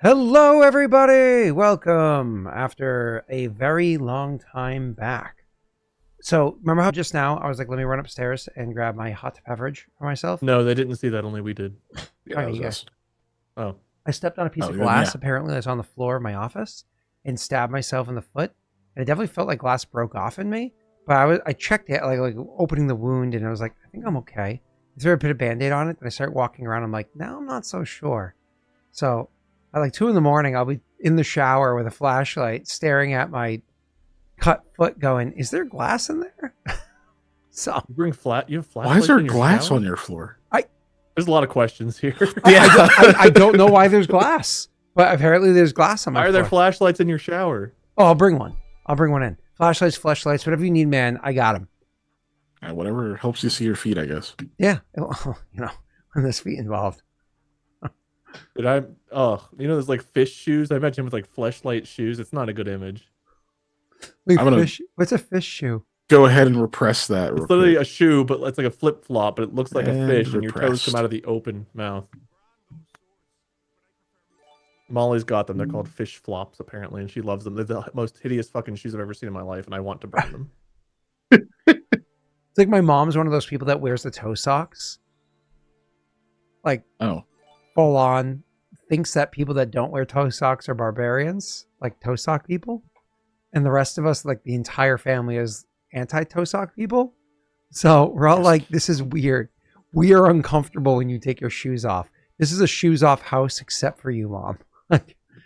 Hello, everybody! Welcome after a very long time back. So, remember how just now I was like, let me run upstairs and grab my hot beverage for myself? No, they didn't see that. Only we did. Yeah, that was us. Oh. I stepped on a piece of yeah, glass, yeah. apparently, that's on the floor of my office, and stabbed myself in the foot. And it definitely felt like glass broke off in me. But I checked it, like opening the wound, and I was like, I think I'm okay. I threw a bit of Band-Aid on it, and I started walking around. I'm like, now I'm not so sure. So, at like 2 in the morning, I'll be in the shower with a flashlight staring at my cut foot going, is there glass in there? So You bring you have Why is flashlights there in your glass shower? on your floor? There's a lot of questions here. I don't know why there's glass, but apparently there's glass on my Why are floor. there flashlights in your shower? Oh, I'll bring one. I'll bring one in. Flashlights, whatever you need, man. I got them. Whatever helps you see your feet, I guess. Yeah. When there's feet involved. Did I? Oh, there's like fish shoes. I imagine with like fleshlight shoes. It's not a good image. Wait, I'm gonna- what's a fish shoe? Go ahead and repress that. It's literally a shoe, but it's like a flip flop. But it looks like a And fish, and your toes repressed. come out of the open mouth. Molly's got them. They're called fish flops, apparently, and she loves them. They're the most hideous fucking shoes I've ever seen in my life, and I want to burn them. It's like my mom's one of those people that wears the toe socks. Like, Oh, full on thinks that people that don't wear toe socks are barbarians, like toe sock people. And the rest of us, like the entire family, is anti-toe sock people. So we're all like, this is weird. We are uncomfortable when you take your shoes off. This is a shoes off house except for you, Mom.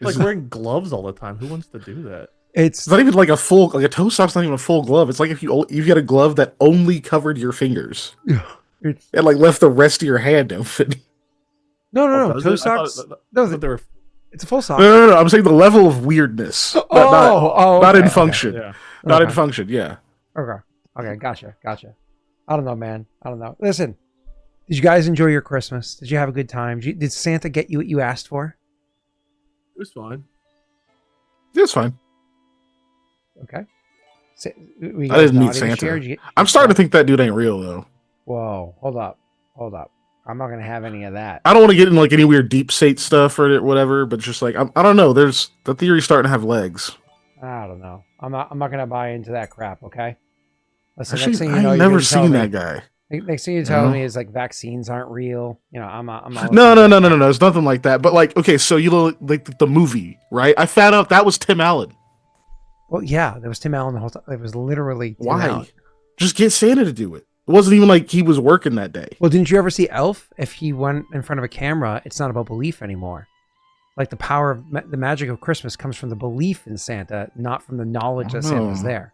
Like wearing gloves all the time. Who wants to do that? It's it's not even like a toe sock's not even a full glove. It's like if you had a glove that only covered your fingers it's and like left the rest of your hand open. no. Does Toe it? I socks. thought No, they were. it's a full sock. No. I'm saying the level of weirdness. Not Okay, in okay. function. Yeah. Not in Okay. function. Yeah. Okay, gotcha. I don't know, man. I don't know. Listen, did you guys enjoy your Christmas? Did you have a good time? Did Santa get you what you asked for? It was fine. It's fine. Okay. I didn't meet Santa. I'm starting to think that dude ain't real though. Whoa, hold up. I'm not gonna have any of that. I don't want to get in like any weird deep state stuff or whatever, but just like I don't know. There's the theory's starting to have legs. I don't know. I'm not gonna buy into that crap. Okay. Listen, Actually, next thing you know, I've you're never gonna tell seen me- that guy. Next thing you're telling me is like vaccines aren't real. I'm all No. It's nothing like that. But like, okay, so you know, like the movie, right? I found out that was Tim Allen. Well, yeah, there was Tim Allen the whole time. It was literally Tim Why? Allen. Just get Santa to do it. It wasn't even like he was working that day. Well, didn't you ever see Elf? If he went in front of a camera, it's not about belief anymore. Like the power of the magic of Christmas comes from the belief in Santa, not from the knowledge that Santa's there.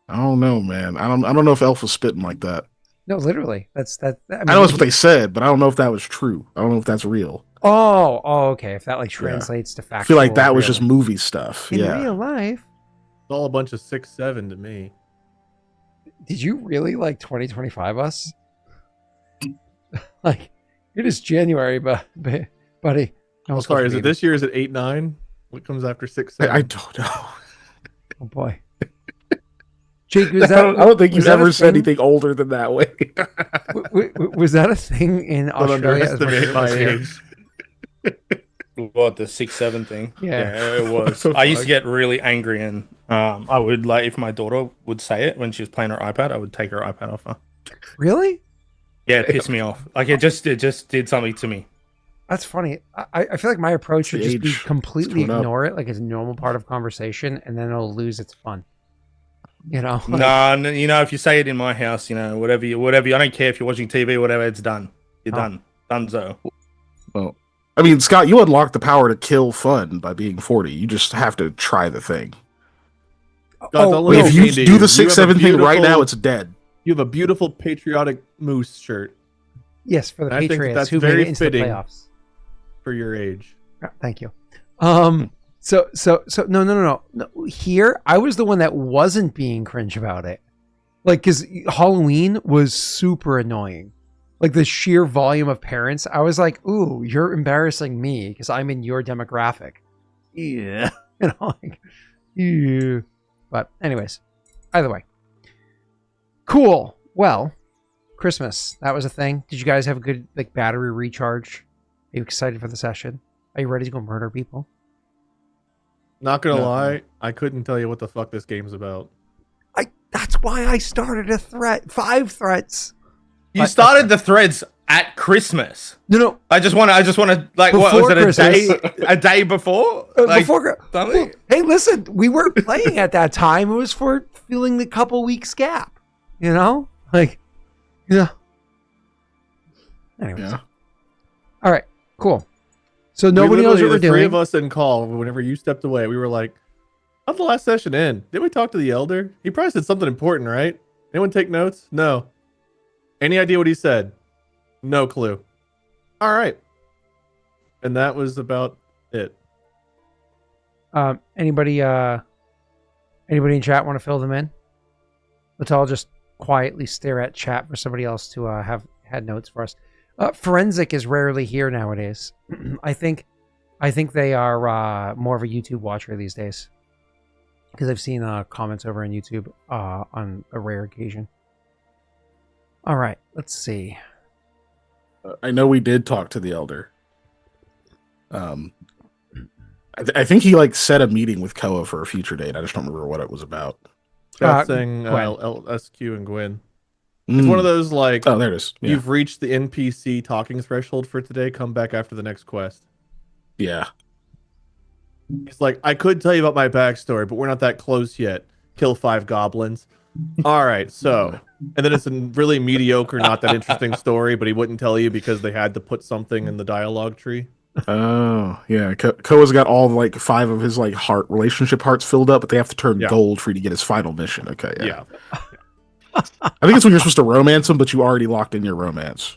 I don't know, man. I don't know if Elf was spitting like that. No, literally. That's that. I I know that's what they said, but I don't know if that was true. I don't know if that's real. Oh, okay. If that like translates to factual. I feel like that was real- just movie stuff. in Yeah. real life. It's all a bunch of 6'7" to me. Did you really like 2025 us? Like, it is January, buddy. Oh, sorry, is it this year? Is it 8'9"? What comes after 6'7"? I don't know. Oh boy. Jake, I don't think you've ever said anything older than that way. Was that a thing in Don't Australia? as underestimate my was here? age. What, the 6'7" thing? Yeah. It was. I used to get really angry, and I would like if my daughter would say it when she was playing her iPad, I would take her iPad off her. Really? Yeah, it pissed me off. Like it just did something to me. That's funny. I feel like my approach should The just be age. completely It's coming up. ignore it, like it's a normal part of conversation, and then it'll lose its fun. You know? Like, No, if you say it in my house, whatever. I don't care if you're watching TV, whatever. It's done. You're done. Donezo. Well, I mean, Scott, you unlock the power to kill fun by being 40. You just have to try the thing. God's Oh, only Wait, if you mean to do the You have a 6'7" thing right beautiful- now, it's dead. You have a beautiful patriotic moose shirt yes, for the I think Patriots that's who made very it into the fitting. playoffs. for your age. Yeah, thank you. So no. Here, I was the one that wasn't being cringe about it. Like, because Halloween was super annoying. Like the sheer volume of parents, I was like, "Ooh, you're embarrassing me because I'm in your demographic." Yeah, like, yeah. But anyways, either way, cool. Well, Christmas, that was a thing. Did you guys have a good battery recharge? Are you excited for the session? Are you ready to go murder people? Not gonna No. lie, I couldn't tell you what the fuck this game's about. That's why I started a threat. 5 threats. You started the threads at Christmas. No. I just want to like what Before was it Christmas. a day before? Like, Before. something? Hey, listen, we weren't playing at that time. It was for filling the couple weeks gap. You know, like, yeah. Anyways. Yeah. All right. Cool. So nobody knows what we're the three doing. of us in call. Whenever you stepped away, we were like, "How'd the last session end? Did we talk to the elder? He probably said something important, right? Anyone take notes? No. Any idea what he said? No clue. All right. And that was about it. Anybody in chat want to fill them in? Let's all just quietly stare at chat for somebody else to have had notes for us. Forensic is rarely here nowadays. I think they are more of a YouTube watcher these days, because I've seen comments over on YouTube on a rare occasion. All right, let's see. I know we did talk to the elder. I think he like set a meeting with Koa for a future date. I just don't remember what it was about. Saying Gwen. SQ and Gwen. It's one of those like, Oh, there it is. Yeah. you've reached the NPC talking threshold for today. Come back after the next quest. Yeah. He's like, I could tell you about my backstory, but we're not that close yet. Kill 5 goblins. All right, so, and then it's a really mediocre, not that interesting story, but he wouldn't tell you because they had to put something in the dialogue tree. Oh, yeah. Koa's got all like 5 of his like relationship hearts filled up, but they have to turn gold for you to get his final mission. Okay, yeah. I think it's when you're supposed to romance him, but you already locked in your romance.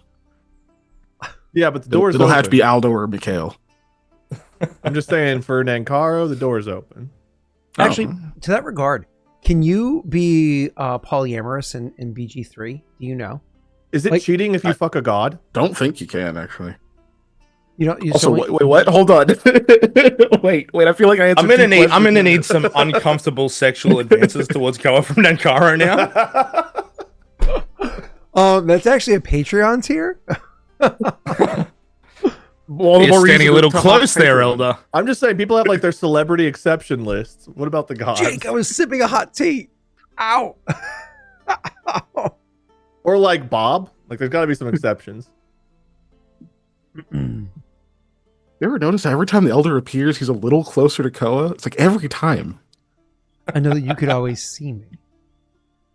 Yeah, but the door's It'll open. have to be Aldo or Mikhail. I'm just saying, for Nankaro, the door's open. Actually, to that regard, can you be polyamorous in BG3? Do you know? Is it Like, cheating if you fuck a god? Don't think you can actually. You know. You Also, wait, what? Hold on. wait. I feel like I answered. I'm gonna need some uncomfortable sexual advances towards Koa from Nankaro now. That's actually a Patreon tier. Well, You're standing a little close there, Elder. I'm just saying, people have like their celebrity exception lists. What about the gods? Jake, I was sipping a hot tea. Ow. Ow. Or like Bob? Like, there's got to be some exceptions. You ever notice that every time the elder appears, he's a little closer to Koa? It's like every time. I know that you could always see me.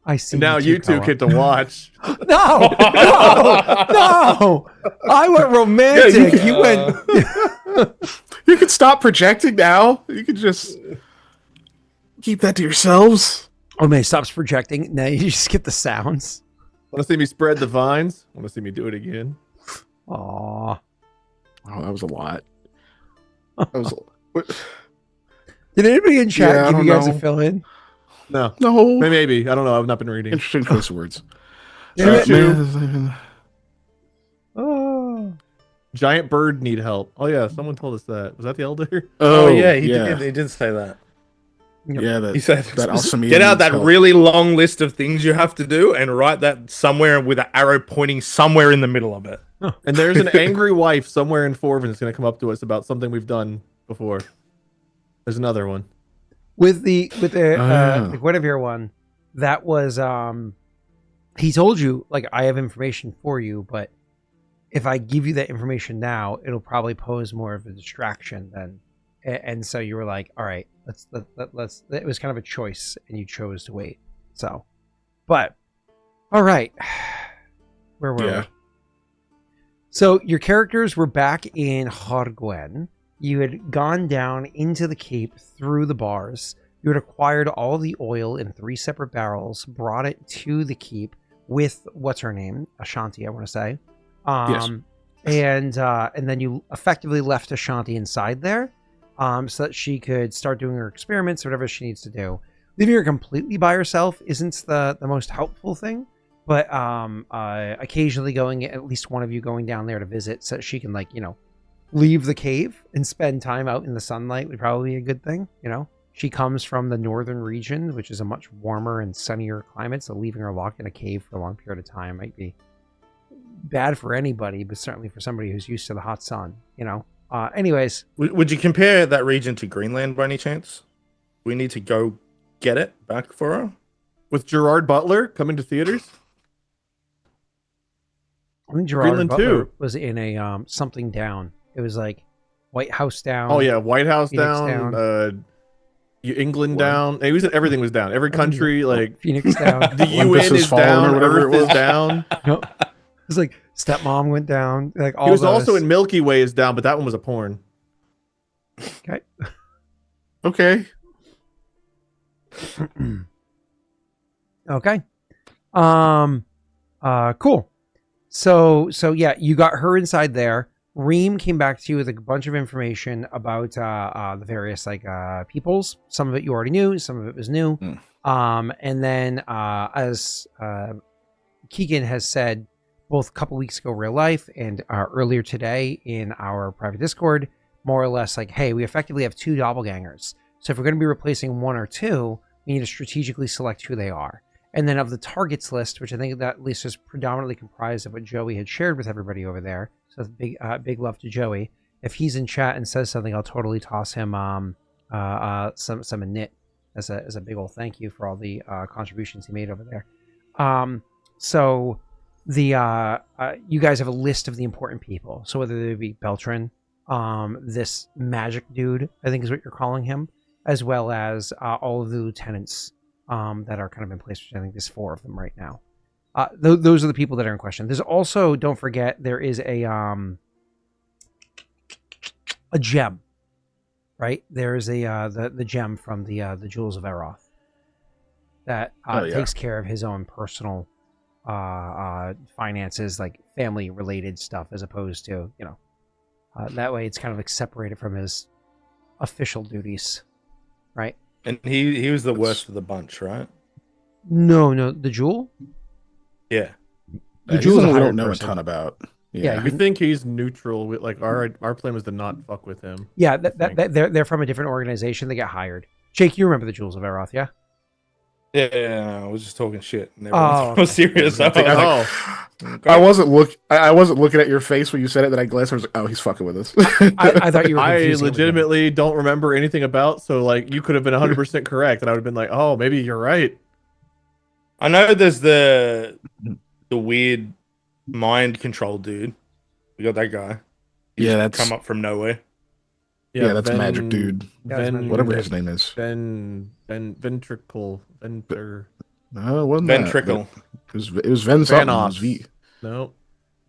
I see. And now you two Koa. get to watch. No. I went romantic. You went. You can stop projecting now. You can just keep that to yourselves. Oh man, stops projecting. Now you just get the sounds. Want to see me spread the vines? Want to see me do it again? Aw. Oh, that was a lot. That was. Did anybody in chat Yeah, I give you don't guys a know. fill in? No. No. Maybe. I don't know. I've not been reading. Interesting choice of words. Yeah, Oh. Giant bird need help. Oh yeah, someone told us that. Was that the elder? Oh yeah, he did say that. Yeah, He said, that Alchemy get out that help. really long list of things you have to do and write that somewhere with an arrow pointing somewhere in the middle of it. And there's an angry wife somewhere in Forvin that's going to come up to us about something we've done before. There's another one. With the Guinevere one, that was he told you, like, I have information for you, but if I give you that information now, it'll probably pose more of a distraction than, and so you were like, all right, let's it was kind of a choice and you chose to wait. So, but all right, where were we? So your characters were back in Hargwen. You had gone down into the cape through the bars. You had acquired all the oil in 3 separate barrels, brought it to the keep with what's her name, Ashanti, I want to say. Yes. And then you effectively left Ashanti inside there, so that she could start doing her experiments or whatever she needs to do. Leaving her completely by herself isn't the most helpful thing, but occasionally going, at least one of you going down there to visit, so she can, like, leave the cave and spend time out in the sunlight would probably be a good thing. She comes from the northern region, which is a much warmer and sunnier climate, so leaving her locked in a cave for a long period of time might be bad for anybody, but certainly for somebody who's used to the hot sun. Anyways, Would you compare that region to Greenland by any chance? We need to go get it back for her. With Gerard Butler coming to theaters. I think Gerard Greenland Butler too. was in a something down. It was like White House down. Oh yeah, White House Phoenix down. England What? down. He was in, everything was down. Every country, like Phoenix down. the Olympus UN has is fallen down. or whatever Earth it is was. down. Nope. It was like Stepmom went down. Like all He was those. also in Milky Way is down, but that one was a porn. Okay. Okay. Okay. Cool. So yeah, you got her inside there. Reem came back to you with a bunch of information about the various peoples. Some of it you already knew, some of it was new. And then as Keegan has said both a couple weeks ago real life and earlier today in our private Discord, more or less like, hey, we effectively have 2 doppelgangers. So if we're going to be replacing 1 or 2, we need to strategically select who they are. And then of the targets list, which I think that list is predominantly comprised of what Joey had shared with everybody over there. So big love to Joey. If he's in chat and says something, I'll totally toss him some a knit as a big old thank you for all the contributions he made over there. So the you guys have a list of the important people. So whether they be Beltran, this magic dude, I think is what you're calling him, as well as all of the lieutenants that are kind of in place, which I think there's 4 of them right now. Those are the people that are in question. There's also, don't forget, there is a gem, right? There is the gem from the Jewels of Eroth that takes care of his own personal finances, like family related stuff, as opposed to that way it's kind of like separated from his official duties, right? And he was the worst of the bunch, right? No, the jewel. Yeah. The He's jewel's one a we hired don't know person. a ton about. Yeah, We think he's neutral. Like our plan was to not fuck with him. Yeah, they're from a different organization. They get hired. Jake, you remember the Jewels of Eroth, yeah? Yeah, I was just talking shit. And Oh, was serious. I was like, I wasn't looking at your face when you said it. Then I glanced. I was like, "Oh, he's fucking with us." I thought you were. I confusing it with him. legitimately don't remember anything about. So like, you could have been 100% correct, and I would have been like, "Oh, maybe you're right." I know there's the weird mind control dude. We got that guy. He's that's come up from nowhere. yeah, that's a magic dude. Whatever his name is. Ventricle. No, it wasn't Ventricle. That. It was Ven something. It was V. No.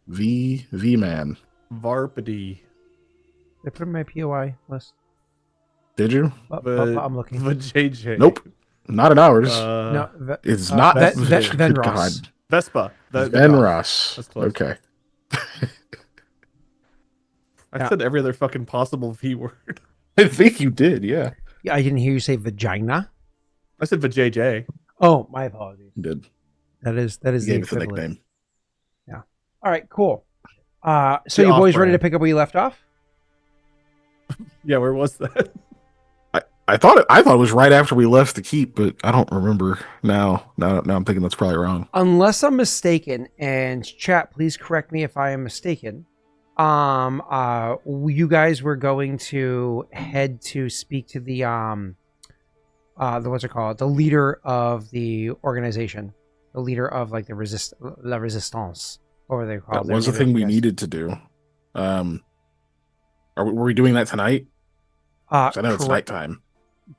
V man. Varpedy. They put him in my POI list. Did you? I'm looking. JJ. Nope. Not in ours. No, It's not Ven Good Ross. God. Vespa. Ven Ross. That's close. Okay. I said every other fucking possible V word. I think you did. Yeah. Yeah, I didn't hear you say vagina. I said vajj. Oh, my apologies. You did. That is You the gave it the equivalent. nickname. Yeah. All right. Cool. So The you boys off-brand. ready to pick up where you left off? Yeah, where was that? I thought it was right after we left the keep, but I don't remember now. Now I'm thinking that's probably wrong. Unless I'm mistaken, and chat, please correct me if I am mistaken. You guys were going to head to speak to the what's it called? The leader of the organization, the leader of like the La Resistance, or they call That was the thing we needed to do. Were we doing that tonight? 'Cause I know it's nighttime.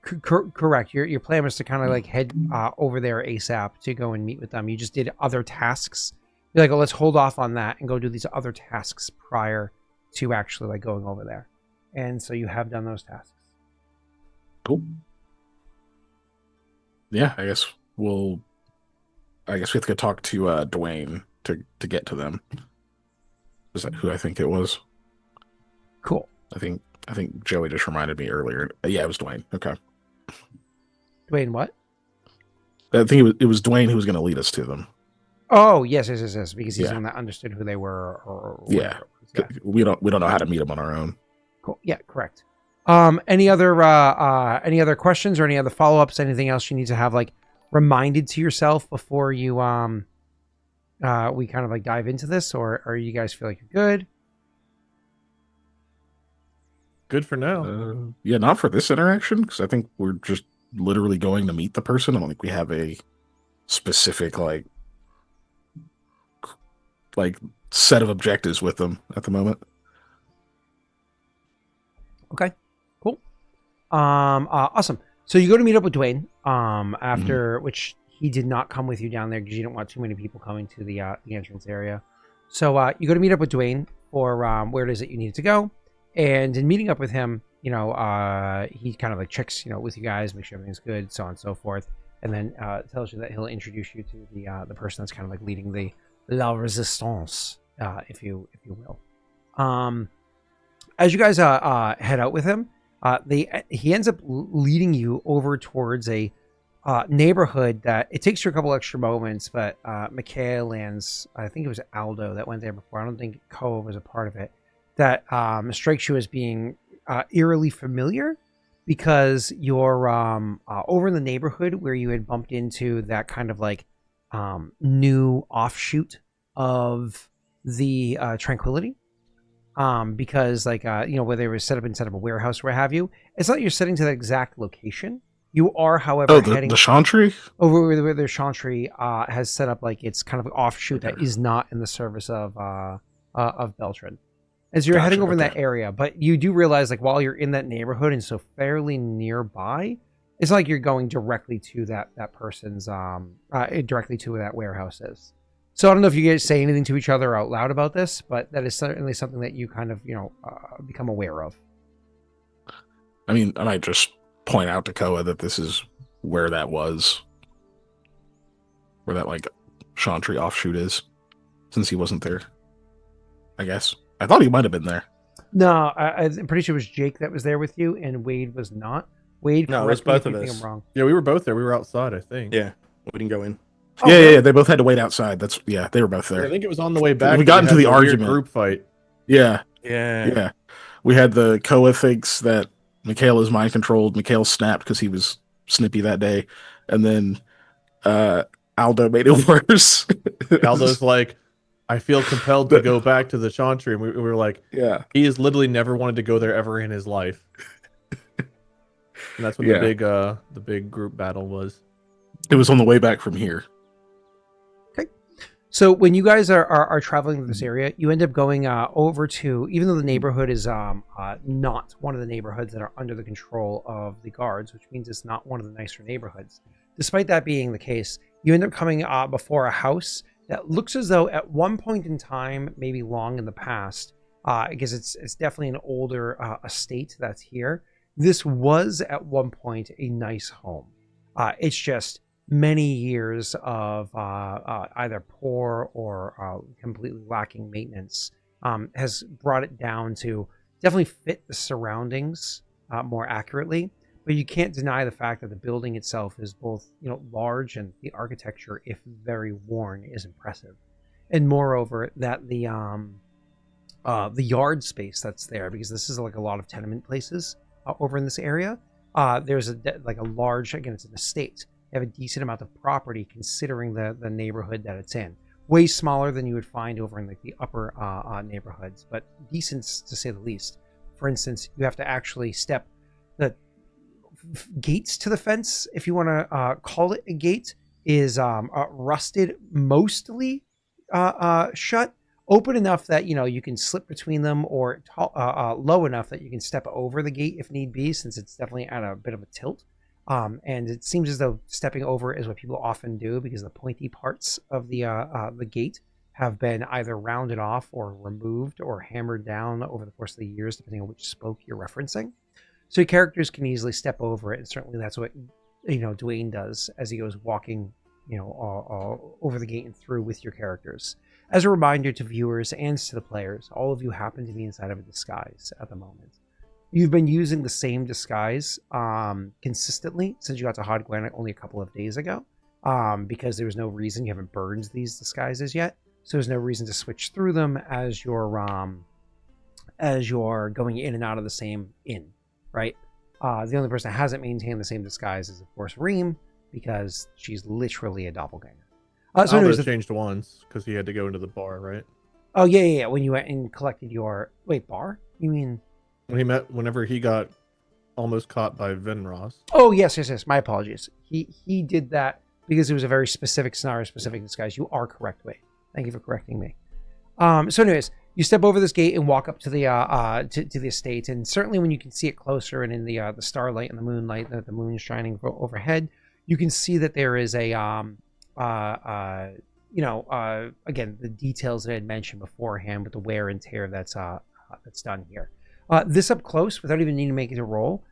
Correct. Your plan was to kind of like head over there ASAP to go and meet with them. You just did other tasks. You're like, oh, let's hold off on that and go do these other tasks prior to actually like going over there. And so you have done those tasks. Cool. Yeah, I guess we have to go talk to Dwayne to get to them. Is that who I think it was? Cool. I think Joey just reminded me earlier. Yeah, it was Dwayne. Okay. Dwayne, what? I think it was Dwayne who was going to lead us to them. Oh, yes, because he's the Yeah. one that understood who they were. Or Yeah. whatever. We don't know how to meet them on our own. Cool. Yeah, correct. Any other questions or any other follow-ups? Anything else you need to have like reminded to yourself before you we kind of like dive into this, or you guys feel like you're good? Good for now. Yeah, not for this interaction, because I think we're just literally going to meet the person. I don't think we have a specific like set of objectives with them at the moment. Okay, cool. Awesome. So you go to meet up with Dwayne. After which he did not come with you down there because you didn't want too many people coming to the entrance area. So you go to meet up with Dwayne for where it is that you needed to go, and in meeting up with him, he kind of like checks with you guys, make sure everything's good, so on and so forth, and then tells you that he'll introduce you to the person that's kind of like leading the La Resistance, if you will. As you guys head out with him, he ends up leading you over towards a neighborhood that it takes you a couple extra moments, but Mikhail and I think it was Aldo that went there before. I don't think Koa was a part of it. That strikes you as being eerily familiar because you're over in the neighborhood where you had bumped into that kind of like new offshoot of the Tranquility. Because where they were set up inside of a warehouse or what have you, it's not you're setting to that exact location. You are, however, heading the Chantry over where their Chantry has set up like it's kind of an offshoot that is not in the service of Beltran. As you're heading over in that area, but you do realize like while you're in that neighborhood and so fairly nearby, it's not like you're going directly to that person's directly to where that warehouse is. So I don't know if you guys say anything to each other out loud about this, but that is certainly something that you kind of become aware of. I mean, I might just point out to Koa that this is where that was, where that like Chantry offshoot is, since he wasn't there. I guess I thought he might have been there. No, I'm pretty sure it was Jake that was there with you, and Wade was not. Wade, no, it was both of us. I'm wrong. Yeah, we were both there. We were outside, I think. Yeah, we didn't go in. Oh, yeah. They both had to wait outside. They were both there. I think it was on the way back. We got into the argument. Group fight. Yeah. We had the Koa thinks that Mikhail is mind controlled. Mikhail snapped because he was snippy that day, and then Aldo made it worse. Aldo's like, I feel compelled to go back to the Chantry, and we were like, yeah, he has literally never wanted to go there ever in his life. And that's when the big group battle was. It was on the way back from here. So when you guys are traveling to this area, you end up going over to, even though the neighborhood is not one of the neighborhoods that are under the control of the guards, which means it's not one of the nicer neighborhoods. Despite that being the case, you end up coming before a house that looks as though at one point in time, maybe long in the past, because it's definitely an older estate that's here. This was at one point a nice home. It's just many years of either poor or completely lacking maintenance has brought it down to definitely fit the surroundings more accurately. But you can't deny the fact that the building itself is both large, and the architecture, if very worn, is impressive. And moreover, that the yard space that's there, because this is like a lot of tenement places over in this area. There's a large, again, it's an estate. They have a decent amount of property considering the neighborhood that it's in. Way smaller than you would find over in like the upper neighborhoods, but decent to say the least. For instance, you have to actually step the gates to the fence, if you want to call it a gate, is rusted, mostly shut, open enough that you can slip between them, or low enough that you can step over the gate if need be, since it's definitely at a bit of a tilt. And it seems as though stepping over is what people often do, because the pointy parts of the gate have been either rounded off or removed or hammered down over the course of the years, depending on which spoke you're referencing. So your characters can easily step over it, and certainly that's what Dwayne does as he goes walking over the gate and through with your characters. As a reminder to viewers and to the players, all of you happen to be inside of a disguise at the moment. You've been using the same disguise consistently since you got to Hodgwana only a couple of days ago, because there was no reason. You haven't burned these disguises yet, so there's no reason to switch through them as you're going in and out of the same inn, right? The only person that hasn't maintained the same disguise is, of course, Reem, because she's literally a doppelganger. So Aldo changed once because he had to go into the bar, right? Oh yeah. When you went and collected your bar, you mean? Whenever he got almost caught by Venros. Oh, yes. My apologies. He did that because it was a very specific scenario, specific disguise. You are correct, Wade. Thank you for correcting me. So anyways, you step over this gate and walk up to the to the estate, and certainly when you can see it closer and in the starlight and the moonlight, the moon shining overhead, you can see that there is a again, the details that I had mentioned beforehand with the wear and tear that's done here. This up close, without even needing to make it a roll,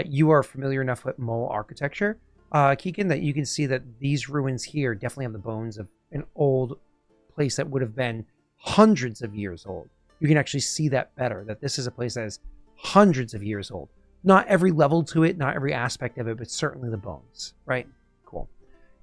you are familiar enough with mole architecture, Kiken, that you can see that these ruins here definitely have the bones of an old place that would have been hundreds of years old. You can actually see that better, that this is a place that is hundreds of years old. Not every level to it, not every aspect of it, but certainly the bones, right? Cool.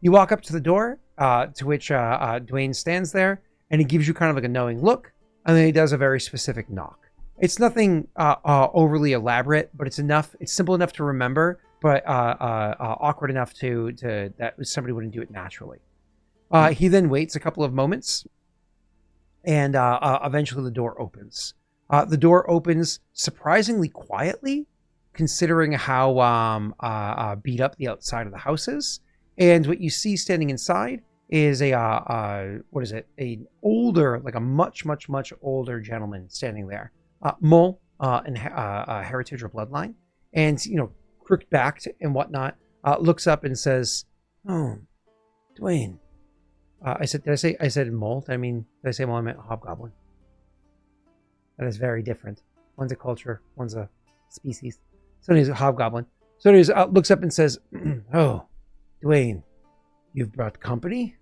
You walk up to the door, to which Dwayne stands there, and he gives you kind of like a knowing look, and then he does a very specific knock. It's nothing overly elaborate, but it's simple enough to remember, but awkward enough to that somebody wouldn't do it naturally. He then waits a couple of moments, and eventually the door opens. The door opens surprisingly quietly, considering how beat up the outside of the house is. And what you see standing inside is an older, like a much older gentleman standing there. Mole and heritage or bloodline, and crooked backed and whatnot, looks up and says, "Oh, Dwayne." I said mole? Did I say mole? I meant hobgoblin. That is very different. One's a culture, one's a species. So he's a hobgoblin. So he looks up and says, "Oh, Dwayne, you've brought company?"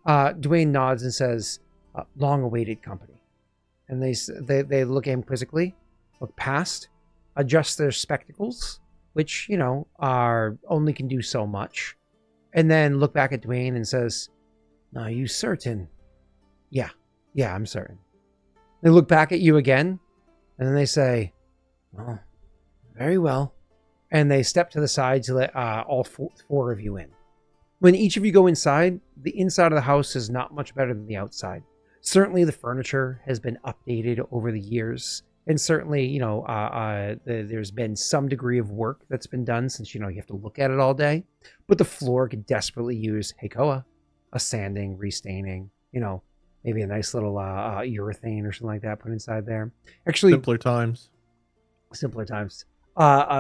Dwayne nods and says, "Long-awaited company." And they look at him quizzically, look past, adjust their spectacles, which, are only can do so much, and then look back at Dwayne and says, "Are you certain?" Yeah, I'm certain." They look back at you again, and then they say, "Oh, very well." And they step to the side to let all four of you in. When each of you go inside, the inside of the house is not much better than the outside. Certainly the furniture has been updated over the years, and certainly, there's been some degree of work that's been done since, you have to look at it all day. But the floor could desperately use, hey, Koa, a sanding, restaining, maybe a nice little urethane or something like that put inside there. Actually, Simpler times.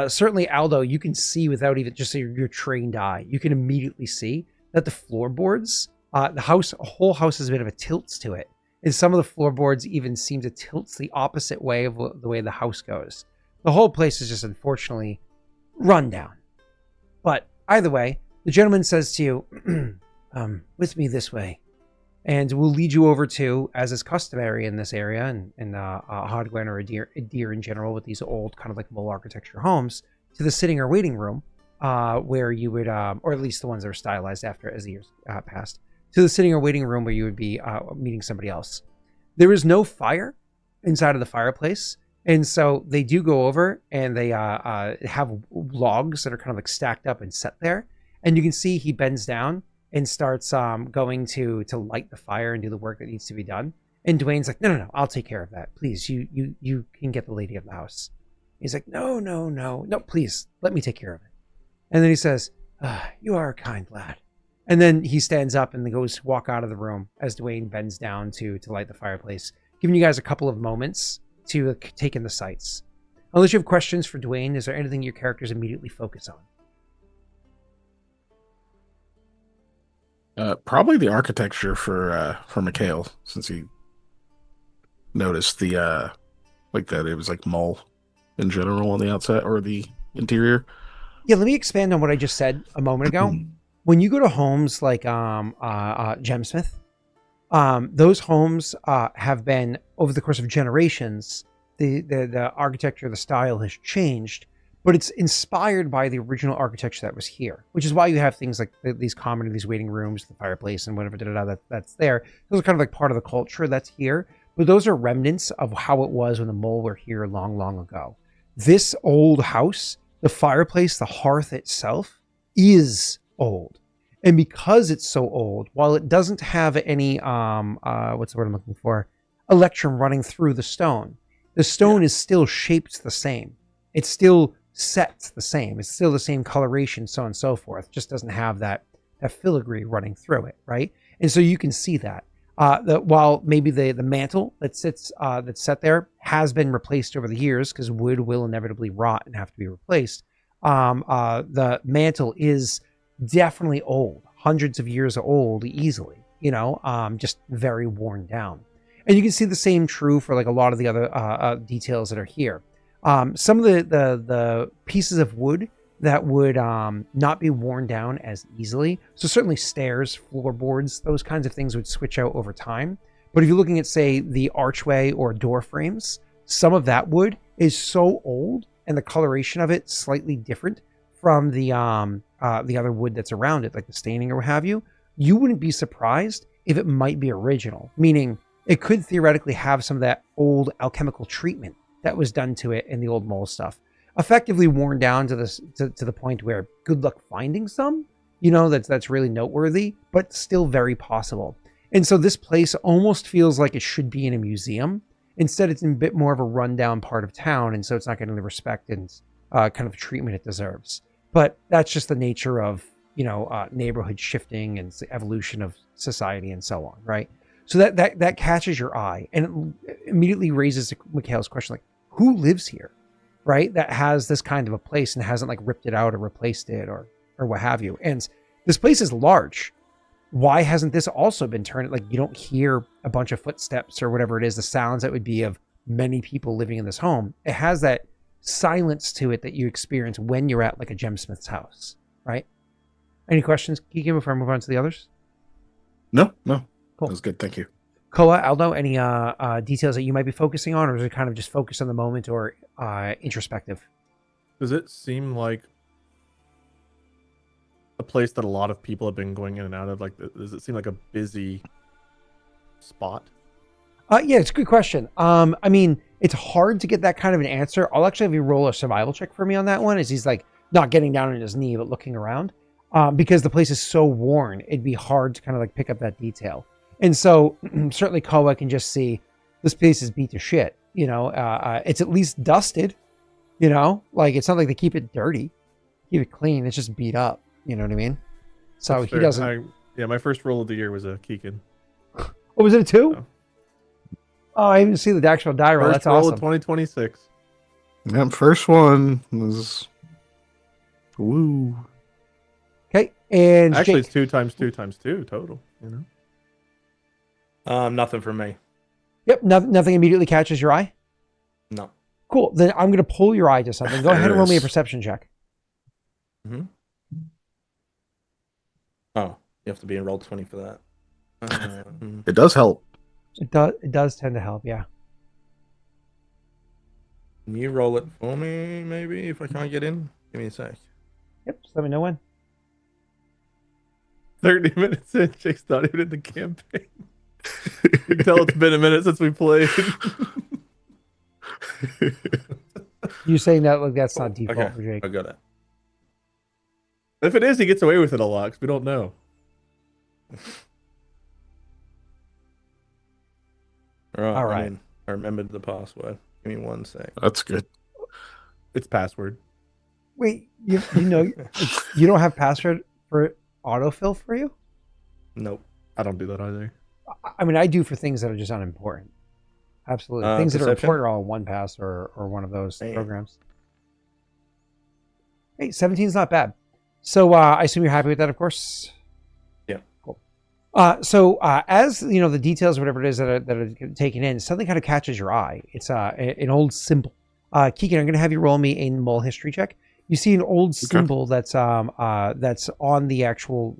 Certainly, Aldo, you can see without even just your trained eye, you can immediately see that the floorboards, the whole house has a bit of a tilt to it. And some of the floorboards even seem to tilt the opposite way of the way the house goes. The whole place is just unfortunately run down. But either way, the gentleman says to you, with me this way. And we'll lead you over to, as is customary in this area, and Hodgwen or Adir in general, with these old kind of like mole architecture homes, to the sitting or waiting room, where you would, or at least the ones that are stylized after as the years passed, to the sitting or waiting room where you would be meeting somebody else. There is no fire inside of the fireplace, and so they do go over and they have logs that are kind of like stacked up and set there, and you can see he bends down and starts going to light the fire and do the work that needs to be done. And Dwayne's like, no, I'll take care of that. Please, you can get the lady of the house. He's like, no, please, let me take care of it. And then he says, you are a kind lad. And then he stands up and goes to walk out of the room as Dwayne bends down to light the fireplace, giving you guys a couple of moments to take in the sights. Unless you have questions for Dwayne, is there anything your characters immediately focus on? Probably the architecture for Mikhail, since he noticed the that it was like mole in general on the outside or the interior. Yeah, let me expand on what I just said a moment ago. When you go to homes like Gemsmith, those homes have been, over the course of generations, the architecture, the style has changed, but it's inspired by the original architecture that was here, which is why you have things like these common, these waiting rooms, the fireplace, and whatever that's there. Those are kind of like part of the culture that's here, but those are remnants of how it was when the mole were here long, long ago. This old house, the fireplace, the hearth itself, is old. And because it's so old, while it doesn't have any, what's the word I'm looking for? Electrum running through the stone, the stone is still shaped the same. It's still set the same. It's still the same coloration, so on and so forth. Just doesn't have that filigree running through it, right? And so you can see that. While maybe the mantle that's set there has been replaced over the years, because wood will inevitably rot and have to be replaced. The mantle is definitely old, hundreds of years old easily, just very worn down. And you can see the same true for like a lot of the other details that are here. Some of the pieces of wood that would not be worn down as easily. So certainly stairs, floorboards, those kinds of things would switch out over time. But if you're looking at, say, the archway or door frames, some of that wood is so old and the coloration of it slightly different from the other wood that's around it, like the staining or what have you. You wouldn't be surprised if it might be original, meaning it could theoretically have some of that old alchemical treatment that was done to it in the old mole stuff. Effectively worn down to the point where good luck finding some, that's really noteworthy, but still very possible. And so this place almost feels like it should be in a museum. Instead, it's in a bit more of a rundown part of town, and so it's not getting the respect and kind of treatment it deserves. But that's just the nature of neighborhood shifting and the evolution of society and so on, right? So that catches your eye, and it immediately raises Mikhail's question, like, who lives here? Right, that has this kind of a place and hasn't like ripped it out or replaced it or what have you. And this place is large. Why hasn't this also been turned? Like, you don't hear a bunch of footsteps or whatever it is, the sounds that would be of many people living in this home. It has that silence to it that you experience when you're at like a gemsmith's house, right? Any questions, Keegan, before I move on to the others? No. Cool. That was good. Thank you. Koa, Aldo, any details that you might be focusing on, or is it kind of just focus on the moment or introspective? Does it seem like a place that a lot of people have been going in and out of? Like, does it seem like a busy spot? Yeah, it's a good question. I mean, it's hard to get that kind of an answer. I'll actually have you roll a survival check for me on that one, as he's like not getting down on his knee, but looking around. Because the place is so worn, it'd be hard to kind of like pick up that detail. And so certainly Koa can just see this place is beat to shit. It's at least dusted, like it's not like they keep it dirty, keep it clean. It's just beat up. You know what I mean? So he doesn't. My first roll of the year was a Kikin. Oh, was it a 2? Oh, I didn't see the actual die roll. First That's roll awesome. of 2026. That first one was woo. Okay, and Actually, Jake. it's 2 times 2 times 2 total. Nothing for me. Yep, nothing immediately catches your eye. No. Cool. Then I'm going to pull your eye to something. Go ahead and roll me a perception check. Mm-hmm. Oh, you have to be in roll 20 for that. It does help. It does tend to help, yeah. Can you roll it for me, maybe, if I can't get in? Give me a sec. Yep, just let me know when. 30 minutes in, Jake's not even in the campaign. You can tell it's been a minute since we played. You saying that like that's not default Okay, for Jake. I got it. If it is, he gets away with it a lot because we don't know. All right. I remembered the password. Give me 1 sec. That's good. It's password. Wait, you don't have password for autofill for you? Nope. I don't do that either. I mean, I do for things that are just unimportant. Absolutely. Things that are perception? important are all one pass or one of those Damn. programs. Hey, 17 is not bad. So I assume you're happy with that, of course? Yeah. Cool. So as the details or whatever it is that are taken in, something kind of catches your eye. It's an old symbol. Keegan, I'm going to have you roll me a mole history check. You see an old symbol that's on the actual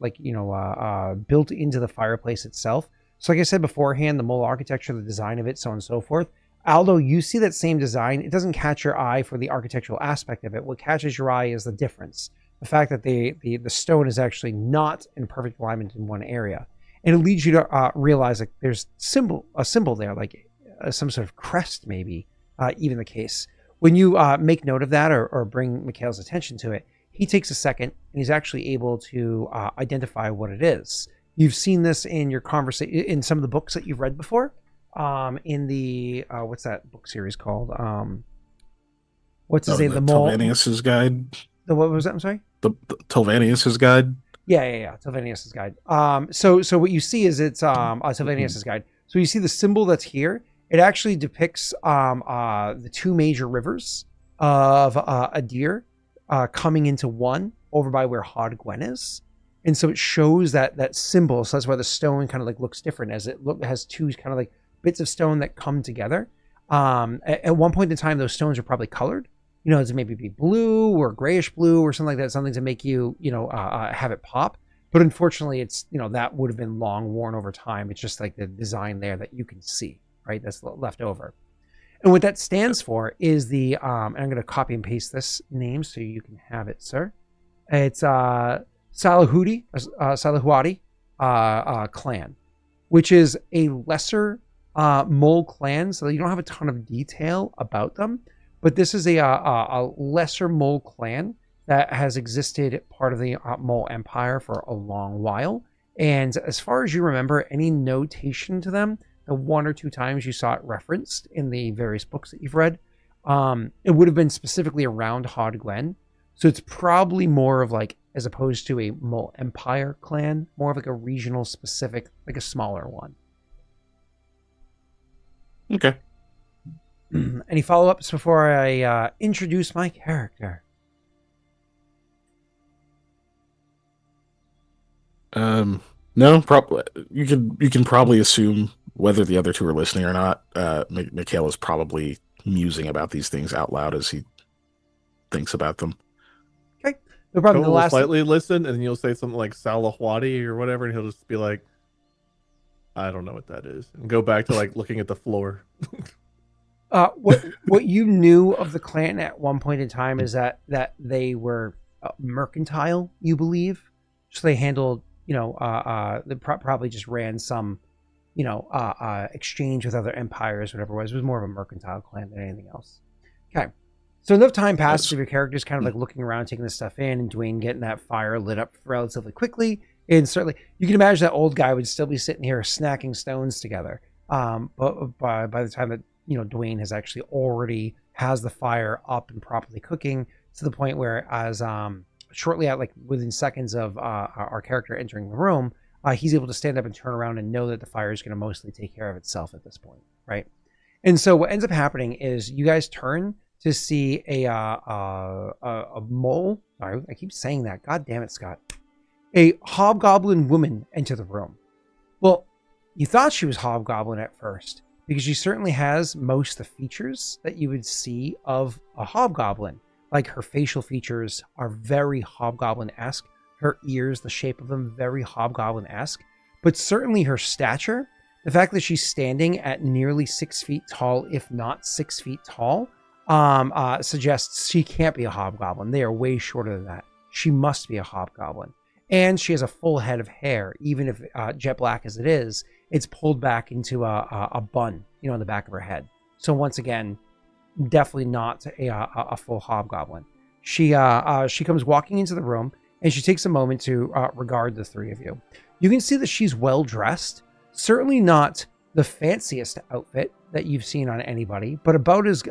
built into the fireplace itself. So like I said beforehand, the mole architecture, the design of it, so on and so forth. Aldo, you see that same design. It doesn't catch your eye for the architectural aspect of it. What catches your eye is the difference. The fact that the stone is actually not in perfect alignment in one area. And it leads you to realize like there's a symbol there, like some sort of crest maybe, even the case. When you make note of that or bring Mikhail's attention to it, he takes a second and he's actually able to identify what it is. You've seen this in your conversation, in some of the books that you've read before. in the what's that book series called? What's his Oh, name? the The mole. Telvanius's guide. What was that? I'm sorry. The Telvanius's guide. Yeah. Sylvanius's guide. So what you see is it's Sylvanius's guide. So you see the symbol that's here. It actually depicts the two major rivers of Adir coming into one over by where Hod Gwen is, and so it shows that symbol. So that's why the stone kind of like looks different, as it has two kind of like bits of stone that come together. At one point in time, those stones are probably colored. You know, to maybe be blue or grayish blue or something like that, something to make you, have it pop. But unfortunately, it's, that would have been long worn over time. It's just like the design there that you can see, right? That's left over. And what that stands for is the, and I'm going to copy and paste this name so you can have it, sir. It's Salahuati clan, which is a lesser mole clan. So you don't have a ton of detail about them. But this is a lesser mole clan that has existed part of the mole empire for a long while. And as far as you remember, any notation to them, the one or two times you saw it referenced in the various books that you've read, it would have been specifically around Hod Gwen. So it's probably more of like, as opposed to a mole empire clan, more of like a regional specific, like a smaller one. Okay. Any follow-ups before I introduce my character? No, probably you can probably assume whether the other two are listening or not. Mikhail is probably musing about these things out loud as he thinks about them. Okay, no problem. Koa will slightly listen, and you'll say something like Salahwadi or whatever, and he'll just be like, "I don't know what that is," and go back to like looking at the floor. What you knew of the clan at one point in time is that they were mercantile, you believe. So they handled, they probably just ran some, exchange with other empires, whatever it was. It was more of a mercantile clan than anything else. Okay. So enough time passes of your characters kind of like looking around, taking this stuff in, and Dwayne getting that fire lit up relatively quickly. And certainly, you can imagine that old guy would still be sitting here snacking stones together. But by the time that Dwayne has actually already has the fire up and properly cooking to the point where, as shortly out, like within seconds of our character entering the room, he's able to stand up and turn around and know that the fire is going to mostly take care of itself at this point, right? And so what ends up happening is you guys turn to see a mole. Sorry, I keep saying that. God damn it, Scott. A hobgoblin woman enter the room. Well, you thought she was hobgoblin at first, because she certainly has most of the features that you would see of a hobgoblin. Like her facial features are very hobgoblin-esque. Her ears, the shape of them, very hobgoblin-esque. But certainly her stature, the fact that she's standing at nearly 6 feet tall, if not 6 feet tall, suggests she can't be a hobgoblin. They are way shorter than that. She must be a hobgoblin. And she has a full head of hair, even if jet black as it is. It's pulled back into a bun, in the back of her head. So once again, definitely not a full hobgoblin. She comes walking into the room, and she takes a moment to regard the three of you. You can see that she's well dressed. Certainly not the fanciest outfit that you've seen on anybody, but about as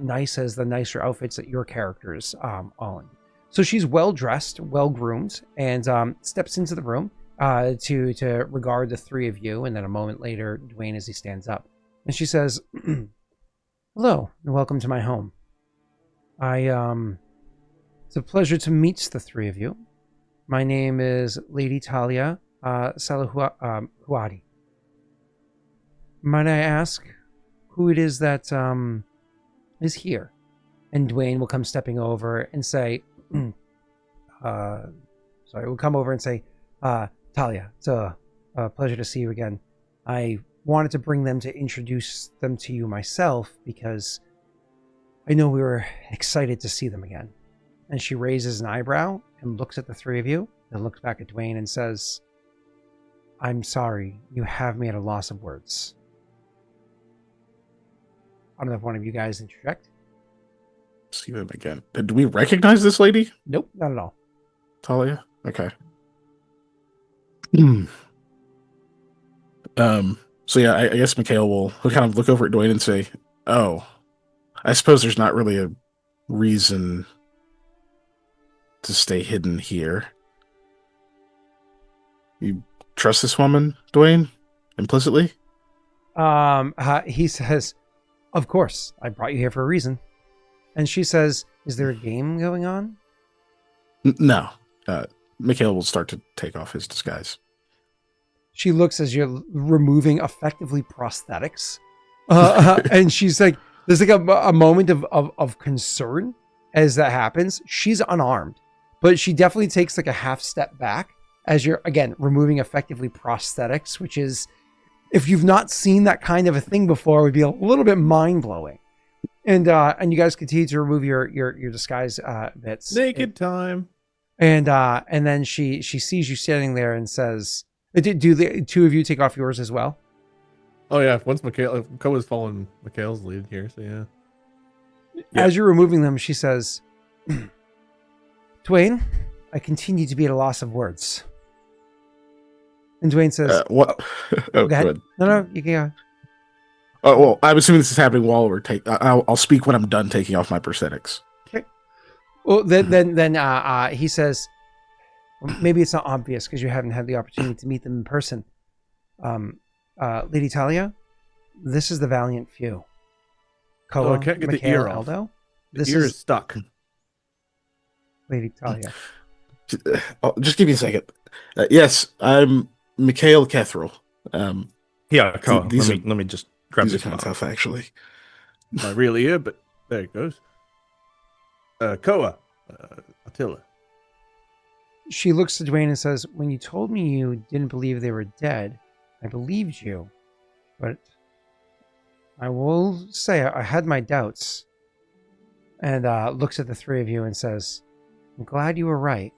nice as the nicer outfits that your characters own. So she's well dressed, well groomed, and steps into the room to regard the three of you, and then a moment later, Dwayne, as he stands up, and she says, "Hello, and welcome to my home. It's a pleasure to meet the three of you. My name is Lady Talia Salahuati. Might I ask who it is that is here?" And Dwayne will come stepping over and say, we'll come over and say, "Talia, it's a pleasure to see you again. I wanted to bring them to introduce them to you myself because I know we were excited to see them again." And she raises an eyebrow and looks at the three of you, and looks back at Dwayne and says, "I'm sorry, you have me at a loss of words." I don't know if one of you guys interject. See them again. Do we recognize this lady? Nope, not at all. Talia? Okay. So yeah, I guess Mikhail will kind of look over at Dwayne and say, "Oh, I suppose there's not really a reason to stay hidden here. You trust this woman, Dwayne, implicitly?" He says, "Of course, I brought you here for a reason." And she says, "Is there a game going on?" No. Mikhail will start to take off his disguise. She looks as you're removing effectively prosthetics. And she's like, there's like a moment of concern as that happens. She's unarmed, but she definitely takes like a half step back as you're, again, removing effectively prosthetics, which is, if you've not seen that kind of a thing before, would be a little bit mind blowing. And you guys continue to remove your disguise bits. Naked time. And then she sees you standing there and says, "Do the two of you take off yours as well?" Oh yeah, once Koa's following Mikhail's lead here, so yeah. As you're removing them, she says, "Dwayne, I continue to be at a loss of words." And Dwayne says, "What?" Go ahead. No, you can go. Oh well, I'm assuming this is happening while we're taking. I'll speak when I'm done taking off my prosthetics. Okay. Well, then he says, maybe it's not obvious because you haven't had the opportunity to meet them in person. Lady Talia, this is the valiant few. Koa, I can't get Mikhail, the ear off. Aldo. The ear is stuck. Lady Talia. Just give me a second. Yes, I'm Mikhail Kethrel. Yeah, Koa. These Let me just grab these are this kind of one. tough, actually. My real ear, but there it goes. Koa Attila. She looks to Dwayne and says, "When you told me you didn't believe they were dead, I believed you. But I will say I had my doubts." And looks at the three of you and says, "I'm glad you were right.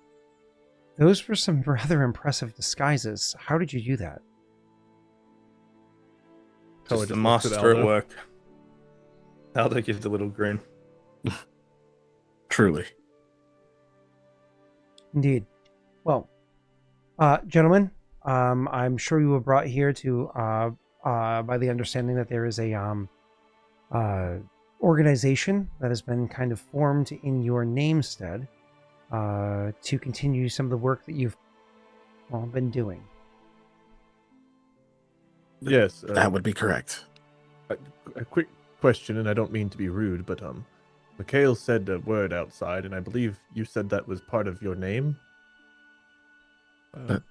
Those were some rather impressive disguises. How did you do that?" Koa Just a just looks at master at Aldo. work. Aldo gives a little grin. Truly. Indeed. Well, gentlemen, I'm sure you were brought here to by the understanding that there is a organization that has been kind of formed in your namestead to continue some of the work that you've been doing. Yes, That would be correct. a quick question, and I don't mean to be rude, but Mikhail said a word outside, and I believe you said that was part of your name.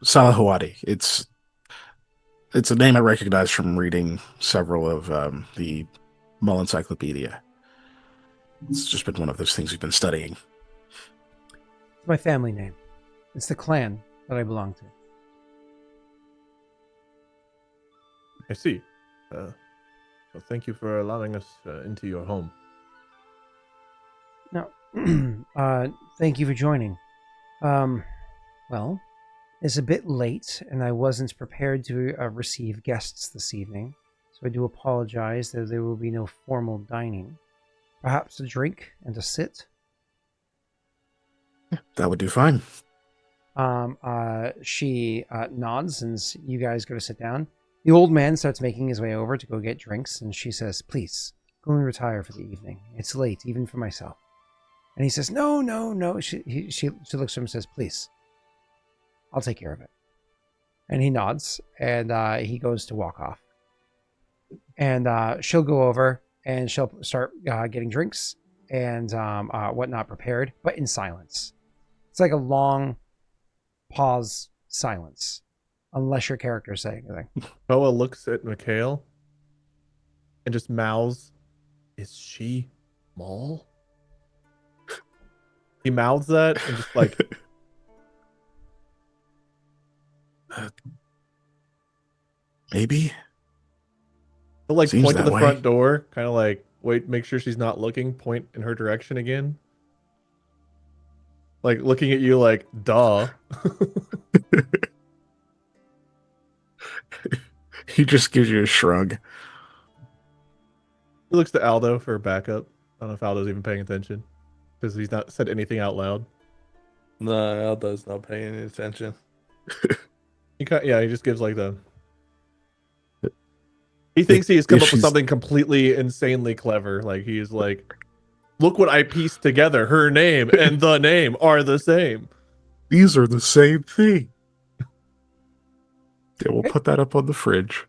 Salahawadi. It's a name I recognize from reading several of the Mull Encyclopedia. It's just been one of those things we've been studying. It's my family name. It's the clan that I belong to. I see. Well, thank you for allowing us into your home. No, thank you for joining. Well, it's a bit late, and I wasn't prepared to receive guests this evening, so I do apologize that there will be no formal dining. Perhaps a drink and a sit? That would do fine. She nods, and you guys go to sit down. The old man starts making his way over to go get drinks, and she says, "Please, go and retire for the evening. It's late, even for myself." And he says, No. She looks at him and says, "Please, I'll take care of it." And he nods, and he goes to walk off. And she'll go over, and she'll start getting drinks and whatnot prepared, but in silence. It's like a long pause silence, unless your character is saying anything. Koa looks at Mikhail and just mouths, "Is she Maul?" He mouths that and just like, Maybe. he'll like Seems point to that the way. front door, kind of like wait, make sure she's not looking, point in her direction again. Like looking at you like, duh. He just gives you a shrug. He looks to Aldo for backup. I don't know if Aldo's even paying attention because he's not said anything out loud. No, Aldo's not paying any attention. He just gives like the He thinks he has come up with she's- something completely insanely clever. Like he's like, look what I pieced together. Her name and the name are the same. These are the same thing. Yeah, we'll put that up on the fridge.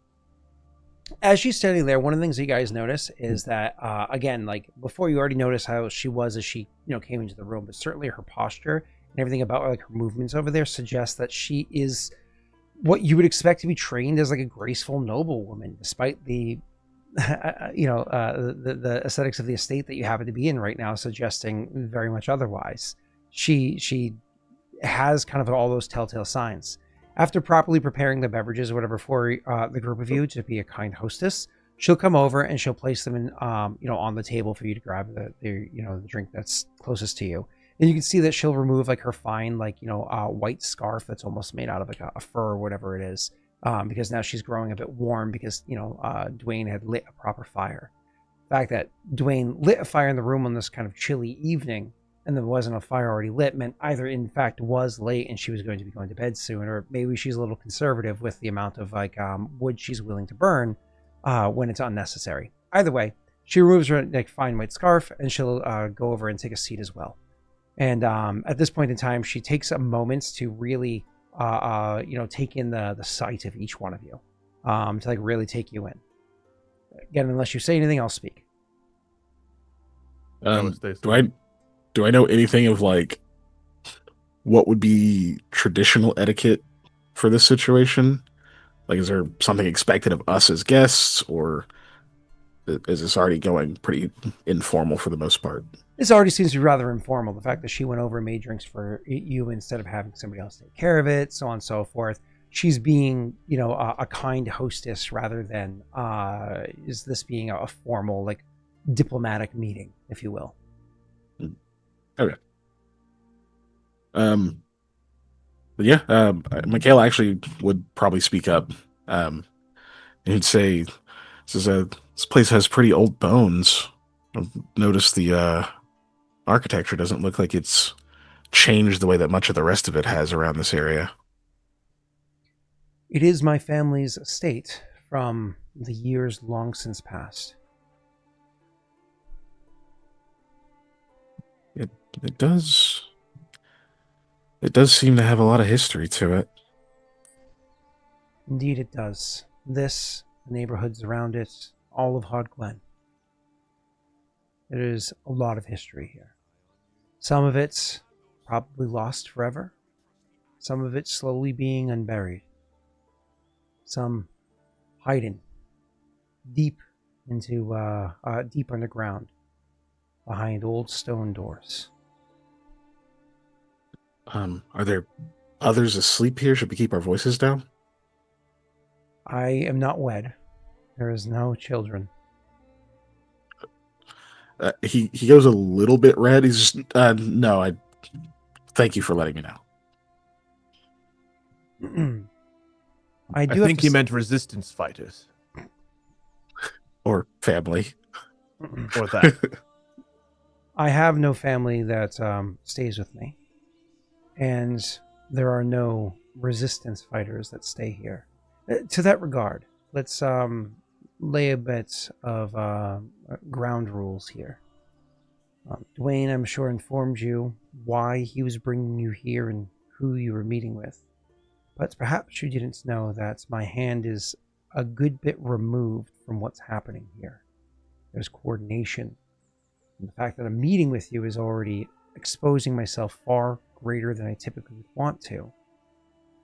As she's standing there, one of the things you guys notice is that, again, like before, you already noticed how she was as she, came into the room, but certainly her posture and everything about like her movements over there suggests that she is what you would expect to be trained as like a graceful noblewoman, despite the, the aesthetics of the estate that you happen to be in right now, suggesting very much otherwise. She has kind of all those telltale signs. After properly preparing the beverages or whatever for the group of you to be a kind hostess, she'll come over and she'll place them in, on the table for you to grab the drink that's closest to you. And you can see that she'll remove like her fine, white scarf that's almost made out of like a fur or whatever it is, because now she's growing a bit warm because Dwayne had lit a proper fire. The fact that Dwayne lit a fire in the room on this kind of chilly evening and there wasn't a fire already lit meant either in fact was late and she was going to be going to bed soon, or maybe she's a little conservative with the amount of wood she's willing to burn when it's unnecessary. Either way, she removes her fine white scarf and she'll go over and take a seat as well. And at this point in time, she takes a moment to really take in the sight of each one of you, to really take you in. Again, unless you say anything, I'll speak. Do I know anything of what would be traditional etiquette for this situation? Like, is there something expected of us as guests, or is this already going pretty informal for the most part? This already seems to be rather informal. The fact that she went over and made drinks for you instead of having somebody else take care of it, so on and so forth. She's being, a kind hostess rather than is this being a formal, diplomatic meeting, if you will. Okay. But yeah, Mikhail actually would probably speak up. And he'd say, this place has pretty old bones. I've noticed the architecture doesn't look like it's changed the way that much of the rest of it has around this area. It is my family's estate from the years long since past. It does seem to have a lot of history to it. Indeed it does. This, the neighborhoods around it, all of Hod Glen. There is a lot of history here. Some of it's probably lost forever. Some of it slowly being unburied. Some hiding deep into deep underground behind old stone doors. Are there others asleep here? Should we keep our voices down? I am not wed. There is no children. He goes a little bit red. He's just no. I thank you for letting me know. I think he meant resistance fighters or family or that. I have no family that stays with me, and there are no resistance fighters that stay here. To that regard, let's lay a bit of ground rules here. Dwayne, I'm sure, informed you why he was bringing you here and who you were meeting with. But perhaps you didn't know that my hand is a good bit removed from what's happening here. There's coordination. And the fact that I'm meeting with you is already exposing myself far greater than I typically would want to.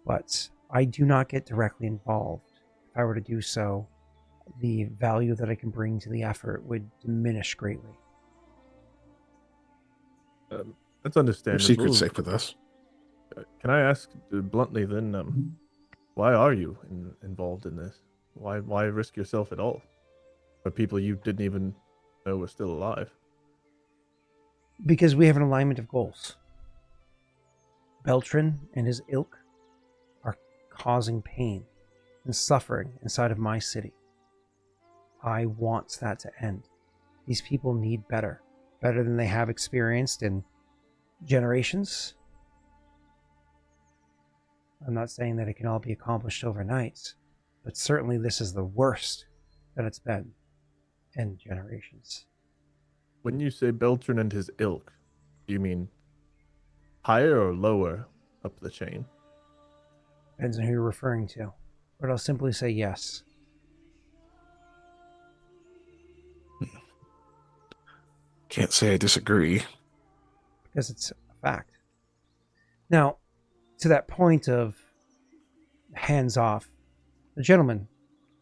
But I do not get directly involved. If I were to do so, the value that I can bring to the effort would diminish greatly. That's understandable. Your secret's safe with us. Can I ask bluntly then, why are you involved in this? Why risk yourself at all for people you didn't even know were still alive? Because we have an alignment of goals. Beltran and his ilk are causing pain and suffering inside of my city. I want that to end. These people need better than they have experienced in generations. I'm not saying that it can all be accomplished overnight, but certainly this is the worst that it's been in generations. When you say Beltran and his ilk, do you mean higher or lower up the chain? Depends on who you're referring to. But I'll simply say yes. Can't say I disagree. Because it's a fact. Now, to that point of hands off, the gentleman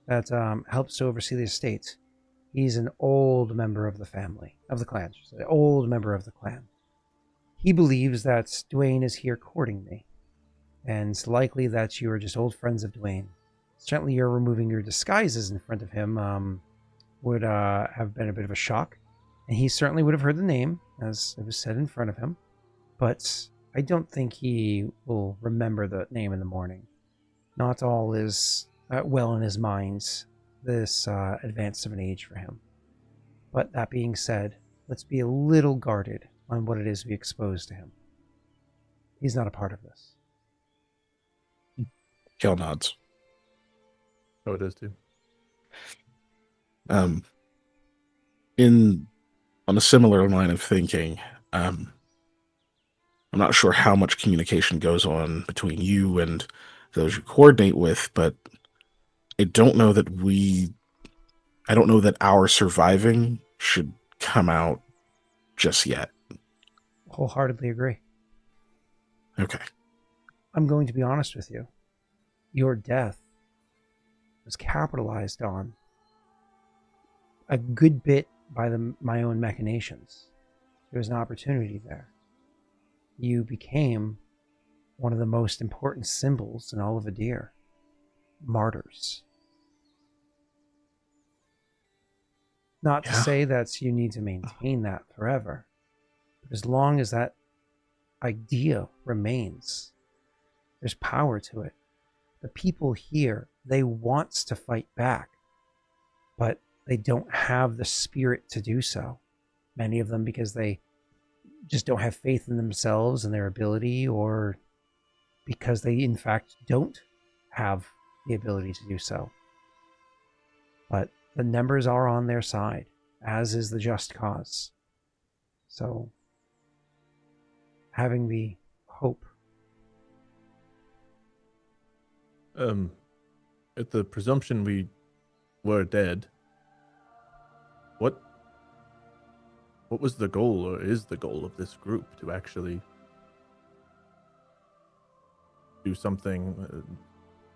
that helps to oversee the estate, he's an old member of the family, of the clan. An old member of the clan. He believes that Dwayne is here courting me. And it's likely that you are just old friends of Dwayne. Certainly your removing your disguises in front of him would have been a bit of a shock. And he certainly would have heard the name, as it was said in front of him. But I don't think he will remember the name in the morning. Not all is well in his mind this advanced of an age for him. But that being said, let's be a little guarded on what it is we expose to him. He's not a part of this. Kel nods. Oh, it is too. On a similar line of thinking, I'm not sure how much communication goes on between you and those you coordinate with, but I don't know that our surviving should come out just yet. Wholeheartedly agree. Okay. I'm going to be honest with you. Your death was capitalized on a good bit by my own machinations. There was an opportunity there. You became one of the most important symbols in all of Adir. Martyrs. Not to say that you need to maintain that forever. But as long as that idea remains, there's power to it. The people here, they want to fight back, but they don't have the spirit to do so. Many of them because they just don't have faith in themselves and their ability, or because they in fact don't have the ability to do so. But the numbers are on their side, as is the just cause. So, having the hope. At the presumption we were dead, what was the goal, or is the goal of this group, to actually do something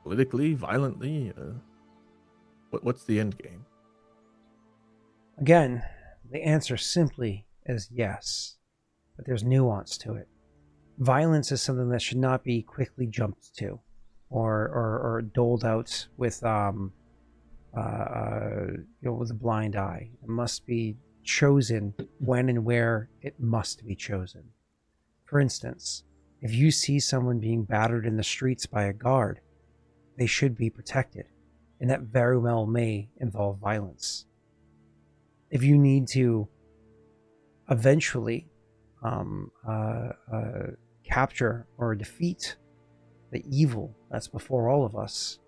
politically, violently? What's the end game? Again, the answer simply is yes, but there's nuance to it. Violence is something that should not be quickly jumped to, or doled out with with a blind eye. It must be chosen when and where it must be chosen. For instance, if you see someone being battered in the streets by a guard, they should be protected, and that very well may involve violence. If you need to eventually capture or defeat the evil that's before all of us,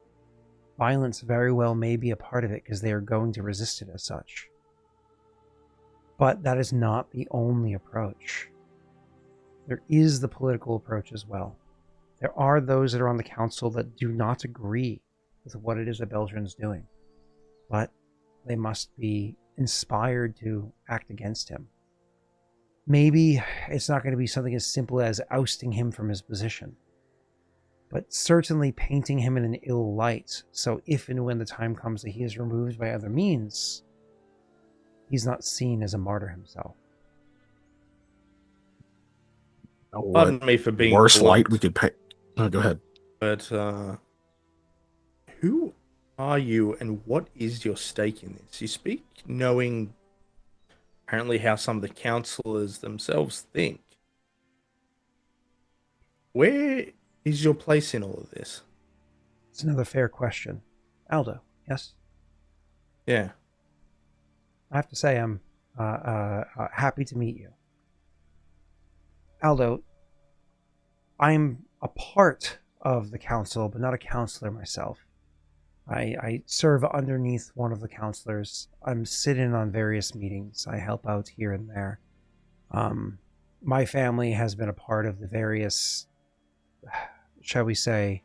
violence very well may be a part of it because they are going to resist it as such. But that is not the only approach. There is the political approach as well. There are those that are on the council that do not agree with what it is that Beltran's doing, but they must be inspired to act against him. Maybe it's not going to be something as simple as ousting him from his position, but certainly painting him in an ill light, so if and when the time comes that he is removed by other means, he's not seen as a martyr himself. Pardon me for being worst blunt, light we could pay. Oh, go ahead. but who are you and what is your stake in this? You speak knowing apparently how some of the councillors themselves think. Where is your place in all of this? It's another fair question. Aldo, yes? Yeah. I have to say I'm happy to meet you. Aldo, I'm a part of the council, but not a counselor myself. I serve underneath one of the counselors. I'm sitting on various meetings. I help out here and there. My family has been a part of the various, shall we say,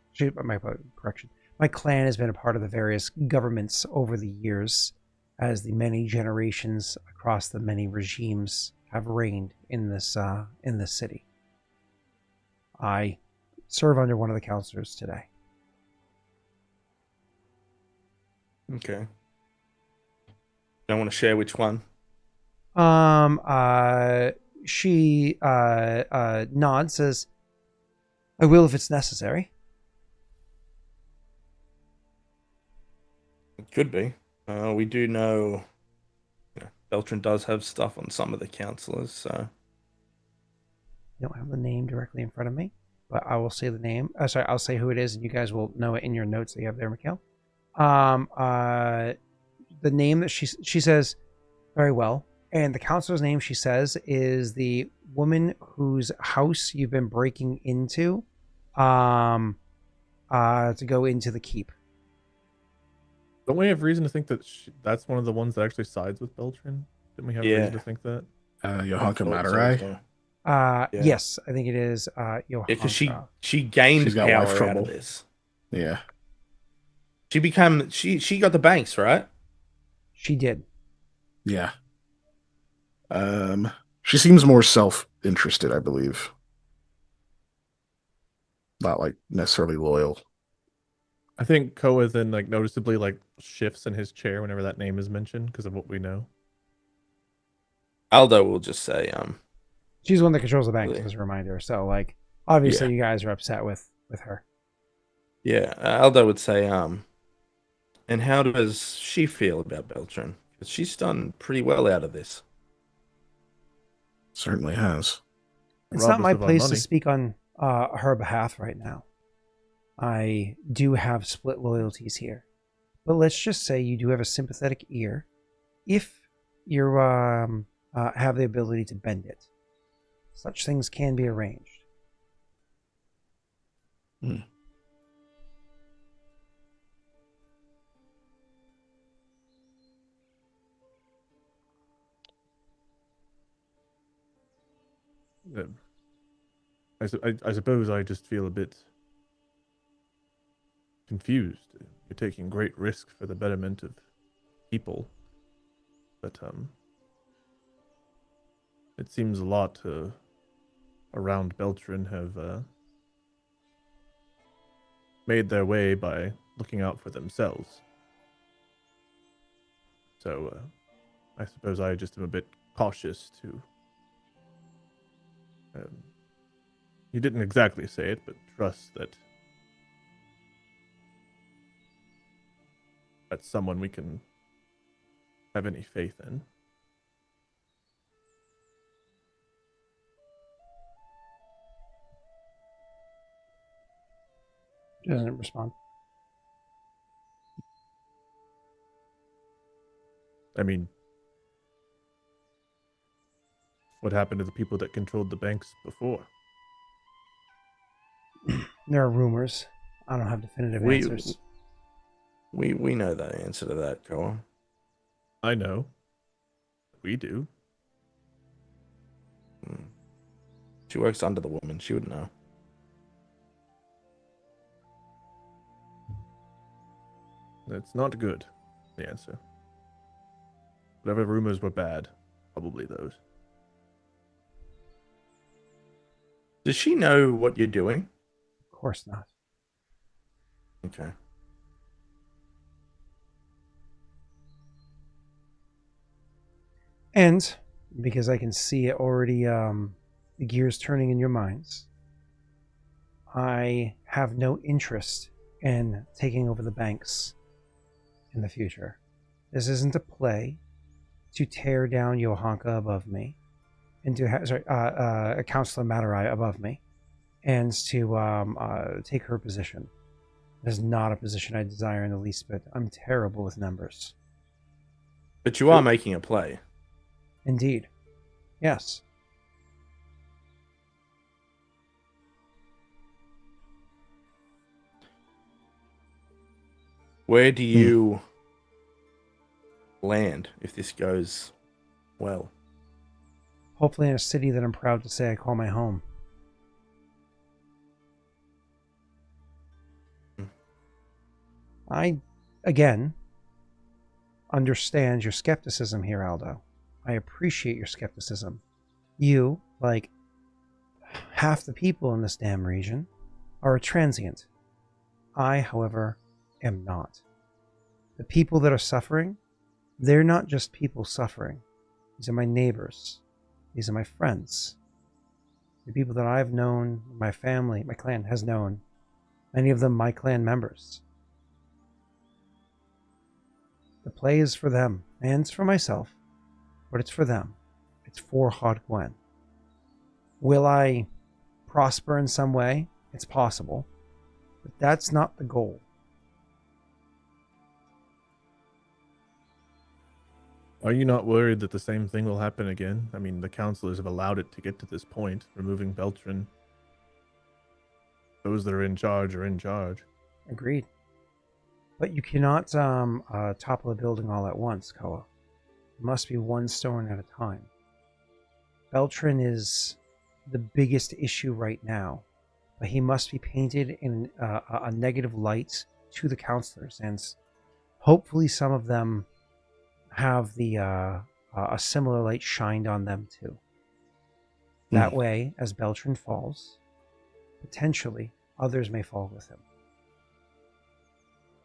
correction. My clan has been a part of the various governments over the years, as the many generations across the many regimes have reigned in this city. I serve under one of the counselors today. Okay. Don't want to share which one. She nods, says, "I will if it's necessary." It could be. We do know, Beltran does have stuff on some of the counselors, so. I don't have the name directly in front of me, but I will say the name. Sorry, I'll say who it is, and you guys will know it in your notes that you have there, Mikhail. The name that she says, very well, and the counselor's name she says is the woman whose house you've been breaking into, to go into the keep. Don't we have reason to think that that's one of the ones that actually sides with Beltran? Didn't we have reason to think that? Yohanka Matarai. Yes, I think it is. Yeah, because Yohanka. she gained She's got power wife out trouble. of this. Yeah. She got the banks, right? She did. Yeah. She seems more self-interested, I believe. Not like necessarily loyal. I think Koa then like noticeably like shifts in his chair whenever that name is mentioned because of what we know. Aldo will just say, She's the one that controls the banks, really? as a reminder. So, like, obviously, Yeah. you guys are upset with her. Yeah, Aldo would say, and how does she feel about Beltran? Because she's done pretty well out of this. Certainly has. It's Robbed not us my of our place to money. speak on her behalf right now. I do have split loyalties here. But let's just say you do have a sympathetic ear if you have the ability to bend it. Such things can be arranged. Hmm. I suppose I just feel a bit confused. You're taking great risk for the betterment of people, but it seems a lot around Beltran have made their way by looking out for themselves. So I suppose I just am a bit cautious to. You didn't exactly say it, but trust that that's someone we can have any faith in. She doesn't respond. I mean, what happened to the people that controlled the banks before? There are rumors. I don't have definitive answers. We know the answer to that, Koa. I know. We do. She works under the woman. She would know. That's not good, the answer. Whatever rumors were bad, probably those. Does she know what you're doing? Of course not. Okay. And because I can see it already, the gears turning in your minds, I have no interest in taking over the banks in the future. This isn't a play to tear down Yohanka above me, and to Counselor Matarai above me, and to take her position. It is not a position I desire in the least bit. I'm terrible with numbers. But you are making a play. Indeed. Yes. Where do you land if this goes well? Hopefully in a city that I'm proud to say I call my home. I, again, understand your skepticism here, Aldo. I appreciate your skepticism. You, like half the people in this damn region, are a transient. I, however, am not. The people that are suffering, they're not just people suffering. These are my neighbors. These are my friends. The people that I've known, my family, my clan has known. Many of them my clan members. The play is for them, and it's for myself, but it's for them. It's for Hod Gwen. Will I prosper in some way? It's possible, but that's not the goal. Are you not worried that the same thing will happen again? I mean, the councilors have allowed it to get to this point, removing Beltran. Those that are in charge are in charge. Agreed. But you cannot topple a building all at once, Koa. It must be one stone at a time. Beltran is the biggest issue right now, but he must be painted in a negative light to the counselors, and hopefully some of them have a similar light shined on them too. That way, as Beltran falls, potentially others may fall with him.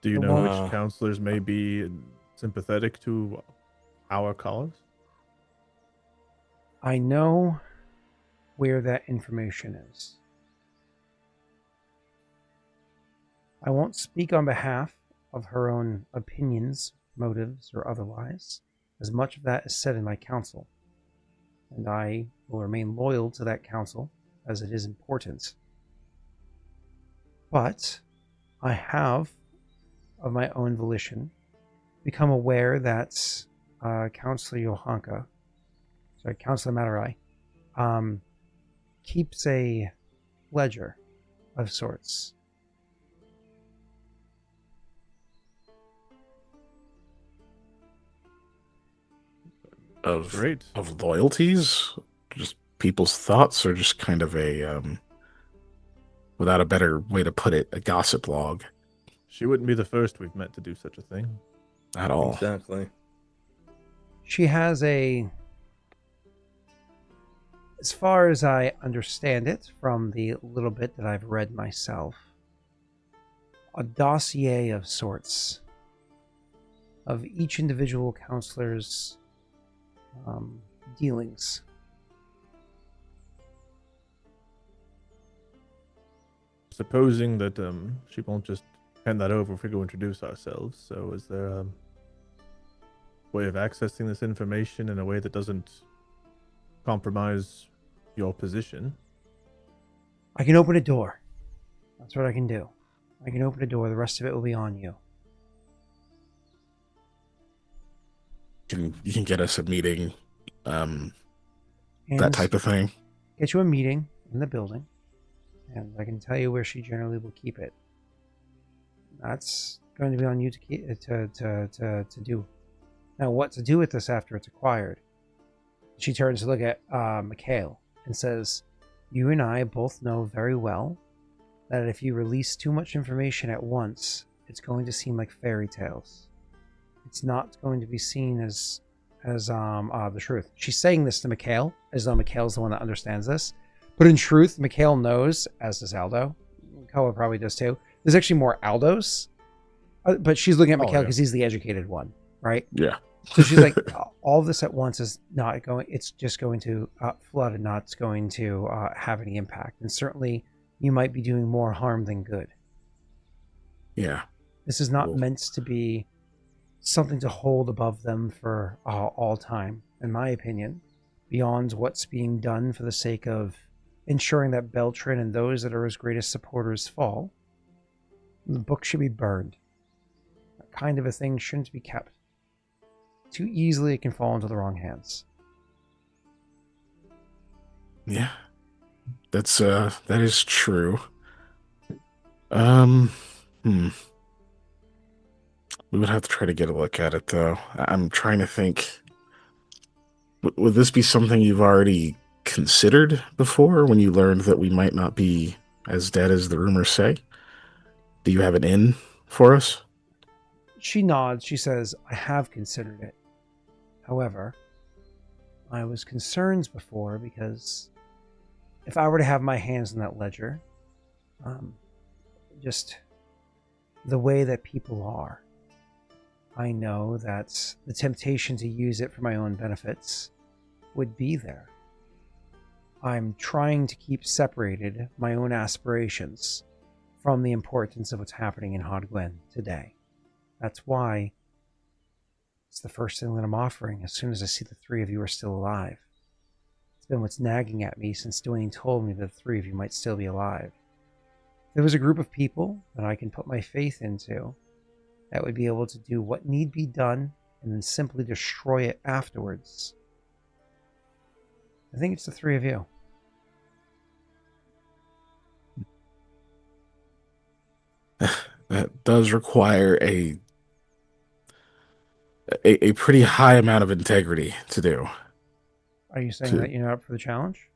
Do you know which counselors may be sympathetic to our cause? I know where that information is. I won't speak on behalf of her own opinions, motives, or otherwise, as much of that is said in my council, and I will remain loyal to that council as it is important. But I have, of my own volition, become aware that Councillor Matarai, keeps a ledger of sorts. Of Great. Of loyalties, just people's thoughts, or just kind of a without a better way to put it, a gossip log. She wouldn't be the first we've met to do such a thing. At all. Exactly. She has as far as I understand it, from the little bit that I've read myself, a dossier of sorts of each individual counselor's dealings. Supposing that she won't just hand that over if we go introduce ourselves. So is there a way of accessing this information in a way that doesn't compromise your position? I can open a door. That's what I can do. I can open a door. The rest of it will be on you. You can get us a meeting, And that type of thing. get you a meeting in the building, and I can tell you where she generally will keep it. That's going to be on you to do. Now, what to do with this after it's acquired? She turns to look at Mikhail and says, "You and I both know very well that if you release too much information at once, it's going to seem like fairy tales. It's not going to be seen as the truth." She's saying this to Mikhail as though Mikhail's the one that understands this, but in truth, Mikhail knows, as does Aldo. Koa probably does too. There's actually more Aldos, but she's looking at Mikhail because he's the educated one, right? Yeah. So she's like, all of this at once is not going. It's just going to flood and not going to have any impact. And certainly, you might be doing more harm than good. Yeah. This is not meant to be something to hold above them for all time, in my opinion, beyond what's being done for the sake of ensuring that Beltran and those that are his greatest supporters fall. The book should be burned. That kind of a thing shouldn't be kept. Too easily it can fall into the wrong hands. Yeah. That is true. We would have to try to get a look at it, though. I'm trying to think. Would this be something you've already considered before when you learned that we might not be as dead as the rumors say? Do you have an in for us? She nods. She says, I have considered it. However, I was concerned before because if I were to have my hands in that ledger, just the way that people are, I know that the temptation to use it for my own benefits would be there. I'm trying to keep separated my own aspirations from the importance of what's happening in Hodgwen today. That's why it's the first thing that I'm offering as soon as I see the three of you are still alive. It's been what's nagging at me since Dwayne told me that the three of you might still be alive. If there was a group of people that I can put my faith into that would be able to do what need be done and then simply destroy it afterwards, I think it's the three of you. That does require a pretty high amount of integrity to do. Are you saying that you're not up for the challenge?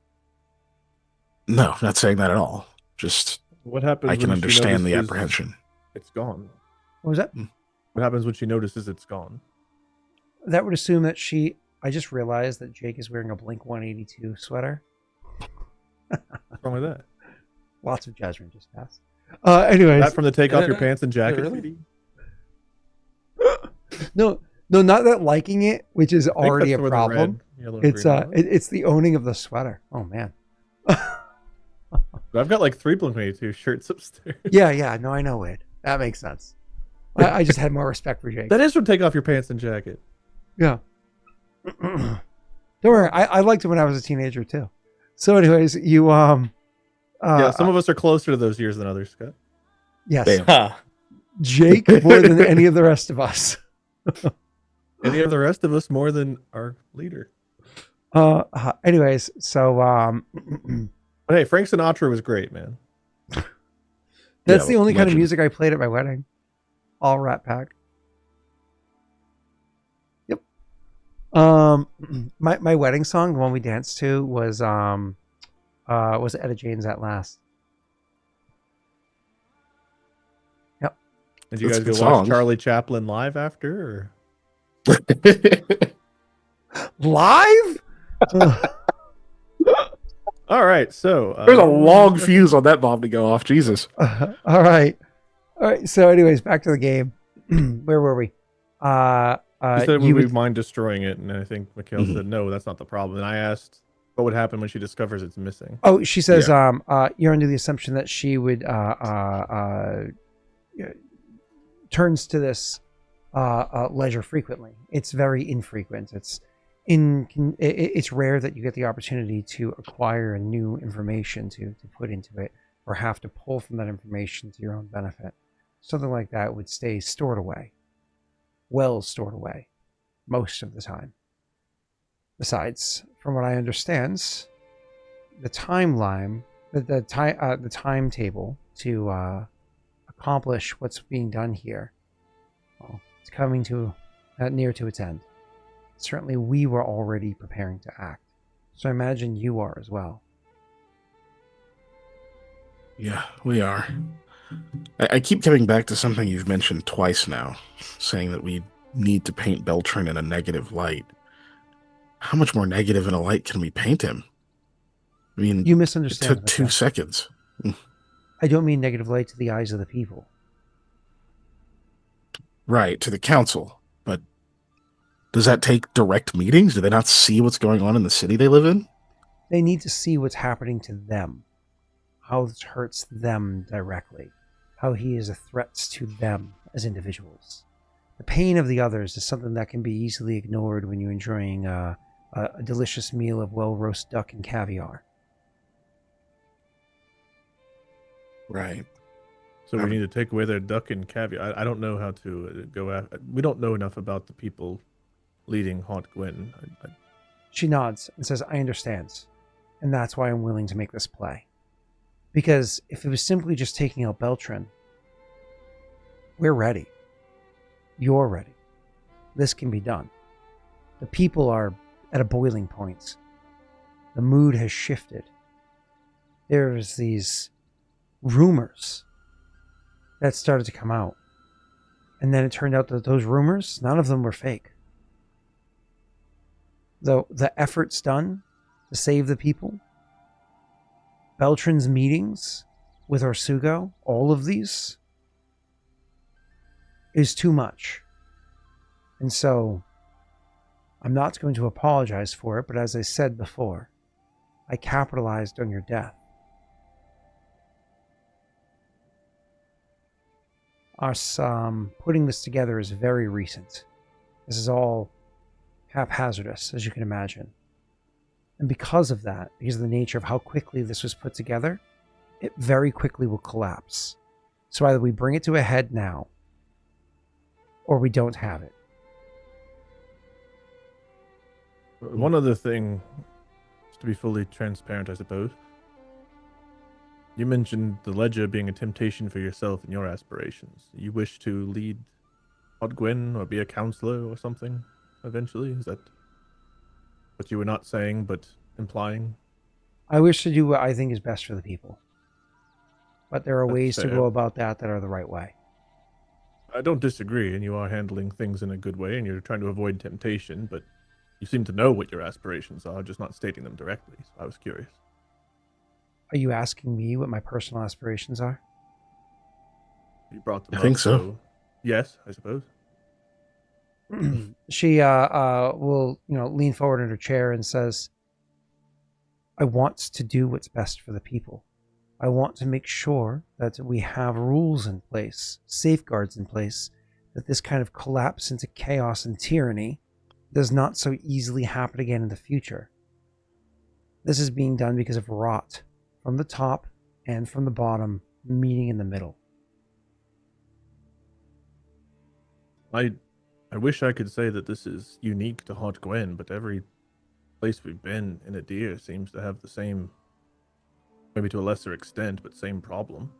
No, not saying that at all. Just What happens? I can when she understand the notices apprehension. It's gone. What was that? What happens when she notices it's gone? That would assume that I just realized that Jake is wearing a Blink 182 sweater. What's wrong with that? Lots of judgment just passed. Anyways. That from the take off your pants and jacket really? CD? No, not that liking it, which is already a problem. It's it's the owning of the sweater. Oh man. I've got like 3 Blink-182 shirts upstairs. Yeah. No, I know it. That makes sense. I just had more respect for Jake. That is from take off your pants and jacket. Yeah. Don't worry. I liked it when I was a teenager too. So, anyways, you yeah, some of us are closer to those years than others, Scott. Yes. Huh. Jake more than any of the rest of us. Any of the rest of us more than our leader. Anyways, so But hey, Frank Sinatra was great, man. that's the only kind of legend. music I played at my wedding. All Rat Pack. Yep. My wedding song, the one we danced to, was Etta James At Last. Yep. Did you That's guys a go good watch song. Charlie Chaplin live after? Live? All right, so There's a long fuse on that bomb to go off. Jesus. All right. So, anyways, back to the game. Where were we? you said you we would- mind destroying it, and I think Mikhail said no, that's not the problem. And I asked what would happen when she discovers it's missing. Oh, she says, you're under the assumption that she would turns to this ledger frequently. It's very infrequent. It's rare that you get the opportunity to acquire new information to put into it, or have to pull from that information to your own benefit. Something like that would stay stored away, well stored away, most of the time. Besides, from what I understand, the timeline, the timetable to accomplish what's being done here, well, it's coming to near to its end. Certainly, we were already preparing to act, so I imagine you are as well. Yeah, we are. I keep coming back to something you've mentioned twice now, saying that we need to paint Beltran in a negative light. How much more negative in a light can we paint him? I mean, You it misunderstand. took 2 seconds. I don't mean negative light to the eyes of the people. Right, to the council. But does that take direct meetings? Do they not see what's going on in the city they live in? They need to see what's happening to them, how this hurts them directly, how he is a threat to them as individuals. The pain of the others is something that can be easily ignored when you're enjoying a delicious meal of well-roast duck and caviar. Right. So we need to take away their duck and caviar. I don't know how to go after. We don't know enough about the people leading Haunt Gwyn. She nods and says, I understand. And that's why I'm willing to make this play. Because if it was simply just taking out Beltran, we're ready. You're ready. This can be done. The people are at a boiling point. The mood has shifted. There's these rumors that started to come out. And then it turned out that those rumors, none of them were fake. Though the efforts done to save the people, Beltran's meetings with Orsugo, all of these, is too much. And so, I'm not going to apologize for it, but as I said before, I capitalized on your death. Us putting this together is very recent. This is all haphazardous, as you can imagine. And because of that, because of the nature of how quickly this was put together, it very quickly will collapse. So either we bring it to a head now, or we don't have it. One other thing, just to be fully transparent, I suppose. You mentioned the ledger being a temptation for yourself and your aspirations. You wish to lead Odgwyn or be a counselor or something eventually? Is that what you were not saying but implying? I wish to do what I think is best for the people. But there are That's ways to fair. go about that are the right way. I don't disagree, and you are handling things in a good way, and you're trying to avoid temptation, but you seem to know what your aspirations are, just not stating them directly, so I was curious. Are you asking me what my personal aspirations are? You brought them I up, think so. Yes, I suppose. She will, lean forward in her chair and says, I want to do what's best for the people. I want to make sure that we have rules in place, safeguards in place, that this kind of collapse into chaos and tyranny does not so easily happen again in the future. This is being done because of rot from the top and from the bottom, meeting in the middle. I wish I could say that this is unique to Hot Gwen, but every place we've been in Adir seems to have the same, maybe to a lesser extent, but same problem.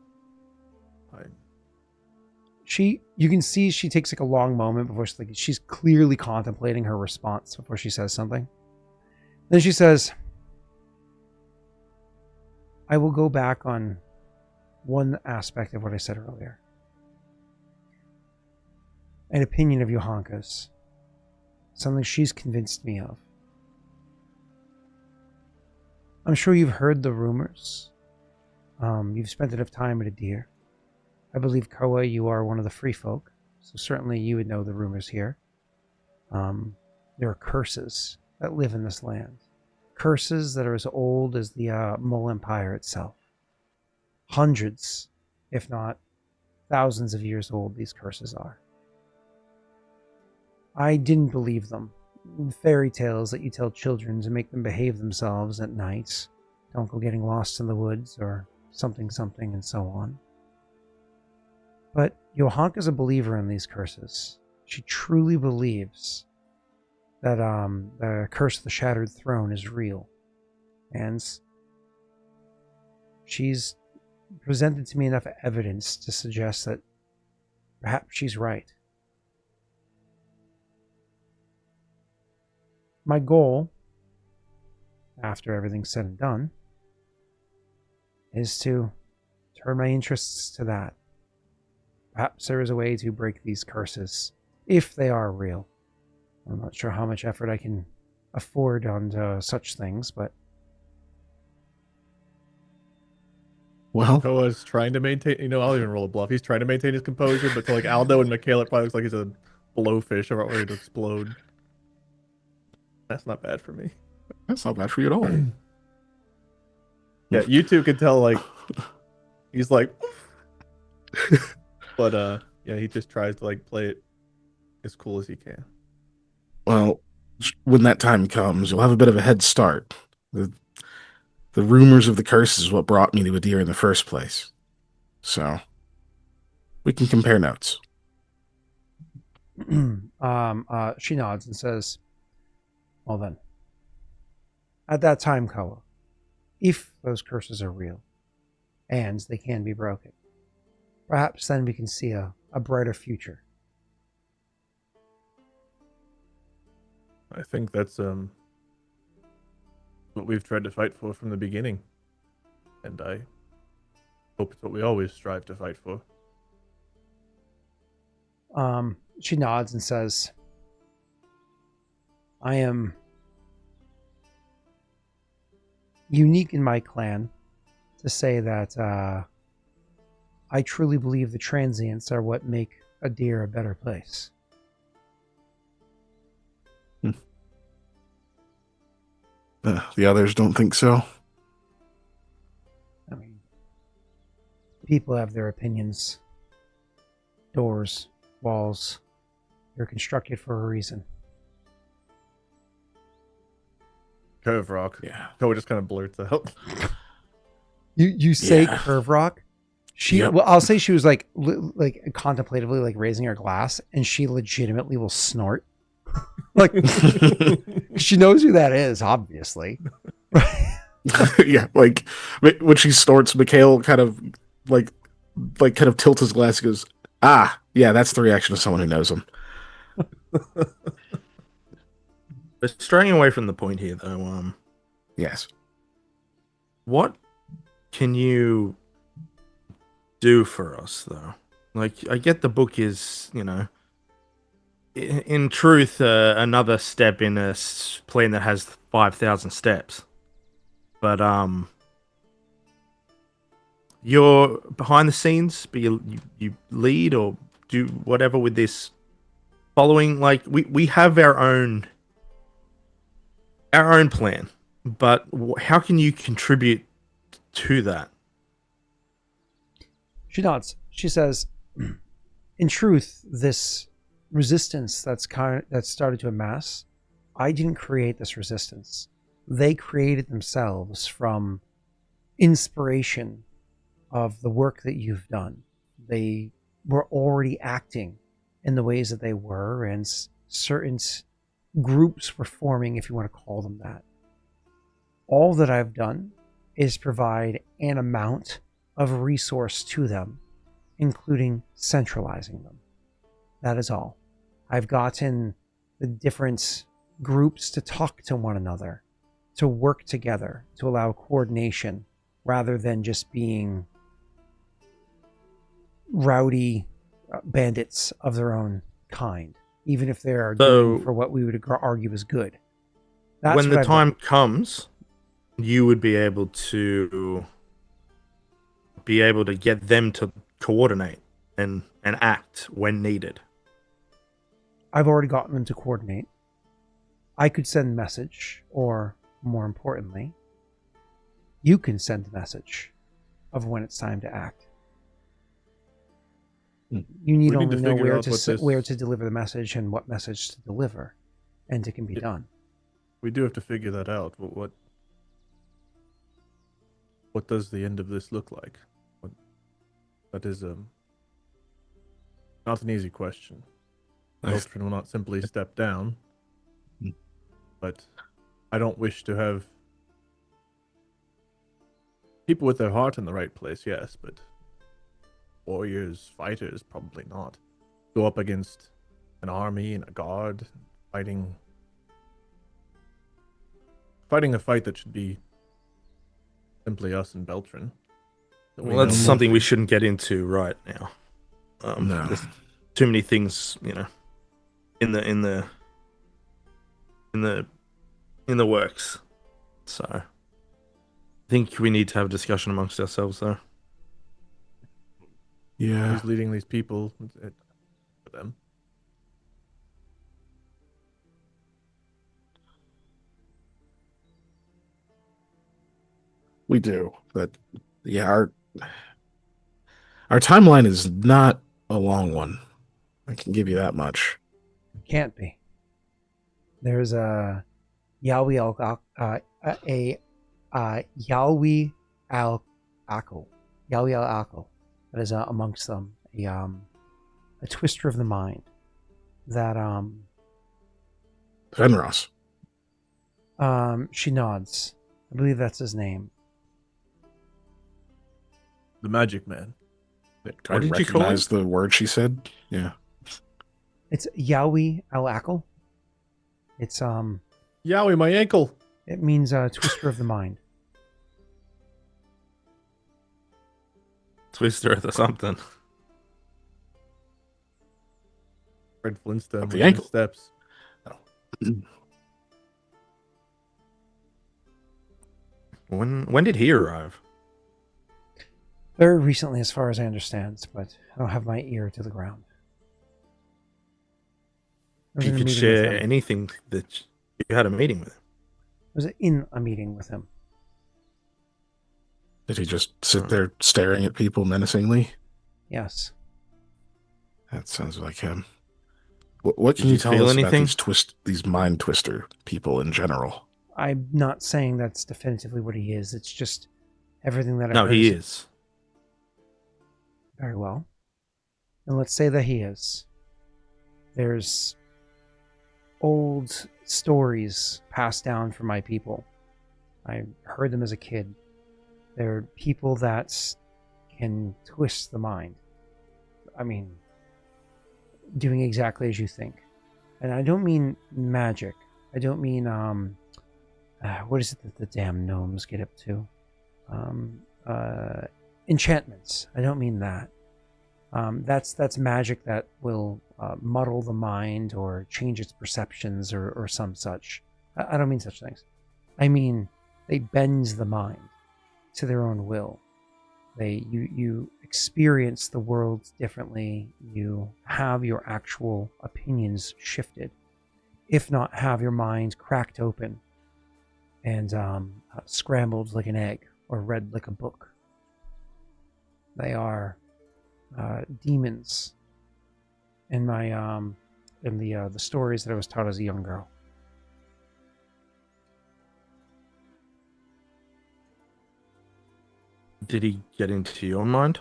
You can see she takes like a long moment before she's clearly contemplating her response before she says something. Then she says, I will go back on one aspect of what I said earlier. An opinion of Johanka's. Something she's convinced me of. I'm sure you've heard the rumors. You've spent enough time at Adir. I believe, Koa, you are one of the free folk, so certainly you would know the rumors here. There are curses that live in this land. Curses that are as old as the Mole Empire itself. Hundreds, if not thousands of years old, these curses are. I didn't believe them. Fairy tales that you tell children to make them behave themselves at night. Don't go getting lost in the woods or something and so on. But Johanka's a believer in these curses. She truly believes that the curse of the Shattered Throne is real. And she's presented to me enough evidence to suggest that perhaps she's right. My goal, after everything's said and done, is to turn my interests to that. Perhaps there is a way to break these curses, if they are real. I'm not sure how much effort I can afford on such things, but... Well, Koa's trying to maintain, I'll even roll a bluff. He's trying to maintain his composure, but to like Aldo and Mikhail, it probably looks like he's a blowfish about ready to explode. That's not bad for me. that's not bad for you at all. Yeah, you two can tell, like, he's like, but yeah, he just tries to like play it as cool as he can. Well, when that time comes, you'll have a bit of a head start. The rumors of the curse is what brought me to Adir in the first place. So, we can compare notes. She nods and says, well then, at that time, Koa, if those curses are real, and they can be broken, perhaps then we can see a brighter future. I think that's what we've tried to fight for from the beginning. And I hope it's what we always strive to fight for. She nods and says, I am unique in my clan to say that I truly believe the transients are what make Adir a better place. The others don't think so. I mean, people have their opinions. Doors, walls, they're constructed for a reason. Curve rock. Yeah. Koa just kind of blurts out. You say Yeah. curve rock? She Yep. well, I'll say she was like contemplatively like raising her glass, and she legitimately will snort. Like she knows who that is, obviously. Yeah, like when she snorts, Mikhail kind of like kind of tilts his glass and goes, "Ah, yeah, that's the reaction of someone who knows him." But straying away from the point here, though, Yes. what can you do for us, though? Like, I get the book is, in truth, another step in a plan that has 5,000 steps. But you're behind the scenes, but you lead or do whatever with this following. Like, we have our own plan, but how can you contribute to that? She nods. She says, in truth, this resistance that's started to amass, I didn't create this resistance. They created themselves from inspiration of the work that you've done. They were already acting in the ways that they were, and certain groups were forming, if you want to call them that. All that I've done is provide an amount of resource to them, including centralizing them. That is all. I've gotten the different groups to talk to one another, to work together, to allow coordination, rather than just being rowdy bandits of their own kind, even if they're doing for what we would argue is good. That's when the I've time done. comes, you would be able to get them to coordinate and act when needed. I've already gotten them to coordinate. I could send a message, or more importantly, you can send a message of when it's time to act. You need only know where to deliver the message and what message to deliver, and it can be done. We do have to figure that out. What does the end of this look like? That is not an easy question. Beltran will not simply step down, but I don't wish to have people with their heart in the right place, yes, but warriors, fighters, probably not. Go up against an army and a guard, fighting a fight that should be simply us and Beltran. Well, that's something we shouldn't get into right now. No. There's too many things, in the works. So I think we need to have a discussion amongst ourselves, though. Yeah. Who's leading these people for them? We do, but yeah, our timeline is not a long one. I can give you that much. Can't be. There's a Yahweh al Akil that is amongst them, a twister of the mind that Fenros. she nods. I believe that's his name. The Magic Man. What did you recognize the word she said? Yeah. It's Yahweh al Akil. It's Yowie, my ankle. it means twister of the mind. Twister or something. Fred Flintstone. Of the with ankle. Steps. When did he arrive? Very recently, as far as I understand, but I don't have my ear to the ground. I was You in a could meeting with share him. anything that you had a meeting with him. I was in a meeting with him. Did he just sit there staring at people menacingly? Yes. That sounds like him. What can Did you you tell feel us about anything? these mind twister people in general? I'm not saying that's definitively what he is. It's just everything that I No, heard he is. Very well. And let's say that he is. There's old stories passed down from my people. I heard them as a kid. They're people that can twist the mind. I mean, doing exactly as you think. And I don't mean magic. I don't mean, what is it that the damn gnomes get up to? Enchantments. I don't mean that. That's magic that will muddle the mind or change its perceptions or some such. I don't mean such things. I mean they bend the mind to their own will. You experience the world differently. You have your actual opinions shifted, if not have your mind cracked open and scrambled like an egg or read like a book. They are demons in my in the stories that I was taught as a young girl. Did he get into your mind?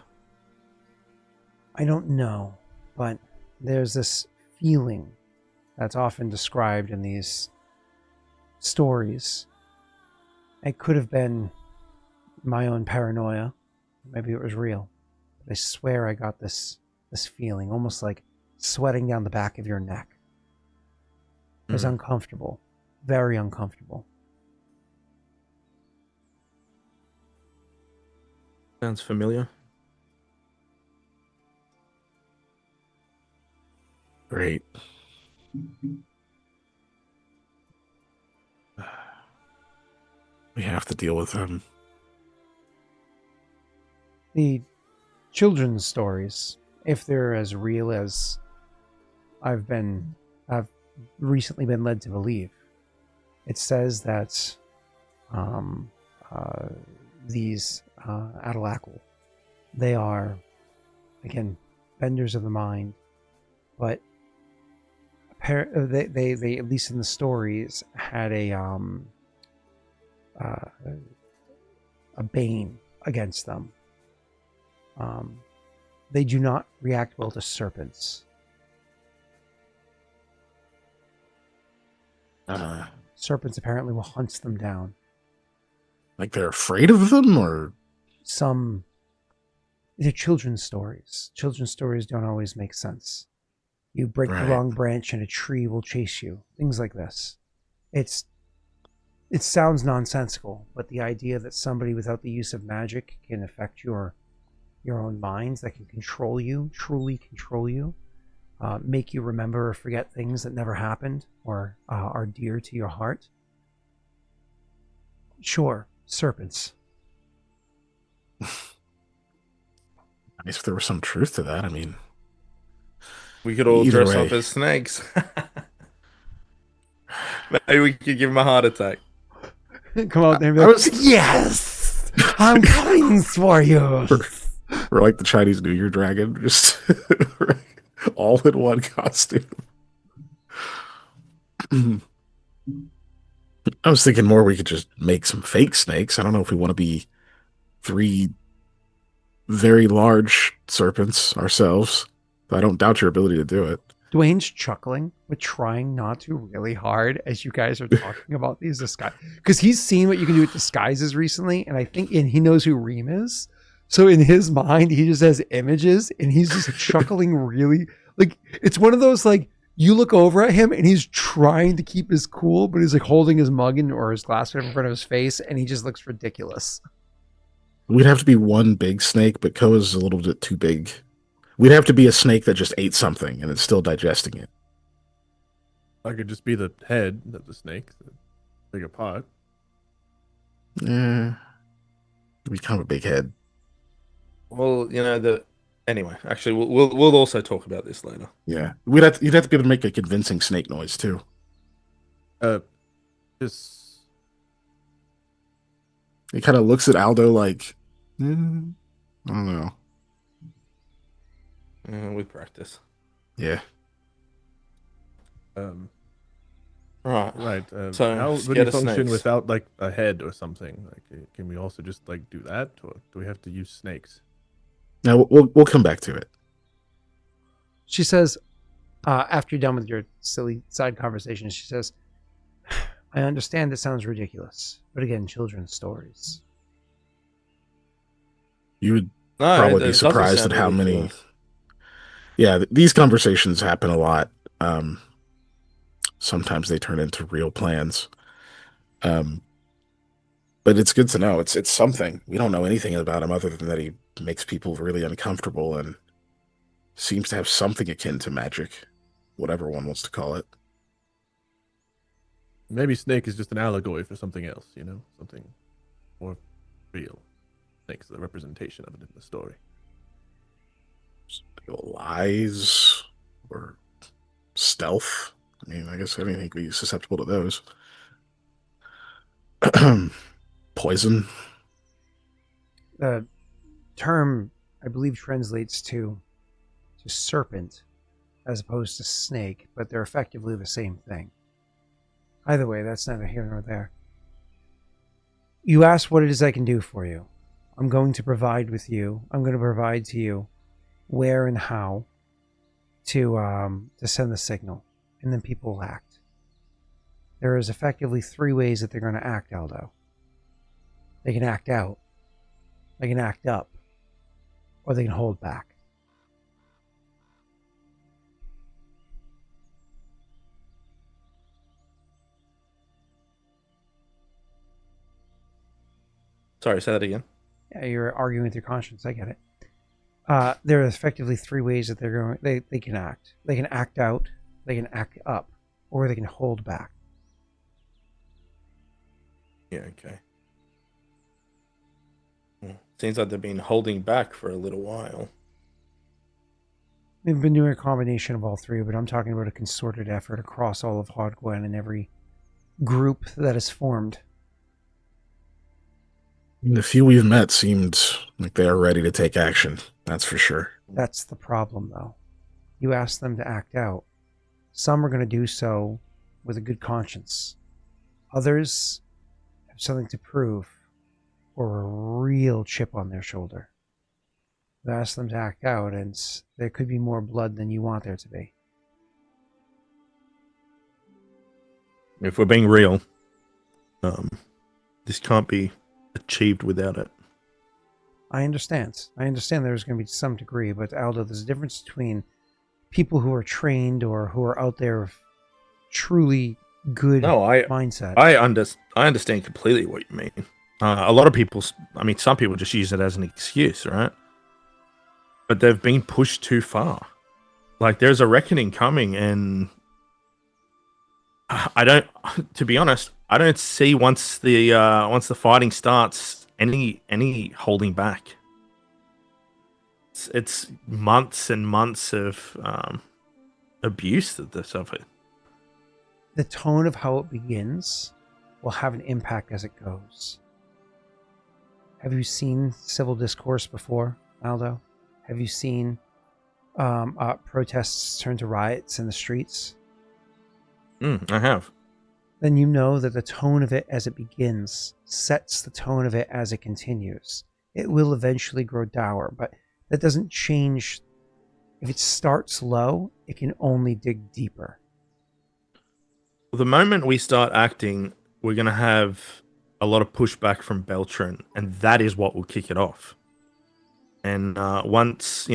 I don't know, but there's this feeling that's often described in these stories. It could have been my own paranoia. Maybe it was real. But I swear I got this feeling, almost like sweating down the back of your neck. It was uncomfortable. Very uncomfortable. Sounds familiar. Great. We have to deal with them. The children's stories, if they're as real as I've recently been led to believe, it says that these Atalakal, they are, again, benders of the mind, but they at least in the stories had a bane against them. They do not react well to serpents. Serpents apparently will hunt them down. Like they're afraid of them, or They're children's stories. Children's stories don't always make sense. You break the Right. wrong branch and a tree will chase you. Things like this. It sounds nonsensical, but the idea that somebody without the use of magic can affect your own minds, that can control you, truly control you, make you remember or forget things that never happened or are dear to your heart. Sure, serpents. I guess if there was some truth to that, I mean, We could all Either dress way. up as snakes. Maybe we could give him a heart attack. Come out there and be I like, was- yes, I'm coming for you. we're like the Chinese New Year dragon, just all in one costume. I was thinking more we could just make some fake snakes. I don't know if we want to be 3 very large serpents ourselves. I don't doubt your ability to do it. Dwayne's chuckling, but trying not to really hard as you guys are talking about these disguises, because he's seen what you can do with disguises recently, and he knows who Reem is. So in his mind, he just has images, and he's just chuckling really like it's one of those like You look over at him and he's trying to keep his cool, but he's like holding his mug or his glass in front of his face, and he just looks ridiculous. We'd have to be one big snake, but Koa's a little bit too big. We'd have to be a snake that just ate something and it's still digesting it. I could just be the head of the snake, the bigger pot. Yeah. Be kind of a big head. Well, anyway, actually, we'll also talk about this later. Yeah. You'd have to be able to make a convincing snake noise too. Just He kind of looks at Aldo like, I don't know. With practice. Yeah. Right. So how would you function without like a head or something? Like, can we also just like do that, or do we have to use snakes? Now we'll come back to it. She says, after you're done with your silly side conversation, she says, I understand it sounds ridiculous, but again, children's stories. You would probably be surprised at how many. Yeah, these conversations happen a lot. Sometimes they turn into real plans. But it's good to know. It's something. We don't know anything about him other than that he makes people really uncomfortable and seems to have something akin to magic, whatever one wants to call it. Maybe snake is just an allegory for something else, something more real. Snake's the representation of it in the story. Lies or stealth. I mean, I guess anything could be susceptible to those. Poison. The term, I believe, translates to serpent as opposed to snake, but they're effectively the same thing. Either way, that's neither here nor there. You asked what it is I can do for you. I'm going to provide with you. I'm going to provide to you where and how to send the signal, and then people will act. There is effectively 3 ways that they're going to act, Aldo. They can act out, they can act up, or they can hold back. Sorry, say that again. Yeah, you're arguing with your conscience. I get it. There are effectively 3 ways that they can act. They can act out, they can act up, or they can hold back. Yeah, okay. Well, seems like they've been holding back for a little while. They've been doing a combination of all 3, but I'm talking about a concerted effort across all of Hodgwen and every group that is formed. The few we've met seemed like they are ready to take action. That's for sure. That's the problem, though. You ask them to act out. Some are going to do so with a good conscience. Others have something to prove or a real chip on their shoulder. You ask them to act out, and there could be more blood than you want there to be. If we're being real, this can't be achieved without it. I understand. There's going to be some degree, but Aldo, there's a difference between people who are trained or who are out there of truly good mindset. I understand completely what you mean. A lot of people, some people just use it as an excuse, right? But they've been pushed too far. Like, there's a reckoning coming, and to be honest, I don't see once the fighting starts any holding back. It's months and months of abuse that they suffer. The tone of how it begins will have an impact as it goes. Have you seen civil discourse before, Aldo? Have you seen protests turn to riots in the streets? I have. Then you know that the tone of it as it begins sets the tone of it as it continues. It will eventually grow dour, but that doesn't change. If it starts low, it can only dig deeper. Well, the moment we start acting, we're going to have a lot of pushback from Beltran, and that is what will kick it off. And once,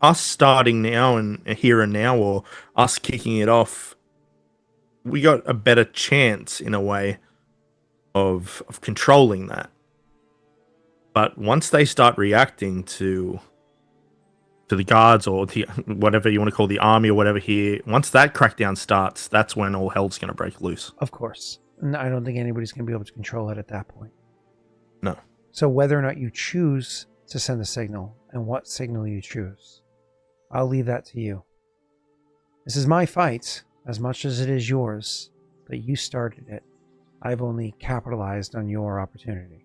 us starting now and here and now, or us kicking it off, we got a better chance in a way of controlling that. But once they start reacting to the guards or the whatever you want to call the army or whatever here, once that crackdown starts, that's when all hell's going to break loose. Of course. And I don't think anybody's going to be able to control it at that point. No. So whether or not you choose to send a signal and what signal you choose, I'll leave that to you. This is my fight as much as it is yours, but you started it. I've only capitalized on your opportunity.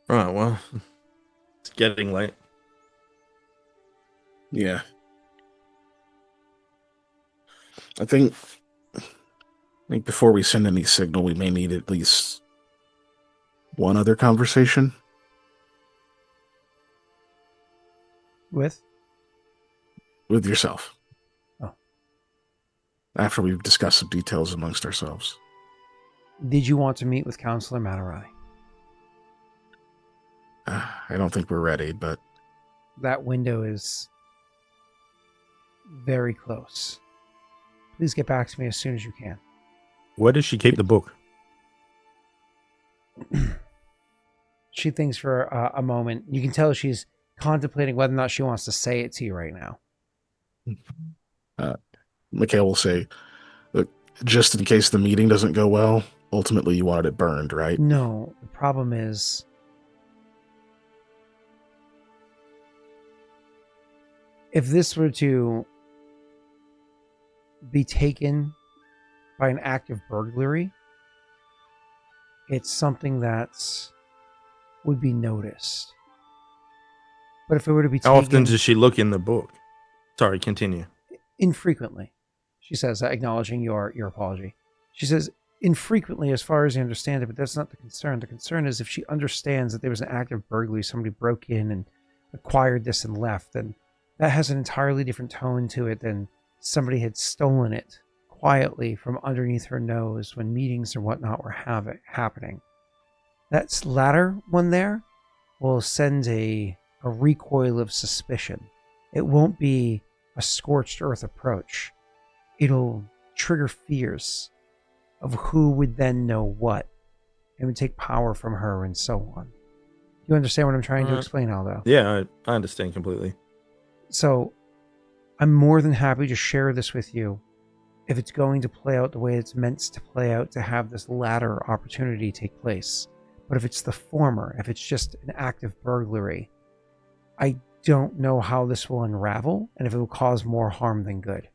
Right, well, it's getting late. Yeah. I think before we send any signal, we may need at least one other conversation. With yourself. Oh. After we've discussed some details amongst ourselves. Did you want to meet with Counselor Matarai? I don't think we're ready, but... That window is very close. Please get back to me as soon as you can. Where does she keep the book? She thinks for a moment. You can tell she's contemplating whether or not she wants to say it to you right now. Mikhail will say, look, just in case the meeting doesn't go well, ultimately you wanted it burned, right? No, the problem is... if this were to be taken by an act of burglary, it's something that would be noticed. But if it were to be taken... How often does she look in the book? Sorry, continue. Infrequently, she says, acknowledging your apology. She says, infrequently as far as I understand it, but that's not the concern. The concern is if she understands that there was an act of burglary, somebody broke in and acquired this and left, then that has an entirely different tone to it than somebody had stolen it quietly from underneath her nose when meetings or whatnot were happening. That latter one there will send a recoil of suspicion. It won't be a scorched earth approach. It'll trigger fears of who would then know what and would take power from her and so on. You understand what I'm trying to explain, Aldo? Yeah, I understand completely. So I'm more than happy to share this with you if it's going to play out the way it's meant to play out, to have this latter opportunity take place. But if it's the former, if it's just an act of burglary, I don't know how this will unravel and if it will cause more harm than good.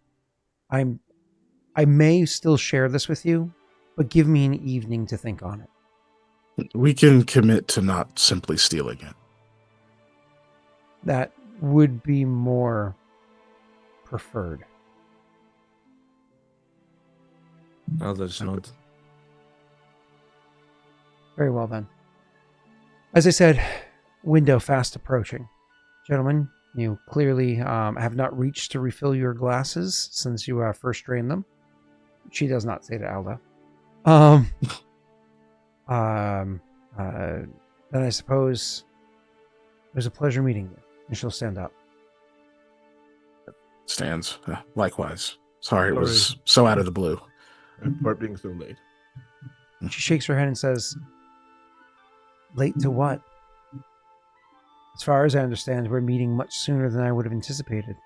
I may still share this with you, but give me an evening to think on it. We can commit to not simply stealing it. That would be more preferred. Aldo just nods. Very well then. As I said, window fast approaching. Gentlemen, you clearly have not reached to refill your glasses since you first drained them. She does not say to Aldo. Then I suppose it was a pleasure meeting you. And she'll stand up. Stands. Likewise. Sorry it was so out of the blue. For being so late. She shakes her head and says, late to what? As far as I understand, we're meeting much sooner than I would have anticipated.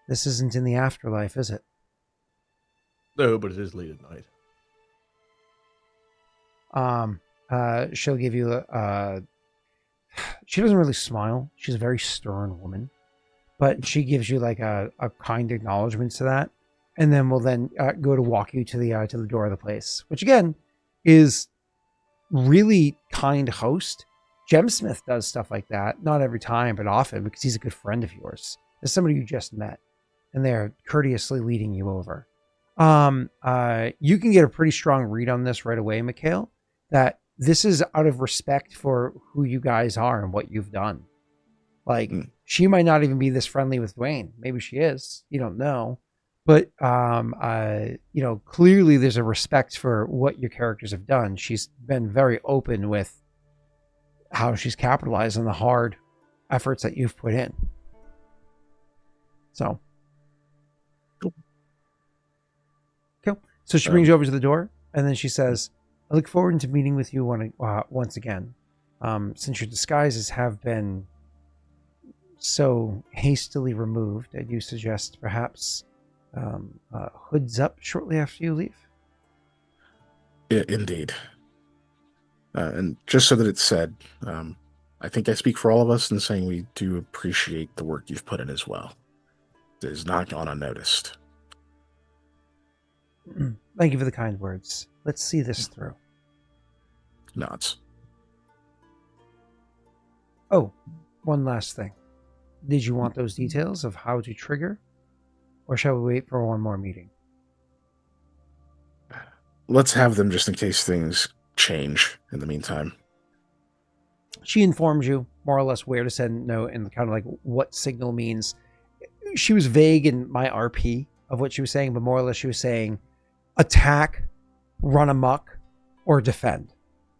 This isn't in the afterlife, is it? No, but it is late at night. She'll give you she doesn't really smile. She's a very stern woman, but she gives you like a kind acknowledgement to that, and then will go to walk you to the door of the place, which again is really kind host. Gemsmith does stuff like that, not every time, but often, because he's a good friend of yours. As somebody you just met, and they're courteously leading you over. You can get a pretty strong read on this right away, Mikhail, that this is out of respect for who you guys are and what you've done. Like, she might not even be this friendly with Dwayne. Maybe she is. You don't know. But, clearly there's a respect for what your characters have done. She's been very open with how she's capitalized on the hard efforts that you've put in. So, cool. So she brings you over to the door, and then she says, "I look forward to meeting with you once again. Since your disguises have been so hastily removed, I do suggest perhaps hoods up shortly after you leave." Yeah, indeed. And just so that it's said, I think I speak for all of us in saying we do appreciate the work you've put in as well. It has not gone unnoticed. Thank you for the kind words. Let's see this through. Nods. Oh, one last thing. Did you want those details of how to trigger? Or shall we wait for one more meeting? Let's have them just in case things change in the meantime. She informs you more or less where to send a note and kind of like what signal means. She was vague in my RP of what she was saying, but more or less she was saying attack, run amok, or defend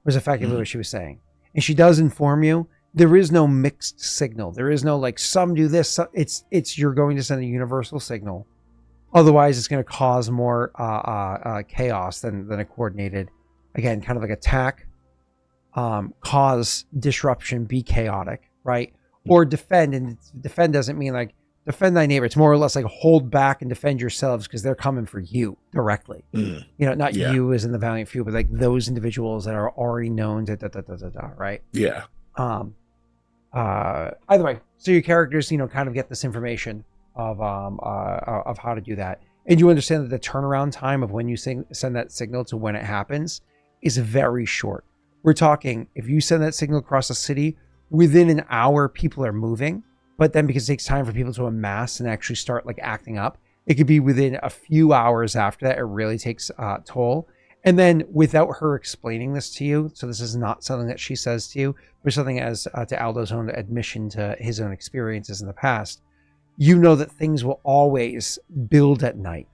was effectively what she was saying. And she does inform you there is no mixed signal. There is no like some do this. It's you're going to send a universal signal. Otherwise, it's going to cause more chaos than a coordinated. Again, kind of like attack, cause disruption, be chaotic, right? Or defend, and defend doesn't mean like defend thy neighbor. It's more or less like hold back and defend yourselves because they're coming for you directly. You know, not you as in the valiant few, but like those individuals that are already known to right? Yeah. Either way, so your characters, you know, kind of get this information of how to do that, and you understand that the turnaround time of when you send that signal to when it happens is very short. We're talking if you send that signal across the city, within an hour, people are moving. But then because it takes time for people to amass and actually start like acting up, it could be within a few hours after that. It really takes toll. And then without her explaining this to you, so this is not something that she says to you, but something as to Aldo's own admission to his own experiences in the past, you know that things will always build at night.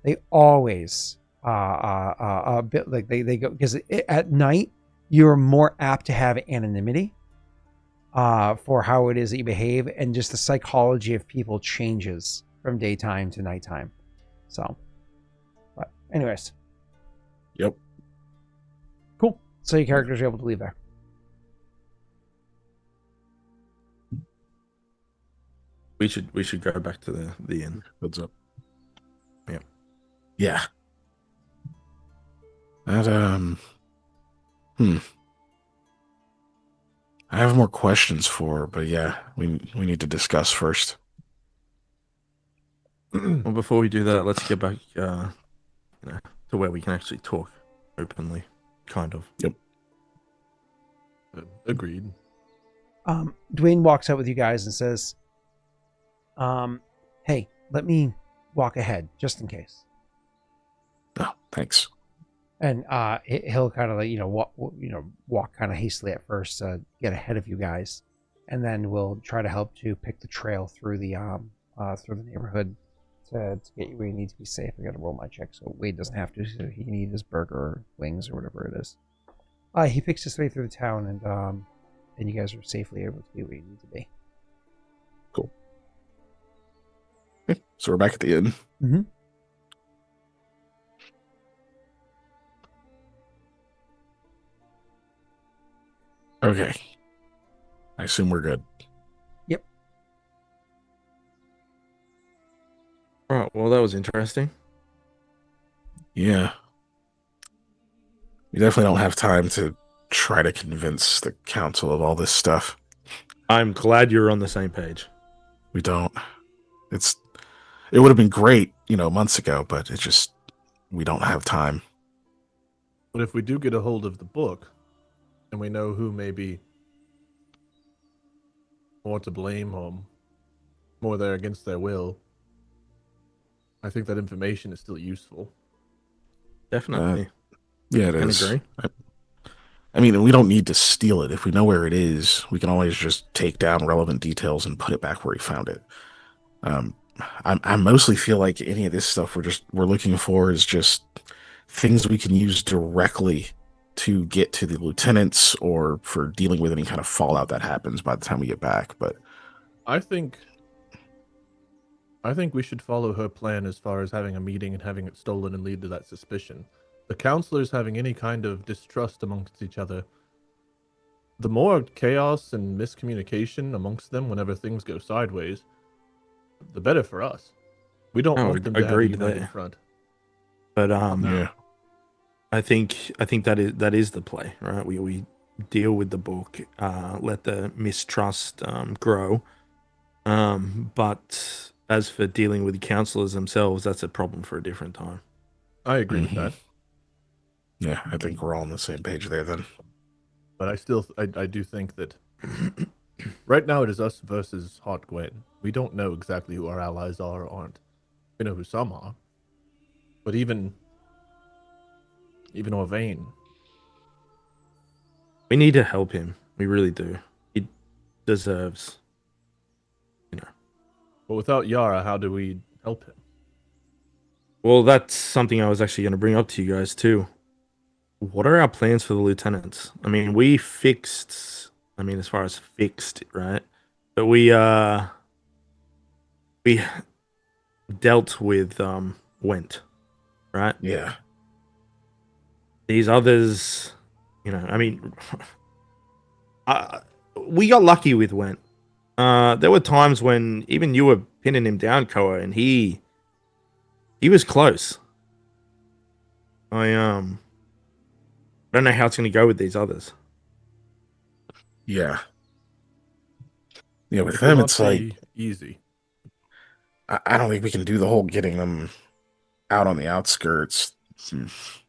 They always like they go because at night you're more apt to have anonymity for how it is that you behave, and just the psychology of people changes from daytime to nighttime. So, but anyways. Yep. Cool. So your characters are able to leave there. We should go back to the inn. What's up? Yeah. Yeah. That I have more questions for, but yeah, we need to discuss first. Well, before we do that, let's get back to where we can actually talk openly, kind of. Yep. Agreed. Dwayne walks out with you guys and says, hey, let me walk ahead just in case. Oh, thanks. And he'll kind of like walk kind of hastily at first to get ahead of you guys, and then we'll try to help to pick the trail through the neighborhood to get you where you need to be safe. I got to roll my check so Wade doesn't have to. So he can eat his burger or wings or whatever it is. He picks his way through the town, and you guys are safely able to be where you need to be. Cool. Okay, so we're back at the inn. Mm-hmm. Okay. I assume we're good. Yep. All right. Well, that was interesting. Yeah. We definitely don't have time to try to convince the council of all this stuff. I'm glad you're on the same page. We don't. It would have been great, months ago, but we don't have time. But if we do get a hold of the book, and we know who maybe more to blame or more there against their will, I think that information is still useful. Definitely. Yeah, it is. Agree. I mean, we don't need to steal it. If we know where it is, we can always just take down relevant details and put it back where he found it. I mostly feel like any of this stuff we're looking for is just things we can use directly to get to the lieutenants or for dealing with any kind of fallout that happens by the time we get back. But I think we should follow her plan as far as having a meeting and having it stolen and lead to that suspicion. The counselors having any kind of distrust amongst each other, the more chaos and miscommunication amongst them whenever things go sideways, the better for us. We don't want them to have a agreed united there. front. But yeah, I think that is the play, right? We deal with the book, let the mistrust grow. But as for dealing with the counselors themselves, that's a problem for a different time. I agree with that. Yeah, I think we're all on the same page there then. But I do think that right now it is us versus Hot Gwen. We don't know exactly who our allies are or aren't. We know who some are. But even Orvain. We need to help him. We really do. He deserves, you know. But without Yara, how do we help him? Well, that's something I was actually going to bring up to you guys too. What are our plans for the lieutenants? I mean, we fixed. I mean, as far as fixed, right? But we dealt with Went, right? Yeah. These others, you know, I mean, we got lucky with Went. There were times when even you were pinning him down, Koa, and he was close. I don't know how it's going to go with these others. Yeah. Yeah, with It will them, not it's be like, easy. I don't think we can do the whole getting them out on the outskirts,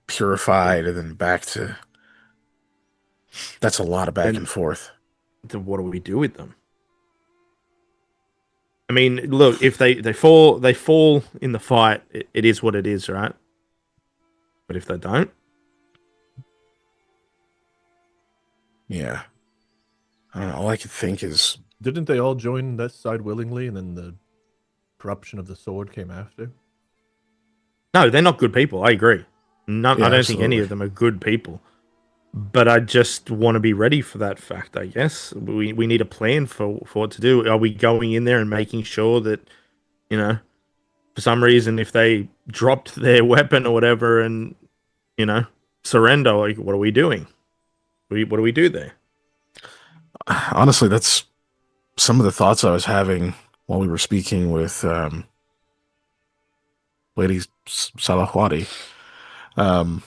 purified, and then back to. That's a lot of back Then- and forth. Then what do we do with them? I mean, look, if they fall in the fight, it is what it is, right? But if they don't, Yeah. I don't know. All I could think is, Didn't they all join that side willingly, and then the corruption of the sword came after? no, they're not good people. I agree. No, Yeah, I don't think any absolutely. of them are good people. But I just want to be ready for that fact. I guess we need a plan for what to do. Are we going in there and making sure that, you know, for some reason, if they dropped their weapon or whatever and, you know, surrender, like, what are we doing? What do we do there? honestly, that's some of the thoughts I was having while we were speaking with Lady Salahwadi. I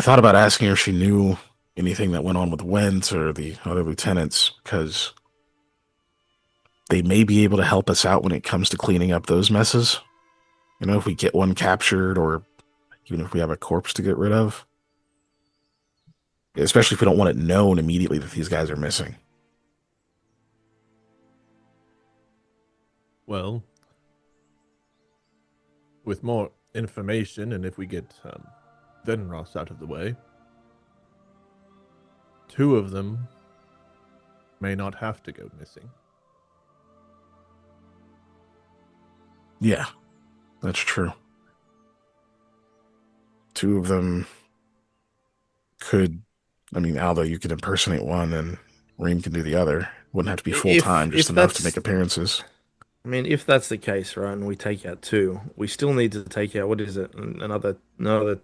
thought about asking her if she knew anything that went on with Went or the other lieutenants, because they may be able to help us out when it comes to cleaning up those messes. You know, if we get one captured or even if we have a corpse to get rid of. Especially if we don't want it known immediately that these guys are missing. Well, with more information, and if we get Venros out of the way, two of them may not have to go missing. Yeah, that's true. Two of them could, I mean, Aldo, you could impersonate one and Reem can do the other. Wouldn't have to be full time, just If enough to that's, make appearances. I mean, if that's the case, right, and we take out two, we still need to take out, what is it? Another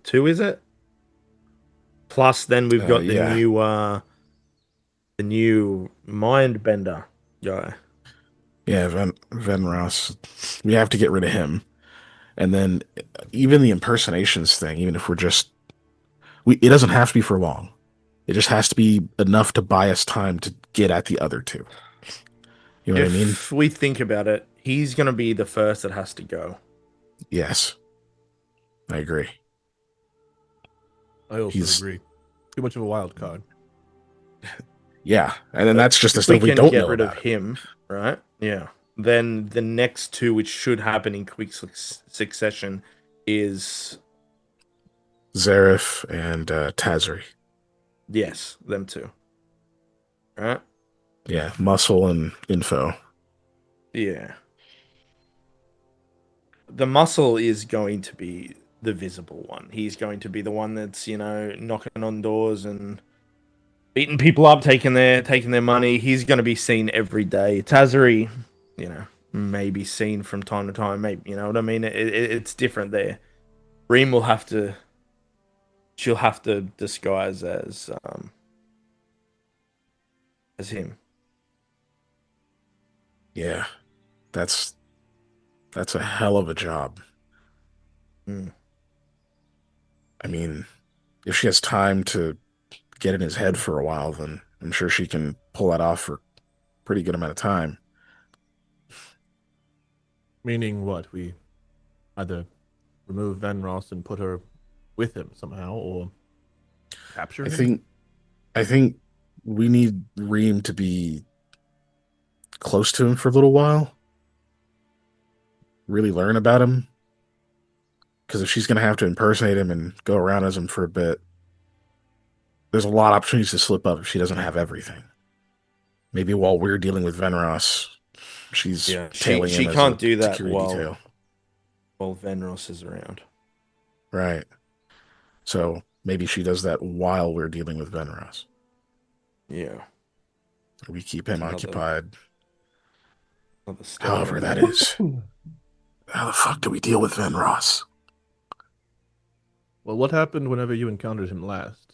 two, is it? Plus, then we've got Yeah. the new mind bender guy. Yeah, Venros. We have to get rid of him. And then even the impersonations thing, even if we're just, it doesn't have to be for long. It just has to be enough to buy us time to get at the other two. You know what I mean? If we think about it, he's going to be the first that has to go. Yes. I agree. I also agree. Too much of a wild card. Yeah, and then that's just the If we stuff we can don't get know rid of about. him, right? Yeah. Then the next two, which should happen in quick succession, is Zareth and Tazri. yes, them two. Right? Yeah, Muscle and Info. Yeah. The muscle is going to be the visible one. He's going to be the one that's, you know, knocking on doors and beating people up, taking their money. He's going to be seen every day. Tazari, you know, may be seen from time to time. Maybe, you know what I mean? It's different there. Reem will have to. She'll have to disguise as him. Yeah, that's a hell of a job. Mm. I mean, if she has time to get in his head for a while, then I'm sure she can pull that off for a pretty good amount of time. Meaning what? We either remove Venros and put her with him somehow, or capture him? I think we need Reem to be close to him for a little while. Really learn about him. Because if she's going to have to impersonate him and go around as him for a bit, there's a lot of opportunities to slip up if she doesn't have everything. Maybe while we're dealing with Venros, she's tailing him she as can't a do that security detail. while Venros is around. Right. So maybe she does that while we're dealing with Venros. Yeah. We keep him occupied. Step However that is. How the fuck do we deal with Venros? Well, what happened whenever you encountered him last?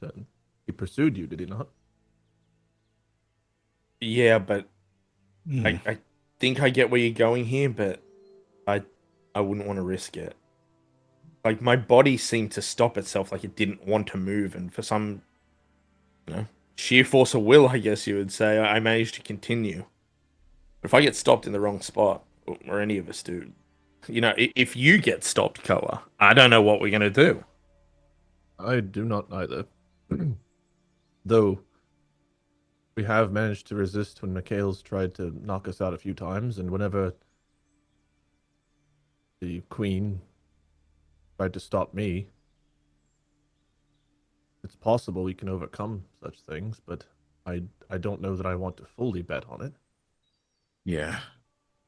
He pursued you, did he not? Yeah, but I think I get where you're going here, but I wouldn't want to risk it. Like, my body seemed to stop itself, like it didn't want to move, and for some, you know, sheer force of will, I guess you would say, I managed to continue. But if I get stopped in the wrong spot, or any of us do, you know, if you get stopped, Koa, I don't know what we're gonna do. I do not either. Though we have managed to resist when Mikhail's tried to knock us out a few times, and whenever the Queen tried to stop me, it's possible we can overcome such things, but I don't know that I want to fully bet on it. Yeah.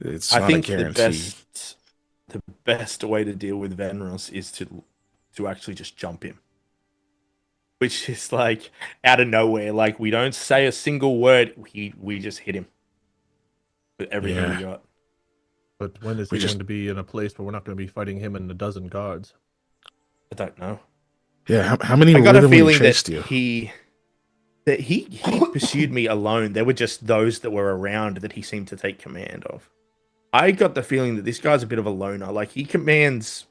It's I not think a guarantee. the best way to deal with Venros is to actually just jump him. Which is like out of nowhere. Like, we don't say a single word. We just hit him with everything we got. But when is he going to be in a place where we're not going to be fighting him and a dozen guards? I don't know. Yeah, how many I were got with a him when he feeling chased that you? he pursued me alone. There were just those that were around that he seemed to take command of. I got the feeling that this guy's a bit of a loner. Like, he commands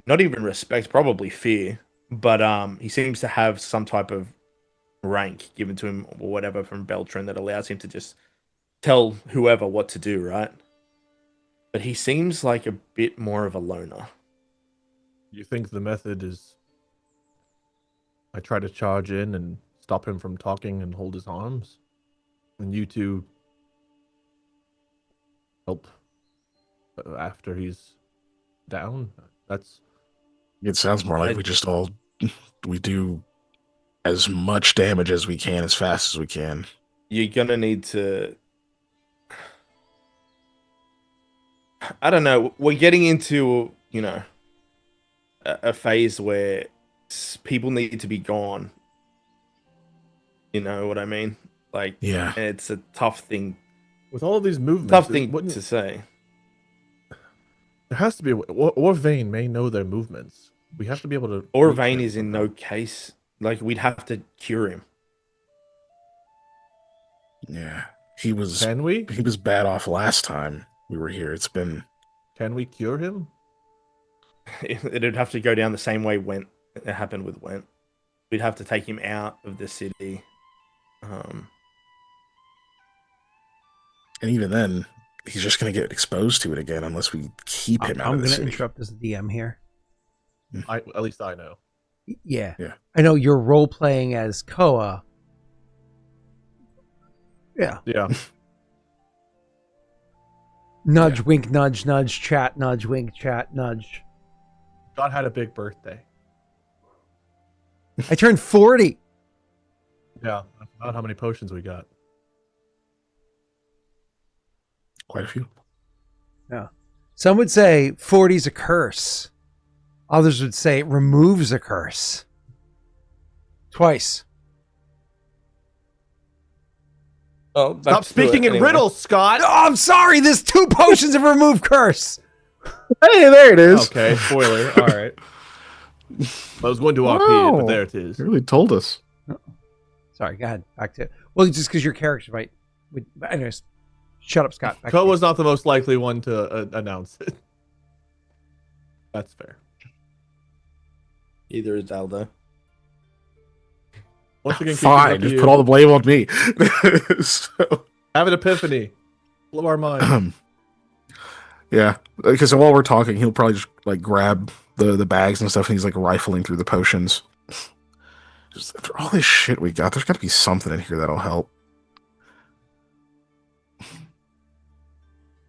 not even respect, probably fear, but he seems to have some type of rank given to him or whatever from Beltran that allows him to just tell whoever what to do, right? But he seems like a bit more of a loner. You think the method is I try to charge in and stop him from talking and hold his arms, and you two help after he's down? It sounds more like we do as much damage as we can as fast as we can. You're gonna need to, I don't know, we're getting into, you know, a phase where people need to be gone. You know what I mean? Like, Yeah. it's a tough thing. With all of these movements, Tough thing to say. There has to be a way, or Vane may know their movements. We have to be able to. Or reach Vane him is in somehow. no case. Like, we'd have to cure him. Yeah. He was Can we? He was bad off last time we were here. It's been Can we cure him? It'd have to go down the same way it happened with Went. We'd have to take him out of the city. And even then, he's just going to get exposed to it again unless we keep him out I'm of the gonna city. interrupt as a DM here. At least I know. Yeah. Yeah. I know you're role playing as Koa. Yeah. Yeah. Nudge, wink, nudge, nudge, chat, nudge, wink, chat, nudge. God had a big birthday. I turned 40. Yeah. I forgot how many potions we got. Quite a few. Yeah. Some would say 40's a curse. Others would say it removes a curse. Twice. Oh, Stop speaking in riddles, Scott. Oh, I'm sorry. There's 2 potions of remove curse. Hey, there it is. Okay, spoiler. All right. I was going to RP it, but there it is. You really told us. Sorry, go ahead. Back to it. Well, just because your character might. Anyways, shut up, Scott. Koa was not the most likely one to announce it. That's fair. Either is Aldo. Once again, Fine, just put all the blame on me. So, have an epiphany. Blow our mind. yeah, because while we're talking, he'll probably just like grab the bags and stuff, and he's like rifling through the potions. Just after all this shit we got, there's got to be something in here that'll help.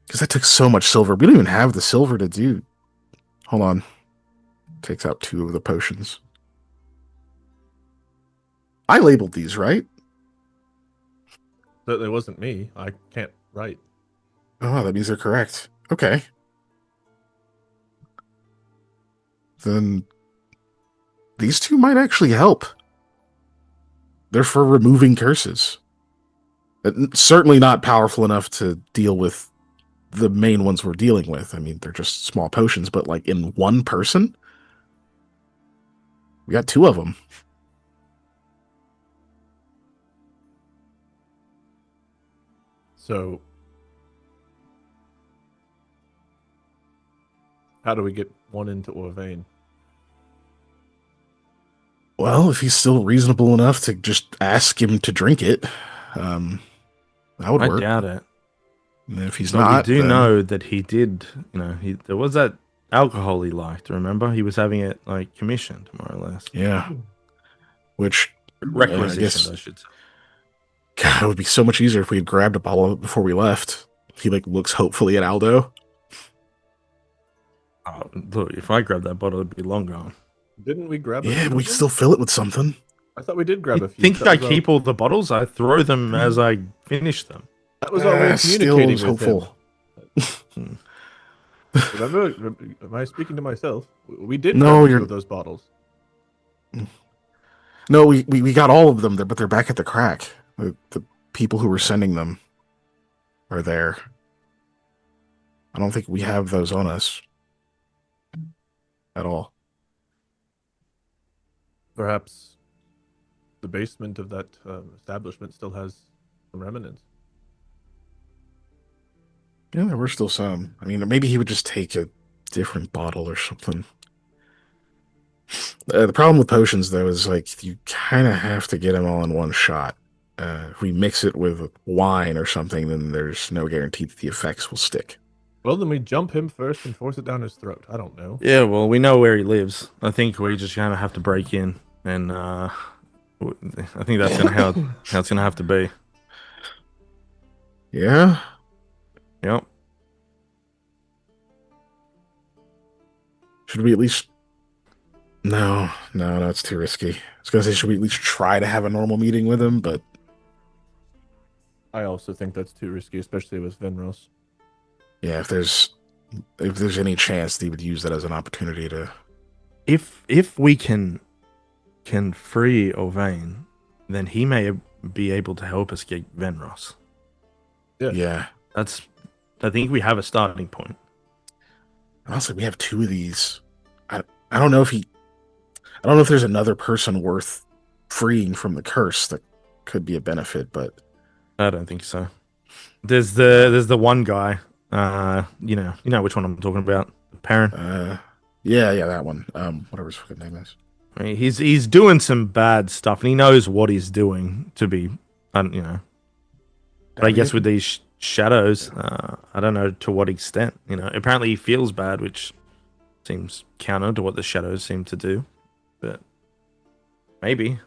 Because that took so much silver. We don't even have the silver to do. Hold on. Takes out 2 of the potions. I labeled these, right? It wasn't me. I can't write. Oh, that means they're correct. Okay. Then these 2 might actually help. They're for removing curses. Certainly not powerful enough to deal with the main ones we're dealing with. I mean, they're just small potions, but like in one person, we got 2 of them. So, how do we get one into Orvain? Well, if he's still reasonable enough to just ask him to drink it, that would work. I doubt it. And if he's But not, we do then... know that he did. You know, there was that alcohol he liked. Remember, he was having it like commissioned, more or less. Yeah. Which Requisitioned, I should say. God, it would be so much easier if we had grabbed a bottle of it before we left. He like looks hopefully at Aldo. Oh, look, if I grabbed that bottle, it'd be long gone. Didn't we grab? Yeah, but we'd still fill it with something. I thought we did grab a few. Think I keep all the bottles? I throw them as I finish them. That was our way of communicating with hopeful. him. Remember, am I speaking to myself? We did No, grab a few you're- of those bottles. No, we got all of them, but they're back at the crack. The people who were sending them are there. I don't think we have those on us at all. Perhaps the basement of that establishment still has some remnants. Yeah, there were still some. I mean, maybe he would just take a different bottle or something. The problem with potions, though, is like you kind of have to get them all in one shot. If we mix it with wine or something, then there's no guarantee that the effects will stick. Well, then we jump him first and force it down his throat. I don't know. Yeah, well, we know where he lives. I think we just kind of have to break in, and I think that's how it's gonna have to be. Yeah? Yep. Should we at least... No, it's too risky. I was going to say, should we at least try to have a normal meeting with him, but... I also think that's too risky, especially with Venros. Yeah, if there's any chance that he would use that as an opportunity to... If we can free Orvain, then he may be able to help us get Venros. Yeah. I think we have a starting point. Honestly, we have 2 of these. I don't know if there's another person worth freeing from the curse that could be a benefit, but I don't think so. There's the one guy. You know which one I'm talking about. Perrin. Yeah, that one. Whatever his fucking name is. I mean, he's doing some bad stuff, and he knows what he's doing. To be, but I guess with these shadows, I don't know to what extent. Apparently he feels bad, which seems counter to what the shadows seem to do. But maybe it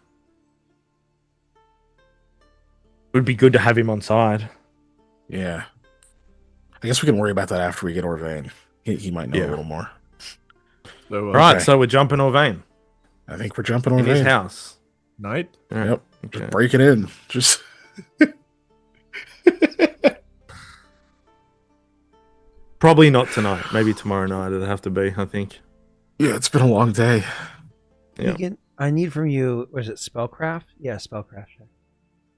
would be good to have him on side. Yeah. I guess we can worry about that after we get Orvain. He might know a little more. So, Right, so we're jumping Orvain. I think we're jumping In Orvain. his house. Night? Yep. Okay. Just break it in. Just... Probably not tonight. Maybe tomorrow night it'll have to be, I think. Yeah, it's been a long day. Yeah. I need from you, was it spellcraft? Yeah, spellcraft.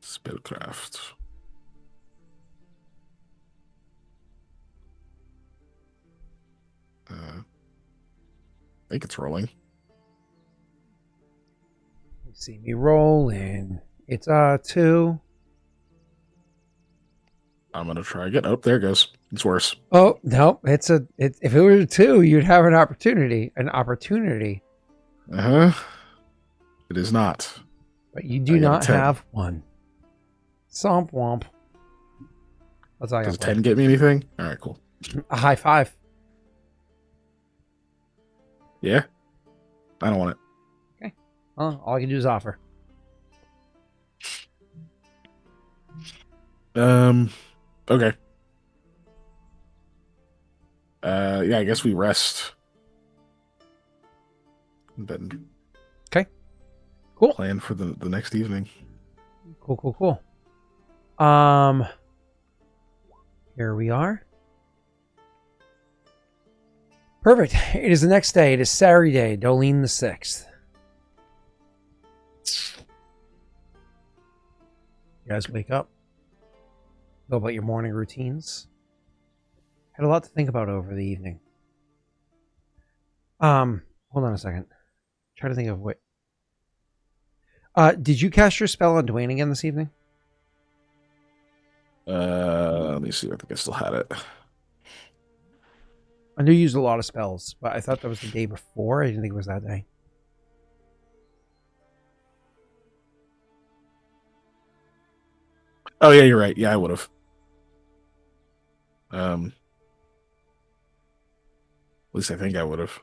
Spellcraft. I think it's rolling. You see me rolling. It's 2. I'm gonna try again. Oh, there it goes. It's worse. Oh no, if it were a 2, you'd have an opportunity. Uh-huh. It is not. But you do I got a not 10. have 1. Somp womp. That's all I Does got. 10 get me anything? All right, cool. A high 5. Yeah. I don't want it. Okay. Well, all I can do is offer. Okay. Yeah, I guess we rest. And then Cool. plan for the next evening. Cool. Here we are. Perfect. It is the next day. It is Saturday, Dolene the 6th. You guys wake up. Go about your morning routines. Had a lot to think about over the evening. Hold on a second. Try to think of what. Did you cast your spell on Dwayne again this evening? Let me see. I think I still had it. I knew you used a lot of spells, but I thought that was the day before. I didn't think it was that day. Oh yeah, you're right. Yeah, I would have. At least I think I would have.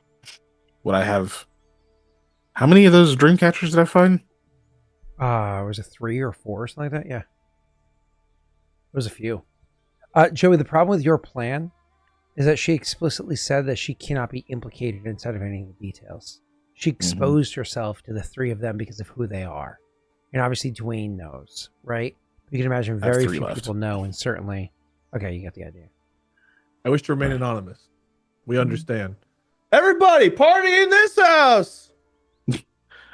Would I have? How many of those dream catchers did I find? Was it 3 or 4 or something like that? Yeah. There was a few. Joey, the problem with your plan is that she explicitly said that she cannot be implicated inside of any of the details. She exposed herself to the 3 of them because of who they are. And obviously Dwayne knows, right? You can imagine very few people know, and certainly... Okay, you get the idea. I wish to remain anonymous. We understand. Everybody, party in this house!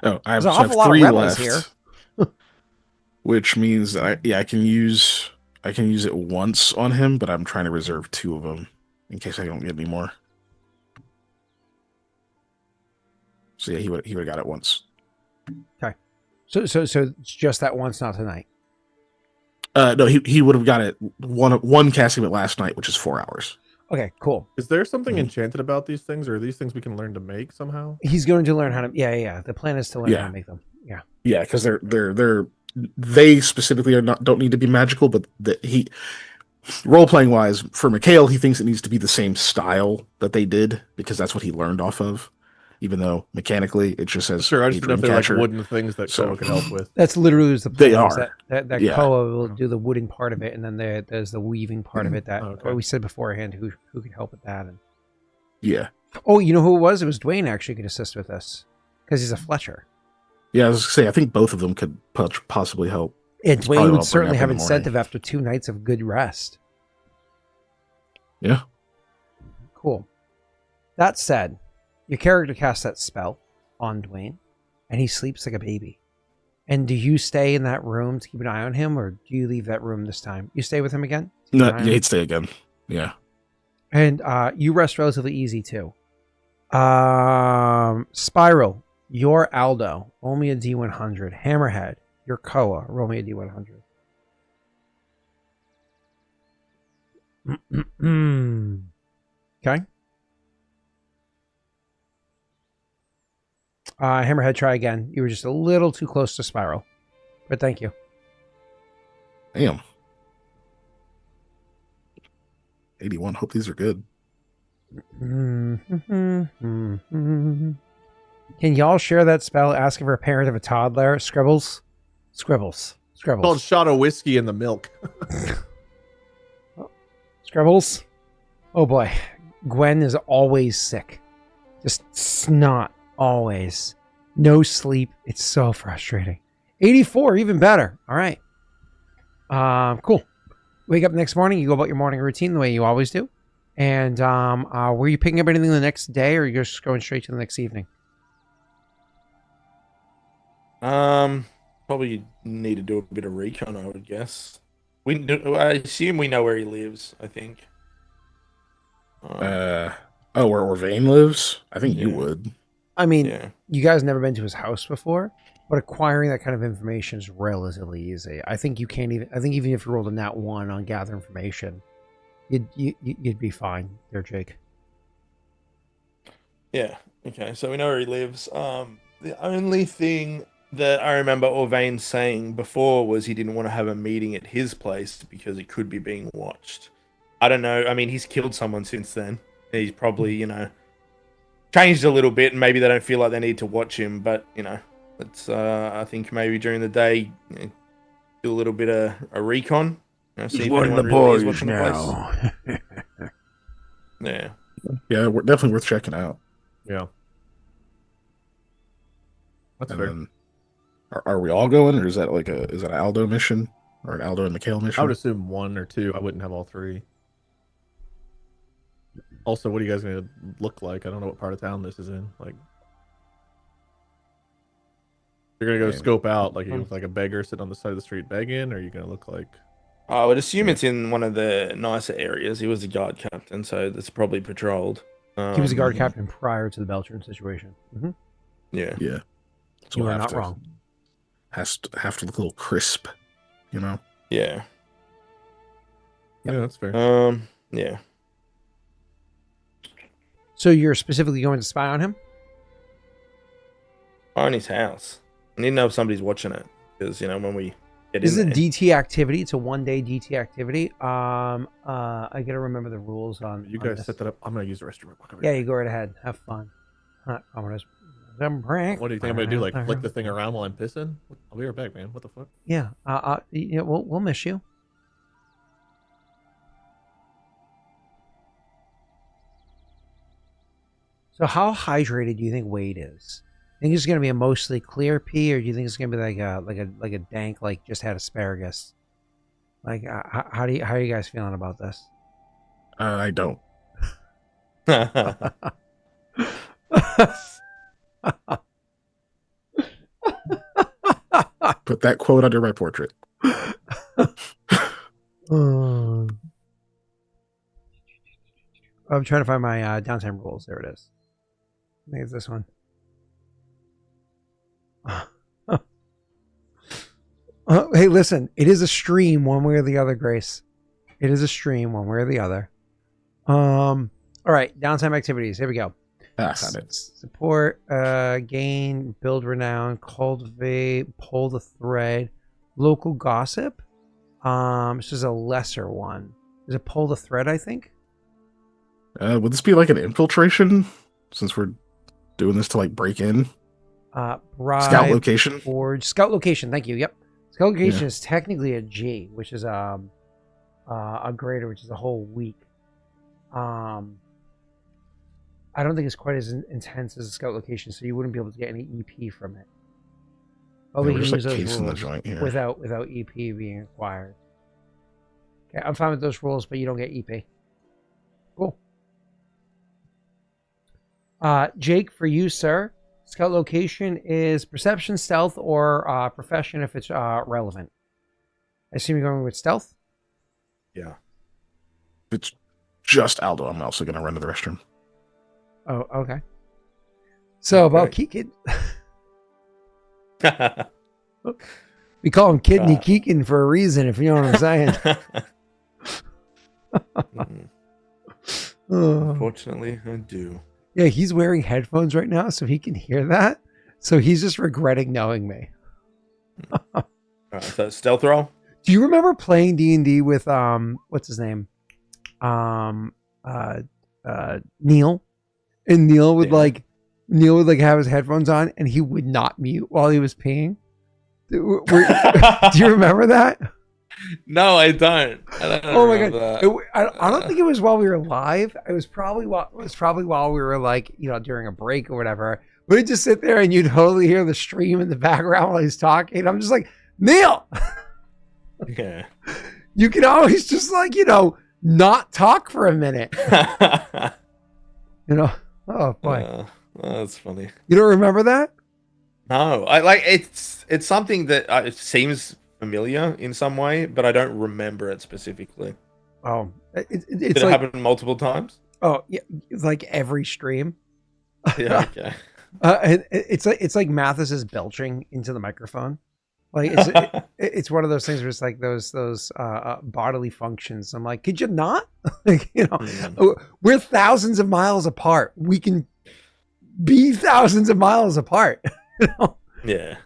Oh, I have, There's an so I have awful lot of 3 rebels left. here. Which means that I can use it once on him, but I'm trying to reserve 2 of them in case I don't get any more. So yeah, he would have got it once. Okay. So it's just that once, not tonight. No, he would have got it one casting it last night, which is 4 hours. Okay, cool. Is there something enchanted about these things, or are these things we can learn to make somehow? He's going to learn how to... Yeah. The plan is to learn how to make them. Yeah. Yeah, because they specifically don't need to be magical, but role playing wise for Mikhail, he thinks it needs to be the same style that they did because that's what he learned off of. Even though mechanically it just says sure, I just know if they're like wooden things that Koa can help with. That's literally the plan. They are. That Yeah. Koa will do the wooding part of it, and then there's the weaving part of it that what we said beforehand. Who could help with that? And yeah. oh, you know who it was? It was Dwayne actually could assist with this because he's a Fletcher. Yeah, I was gonna say I think both of them could possibly help. And It's probably Dwayne what would I'll certainly bring up have in the morning. incentive after 2 nights of good rest. Yeah. Cool. That said, your character casts that spell on Dwayne, and he sleeps like a baby. And do you stay in that room to keep an eye on him, or do you leave that room this time? You stay with him again? No, yeah, he'd stay again. Yeah. And you rest relatively easy too. Spiral, you're Aldo. Roll me a D100. Hammerhead, you're Koa. Roll me a D100. Okay. Hammerhead, try again. You were just a little too close to Spiral. But thank you. Damn. 81. Hope these are good. Can y'all share that spell asking for a parent of a toddler? Scribbles? Scribbles. Called shot of whiskey in the milk. Scribbles? Oh boy. Gwen is always sick. Just snot. Always. No sleep. It's so frustrating. 84, even better. All right. Cool. Wake up next morning. You go about your morning routine the way you always do. And were you picking up anything the next day, or are you just going straight to the next evening? Probably need to do a bit of recon, I would guess. I assume we know where he lives, I think. Where Orvain lives? I think you would. I mean, you guys never been to his house before, but acquiring that kind of information is relatively easy. I think you can't even. I think even if you rolled a nat 1 on gather information, you'd be fine there, Jake. Yeah. Okay. So we know where he lives. The only thing that I remember Orvain saying before was he didn't want to have a meeting at his place because it could be being watched. I don't know. I mean, he's killed someone since then. He's probably, changed a little bit, and maybe they don't feel like they need to watch him. But it's I think maybe during the day, do a little bit of a recon. See if anyone really is watching now. The place. Yeah. Yeah, we're definitely worth checking out. Yeah. That's fair. Then, are we all going, or is that an Aldo mission or an Aldo and Mikhail mission? I would assume 1 or 2. I wouldn't have all 3. Also, what are you guys going to look like? I don't know what part of town this is in. Like, you're going to go scope out, like you look like a beggar sitting on the side of the street begging, or are you going to look like... I would assume it's in one of the nicer areas. He was a guard captain, so that's probably patrolled. He was a guard captain prior to the Beltran situation. Mm-hmm. Yeah. Yeah. So you are not wrong. Have to look a little crisp, Yeah. Yeah, that's fair. Yeah. So you're specifically going to spy on him? On his house. I need to know if somebody's watching it. Because, when we get this in is a DT activity. It's a 1-day DT activity. I gotta remember the rules on. You guys set that up. I'm gonna use the restroom. Yeah, you go right ahead. Have fun. What do you think I'm gonna do? Like flick the thing around while I'm pissing? I'll be right back, man. What the fuck? Yeah. We'll miss you. So how hydrated do you think Wade is? Think it's gonna be a mostly clear pee, or do you think it's gonna be like a dank, like just had asparagus? Like how are you guys feeling about this? I don't. Put that quote under my portrait. I'm trying to find my downtime rules. There it is. I think it's this one. Hey, listen, it is a stream one way or the other, Grace. It is a stream one way or the other. All right, downtime activities. Here we go. Found it. Support, gain, build renown, cultivate, pull the thread, local gossip. This is a lesser one. Is it pull the thread, I think? Would this be like an infiltration, since we're doing this to like break in? Bribe, Scout location. Forge, scout location. Thank you. Yep. Scout location is technically a G, which is a greater, which is a whole week. I don't think it's quite as intense as a scout location, so you wouldn't be able to get any EP from it. Oh, we can use those rules without EP being acquired. Okay, I'm fine with those rules, but you don't get EP. Cool. Jake, for you, sir, scout location is perception, stealth, or profession if it's relevant. I assume you're going with stealth? Yeah. If it's just Aldo, I'm also going to run to the restroom. Oh, okay. So about Keegan. We call him Kidney Keegan for a reason, if you know what I'm saying. Unfortunately, I do. Yeah, he's wearing headphones right now, so he can hear that. So he's just regretting knowing me. So stealth roll? Do you remember playing D&D with what's his name? Neil? And Neil would have his headphones on and he would not mute while he was peeing. Do you remember that? No, I don't. Oh my god! I don't think it was while we were live. It was probably while we were like during a break or whatever. We'd just sit there and you'd totally hear the stream in the background while he's talking. I'm just like, Neil. Yeah. You can always just not talk for a minute. You know? Oh boy. That's funny. You don't remember that? No, I like it's something that it seems familiar in some way, but I don't remember it specifically. Oh, it's Did it like happen multiple times? oh yeah, it's like every stream. Yeah, okay. It's like Mathis is belching into the microphone. Like it's one of those things where it's like those bodily functions. I'm like, could you not? Like, you know, we're thousands of miles apart. We can be thousands of miles apart. You know? Yeah.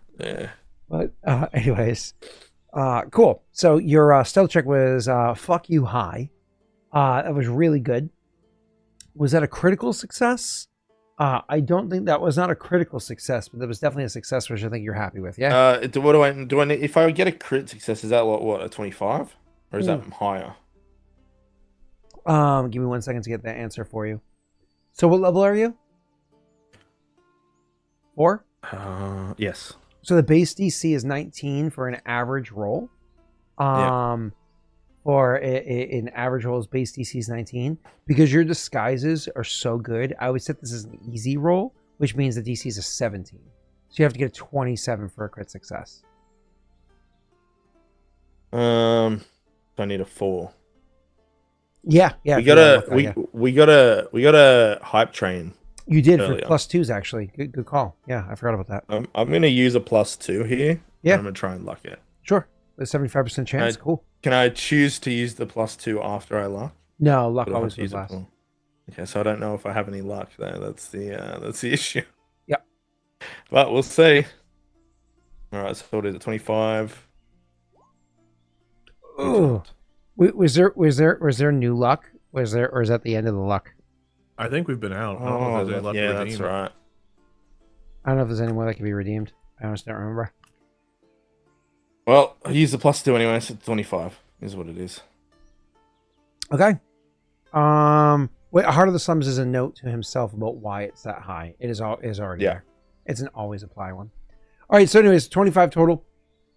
But anyways, cool. So your stealth check was fuck you high. That was really good. Was that a critical success? I don't think that was not a critical success, but that was definitely a success, which I think you're happy with. Yeah. What do I need? If I get a crit success, is that what a 25, or is that higher? Give me 1 second to get that answer for you. So what level are you? 4? Yes. So the base DC is 19 for an average roll. For an average roll's base DC is 19. Because your disguises are so good, I would set this as an easy roll, which means the DC is a 17. So you have to get a 27 for a crit success. I need a 4. Yeah. We got a hype train. You did earlier. for +2s actually. Good call. Yeah, I forgot about that. I'm gonna use a +2 here. Yeah. I'm gonna try and luck it. Sure. The 75% chance. Cool. Can I choose to use the +2 after I luck? No, luck Or do I have always to goes use it last. for- Okay, so I don't know if I have any luck there. That's the issue. Yep. But we'll see. All right, so what is it? 25. Ooh. Was there new luck? Or is that the end of the luck? I think we've been out. I don't know if there's any luck to yeah, redeem. that's right. I don't know if there's any more that can be redeemed. I honestly don't remember. Well, I use the +2 anyway, so 25 is what it is. Okay. Wait, Heart of the Slums is a note to himself about why it's that high. It is already there. It's an always apply one. All right, so anyways, 25 total.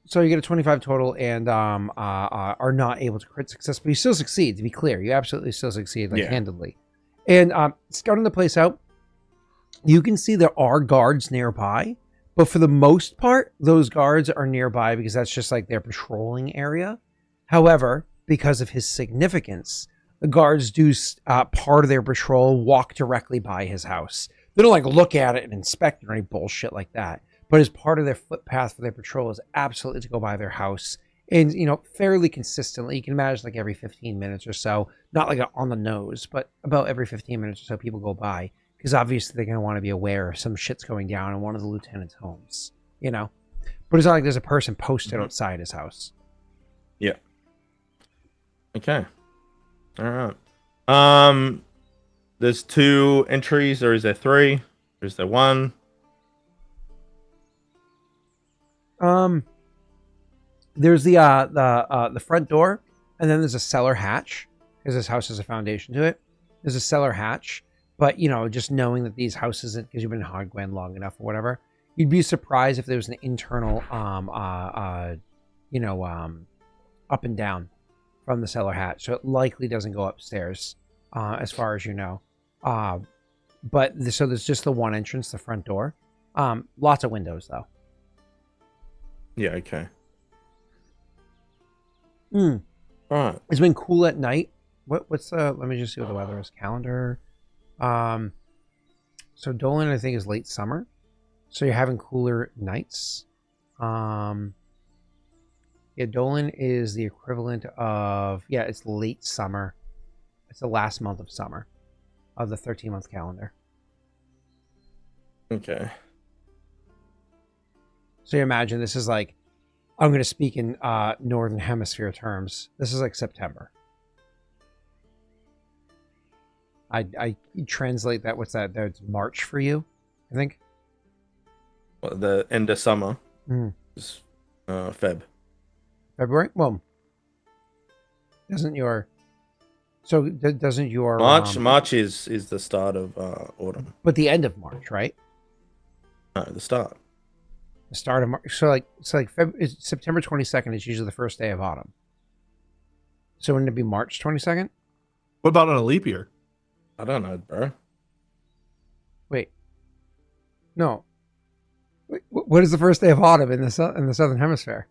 So you get a 25 total and are not able to crit success, but you still succeed, to be clear. You absolutely still succeed, like handedly. And scouting the place out, you can see there are guards nearby, but for the most part, those guards are nearby because that's just like their patrolling area. However, because of his significance, the guards do part of their patrol walk directly by his house. They don't like look at it and inspect it or any bullshit like that. But as part of their footpath for their patrol is absolutely to go by their house. And, you know, fairly consistently, you can imagine like every 15 minutes or so, not like on the nose, but about every 15 minutes or so people go by. Because obviously they're going to want to be aware some shit's going down in one of the lieutenant's homes, you know? But it's not like there's a person posted outside his house. Yeah. Okay. All right. There's 2 entries, or is there 3? Or is there 1? There's the front door, and then there's a cellar hatch because this house has a foundation to it. There's a cellar hatch, but you know, just knowing that these houses, because you've been in Hogwen long enough or whatever, you'd be surprised if there was an internal up and down from the cellar hatch. So it likely doesn't go upstairs, as far as you know. So there's just the one entrance, the front door. Lots of windows though. Yeah, okay. All right. It's been cool at night. What's let me just see what the weather is. Calendar. So Dolan, I think, is late summer. So you're having cooler nights. Yeah, Dolan is the equivalent of, it's late summer. It's the last month of summer of the 13-month calendar. Okay. So you imagine this is like, I'm going to speak in Northern Hemisphere terms. This is like September. I translate that. What's that? That's March for you, I think. Well, the end of summer is February? Well, doesn't your March is the start of autumn. But the end of March, right? No, the start. The start of March. So September 22nd is usually the first day of autumn. So wouldn't it be March 22nd? What about on a leap year? I don't know, bro. Wait. No. Wait, what is the first day of autumn in the southern hemisphere?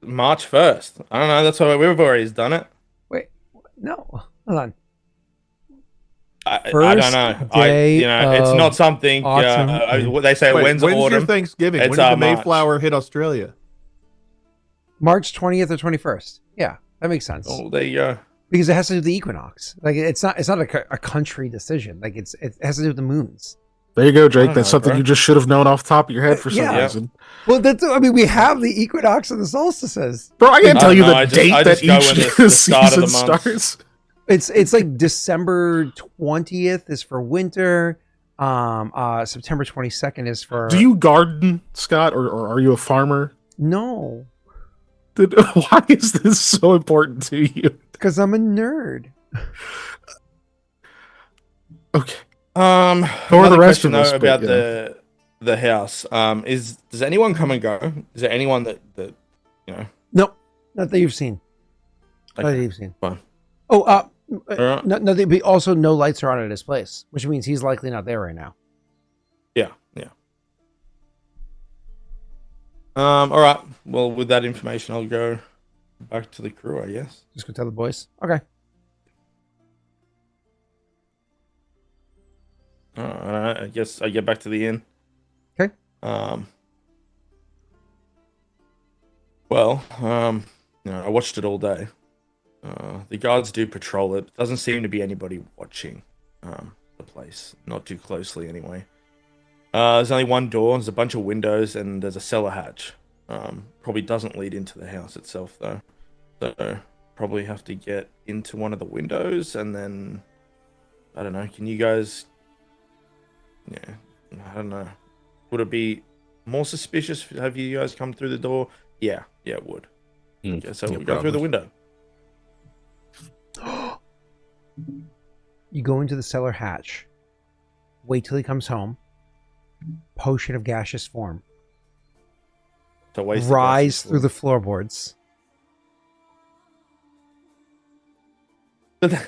March 1st. I don't know. That's why we've already done it. Wait. No. Hold on. I First don't know. day It's not something. autumn. They say Wait, when's your autumn? Thanksgiving? It's, When did the March. Mayflower hit Australia? March 20th or 21st. Yeah, that makes sense. Oh, there you go. Because it has to do with the equinox. Like it's not a country decision. Like it has to do with the moons. There you go, Jake. don't That's know, something bro. you just should have known off the top of your head for some Yeah. reason. Well, we have the equinox and the solstices. Bro, I can't I tell don't you know, the I just- date I that just go each when the start of the season month. starts. It's like December 20th is for winter. September 22nd is for. Do you garden, Scott, or are you a farmer? No, Why is this so important to you? because I'm a nerd. Okay. Or the rest of us, about but, the house. Does anyone come and go? Is there anyone that you know? No, not that you've seen. Not that Okay, you've seen. fine. Oh, right. no. But also, no lights are on at his place, which means he's likely not there right now. Yeah. All right. Well, with that information, I'll go back to the crew, I guess. Just go tell the boys. Okay. All right. I guess I get back to the inn. Okay. Well, I watched it all day. The guards do patrol it. Doesn't seem to be anybody watching the place. Not too closely, anyway. There's only one door. There's a bunch of windows, and there's a cellar hatch. Probably doesn't lead into the house itself, though. So probably have to get into one of the windows, and then I don't know. Can you guys? Yeah, I don't know. Would it be more suspicious? Have you guys come through the door? Yeah, it would. Okay, so Yeah, we go through the window. You go into the cellar hatch. Wait till he comes home. Potion of gaseous form. So Rise through the floorboards.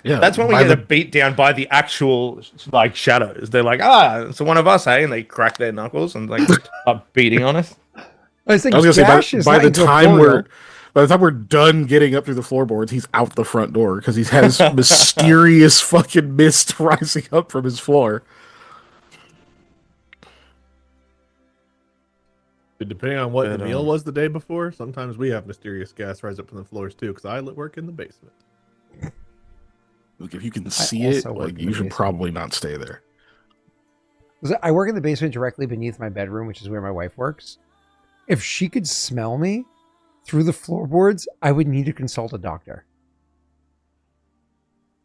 Yeah, That's when we by get the- a beat down by the actual shadows. They're like, it's one of us, hey, and they crack their knuckles and start beating on us. I was I was gonna say gaseous, by not the time incorporeal. by the time we're done getting up through the floorboards, he's out the front door because he has mysterious fucking mist rising up from his floor. Depending on what the But, meal was the day before, sometimes we have mysterious gas rise up from the floors too, because I work in the basement. Look, if you can see it, also work like in you the should basement. probably not stay there. I work in the basement directly beneath my bedroom, which is where my wife works. If she could smell me through the floorboards, I would need to consult a doctor.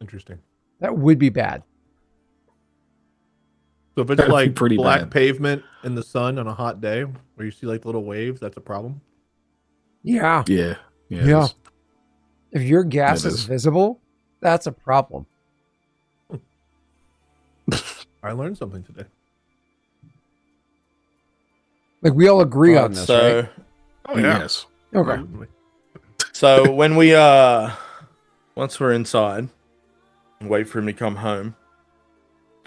Interesting. That would be bad. So if it's That'd be like pretty black bad. pavement in the sun on a hot day, where you see like little waves, that's a problem. Yeah. Yeah. Yeah. it is. If your gas It is is. visible, that's a problem. I learned something today. Like we all agree on this, so, right? Oh yes. Okay. So when we once we're inside and wait for him to come home,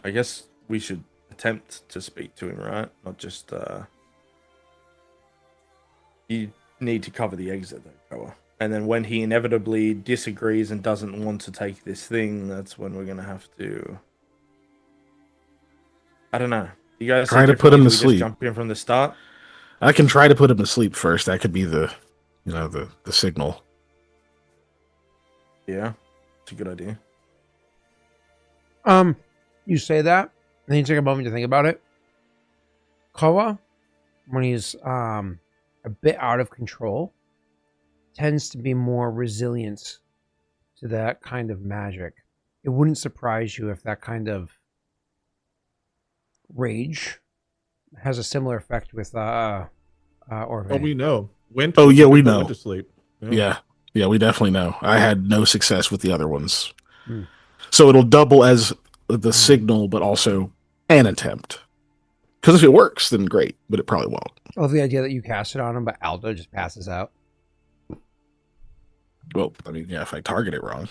I guess we should attempt to speak to him, right? Not just you need to cover the exit though, Koa. And then when he inevitably disagrees and doesn't want to take this thing, that's when we're gonna have to. I don't know. You guys Try to put him to sleep. Jump in from the start. I can try to put him to sleep first. That could be the signal. Yeah, it's a good idea. You say that, and then you take a moment to think about it. Koa, when he's a bit out of control, tends to be more resilient to that kind of magic. It wouldn't surprise you if that kind of rage has a similar effect with Orve. Oh, we know. Went. Oh, yeah, we know. Went to sleep. Yeah. We definitely know. I had no success with the other ones. Hmm. So it'll double as the signal, but also an attempt. Because if it works, then great, but it probably won't. I love the idea that you cast it on him, but Aldo just passes out. Well, I mean, yeah, if I target it wrong.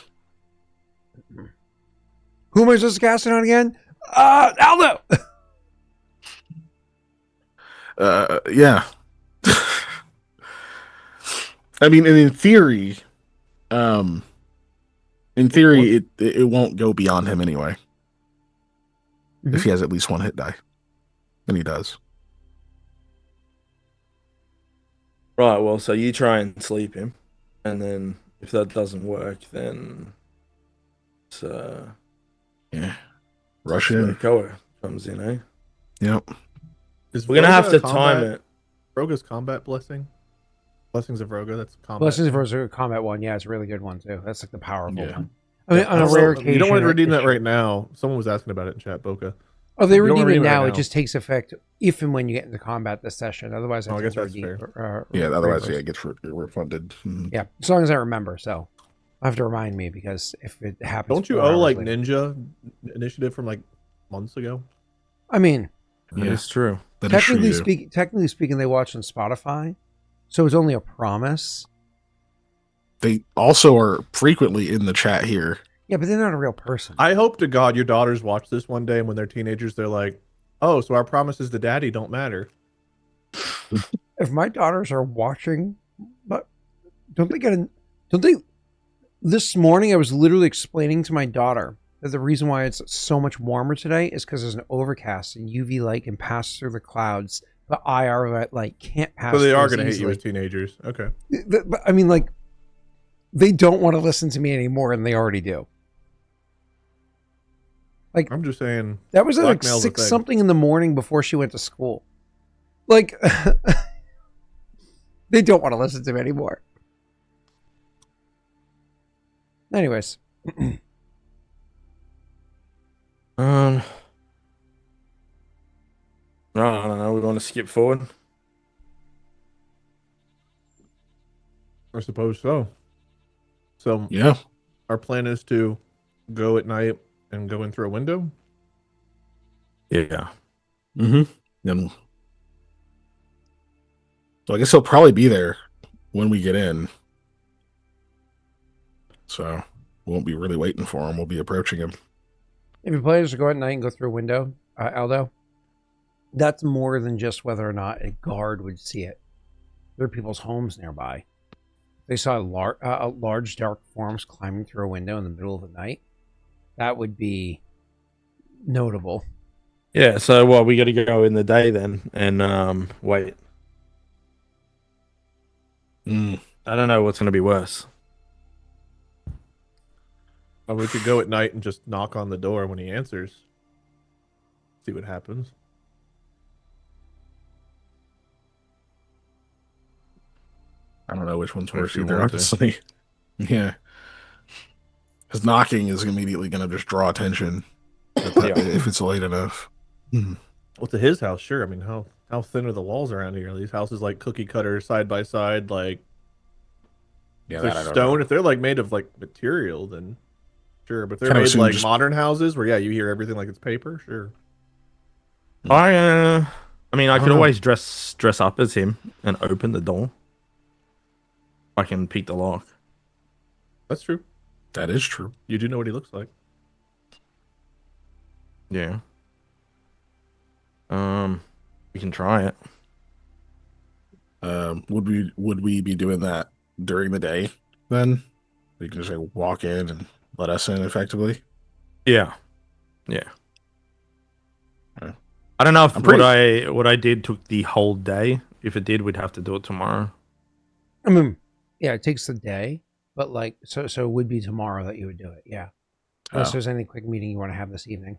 Who am I supposed to cast it on again? Aldo. Yeah. I mean, and in theory, it won't go beyond him anyway. If he has at least one hit die, and he does. Right. Well, so you try and sleep him, and then if that doesn't work, then it's yeah, rush where in. Koa comes in, eh? Yep. We're gonna have to time it. Vroga's combat blessing. Blessings of Vroga. That's combat. Blessings of Vroga combat one. Yeah, it's a really good one too. That's like the powerful one. I Yeah, mean, on a rare occasion, you don't want to redeem that right now. Someone was asking about it in chat, Boca. Oh, they You don't redeem it redeem it now. right It now. just takes effect if and when you get into combat this session. Otherwise, Oh, I guess that's Yeah, otherwise, yeah, it gets refunded. Yeah, as long as I remember. So I have to remind me because if it happens, Don't you 4 owe hours like later. Ninja initiative from like months ago? I mean, That is true. That is true, technically speaking, they watch on Spotify, so it's only a promise. They also are frequently in the chat here. Yeah, but they're not a real person. I hope to God your daughters watch this one day, and when they're teenagers, they're like, "Oh, so our promises to Daddy don't matter." If my daughters are watching, but don't they? This morning, I was literally explaining to my daughter that the reason why it's so much warmer today is because there's an overcast and UV light can pass through the clouds, but IR light can't pass. So they through are as going to hate you easily. as teenagers. Okay. But I mean, like, they don't want to listen to me anymore, and they already do. Like, I'm just saying. that was like blackmail's a 6 thing. something in the morning before she went to school. Like, they don't want to listen to me anymore. Anyways. I don't know. We want to skip forward. I suppose so. So Yeah. our plan is to go at night and go in through a window. Yeah. Mm-hmm. Then, so I guess he'll probably be there when we get in. So we won't be really waiting for him. We'll be approaching him. If your players go at night and go through a window, Aldo, that's more than just whether or not a guard would see it. There are people's homes nearby. They saw large dark forms climbing through a window in the middle of the night. That would be notable. Yeah. So, well, we got to go in the day then and wait. I don't know what's going to be worse. Or we could go at night and just knock on the door when he answers. See what happens. I don't know which one's If worse you either, want to. honestly. Yeah. Because knocking is immediately going to just draw attention if it's late enough. Well, to his house, sure. I mean, how thin are the walls around here? Are these houses like cookie cutter side by side, like Yeah, they're that I don't stone. know. If they're like made of like material, then sure. But if they're Kind of made assume like just- modern houses, where you hear everything like it's paper. Sure. I mean, I I could don't know. always dress up as him and open the door. I can pick the lock. That's true. That is true. You do know what he looks like. Yeah. We can try it. Would we be doing that during the day then? We can just like walk in and let us in effectively. Yeah. Yeah. Okay. I don't know if I'm pretty- what I did took the whole day. If it did, we'd have to do it tomorrow. I mean, yeah, it takes the day, but like, so it would be tomorrow that you would do it. Yeah. Unless Oh. there's any quick meeting you want to have this evening.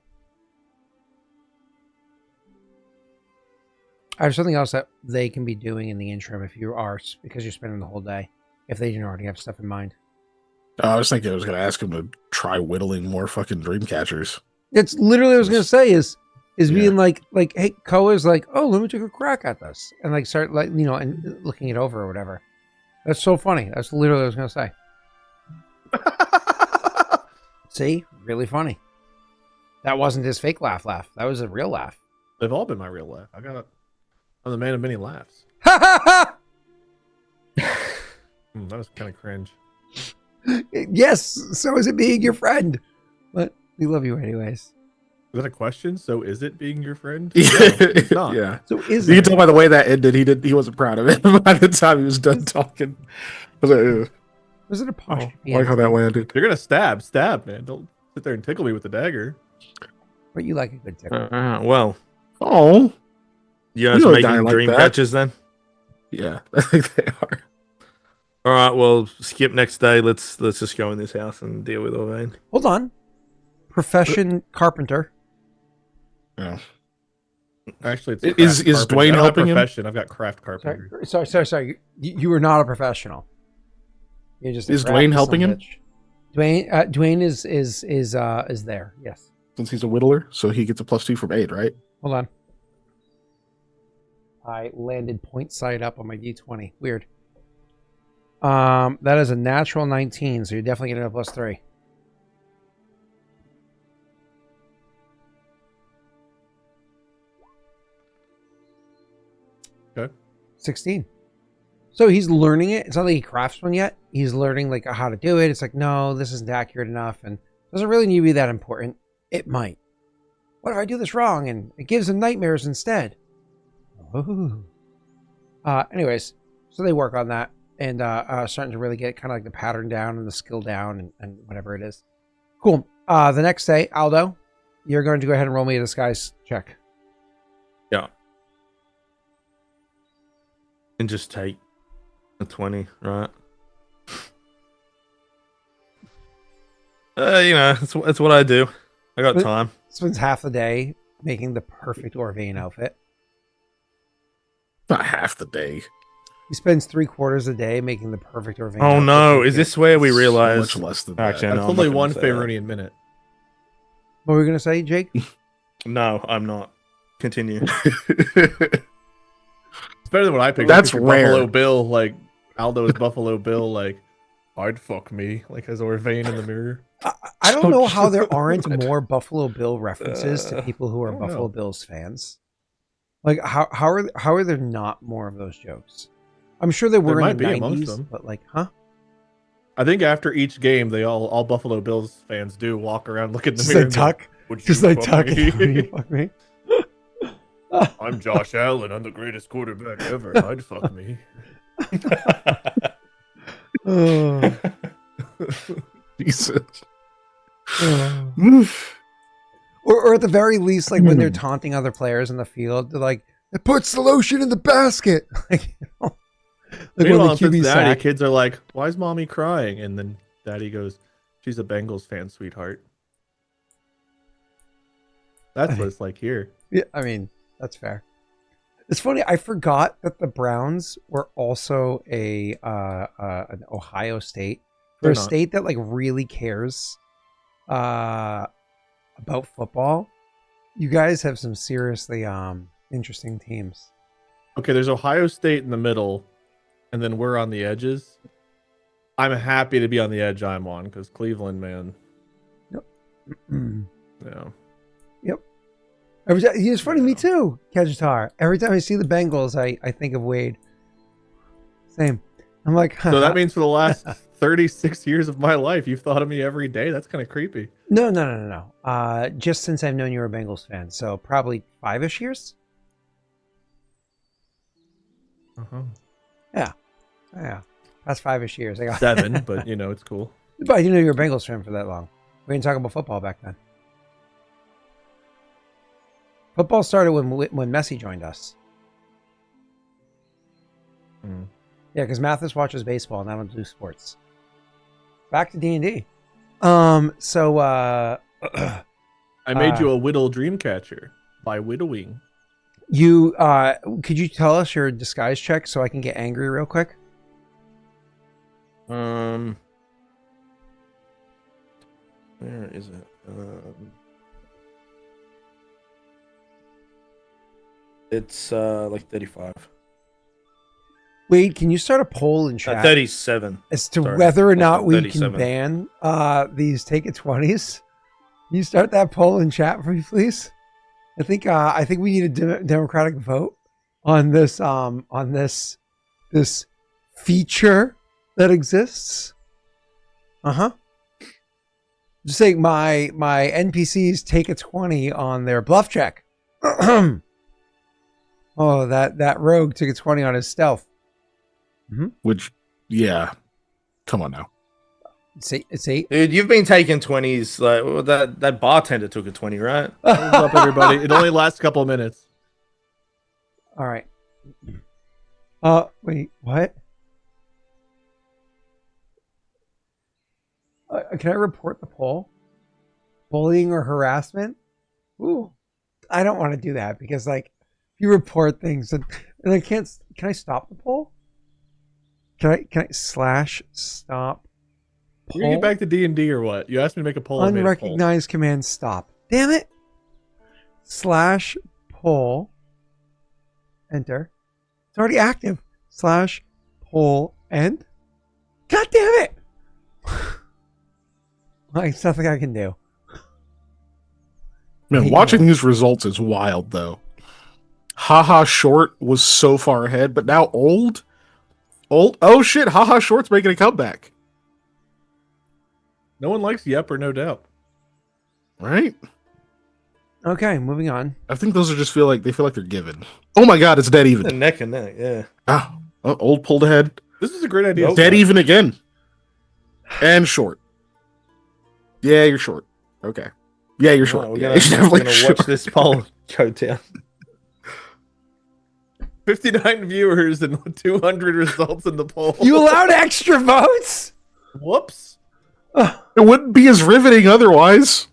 I have something else that they can be doing in the interim if you are, because you're spending the whole day, if they didn't already have stuff in mind. I was thinking I was going to ask him to try whittling more fucking dream catchers. It's literally what I was going to say is Yeah. being like, hey, Koa's like, oh, let me take a crack at this. And like start like, and looking it over or whatever. That's so funny. That's literally what I was going to say. See? Really funny. That wasn't his fake laugh. That was a real laugh. They've all been my real laugh. I'm the man of many laughs. Ha That was kind of cringe. Yes, so is it being your friend. We love you anyways. Is that a question? So is it being your friend? Yeah. No, it's not. Yeah. So is You it? can tell by the way that ended. He wasn't proud of it by the time he was done talking. I was like, ugh. Was it a Oh, apostrophe? I like how that landed. You're gonna stab, man. Don't sit there and tickle me with the dagger. But you like a good tickle. Well, Oh, you guys know a making guy like dream that. catches then? yeah, I think they are. All right, well, skip next day. Let's just go in this house and deal with Orvain. Hold on. Profession carpenter. Yeah. Actually, it's Is craft carpentry. Dwayne I don't have helping him? profession. I've got craft carpentry. Sorry. You are not a professional. You're just. Is Dwayne helping him? Dwayne is there. Yes. Since he's a whittler, so he gets a +2 from aid, right? Hold on. I landed point side up on my D20. Weird. That is a natural 19, so you're definitely getting a +3. Okay. 16. So he's learning it. It's not like he crafts one yet. He's learning like how to do it. It's like, no, this isn't accurate enough, and doesn't really need to be that important. It might. What if I do this wrong and it gives him nightmares instead? Ooh. Anyways, so they work on that and starting to really get kind of like the pattern down and the skill down and whatever it is. Cool. The next day, Aldo, you're going to go ahead and roll me a disguise check. Yeah. And just take a 20, right? It's what I do. I got time. Spends half the day making the perfect Orvain outfit. Not half the day. He spends 3/4 a day making the perfect Orvain Oh outfit. no, is this where we So realize? much less than that. Actually, That's no, I'm only not gonna one say that. Faerunian minute. What were we going to say, Jake? No, I'm not. Continue. It's better than what I picked. That's Your rare. Buffalo Bill, like Aldo's Buffalo Bill, like I'd fuck me, like as Orvain in the mirror. I don't know how there Oh, aren't God. more Buffalo Bill references to people who are I don't Buffalo know. Bills fans. Like how are there not more of those jokes? I'm sure there were There in might the be amongst 90s, them. but like, huh? I think after each game, they all Buffalo Bills fans do walk around, look at the Just mirror. like Tuck. Would Just you like fuck Tuck. me?" You fuck me. I'm Josh Allen. I'm the greatest quarterback ever. I'd fuck me. Oh. Jesus. Oh. Oof. Or at the very least, like when they're taunting other players in the field, they're like, "It puts the lotion in the basket." Like, you know, like when Meanwhile, the in QB Cincinnati, sack. kids are like, "Why is mommy crying?" And then daddy goes, "She's a Bengals fan, sweetheart." That's what it's like here. Yeah, I mean, that's fair. It's funny. I forgot that the Browns were also an Ohio State. For They're a not. state that like really cares about football, you guys have some seriously interesting teams. Okay, there's Ohio State in the middle, and then we're on the edges. I'm happy to be on the edge I'm on because Cleveland, man. Mm. Yeah. It's funny, me too, Kajitar. Every time I see the Bengals, I think of Wade. Same. I'm like, So that means for the last 36 years of my life, you've thought of me every day? That's kind of creepy. No. Just since I've known you're a Bengals fan, so probably 5-ish years. Uh-huh. Yeah, that's 5-ish years. I got 7, but you know, it's cool. But I didn't know you were a Bengals fan for that long. We didn't talk about football back then. Football started when Messi joined us. Mm. Yeah, because Mathis watches baseball and I don't do sports. Back to D&D. So I made you a whittle dream catcher by whittling. you could you tell us your disguise check so I can get angry real quick? Where is it? It's like 35. Wade, can you start a poll in chat 37. as to Sorry. whether or not we 37. can ban these take it 20s? Can you start that poll in chat for me, please? I think we need a democratic vote on this this feature that exists. Just saying my NPCs take a 20 on their bluff check. Oh, that rogue took a 20 on his stealth. Which, yeah. Come on now. See? Dude, you've been taking 20s. Like well, that bartender took a 20, right? Hold up, everybody. It only lasts a couple of minutes. All right. Wait, what? Can I report the poll? Bullying or harassment? Ooh, I don't want to do that because, like, if you report things and I can't. Can I stop the poll? Can I stop? You're gonna get back to D&D or what? You asked me to make a poll. Unrecognized command stop. Damn it! /poll. Enter. It's already active. /poll end. God damn it! It's nothing I can do. Man, watching these results is wild, though. Haha Short was so far ahead, but now old. Oh shit! Haha Short's making a comeback. No one likes Yep or No Doubt. Right? Okay, moving on. I think those are just feel like they're given. Oh my god, it's dead even. The neck and neck, yeah. Old pulled ahead. This is a great idea. Dead even again. And Short. Yeah, you're short. Okay. Yeah, you're short. We're Yeah, gonna, you're definitely gonna short. watch this poll go down. 59 viewers and 200 results in the poll. You allowed extra votes? Whoops. It wouldn't be as riveting otherwise.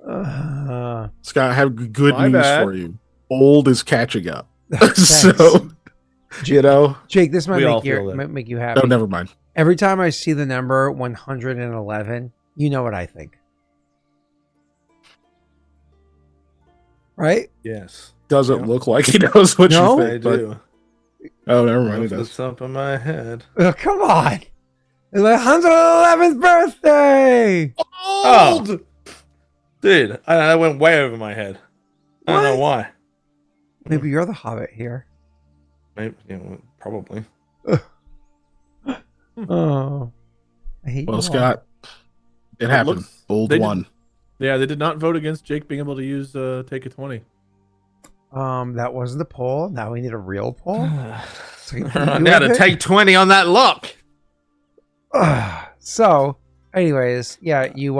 Scott, I have good My news bad. for you. Old is catching up. Thanks. So, you know. Jake, this might We all feel make you happy. Oh, never mind. Every time I see the number 111, you know what I think. Right? Yes. Doesn't Yeah. look like he knows what No? you I think. But, do. oh, never mind. He Off the does. top of my head. Oh, come on. It's my 111th birthday. Oh, dude, I went way over my head. I don't know why. Maybe you're the hobbit here. Maybe, probably. Oh. I hate Well, you Scott, it happened. looks- Old they won. Yeah, they did not vote against Jake being able to use Take a 20. all. That wasn't the poll. Now we need a real poll. So you can Now do to it. take 20 on that lock. So, anyways, yeah, you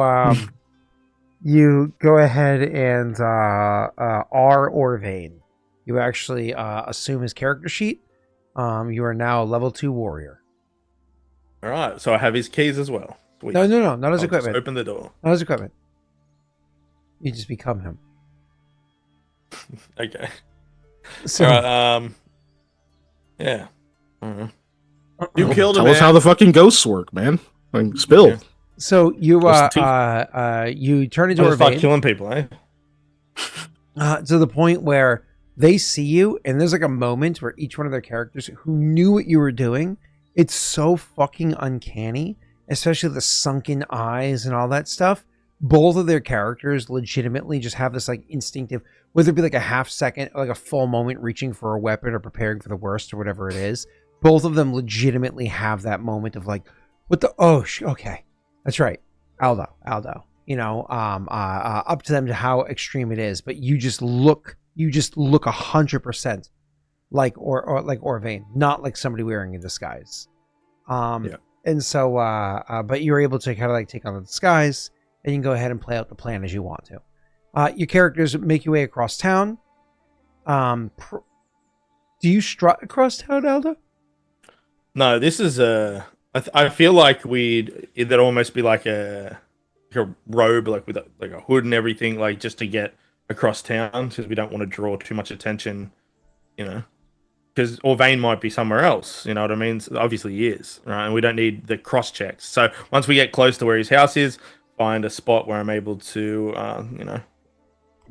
go ahead and R Orvain. You actually assume his character sheet. You are now a level 2 warrior. All right, so I have his keys as well. Sweet. No, not his I'll equipment. just open the door. Not his equipment. You just become him. Okay. So, All right. Yeah. I don't know. You killed a Tell us man. how the fucking ghosts work, man. Like, spill. Yeah. so you What's the you turn into I just like Orvain killing people, eh? to the point where they see you, and there's like a moment where each one of their characters who knew what you were doing, it's so fucking uncanny, especially the sunken eyes and all that stuff. Both of their characters legitimately just have this like instinctive, whether it be like a half second, like a full moment reaching for a weapon or preparing for the worst or whatever it is. Both of them legitimately have that moment of like, what the, okay, that's right. Aldo, up to them to how extreme it is, but you just look 100% like like Orvain, not like somebody wearing a disguise. Yeah. And so, but you're able to kind of like take on the disguise, and you can go ahead and play out the plan as you want to. Your characters make your way across town. Do you strut across town, Aldo? No, this is I feel like it'd almost be like a robe, like with like a hood and everything, like just to get across town, because we don't want to draw too much attention, because Orvain might be somewhere else, you know what I mean? So obviously he is, right? And we don't need the cross checks. So once we get close to where his house is, find a spot where I'm able to,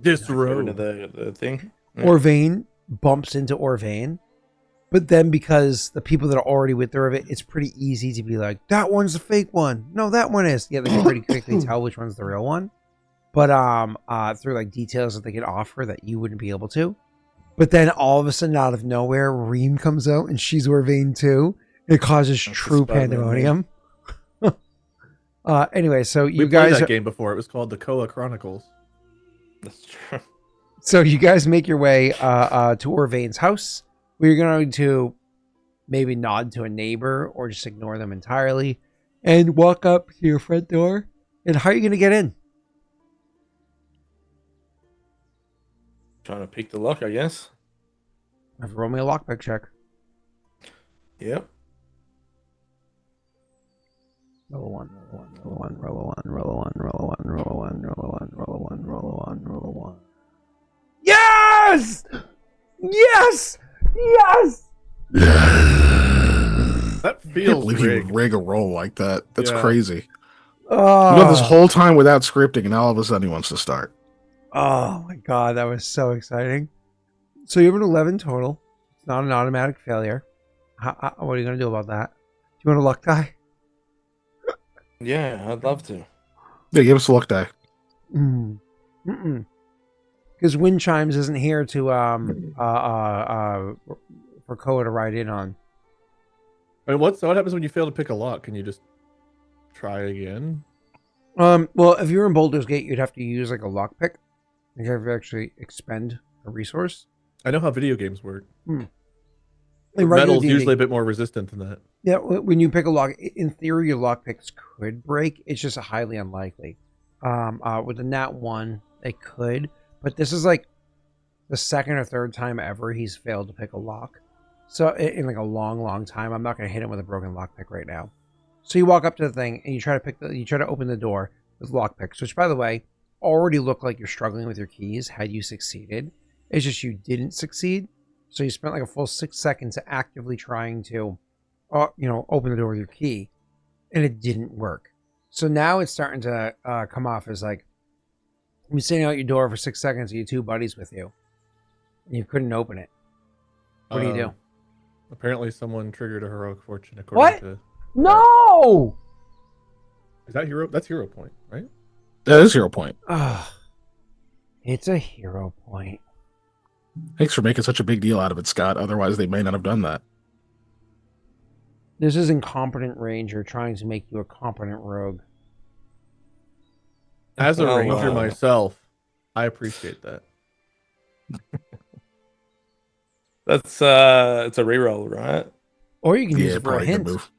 Disrobe. get rid of the thing. Yeah. Orvain bumps into Orvain, but then because the people that are already with her of it, it's pretty easy to be like, that one's the fake one. No, that one is. Yeah, they can pretty quickly tell which one's the real one. But through like details that they can offer that you wouldn't be able to. But then all of a sudden, out of nowhere, Reem comes out and she's Orvain too. It causes That's true the Spider-Man pandemonium. Anyway, so We you played guys that game before. It was called the Koa Chronicles. That's true. So you guys make your way to Orvain's house. We're going to maybe nod to a neighbor or just ignore them entirely and walk up to your front door. And how are you going to get in? Trying to pick the lock, I guess. Have to roll me a lockpick check. Yep. Roll a one, roll a one, roll a one, roll a one, roll a one, roll a one, roll a one, roll a one, roll a one, roll a one. Yes! Yes! Yes! That I can't feels believe you rigged. would rig a roll like that. That's Yeah. crazy. You know, this whole time without scripting, and now all of a sudden he wants to start. Oh my god, that was so exciting. So you have an 11 total. It's not an automatic failure. What are you going to do about that? Do you want a luck die? Yeah, I'd love to. Yeah, give us a luck die. Because Wind Chimes isn't here to for Koa to ride in on. I mean, what happens when you fail to pick a lock? Can you just try again? Well, if you're in Baldur's Gate, you'd have to use like a lockpick. You have to actually expend a resource. I know how video games work. In regular Metal's D&D, usually a bit more resistant than that. yeah, when you pick a lock, in theory, your lockpicks could break. It's just highly unlikely. With the Nat 1, they could, but this is like the second or third time ever he's failed to pick a lock. So in like a long, long time, I'm not going to hit him with a broken lockpick right now. So you walk up to the thing and you try to open the door with lockpicks, which, by the way, already look like you're struggling with your keys had you succeeded. It's just you didn't succeed. So you spent like a full 6 seconds actively trying to, open the door with your key, and it didn't work. So now it's starting to come off as like, you've been sitting out your door for 6 seconds with your two buddies with you, and you couldn't open it. What do you do? Apparently someone triggered a heroic fortune according to... No! Is that hero? That's hero point, right? That is hero point. It's a hero point. Thanks for making such a big deal out of it, Scott. Otherwise, they may not have done that. This is incompetent ranger trying to make you a competent rogue. As a Oh, ranger wow. myself, I appreciate that. That's it's a reroll, right? Or you can use Yeah, it for a probably a hint. good move.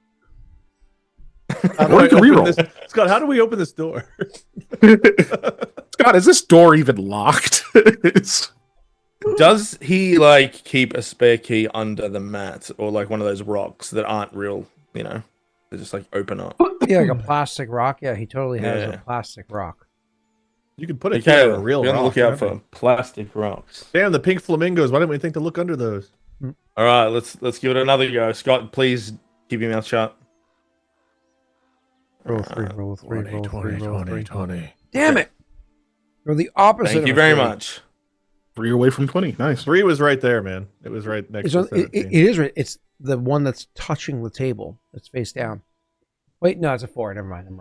How do Or I you can open reroll. this? Scott, how do we open this door? Scott, is this door even locked? Does he like keep a spare key under the mat or like one of those rocks that aren't real? They just like open up. Yeah, like a plastic rock. Yeah, he totally has Yeah. a plastic rock. You can put a key on Okay, a real be on the rock. lookout remember? for plastic rocks. Damn, the pink flamingos. Why didn't we think to look under those? All right, let's give it another go. Scott, please keep your mouth shut. Roll three, roll three, roll three, roll three. 20. Damn it! You're the opposite. Thank of you a very three. much. 3 away from 20. Nice. 3 was right there, man. It was right next to It 17. is right. It's the one that's touching the table. That's face down. Wait, no, it's a 4. Never mind, I'm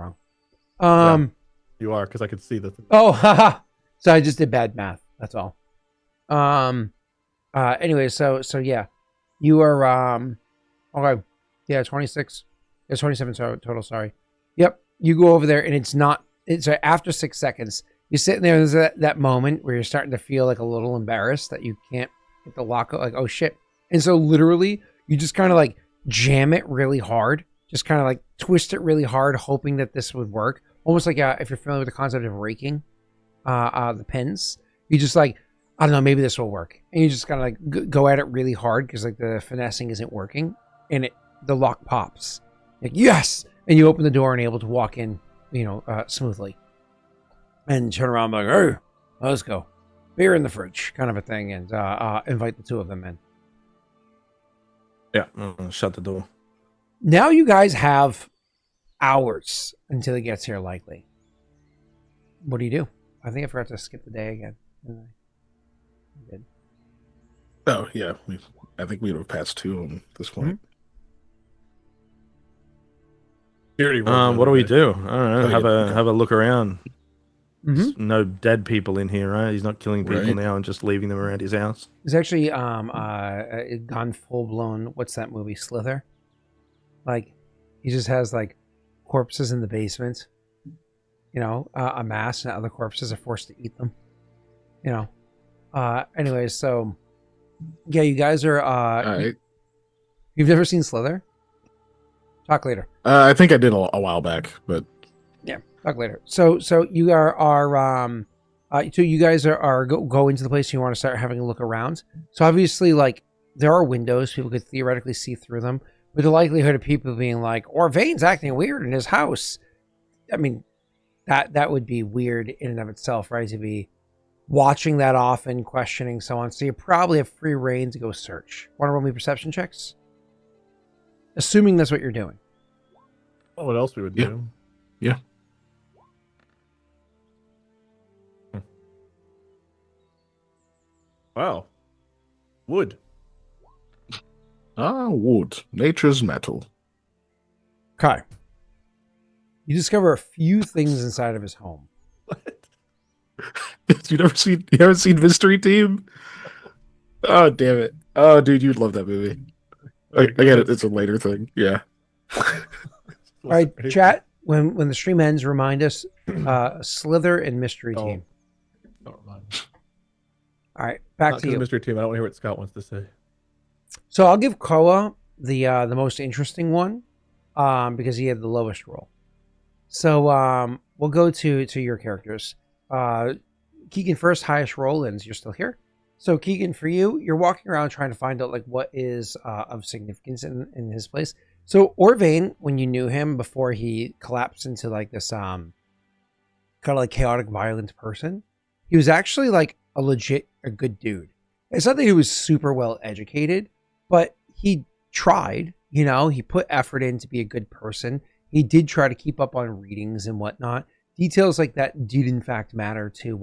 wrong. You are, because I could see the... Oh, haha. So I just did bad math. That's all. Anyway, so yeah, you are okay. Yeah, 26. It's 27 total. Sorry. Yep. You go over there, and it's after 6 seconds. You're sitting there. There's that moment where you're starting to feel like a little embarrassed that you can't get the lock. Like, oh shit! And so literally, you just kind of like jam it really hard. Just kind of like twist it really hard, hoping that this would work. Almost like if you're familiar with the concept of raking the pins, you just like, I don't know, maybe this will work, and you just kind of like go at it really hard because like the finessing isn't working, and the lock pops. Like, yes, and you open the door and able to walk in, smoothly, and turn around and be like, hey, let's go, beer in the fridge, kind of a thing, and invite the two of them in. Yeah, shut the door. Now you guys have hours until he gets here, likely. What do you do? I think I forgot to skip the day again. Didn't I did. Oh, yeah. I think we would have passed 2 on this point. Security roll, What do we do? I don't know. Oh, Have a look around. Mm-hmm. There's no dead people in here, right? He's not killing people Right. now and just leaving them around his house. It's actually gone full blown. What's that movie? Slither. Like, he just has like corpses in the basement amass, and other corpses are forced to eat them. Anyways, so yeah, you guys are. All right. You've never seen Slither? Talk later. I think I did a while back, but Yeah, talk later. So you so you guys are go into the place. You want to start having a look around. So obviously, like, there are windows. People could theoretically see through them. With the likelihood of people being like, Orvain's acting weird in his house. I mean, that would be weird in and of itself, right? To be watching that often, questioning someone. So you probably have free reign to go search. Want to roll me perception checks? Assuming that's what you're doing. Oh, what else we would do? Yeah. Wow. Wood. Wood. Nature's metal. Okay. You discover a few things inside of his home. What? You haven't seen Mystery Team? Oh, damn it. Oh, dude, you'd love that movie. I get it. It's a later thing. Yeah. All right, chat. When the stream ends, remind us Slither and Mystery Team. Never mind. All right, back Not to you. Mystery Team. I don't want to hear what Scott wants to say. So I'll give Koa the most interesting one because he had the lowest roll. So we'll go to your characters. Keegan first, highest roll, and you're still here. So Keegan, for you, you're walking around trying to find out like what is of significance in his place. So Orvain, when you knew him before he collapsed into like this kind of like chaotic, violent person, he was actually like a good dude. It's not that he was super well educated, but he tried. He put effort in to be a good person. He did try to keep up on readings and whatnot. Details like that did in fact matter to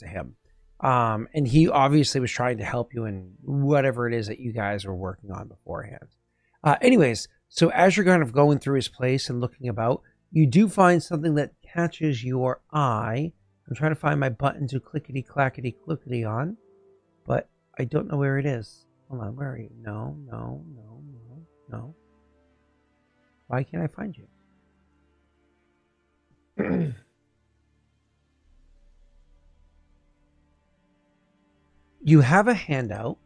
him. And he obviously was trying to help you in whatever it is that you guys were working on beforehand. Anyways, so as you're kind of going through his place and looking about, you do find something that catches your eye. I'm trying to find my button to clickety-clackety-clickety on, but I don't know where it is. Hold on, where are you? No. Why can't I find you? You have a handout.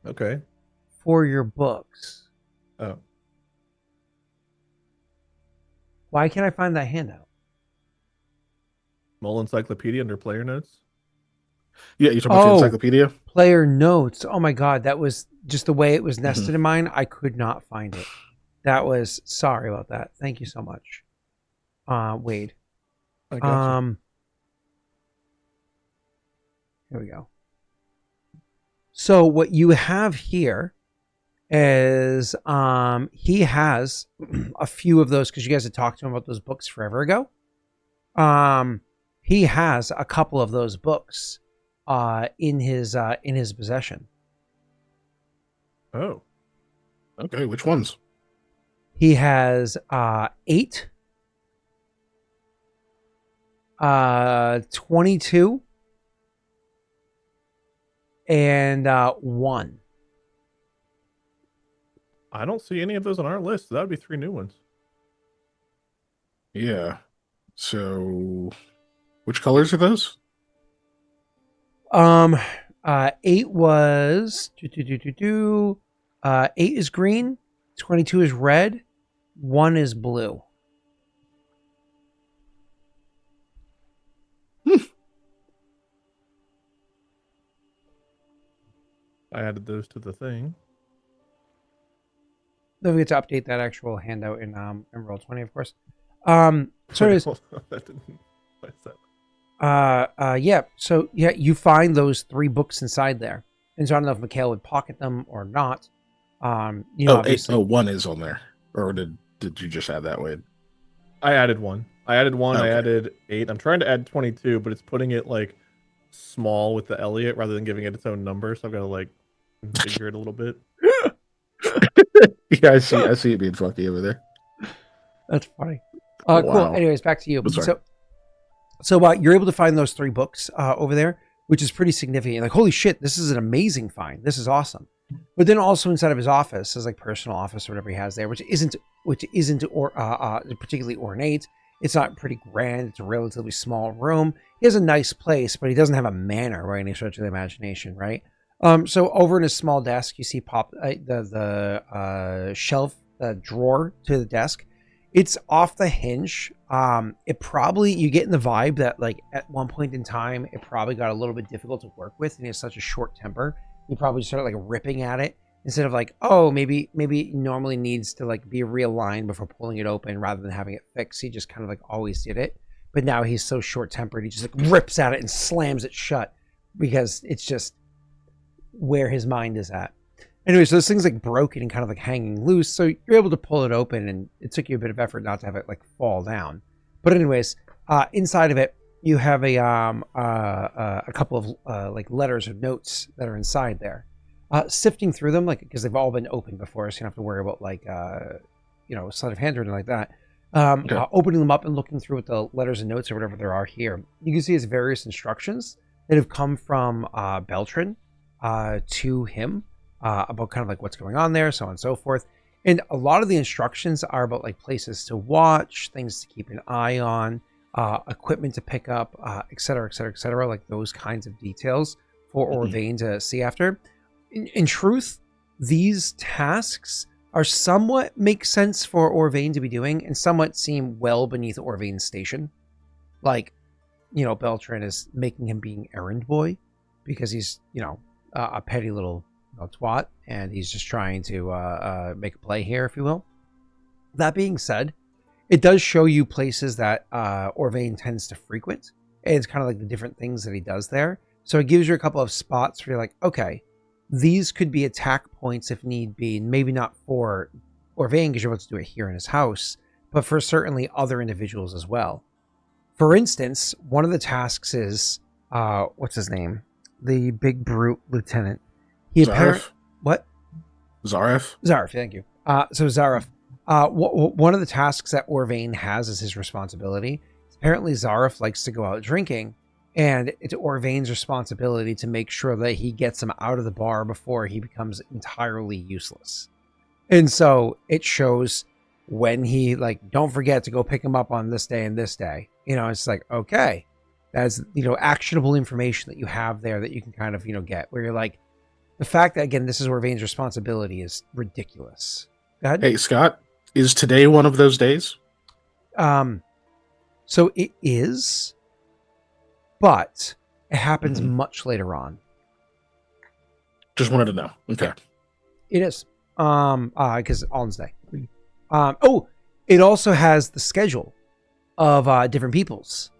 Okay. For your books. Oh. Why can't I find that handout? Mole Encyclopedia under player notes. Yeah, you're talking about the encyclopedia? Player notes. Oh my god, that was just the way it was nested in mine. I could not find it. That was sorry about that. Thank you so much. Wade. I got you. Here we go. So what you have here is he has a few of those because you guys had talked to him about those books forever ago. He has a couple of those books in his possession. Oh. Okay, which ones? He has 8, 22, and 1. I don't see any of those on our list. That would be 3 new ones. Yeah. So, which colors are those? 8 was 8 is green, 22 is red, 1 is blue. I added those to the thing. Don't forget to update that actual handout in Roll20, of course. So it is. That didn't. What is that? Yeah. So yeah, you find those 3 books inside there, and so I don't know if Mikhail would pocket them or not. Obviously. 1 is on there, or did you just add that, Wade? I added 1. Okay. I added 8. I'm trying to add 22, but it's putting it like small with the Elliot rather than giving it its own number. So I've got to like configure it a little bit. Yeah, I see it being funky over there. That's funny. Wow. Cool. Anyways, back to you. I'm sorry. So you're able to find those 3 books over there, which is pretty significant. Like, holy shit, this is an amazing find. This is awesome. But then also inside of his office, his like personal office or whatever he has there, which isn't particularly ornate. It's not pretty grand. It's a relatively small room. He has a nice place, but he doesn't have a manor by any stretch of the imagination, right? So over in his small desk, you see the shelf, the drawer to the desk. It's off the hinge. It probably, you get in the vibe that like at one point in time, it probably got a little bit difficult to work with, and he has such a short temper. He probably started like ripping at it instead of like, oh, maybe it normally needs to like be realigned before pulling it open rather than having it fixed. He just kind of like always did it. But now he's so short tempered, he just like rips at it and slams it shut because it's just where his mind is at. Anyway, so this thing's like broken and kind of like hanging loose. So you're able to pull it open, and it took you a bit of effort not to have it like fall down. But anyways, inside of it, you have a couple of like letters or notes that are inside there. Sifting through them, like because they've all been opened before, so you don't have to worry about like sleight of hand or anything like that. Opening them up and looking through what the letters and notes or whatever there are here, you can see his various instructions that have come from Beltran to him about kind of like what's going on there, so on and so forth. And a lot of the instructions are about like places to watch, things to keep an eye on, equipment to pick up, et cetera, et cetera, et cetera, like those kinds of details for Orvain to see after. In truth, these tasks are somewhat make sense for Orvain to be doing and somewhat seem well beneath Orvain's station. Like, Beltran is making him being errand boy because he's, a petty little twat, and he's just trying to make a play here, if you will. That being said, it does show you places that Orvain tends to frequent, and it's kind of like the different things that he does there. So it gives you a couple of spots where you're like, okay, these could be attack points if need be, maybe not for Orvain because you're about to do it here in his house, but for certainly other individuals as well. For instance, one of the tasks is, what's his name? The big brute lieutenant. Zaref? What? Zaref, thank you. So Zaref, one of the tasks that Orvain has as his responsibility. Apparently Zaref likes to go out drinking, and it's Orvain's responsibility to make sure that he gets him out of the bar before he becomes entirely useless. And so it shows when he like, don't forget to go pick him up on this day and this day. It's like, okay, that's actionable information that you have there that you can kind of get where you're like, the fact that, again, this is Orvain's responsibility is ridiculous. Go ahead. Hey, Scott, is today one of those days? So it is, but it happens much later on. Just wanted to know. Okay. It is. Because Alden's Day. It also has the schedule of different people's.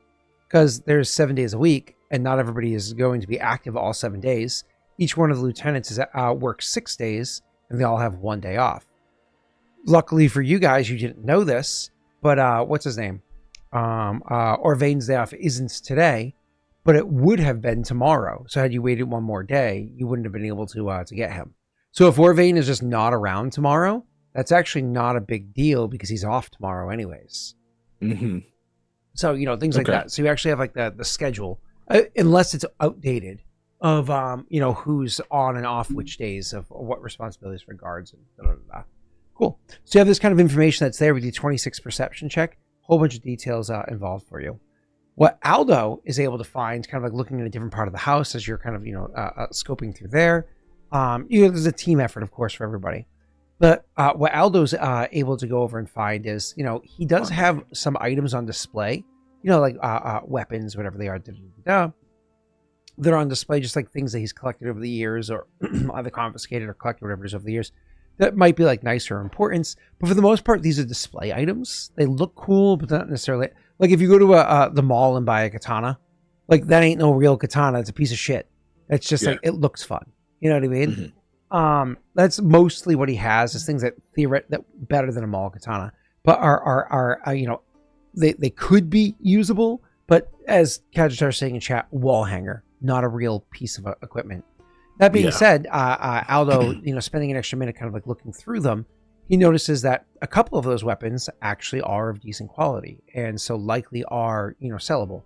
Because there's 7 days a week, and not everybody is going to be active all 7 days. Each one of the lieutenants works 6 days, and they all have 1 day off. Luckily for you guys, you didn't know this, but what's his name? Orvain's day off isn't today, but it would have been tomorrow. So had you waited one more day, you wouldn't have been able to get him. So if Orvain is just not around tomorrow, that's actually not a big deal because he's off tomorrow anyways. Mm-hmm. So, things like that. So you actually have like the schedule, unless it's outdated, of who's on and off which days of what responsibilities for guards and blah, blah, blah. Cool. So you have this kind of information that's there with the 26 perception check, whole bunch of details involved for you. What Aldo is able to find, kind of like looking at a different part of the house as you're kind of scoping through there. There's a team effort, of course, for everybody. But what Aldo's able to go over and find is, he does have some items on display, like weapons, whatever they are, that are on display, just like things that he's collected over the years or either confiscated or collected, whatever it is over the years. That might be like nicer importance. But for the most part, these are display items. They look cool, but not necessarily. Like if you go to the mall and buy a katana, like that ain't no real katana. It's a piece of shit. It's just like, it looks fun. You know what I mean? Mm-hmm. That's mostly what he has, is things that that better than a mall katana, but are they could be usable, but as Kajitar saying in chat, wall hanger, not a real piece of equipment. That being said, Aldo, spending an extra minute kind of like looking through them, he notices that a couple of those weapons actually are of decent quality and so likely are, sellable.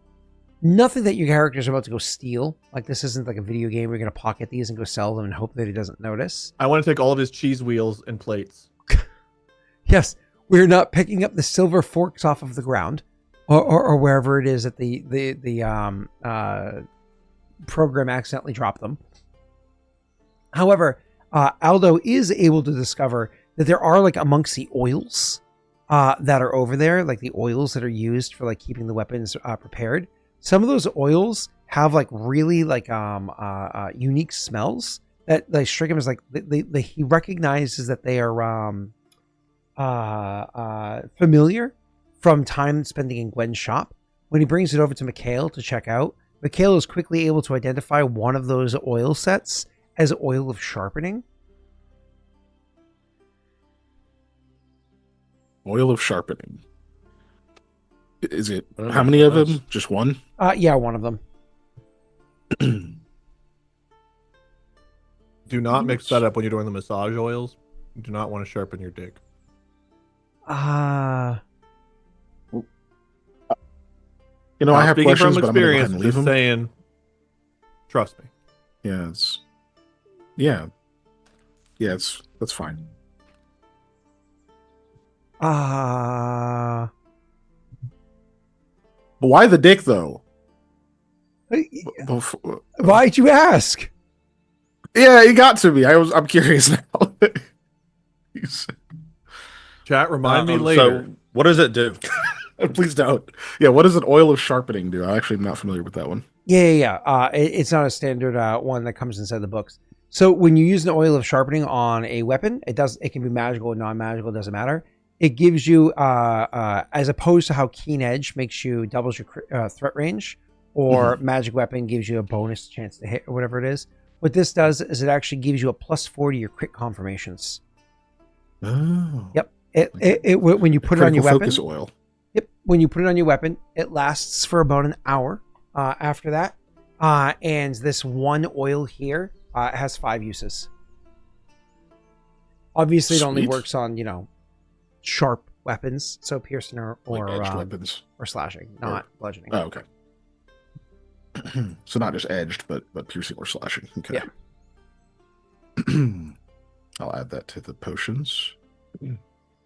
Nothing that your characters are about to go steal. Like, this isn't like a video game where you're going to pocket these and go sell them and hope that he doesn't notice. I want to take all of his cheese wheels and plates. Yes, we're not picking up the silver forks off of the ground or wherever it is that the program accidentally dropped them. However, Aldo is able to discover that there are, like, amongst the oils that are over there, like the oils that are used for, like, keeping the weapons prepared. Some of those oils have, like, really, like, unique smells that, like, strike him as, like, he recognizes that they are familiar from time spending in Gwen's shop. When he brings it over to Mikhail to check out, Mikhail is quickly able to identify one of those oil sets as oil of sharpening. Oil of sharpening. Is it how many of them? Just one? Yeah, one of them. Do not mix that up when you're doing the massage oils. You do not want to sharpen your dick. You know, I have Speaking questions, from but I'm going to go ahead experience, and leave just them. saying, trust me. That's fine. But why the dick, though? Why'd you ask? Yeah, he got to me. I'm curious now. Chat, remind me later. So, what does it do? Please don't. Yeah, what does an oil of sharpening do? I actually am not familiar with that one. Yeah. It's not a standard one that comes inside the books. So when you use an oil of sharpening on a weapon, it can be magical or non-magical, it doesn't matter. It gives you, as opposed to how Keen Edge makes you doubles your threat range, or magic weapon gives you a bonus chance to hit, or whatever it is. What this does is it actually gives you a +4 to your crit confirmations. Oh. Yep. When you put it on your weapon. Focus oil. Yep. When you put it on your weapon, it lasts for about an hour after that. And this one oil here has 5 uses. Obviously, it only works on, sharp weapons, so piercing or edged weapons. or slashing, not bludgeoning. Oh, okay. So not just edged, but piercing or slashing. Okay. Yeah. I'll add that to the potions.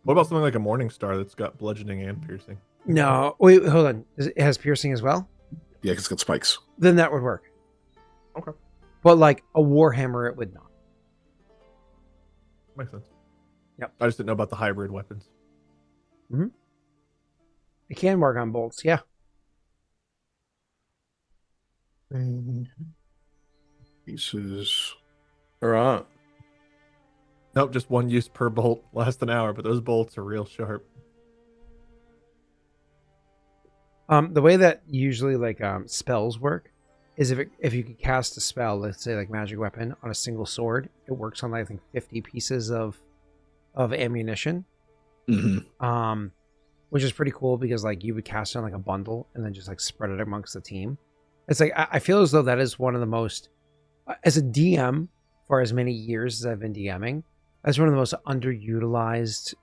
What about something like a Morning Star that's got bludgeoning and piercing? No, wait, hold on. It has piercing as well? Yeah, because it's got spikes. Then that would work. Okay. But like a Warhammer, it would not. Makes sense. Yep. I just didn't know about the hybrid weapons. Mm-hmm. It can work on bolts, yeah. Pieces. All right. Nope, just 1 use per bolt, last an hour, but those bolts are real sharp. The way that usually spells work is if you could cast a spell, let's say like magic weapon, on a single sword, it works on, I think, 50 pieces of ammunition. Mm-hmm. Which is pretty cool because like you would cast it on like a bundle and then just like spread it amongst the team. It's like I feel as though that is one of the most, as a DM for as many years as I've been DMing, that's one of the most underutilized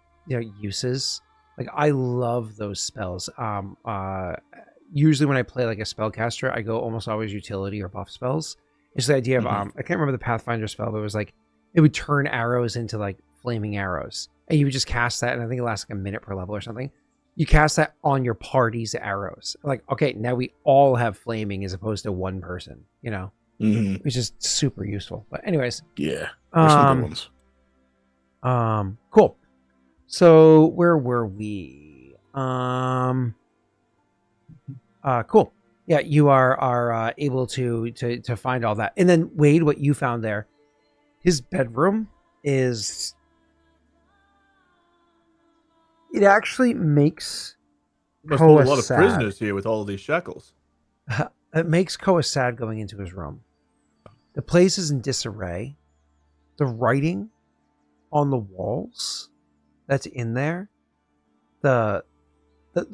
uses. Like I love those spells. Usually when I play like a spellcaster, I go almost always utility or buff spells. It's the idea of I can't remember the Pathfinder spell, but it was like it would turn arrows into like flaming arrows, and you would just cast that, and I think it lasts like a minute per level or something. You cast that on your party's arrows. Like, okay, now we all have flaming as opposed to one person, which is super useful. But anyways, yeah, there's some good ones. Cool. So where were we? Cool. Yeah, you are able to find all that. And then Wade, what you found there, his bedroom is, it actually makes Must hold Koa a lot of sad. prisoners here with all of these shekels. It makes Koa sad going into his room. The place is in disarray. The writing on the walls that's in there, the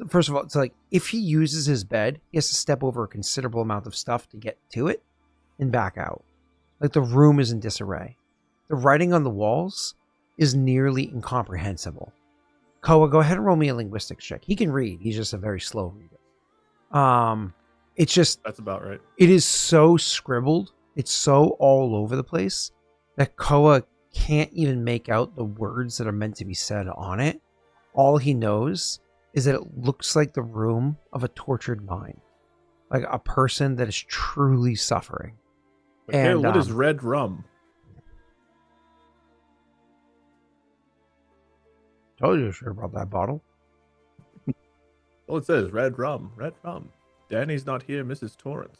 first of all, it's like if he uses his bed, he has to step over a considerable amount of stuff to get to it and back out. Like the room is in disarray. The writing on the walls is nearly incomprehensible. Koa, go ahead and roll me a linguistics check. He can read. He's just a very slow reader. It's just That's about right. it is so scribbled. It's so all over the place that Koa can't even make out the words that are meant to be said on it. All he knows is that it looks like the room of a tortured mind, like a person that is truly suffering. Mikhail, And what is red rum? told you sure about that bottle. Well, it says red rum. Red rum. Danny's not here, Mrs. Torrance.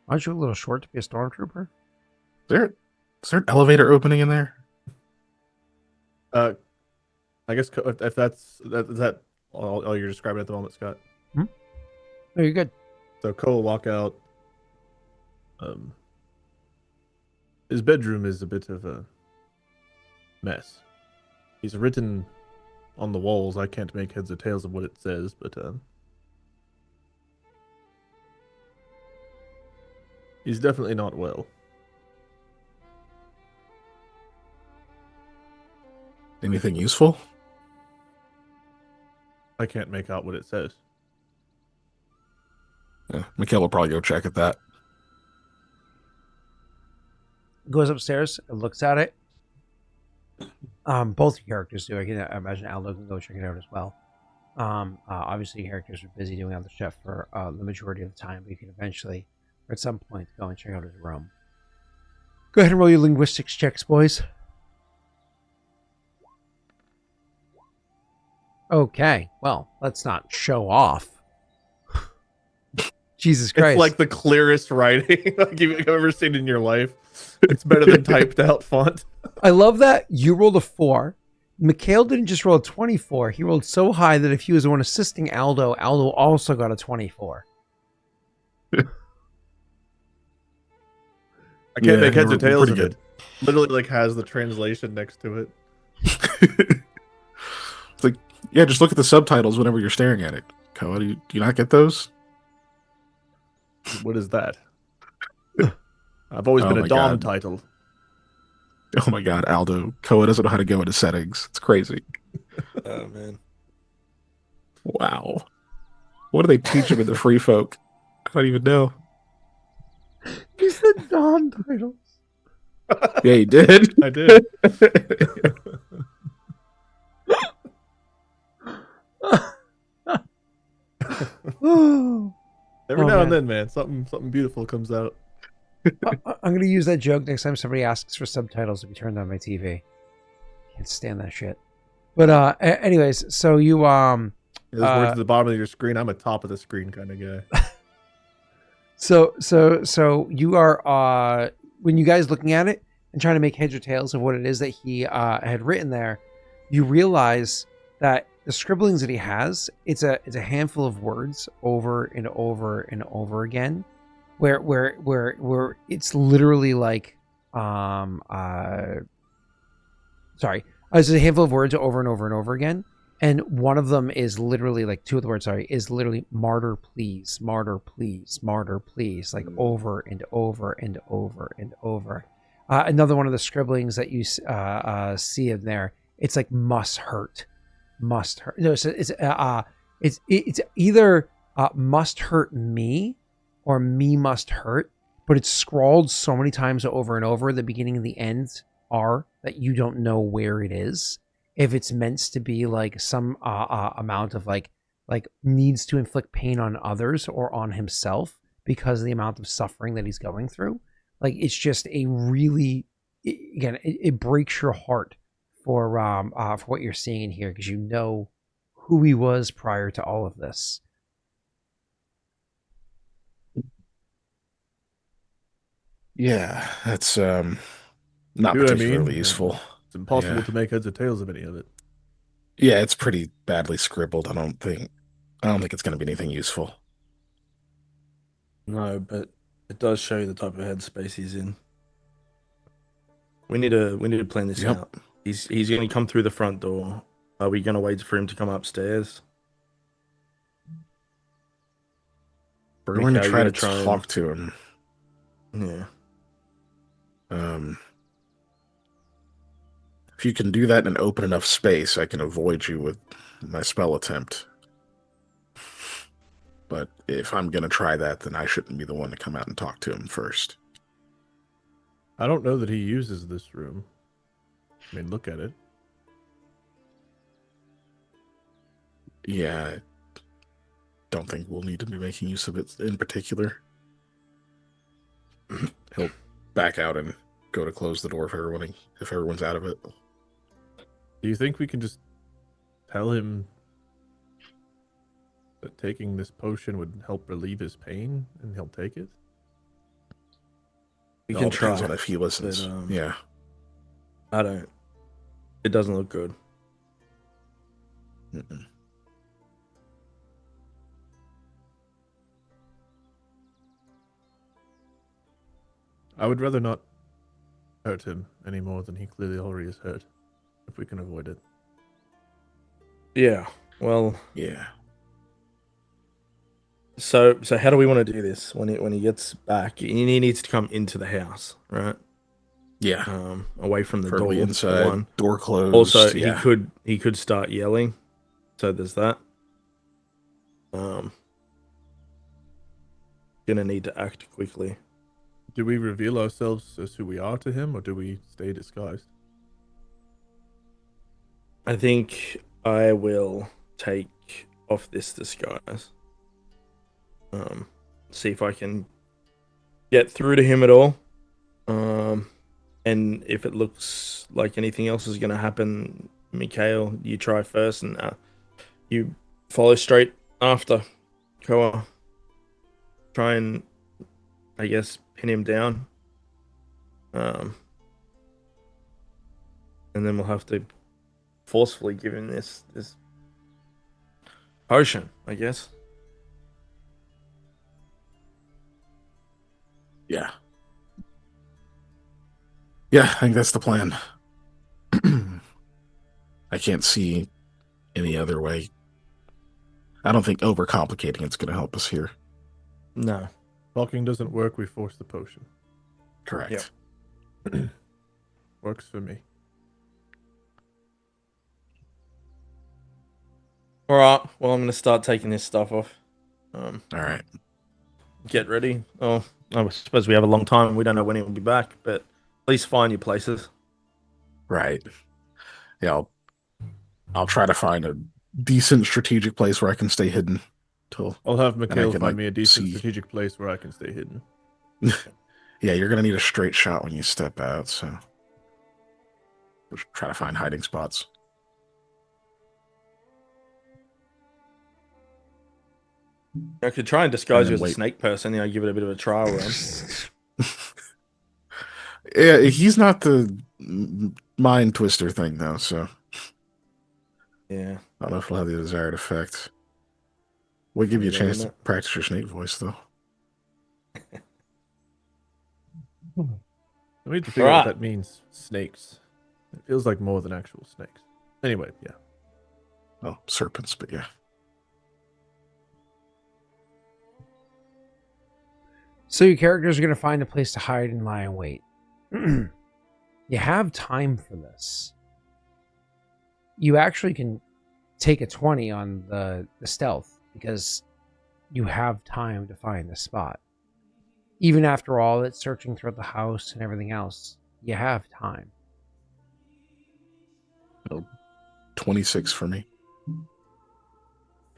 Aren't you a little short to be a stormtrooper? Is there an elevator opening in there? I guess if that's all you're describing at the moment, Scott. No, you're good. So Cole will walk out. His bedroom is a bit of a mess. He's written on the walls. I can't make heads or tails of what it says, but he's definitely not well. Anything useful? I can't make out what it says. Yeah, Mikhail will probably go check at that. Goes upstairs and looks at it. Both characters do. I can imagine Aldo can go check it out as well. Obviously, characters are busy doing other stuff for the majority of the time, but you can eventually, or at some point, go and check out his room. Go ahead and roll your linguistics checks, boys. Okay, well, let's not show off. Jesus Christ. It's like the clearest writing like you've ever seen in your life. It's better than typed out font. I love that you rolled a 4. Mikhail didn't just roll a 24. He rolled so high that if he was the one assisting Aldo, Aldo also got a 24. I can't make heads or tails of it. Literally, like, has the translation next to it. It's like, yeah, just look at the subtitles whenever you're staring at it. Koa, do you not get those? What is that? I've always been a Dom title. Oh my god, Aldo. Koa doesn't know how to go into settings. It's crazy. Oh, man. Wow. What do they teach him in the Free Folk? I don't even know. He said Dom titles. Yeah, he did. I did. Every now and then, man, something beautiful comes out. I'm gonna use that joke next time somebody asks for subtitles to be turned on my TV. Can't stand that shit. But anyways, so you There's words at the bottom of your screen. I'm a top of the screen kind of guy. So you are when you guys looking at it and trying to make heads or tails of what it is that he had written there, you realize that the scribblings that he has, it's a handful of words over and over and over again, where it's literally like it's a handful of words over and over and over again. And one of them is literally like two of the words, is literally martyr, please, martyr, please, martyr, please, like over and over and over and over. Another one of the scribblings that you see in there, it's like must hurt. No, it's either must hurt me or me must hurt, but it's scrawled so many times over and over. The beginning and the end are that you don't know where it is. If it's meant to be like some amount of like needs to inflict pain on others or on himself because of the amount of suffering that he's going through. Like, it's just a really, again, it breaks your heart for what you're seeing in here, because you know who he was prior to all of this. Yeah, that's not You know particularly useful. It's impossible to make heads or tails of any of it. Yeah, it's pretty badly scribbled. I don't think it's going to be anything useful. No, but it does show you the type of headspace he's in. We need to plan this out. He's going to come through the front door. Are we going to wait for him to come upstairs? We're going to try to talk to him. Yeah. If you can do that in an open enough space, I can avoid you with my spell attempt. But if I'm going to try that, then I shouldn't be the one to come out and talk to him first. I don't know that he uses this room. I mean, look at it. Yeah, I don't think we'll need to be making use of it in particular. He'll back out and go to close the door if everyone's out of it. Do you think we can just tell him that taking this potion would help relieve his pain and he'll take it? We It can all depends try. on if he listens. But, Yeah. I don't. It doesn't look good. Mm-mm. I would rather not hurt him any more than he clearly already is hurt, if we can avoid it. Yeah. Well. Yeah. So how do we want to do this when he gets back? He needs to come into the house, right? Yeah. Away from the Preferably door. inside, One. door closed. Also, yeah. he could start yelling. So there's that. Gonna need to act quickly. Do we reveal ourselves as who we are to him, or do we stay disguised? I think I will take off this disguise. See if I can get through to him at all. And if it looks like anything else is going to happen, Mikhail, you try first, and you follow straight after Koa. Try and, I guess, pin him down. And then we'll have to forcefully give him this potion, I guess. Yeah. Yeah, I think that's the plan. I can't see any other way. I don't think overcomplicating it's going to help us here. No. Talking doesn't work, we force the potion. Correct. Yep. Works for me. All right. Well, I'm going to start taking this stuff off. All right. Get ready. Oh, I suppose we have a long time. We don't know when he'll be back, but at least find your places. Right. Yeah, I'll try to find a decent strategic place where I can stay hidden till. I'll have Mikhail can, find me a decent see. strategic place where I can stay hidden. Yeah, you're gonna need a straight shot when you step out, so we'll try to find hiding spots. I could try and disguise you as a wait. snake person. Give it a bit of a trial run. Yeah, he's not the mind twister thing though, so Yeah. I don't know if it'll have the desired effect. We'll give you a chance to practice your snake voice though. I need to figure out what that means. Snakes. It feels like more than actual snakes. Anyway, yeah. Oh, serpents, but yeah. So your characters are going to find a place to hide and lie in wait. You have time for this. You actually can take a 20 on the stealth because you have time to find the spot. Even after all that searching throughout the house and everything else, you have time. 26 for me.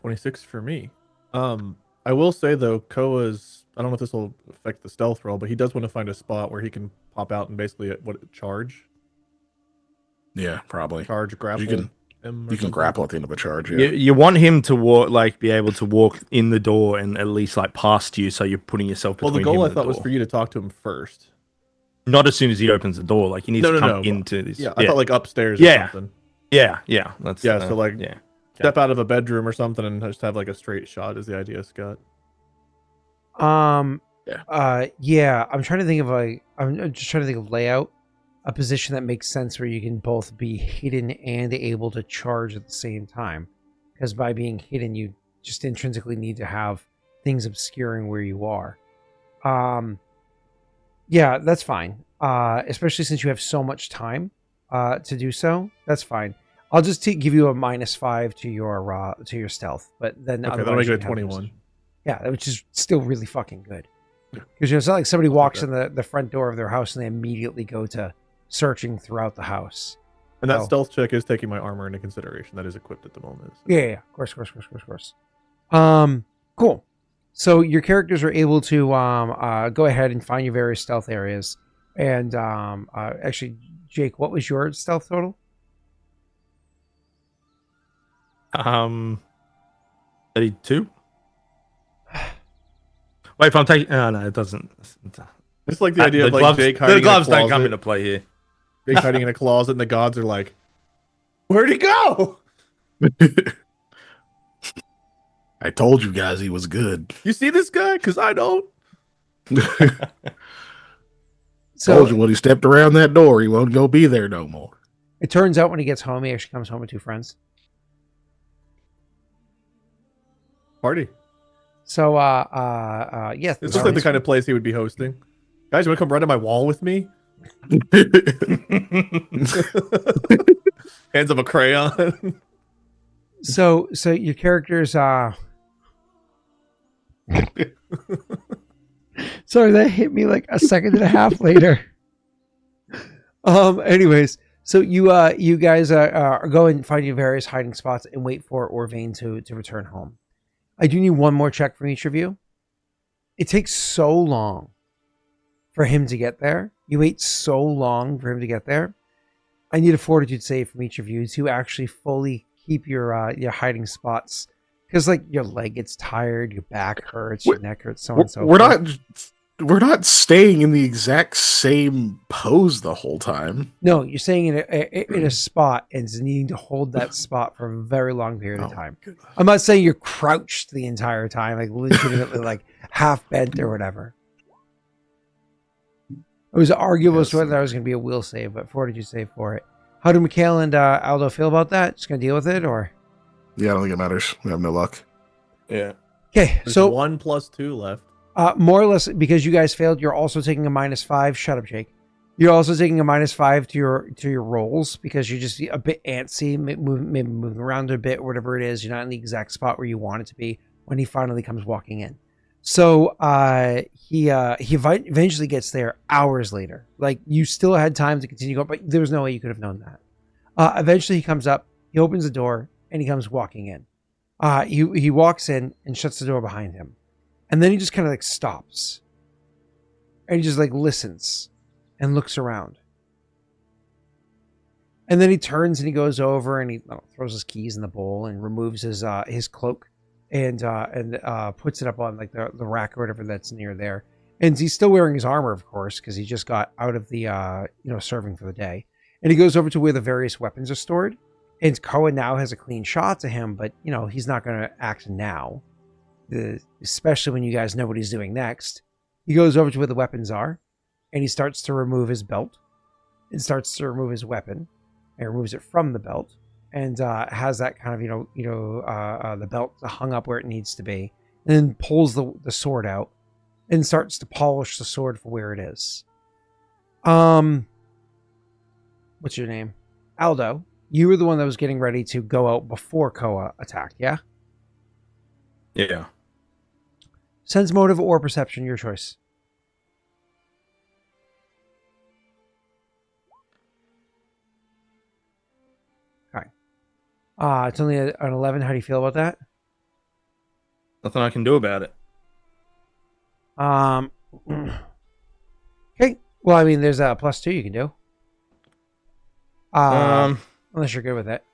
26 for me. I will say though, Koa's, I don't know if this will affect the stealth roll, but he does want to find a spot where he can pop out and basically charge. Yeah, probably. Charge grapple. You can grapple at the end of a charge. Yeah. You want him to walk, be able to walk in the door and at least past you, so you're putting yourself between. Well, the goal him I thought and the was door. for you to talk to him first. Not as soon as he opens the door. He needs to come into this. Yeah, I thought upstairs or something. Yeah. That's so step out of a bedroom or something and just have a straight shot is the idea, Scott. Yeah. I'm trying to think of I'm just trying to think of layout, a position that makes sense where you can both be hidden and able to charge at the same time. Because by being hidden, you just intrinsically need to have things obscuring where you are. Yeah, that's fine. Especially since you have so much time to do so. That's fine. I'll just give you a -5 to your stealth, but then okay, that'll make it a 21. Yeah, which is still really fucking good. Because it's not like somebody walks in the front door of their house and they immediately go to searching throughout the house. And that stealth check is taking my armor into consideration. That is equipped at the moment. So. Yeah, of course. Cool. So your characters are able to go ahead and find your various stealth areas. And actually, Jake, what was your stealth total? 32. Wait, if I'm taking, no, it doesn't. It's like the idea of like gloves, Jake hiding the gloves in a don't come closet. into play here. Jake hiding in a closet, and the gods are like, "Where'd he go?" I told you guys he was good. You see this guy? Because I don't. Told you when he stepped around that door, he won't go be there no more. It turns out when he gets home, he actually comes home with 2 friends. Party. So, yes. This looks like the kind of place he would be hosting. Guys, you want to come run to my wall with me? Hands of a crayon. So your characters, sorry, that hit me like a second and a half later. Anyways, so you guys are going and find your various hiding spots and wait for Orvain to return home. I do need one more check from each of you. It takes so long for him to get there. You wait so long for him to get there. I need a fortitude save from each of you to actually fully keep your hiding spots. Because like your leg gets tired, your back hurts, your neck hurts, so on and so forth. We're not staying in the exact same pose the whole time. No, you're staying in a spot and needing to hold that spot for a very long period of time. Goodness. I'm not saying you're crouched the entire time, like legitimately like half bent or whatever. It was arguable as to whether that was going to be a will save, but fortitude save for it. How do Mikhail and Aldo feel about that? Just going to deal with it, or? Yeah, I don't think it matters. We have no luck. Yeah. Okay, There's so 1 + 2 left. more or less, because you guys failed, you're also taking a -5. Shut up, Jake. You're also taking a -5 to your rolls because you're just a bit antsy, maybe moving around a bit, or whatever it is. You're not in the exact spot where you want it to be when he finally comes walking in. So he eventually gets there hours later. Like you still had time to continue going, but there was no way you could have known that. Eventually he comes up, he opens the door, and he comes walking in. He walks in and shuts the door behind him. And then he just kind of like stops. And he just like listens and looks around. And then he turns and he goes over and he throws his keys in the bowl and removes his cloak and puts it up on like the rack or whatever that's near there. And he's still wearing his armor, of course, because he just got out of the serving for the day. And he goes over to where the various weapons are stored. And Koa now has a clean shot to him, but he's not going to act now. Especially when you guys know what he's doing next. He goes over to where the weapons are, and he starts to remove his belt, and starts to remove his weapon, and removes it from the belt, and has that kind of the belt hung up where it needs to be, and then pulls the sword out, and starts to polish the sword for where it is. What's your name? Aldo. You were the one that was getting ready to go out before Koa attacked, yeah? Yeah. Sense motive or perception, your choice. Okay. It's only an 11. How do you feel about that? Nothing I can do about it. Okay. Well, I mean, there's a +2 you can do. Unless you're good with it.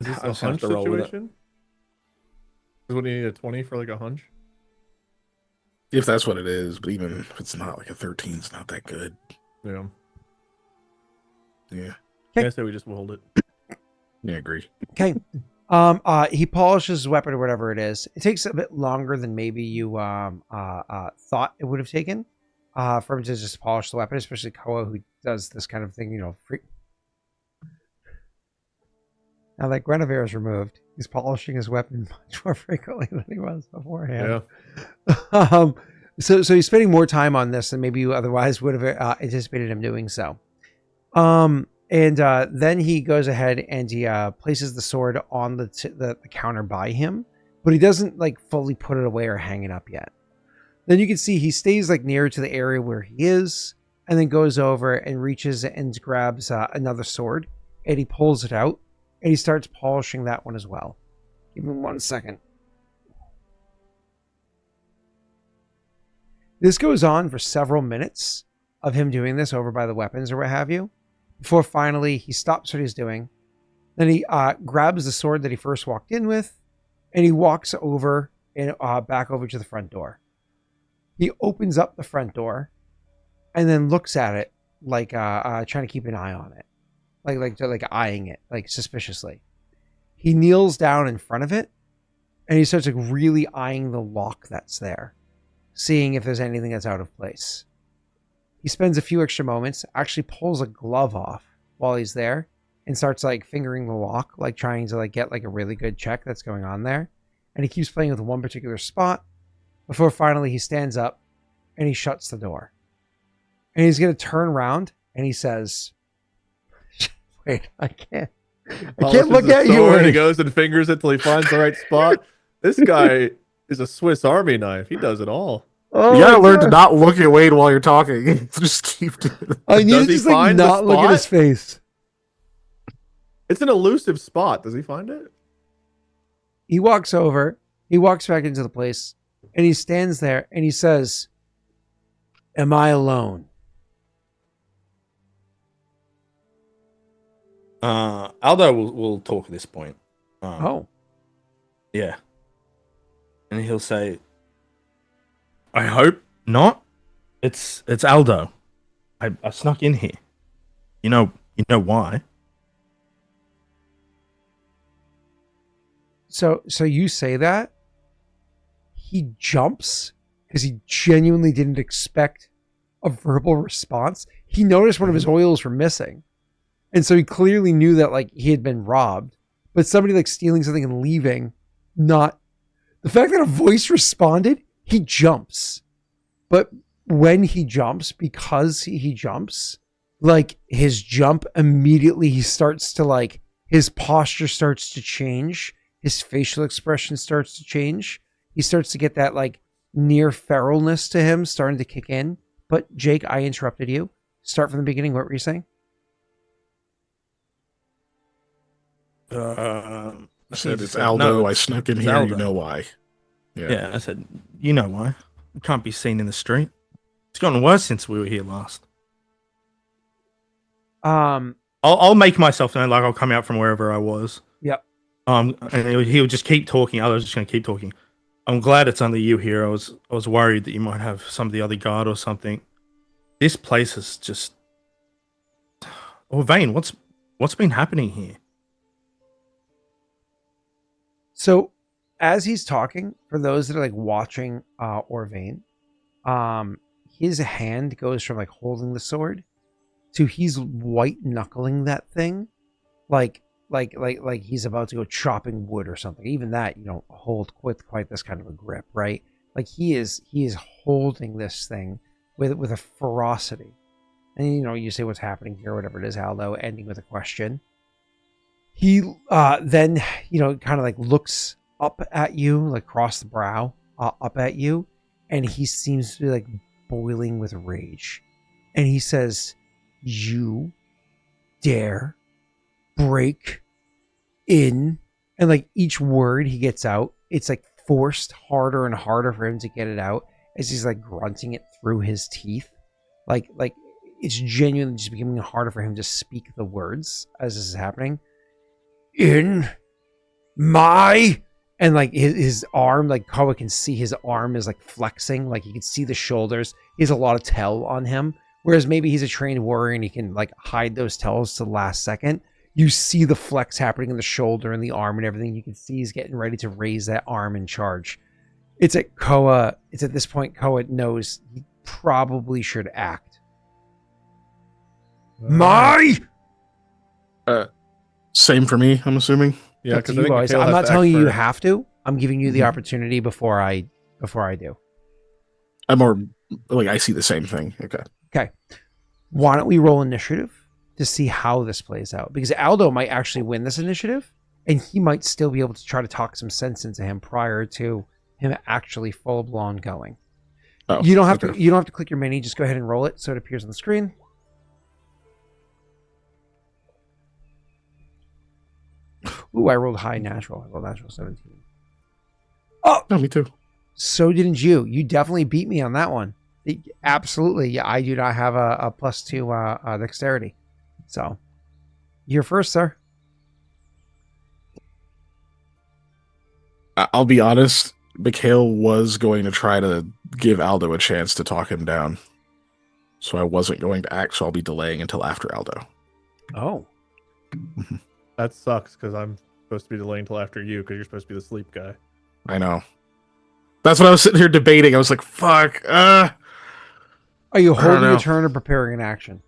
Is this I a just have hunch to roll with it. situation? Would you need a 20 for like a hunch? If that's what it is, but even if it's not, like a 13, it's not that good. Yeah. Yeah. I say we just hold it. Yeah, I agree. Okay. He polishes his weapon or whatever it is. It takes a bit longer than maybe you thought it would have taken for him to just polish the weapon, especially Koa, who does this kind of thing, Now that Guinevere is removed, he's polishing his weapon much more frequently than he was beforehand. Yeah. So he's spending more time on this than maybe you otherwise would have anticipated him doing so. And And then he goes ahead and he places the sword on the counter by him, but he doesn't like fully put it away or hang it up yet. Then you can see he stays like near to the area where he is, and then goes over and reaches and grabs another sword, and he pulls it out, and he starts polishing that one as well. Give me 1 second. This goes on for several minutes of him doing this over by the weapons or what have you, before finally he stops what he's doing. Then he grabs the sword that he first walked in with, and he walks over and back over to the front door. He opens up the front door and then looks at it like trying to keep an eye on it, like eyeing it like suspiciously. He kneels down in front of it and he starts like really eyeing the lock that's there, seeing if there's anything that's out of place. He spends a few extra moments, actually pulls a glove off while he's there and starts like fingering the lock, like trying to like get like a really good check that's going on there. And he keeps playing with one particular spot before finally he stands up and he shuts the door. And he's going to turn around and he says, wait, I can't look at you. And he goes and fingers it till he finds the right spot. This guy is a Swiss Army knife. He does it all. Oh, you gotta learn to not look at Wade while you're talking. Just keep doing it. I need to just like not look at his face. It's an elusive spot. Does he find it? He walks over. He walks back into the place. And he stands there and he says, "Am I alone?" Aldo will talk at this point. Yeah. And he'll say, "I hope not. It's Aldo. I snuck in here. You know why?" So you say that? He jumps because he genuinely didn't expect a verbal response. He noticed one of his oils were missing. And so he clearly knew that like he had been robbed, but somebody like stealing something and leaving, not the fact that a voice responded, he jumps. But when he jumps, because he jumps, like his jump immediately, he starts to like, his posture starts to change. His facial expression starts to change. He starts to get that like near feralness to him starting to kick in. But Jake, I interrupted you. Start from the beginning. What were you saying? I said it's Aldo. No, I snuck in here. Aldo. You know why? Yeah, I said, you know why. We can't be seen in the street. It's gotten worse since we were here last. I'll make myself known, like I'll come out from wherever I was. Yep. And he'll just keep talking. I was just going to keep talking. I'm glad it's only you here. I was worried that you might have some of the other guard or something. This place is just... Oh, Vane, what's been happening here? So, as he's talking, for those that are like watching Orvain, his hand goes from like holding the sword to he's white knuckling that thing, like he's about to go chopping wood or something. Even that you don't hold with quite this kind of a grip, right? Like he is holding this thing with a ferocity. And you say what's happening here, whatever it is, Aldo, ending with a question. He then kind of like looks up at you, like across the brow, up at you, and he seems to be like boiling with rage. And he says, "You dare break in?" And like each word he gets out, it's like forced harder and harder for him to get it out as he's like grunting it through his teeth. Like it's genuinely just becoming harder for him to speak the words as this is happening. "In my..." And like his arm, like Koa can see his arm is like flexing, like you can see the shoulders. He has a lot of tell on him. Whereas maybe he's a trained warrior and he can like hide those tells to the last second. You see the flex happening in the shoulder and the arm and everything. You can see he's getting ready to raise that arm and charge. It's at this point Koa knows he probably should act. My... Same for me, I'm assuming. Yeah, because I'm not telling you have to. I'm giving you the opportunity before I do. I'm more like I see the same thing. Okay. Why don't we roll initiative to see how this plays out, because Aldo might actually win this initiative, and he might still be able to try to talk some sense into him prior to him actually full blown going. Oh, You don't have to click your mini. Just go ahead and roll it so it appears on the screen. Ooh, I rolled high natural. I rolled natural 17. Oh, No, me too. so didn't you. You definitely beat me on that one. Absolutely. Yeah, I do not have a +2 dexterity. So, you're first, sir. I'll be honest. Mikhail was going to try to give Aldo a chance to talk him down. So I wasn't going to act, so I'll be delaying until after Aldo. Oh. That sucks because I'm supposed to be delaying until after you because you're supposed to be the sleep guy. I know. That's what I was sitting here debating. I was like, fuck. Are you I don't holding know. a turn or preparing an action?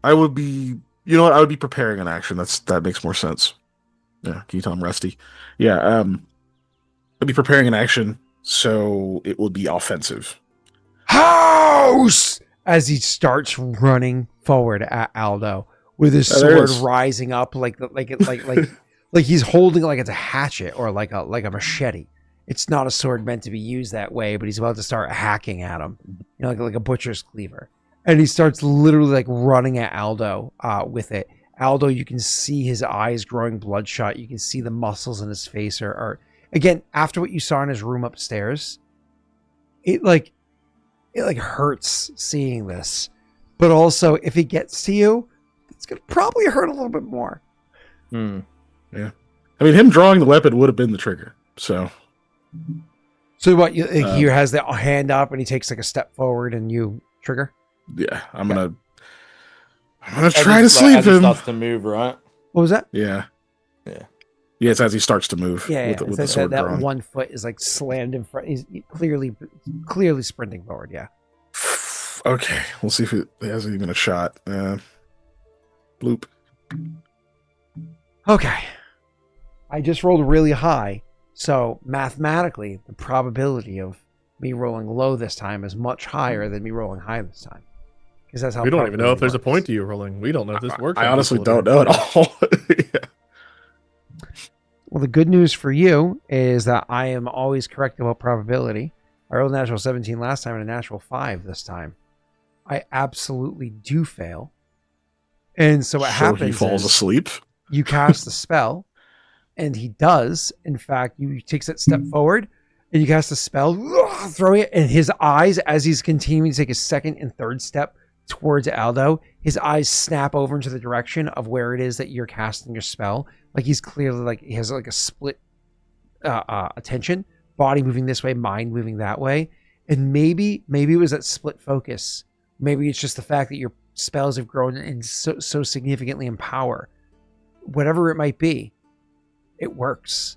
I would be, you know what? I would be preparing an action. That makes more sense. Yeah, can you tell I'm rusty? Yeah, I'd be preparing an action, so it would be offensive. House! As he starts running forward at Aldo with his There it sword is. rising up like he's holding it like it's a hatchet or like a machete. It's not a sword meant to be used that way, but he's about to start hacking at him, like a butcher's cleaver. And he starts literally like running at Aldo with it. Aldo, you can see his eyes growing bloodshot. You can see the muscles in his face are again, after what you saw in his room upstairs, it hurts seeing this. But also, if he gets to you, it's gonna probably hurt a little bit more. Yeah. I mean, him drawing the weapon would have been the trigger, so... So what? He has the hand up and he takes like a step forward, and you trigger. Yeah, I'm gonna try to sleep as he him. starts to move, right? What was that? Yeah. Yeah. Yeah, it's as he starts to move Yeah, with the it's sword that drawn. 1 foot is like slammed in front. He's clearly sprinting forward. Yeah. Okay, we'll see if it has even a shot. Bloop. Okay. I just rolled really high, so mathematically, the probability of me rolling low this time is much higher than me rolling high this time. Because that's how We don't even know if there's a probability point to you rolling. We don't know if this works. I on honestly people don't that know at all. Yeah. Well, the good news for you is that I am always correct about probability. I rolled a natural 17 last time and a natural 5 this time. I absolutely do fail. And so what So happens he falls is asleep. you cast the spell, and he does. In fact, you takes that step forward, and you cast a spell, throw it, and his eyes, as he's continuing to take a second and third step towards Aldo, his eyes snap over into the direction of where it is that you're casting your spell. Like he's clearly like he has like a split attention, body moving this way, mind moving that way, and maybe it was that split focus. Maybe it's just the fact that your spells have grown in so significantly in power. Whatever it might be, it works.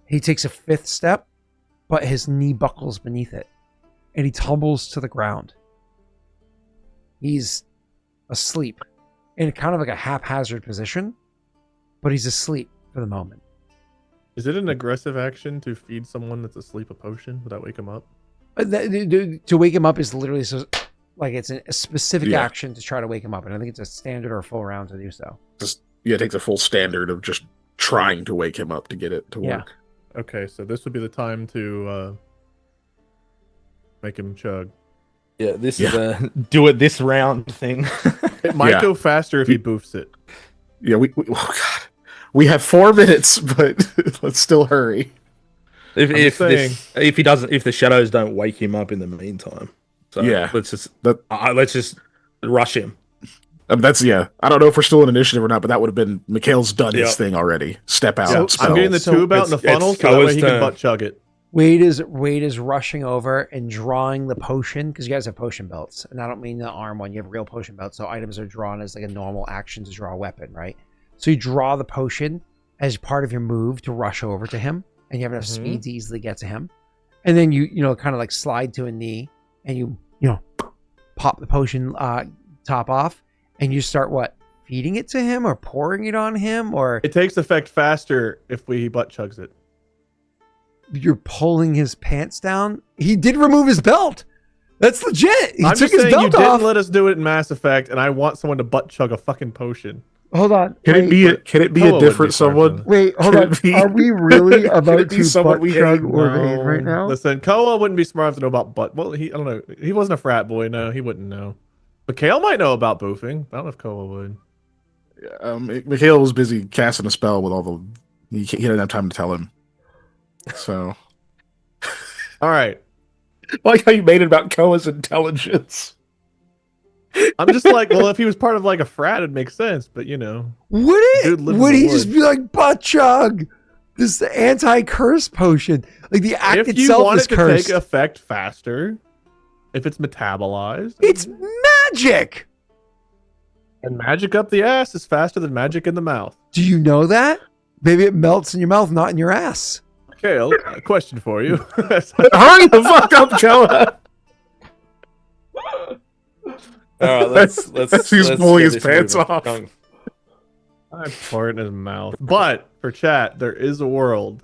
He takes a 5th step, but his knee buckles beneath it, and he tumbles to the ground. He's asleep in kind of like a haphazard position, but he's asleep for the moment. Is it an aggressive action to feed someone that's asleep a potion? Would that wake him up? To wake him up is literally so like it's a specific Yeah. action to try to wake him up, and I think it's a standard or a full round to do so. It takes a full standard of just trying to wake him up to get it to Yeah. work. Okay, so this would be the time to make him chug. Yeah, this is a do it this round thing. It might Yeah. go faster if he boofs it. Yeah, oh god, we have 4 minutes, but let's still hurry. if just if the shadows don't wake him up in the meantime, so Yeah. let's just That- let's just rush him. That's I don't know if we're still in initiative or not, but that would have been Mikhail's done his Yep. thing already. Step out. So spell. I'm getting the tube out in the it's funnel so that way Koa's he can turn. butt chug it. Wade is rushing over and drawing the potion, because you guys have potion belts, and I don't mean the arm one. You have real potion belts, so items are drawn as like a normal action to draw a weapon, right? So you draw the potion as part of your move to rush over to him, and you have enough speed to easily get to him, and then you kind of like slide to a knee, and you pop the potion top off, and you start feeding it to him or pouring it on him, or It takes effect faster if he butt chugs it. you're pulling his pants down. He did remove his belt. That's legit. He I'm took just his saying you belt off. didn't let us do it in Mass Effect, and I want someone to butt chug a fucking potion. Hold on. Can it be Koa a would different be smart someone? for Wait, hold Can on. it be- Are we really can about it be to someone butt we chug hate? Orvade right now? Listen, Koa wouldn't be smart enough to know about butt. Well, I don't know. He wasn't a frat boy. No, he wouldn't know. Mikhail might know about boofing. I don't know if Koa would. Mikhail was busy casting a spell with all the. He didn't have time to tell him. So, All right. I like how you made it about Koa's intelligence. I'm just like, well, if he was part of like a frat, it'd make sense. But you know, Would Dude it? lives in Would the he just woods. be like butt chug? This is the anti-curse potion. Like the act if you itself want is it to cursed. take effect faster, if it's metabolized, It's magic. and magic up the ass is faster than magic in the mouth. Do you know that? Maybe it melts in your mouth, not in your ass. Mikhail, a question for you. Hurry the fuck up, Koa! All right, let's He's let's pulling get his this pants moving. off. Come on. I pour it in his mouth. But for chat, there is a world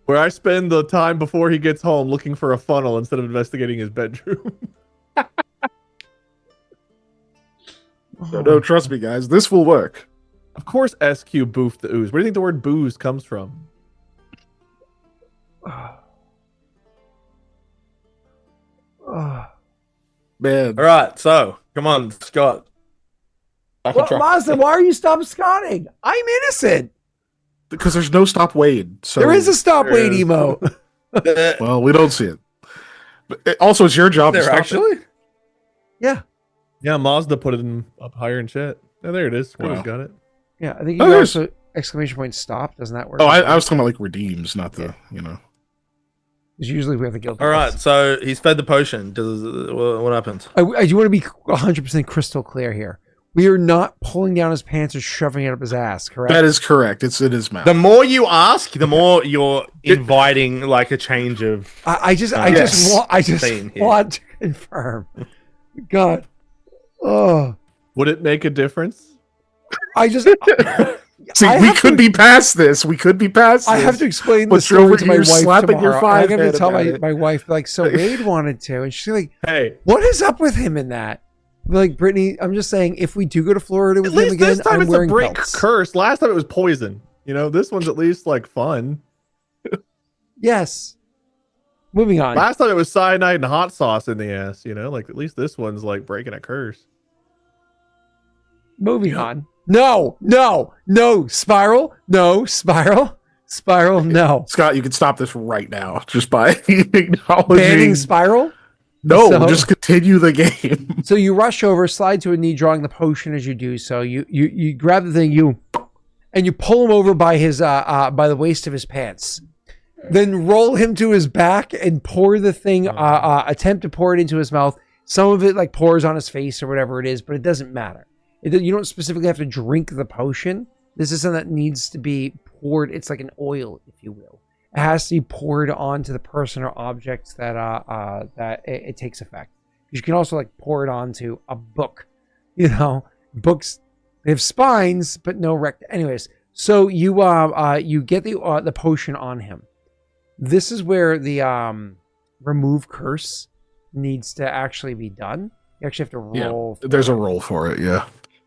where I spend the time before he gets home looking for a funnel instead of investigating his bedroom. No, trust me, guys. This will work. Of course, SQ boofed the ooze. Where do you think the word booze comes from? Man. All right, so come on, Scott. I can Well, try. Mazda, why are you stop scotting? I'm innocent. Because there's no stop Wade. So There is a stop There wait is. emote. well, we don't see it. But also, it's your job to There stop it. actually. Yeah. Yeah, Mazda put it in up higher in chat. Oh, there it is. Squirrel's Wow. got it. Yeah. I think Oh, you there's- also exclamation point stop. Doesn't that work? Oh, I was talking about like redeems, not the Because usually we have the guild. All right, so he's fed the potion. What happens? I do want to be 100% crystal clear here. We are not pulling down his pants or shoving it up his ass, correct? That is correct. It's in his mouth. The more you ask, the more you're inviting like a change of. I just Yes. Scene here. want to confirm. God. Oh. Would it make a difference? I just See, I we have could to- be past this. We could be past I this. have to explain But the you're story over to my here wife slapping your tomorrow. I'm going five to tell head about it. my wife, like, so Wade wanted to. And she's like, Hey, what is up with him in that? Like, Brittany, I'm just saying, if we do go to Florida with at him least again, this time I'm it's a wearing break belts. curse. Last time it was poison. You know, this one's at least like fun. Yes. Moving on. Last time it was cyanide and hot sauce in the ass. You know, like at least this one's like breaking a curse. Moving on. No, Spiral. No, Spiral. Spiral, no. Scott, you can stop this right now just by acknowledging. Banning Spiral. No, So- just continue the game. So you rush over, slide to a knee, drawing the potion as you do so. You grab the thing, and you pull him over by his by the waist of his pants. Then roll him to his back and pour the thing. Attempt to pour it into his mouth. Some of it like pours on his face or whatever it is, but it doesn't matter. You don't specifically have to drink the potion. This is something that needs to be poured. It's like an oil, if you will. It has to be poured onto the person or objects that it takes effect. You can also like pour it onto a book. You know, books, they have spines but no rect. Anyways, so you get the potion on him. This is where the remove curse needs to actually be done. You actually have to roll. Yeah, there's a roll for it. Yeah.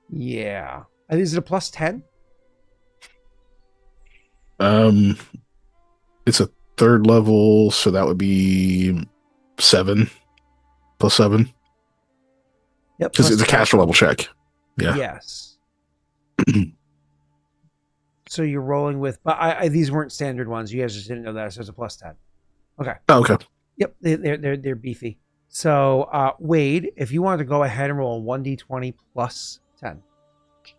Yeah. Is it a plus 10? It's a third level, so that would be 7 plus 7 Yep. because plus it's a 10. caster level check. Yeah. Yes. So you're rolling with, but these weren't standard ones. You guys just didn't know that, so it's a plus 10. Okay. Oh, okay. Yep, they're beefy. So Wade, if you wanted to go ahead and roll a 1d20 plus 10.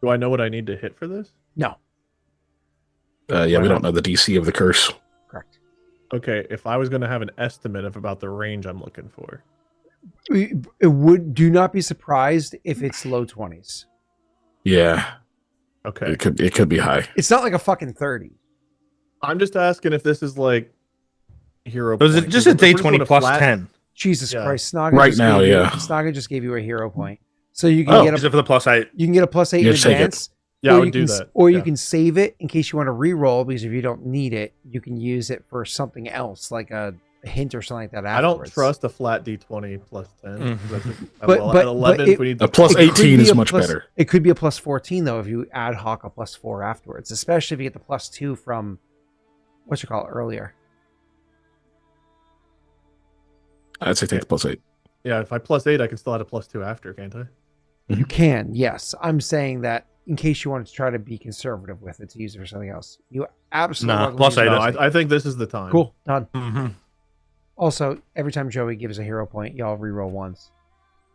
Do I know what I need to hit for this? No, Yeah, we don't know the DC of the curse. correct. Okay, if I was going to have an estimate of about the range I'm looking for. Do not be surprised if it's low 20s. Yeah, Okay. it could be high. It's not like a fucking 30. I'm just asking if this is like hero Was it points. just a If we're doing D20 plus flat- 10? Jesus Yeah. Christ, Snaga Right just now, gave you- yeah. Snaga just gave you a hero point. So you can Oh. get Is it for the plus 8? you can get a plus 8 Yeah, in take it. advance. Yeah, I or would you do can, that. Or you Yeah. can save it in case you want to re-roll, because if you don't need it, you can use it for something else, like a hint or something like that I don't afterwards. trust a flat D20 plus 10. But At 11, if we need A to plus it could 18 be is a much plus- better. It could be a plus 14 though if you ad hoc a plus 4 afterwards, especially if you get the plus 2 from what you call it earlier. I'd say take the plus 8. Yeah, if I plus 8, I can still add a plus 2 after, can't I? You can, yes. I'm saying that in case you wanted to try to be conservative with it to use it for something else. You absolutely Nah, want to plus use it. 8. No, I think this is the time. Cool, done. Mm-hmm. Also, every time Joey gives a hero point, y'all reroll ones.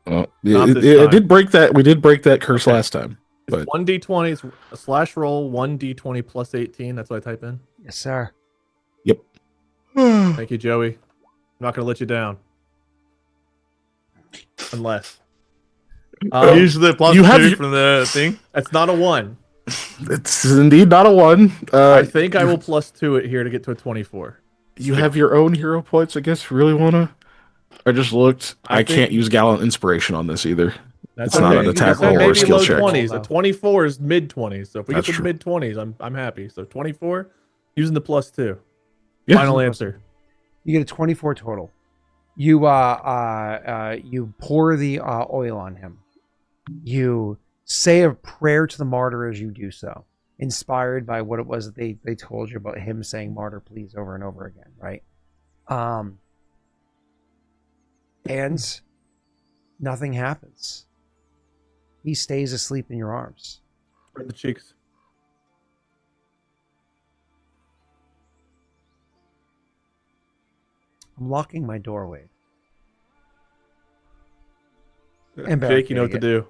Well, Not this it time. did break that. We did break that curse Okay. last time. It's But 1d20, it's a slash roll, 1d20 plus 18. That's what I type in. Yes, sir. yep. Thank you, Joey. I'm not going to let you down. Unless. Use the plus you 2 have your- from the thing. It's not a 1. It's indeed not a 1. I think I will plus 2 it here to get to a 24. You have your own hero points, I guess. Really wanna? I just looked. I think- can't use Gallant Inspiration on this either. That's It's not okay. an attack You said roll or a maybe skill low check. 20s. A 24 is mid 20s. So if we That's get to true. mid 20s, I'm happy. So 24 using the plus 2. Yeah. Final answer. You get a 24 total. You you pour the oil on him. You say a prayer to the martyr as you do so, inspired by what it was that they told you about him saying "martyr, please" over and over again, right? And nothing happens. He stays asleep in your arms. Spread the cheeks. I'm locking my doorway. Jake, you know what to do.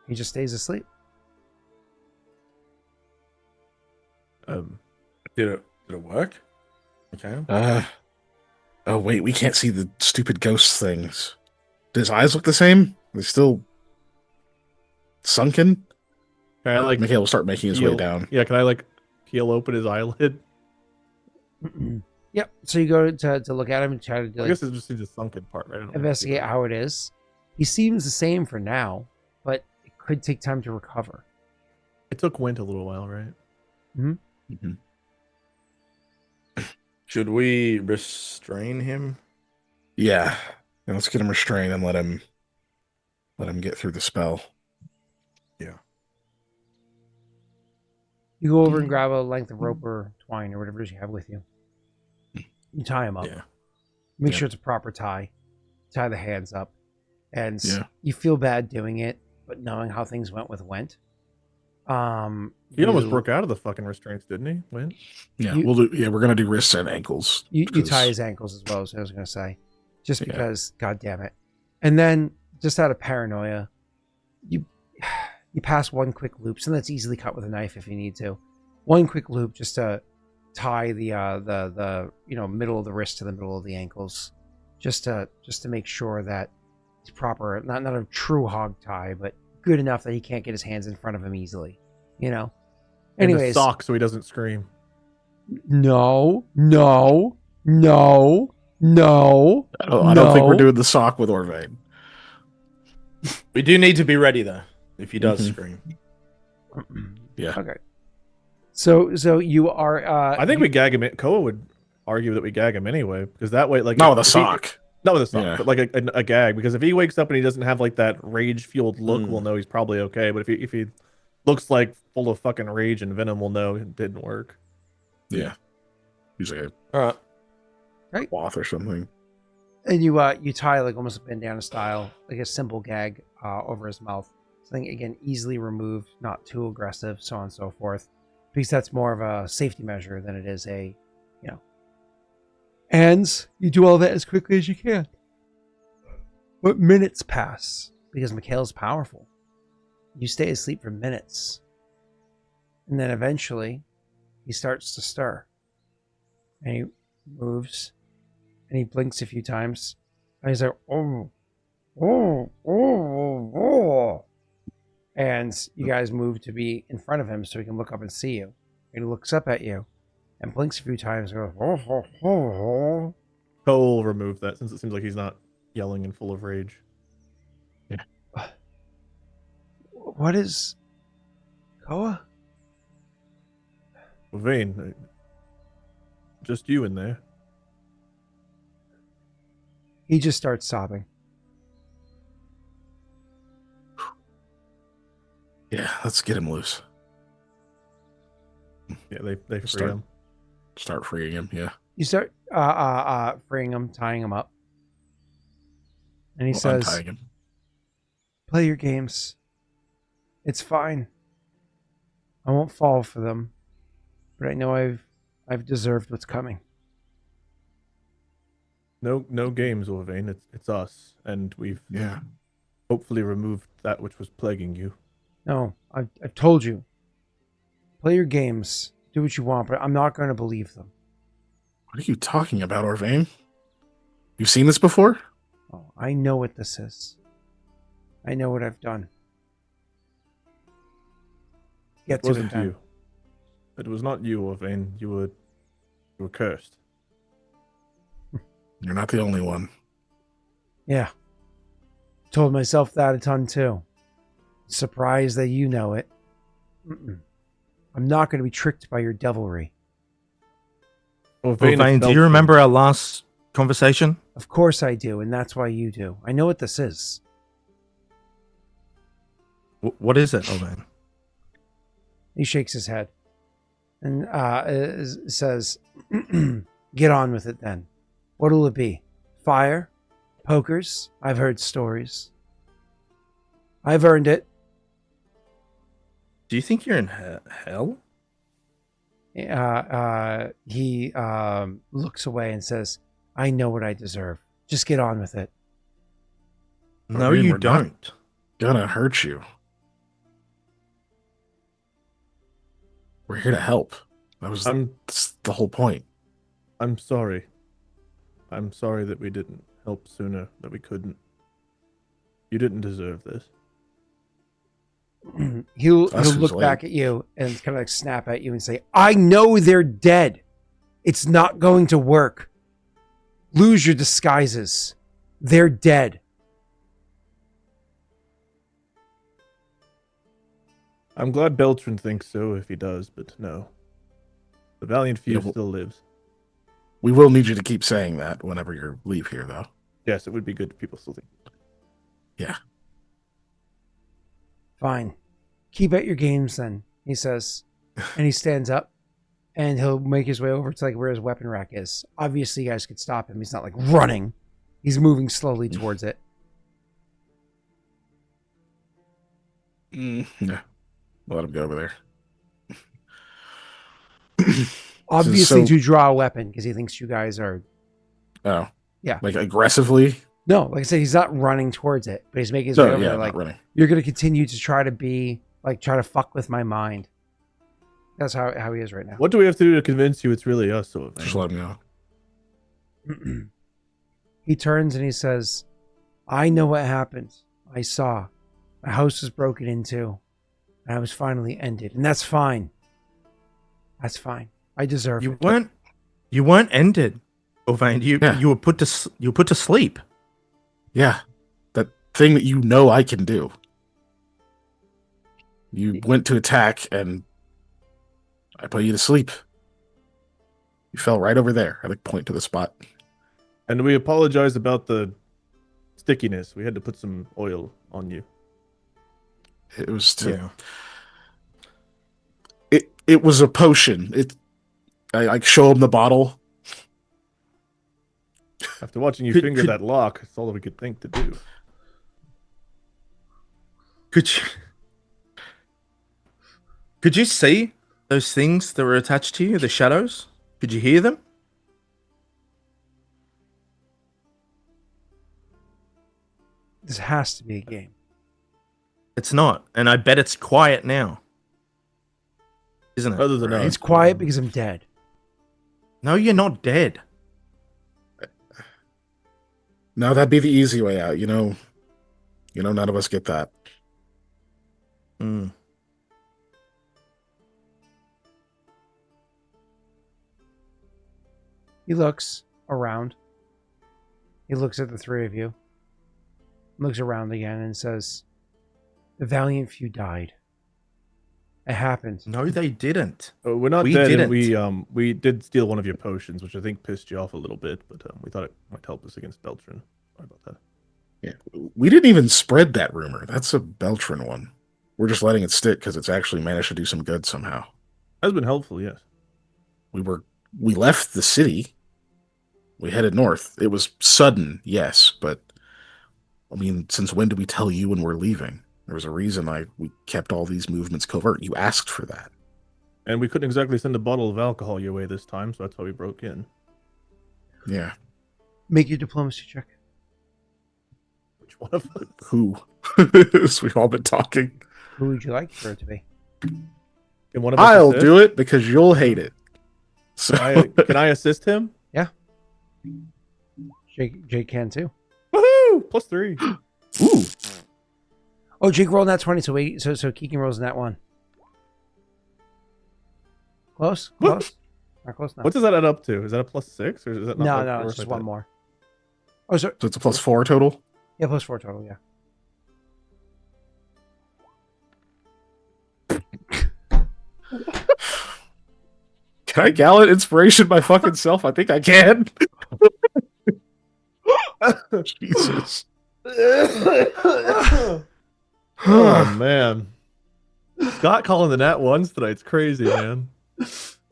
He just stays asleep. Did it work? Okay. Oh wait, we can't see the stupid ghost things. Do his eyes look the same? They still sunken? Can I like Mikhail will start making his way down. Yeah, can I like peel open his eyelid? Yep. So you go to look at him and try to I like, guess it's just the sunken part, right? I don't know. investigate how it is. He seems the same for now, but it could take time to recover. It took Wint a little while, right? Mhm. Should we restrain him? Yeah. And let's get him restrained and let him get through the spell. You go over and grab a length of rope or twine or whatever it is you have with you. You tie him up. Yeah. Make Yeah. sure it's a proper tie. Tie the hands up. And Yeah. you feel bad doing it, but knowing how things went with Went. He almost broke out of the fucking restraints, didn't he? Wint? Yeah, You- we're gonna do wrists and ankles. You because- tie his ankles as well, as I was going to say. Just Yeah. because, god damn it. And then, just out of paranoia, you pass one quick loop, so that's easily cut with a knife if you need to. One quick loop just to tie the middle of the wrist to the middle of the ankles, just to make sure that it's proper, not a true hog tie, but good enough that he can't get his hands in front of him easily. You know. And the Anyways, sock so he doesn't scream. no. I don't think we're doing the sock with Orvain. We do need to be ready though. If he does Mhm. scream. Yeah. Okay. So you are. I think we gag him. Koa would argue that we gag him anyway, because that way, like, Not with a if he- sock. not with a sock, Yeah. but like a gag. Because if he wakes up and he doesn't have like that rage-fueled look, we'll know he's probably okay. But if he looks like full of fucking rage and venom, we'll know it didn't work. Yeah. He's like All right. a cloth or something. and you tie like almost a bandana style, like a simple gag over his mouth. Something again easily removed, not too aggressive, so on and so forth, because that's more of a safety measure than it is a, And you do all that as quickly as you can. But minutes pass because Mikhail's powerful. You stay asleep for minutes, and then eventually he starts to stir, and he moves, and he blinks a few times, and he's like, oh, oh, oh, oh. And you guys move to be in front of him so he can look up and see you. And he looks up at you and blinks a few times and goes, oh, oh, oh, oh. Koa will remove that since it seems like he's not yelling and full of rage. What is Koa? Vane, just you in there. He just starts sobbing. Yeah, let's get him loose. Yeah, they free Start- him. Start freeing him. Yeah. You start freeing him, tying him up. And he Well, says, untying him. play your games. It's fine. I won't fall for them. But I know I've deserved what's coming. No games, Orvain. It's us, and we've Yeah. hopefully removed that which was plaguing you. No, I've told you. Play your games. Do what you want, but I'm not going to believe them. What are you talking about, Orvain? You've seen this before? Oh, I know what this is. I know what I've done. Get It to wasn't it then. you. It was not you, Orvain. You were cursed. You're not the only one. Yeah. Told myself that a ton too. Surprised that you know it. Mm-mm. I'm not going to be tricked by your devilry. Orvain, Vane, do you remember our last conversation? Of course I do, and that's why you do. I know what this is. What is it, Vane? He shakes his head and says, get on with it then. What'll it be? Fire? Pokers? I've heard stories. I've earned it. Do you think you're in hell? He looks away and says, I know what I deserve. Just get on with it. No, Vane, you we're not don't. gonna hurt you. We're here to help. That's the whole point. I'm sorry. I'm sorry that we didn't help sooner, that we couldn't. You didn't deserve this. He'll Us who's look late. back at you and kind of like snap at you and say, I know they're dead. It's not going to work. Lose your disguises. They're dead. I'm glad Beltran thinks so if he does, but no. The valiant few Yeah, well- still lives. We will need you to keep saying that whenever you leave here, though. Yes, it would be good if people still think. Yeah. Fine. Keep at your games then, he says. And he stands up and he'll make his way over to like where his weapon rack is. Obviously you guys could stop him. He's not like running. He's moving slowly towards it. Yeah. Let him go over there. Obviously So- to draw a weapon because he thinks you guys are... Oh. Yeah. Like aggressively? No, like I said, he's not running towards it, but he's making his So, way over yeah, there. not Like, running. you're going to continue to try to be, like, try to fuck with my mind. That's how he is right now. What do we have to do to convince you it's really us, Orvain? Just let him go. He turns and he says, I know what happened. I saw. My house was broken into. And I was finally ended. And that's fine. That's fine. I deserve You it. weren't ended, Vane. Yeah. You were put to sleep. Yeah. That thing that you know I can do. You went to attack and I put you to sleep. You fell right over there. I like point to the spot. And we apologize about the stickiness. We had to put some oil on you. It was to, Yeah. it was a potion. I like show him the bottle. After watching you Could- finger could- that lock, it's all that we could think to do. Could you see those things that were attached to you, the shadows? Could you hear them? This has to be a game. It's not, and I bet it's quiet now. Isn't it? Other than us. It's quiet because I'm dead. No, you're not dead. No, that'd be the easy way out. You know, none of us get that. Mm. He looks around. He looks at the three of you. Looks around again and says, the valiant few died. It happened. No, they didn't. We're not We dead, didn't. and we did steal one of your potions, which I think pissed you off a little bit, but we thought it might help us against Beltran. Sorry about that. Yeah. We didn't even spread that rumor. That's a Beltran one. We're just letting it stick because it's actually managed to do some good somehow. Has been helpful, yes. We left the city. We headed north. It was sudden, yes, but I mean, since when did we tell you when we're leaving? There was a reason we kept all these movements covert. You asked for that. And we couldn't exactly send a bottle of alcohol your way this time, so that's why we broke in. Yeah. Make your diplomacy check. Which one of us? Who? We've all been talking. Who would you like for it to be? Can one of us I'll assist? do it because you'll hate it. So Can I assist him? Jake can too. Woohoo! +3. Ooh. Oh, Jake rolled that 20, so Keegan rolls in that one. Close? Close? Not close enough. What does that add up to? Is that a +6, or is that not? No, like no, worth it's just it? one more. Oh, sorry. So it's a +4 total? Yeah, +4 total, yeah. Can I gallon inspiration my fucking self? I think I can. Jesus. Oh man, Scott calling the nat ones tonight's crazy, man.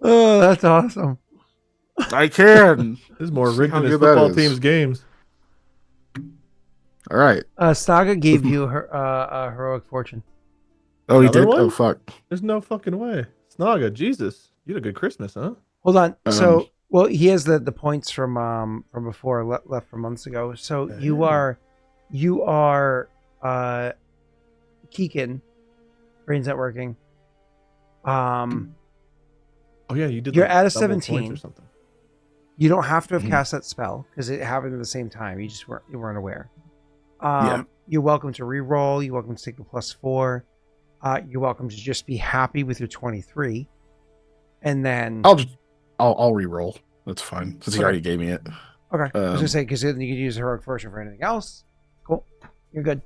Oh, that's awesome. I can. This is more rigged How than his good that football is. team's games. All right. Staga gave you her heroic fortune. Oh, he Another did? one? Oh, fuck. There's no fucking way. Snaga, Jesus, you had a good Christmas, huh? Hold on. Um, Well, he has the points from before left from months ago. So you are Keegan, Brains Networking. Oh yeah, you did. You're like at a double points 17. or something. You don't have to have Mhm. cast that spell because it happened at the same time. You just weren't aware. Yeah. You're welcome to re-roll. You're welcome to take the +4. You're welcome to just be happy with your 23, and then I'll re-roll. That's fine. Since he Okay. already gave me it. okay. I was Um, gonna say because then you could use heroic fortune for anything else. Cool. You're good.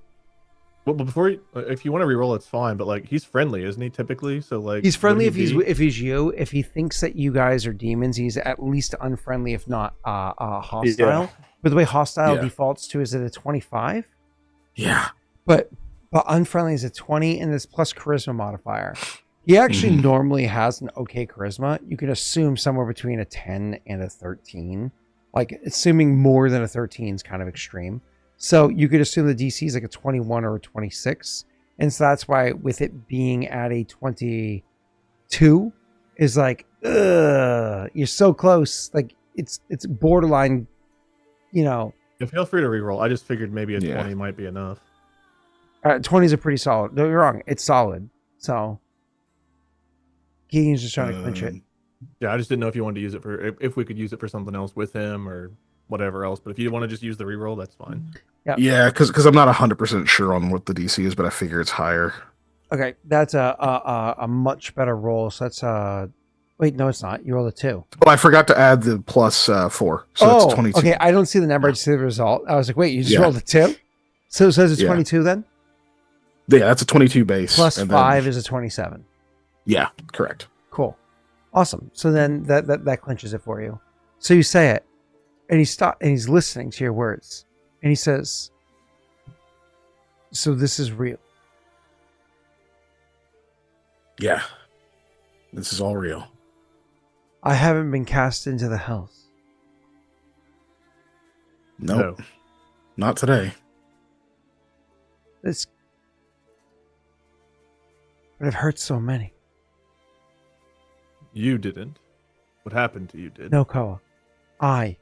Well, but before you, if you want to reroll, it's fine. But like, he's friendly, isn't he? Typically, so like, He's friendly would if he be- if he's you. If he thinks that you guys are demons, he's at least unfriendly, if not hostile. Yeah. But the way hostile Yeah. defaults to is it a 25? Yeah. But unfriendly is a 20, and this plus charisma modifier. He actually Mhm. normally has an okay charisma. You can assume somewhere between a 10 and a 13. Like assuming more than a 13 is kind of extreme. So you could assume the DC is like a 21 or a 26. And so that's why with it being at a 22 is like, ugh, you're so close. Like it's borderline, Yeah, feel free to reroll. I just figured maybe a Yeah. 20 might be enough. 20 is a pretty solid. No, you're wrong. It's solid. So Keegan's just trying to clinch it. Yeah, I just didn't know if you wanted to use it for if we could use it for something else with him or whatever else. But if you want to just use the reroll, that's fine. Yeah, because I'm not 100% sure on what the DC is, but I figure it's higher. Okay, that's a much better roll. So that's wait, no, it's not. You rolled a 2. Oh, I forgot to add the +4. So it's 22. okay. I don't see the number. I just see the result. I was like, wait, you just Yeah. rolled a 2? So it says it's Yeah. 22 then? Yeah, that's a 22 base. Plus and then- 5 is a 27. Yeah, correct. Cool. Awesome. So then that clinches it for you. So you say it, and he's listening to your words, and he says, "So this is real." Yeah. This is all real. I haven't been cast into the hells. Nope. Not today. It's, but I've hurt so many. You didn't. What happened to you did. No, Koa. I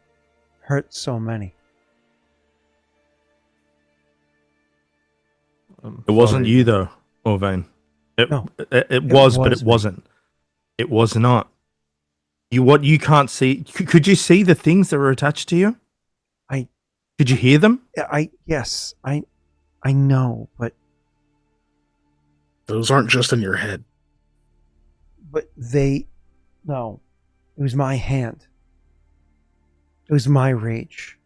hurt so many. I'm It wasn't sorry. you though, Orvain. No. It was, but was it me. wasn't. It was not. What you can't see. Could you see the things that were attached to you? Could you hear them? Yes, I know, but Those aren't just in your head. no, it was my hand. It was my rage.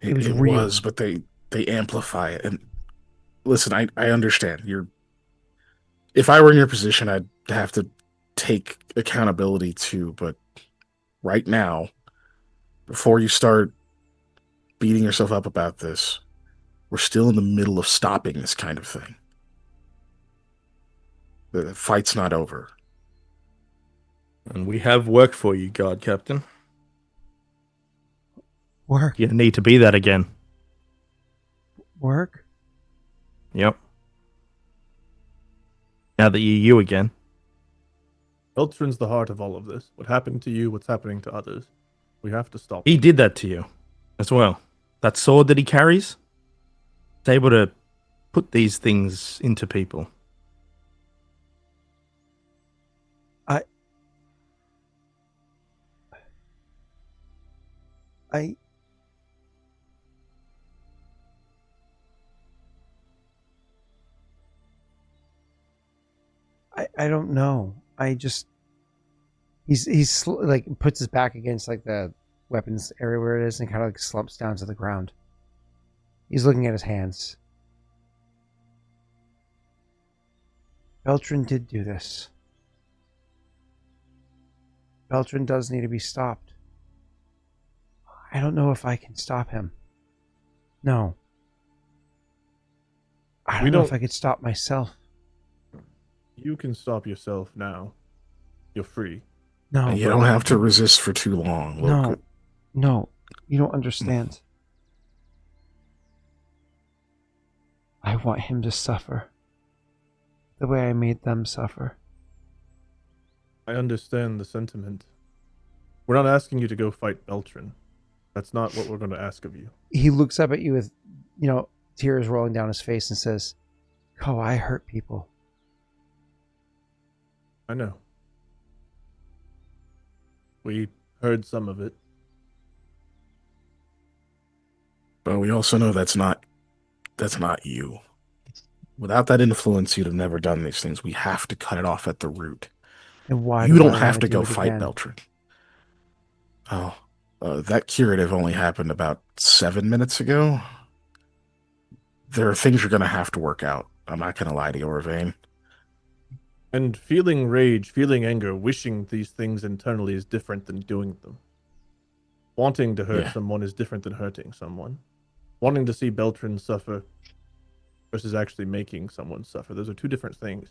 It was was, real. but they amplify it. And listen, I understand. If I were in your position, I'd have to take accountability too. But right now, before you start beating yourself up about this, we're still in the middle of stopping this kind of thing. The fight's not over. And we have work for you, Guard Captain. Work. You need to be that again. Work? Yep. Now that you're you again. Beltran's the heart of all of this. What happened to you, what's happening to others. We have to stop He it. did that to you as well. That sword that he carries, it's able to put these things into people. I don't know. I just he's like puts his back against like the weapons area where it is and kind of like slumps down to the ground. He's looking at his hands. Beltran did do this. Beltran does need to be stopped. I don't know if I can stop him. No. I don't know if I could stop myself. You can stop yourself now. You're free. No. And you don't have to resist for too long. No. No. You don't understand. I want him to suffer. The way I made them suffer. I understand the sentiment. We're not asking you to go fight Beltran. That's not what we're going to ask of you. He looks up at you with, tears rolling down his face and says, "Oh, I hurt people." I know. We heard some of it. But we also know that's not you. Without that influence, you'd have never done these things. We have to cut it off at the root. And why? You do don't I have wanna to do go it fight again? Beltran. Oh, that curative only happened about 7 minutes ago. There are things you're going to have to work out. I'm not going to lie to you, Orvain. And feeling rage, feeling anger, wishing these things internally is different than doing them. Wanting to hurt someone is different than hurting someone. Wanting to see Beltran suffer versus actually making someone suffer. Those are two different things.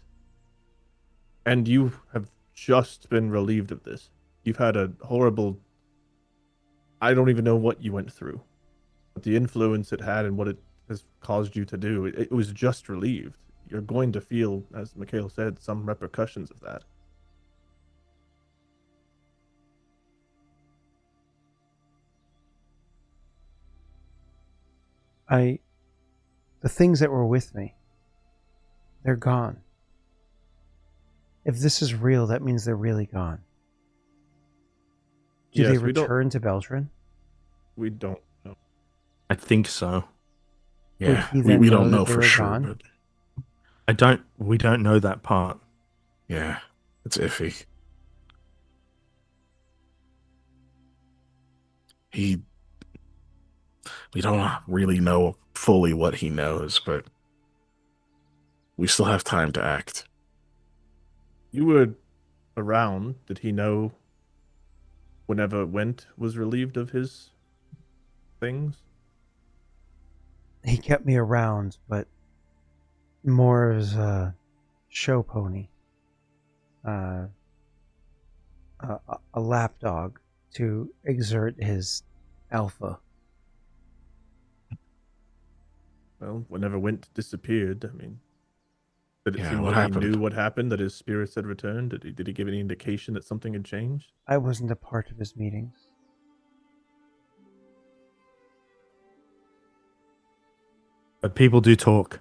And you have just been relieved of this. You've had a horrible... I don't even know what you went through. But the influence it had and what it has caused you to do, it was just relieved. You're going to feel, as Mikhail said, some repercussions of that. The things that were with me, they're gone. If this is real, that means they're really gone. Do they return to Beltran? We don't know. I think so. Yeah, we don't know for sure. But we don't know that part. Yeah, it's iffy. We don't really know fully what he knows, but we still have time to act. You were around. Did he know whenever Went was relieved of his things? He kept me around, but more as a show pony. A lapdog to exert his alpha. Well, whenever Went disappeared, I mean, did it seem what like happened? he knew what happened, that his spirits had returned? Did he give any indication that something had changed? I wasn't a part of his meetings. But people do talk.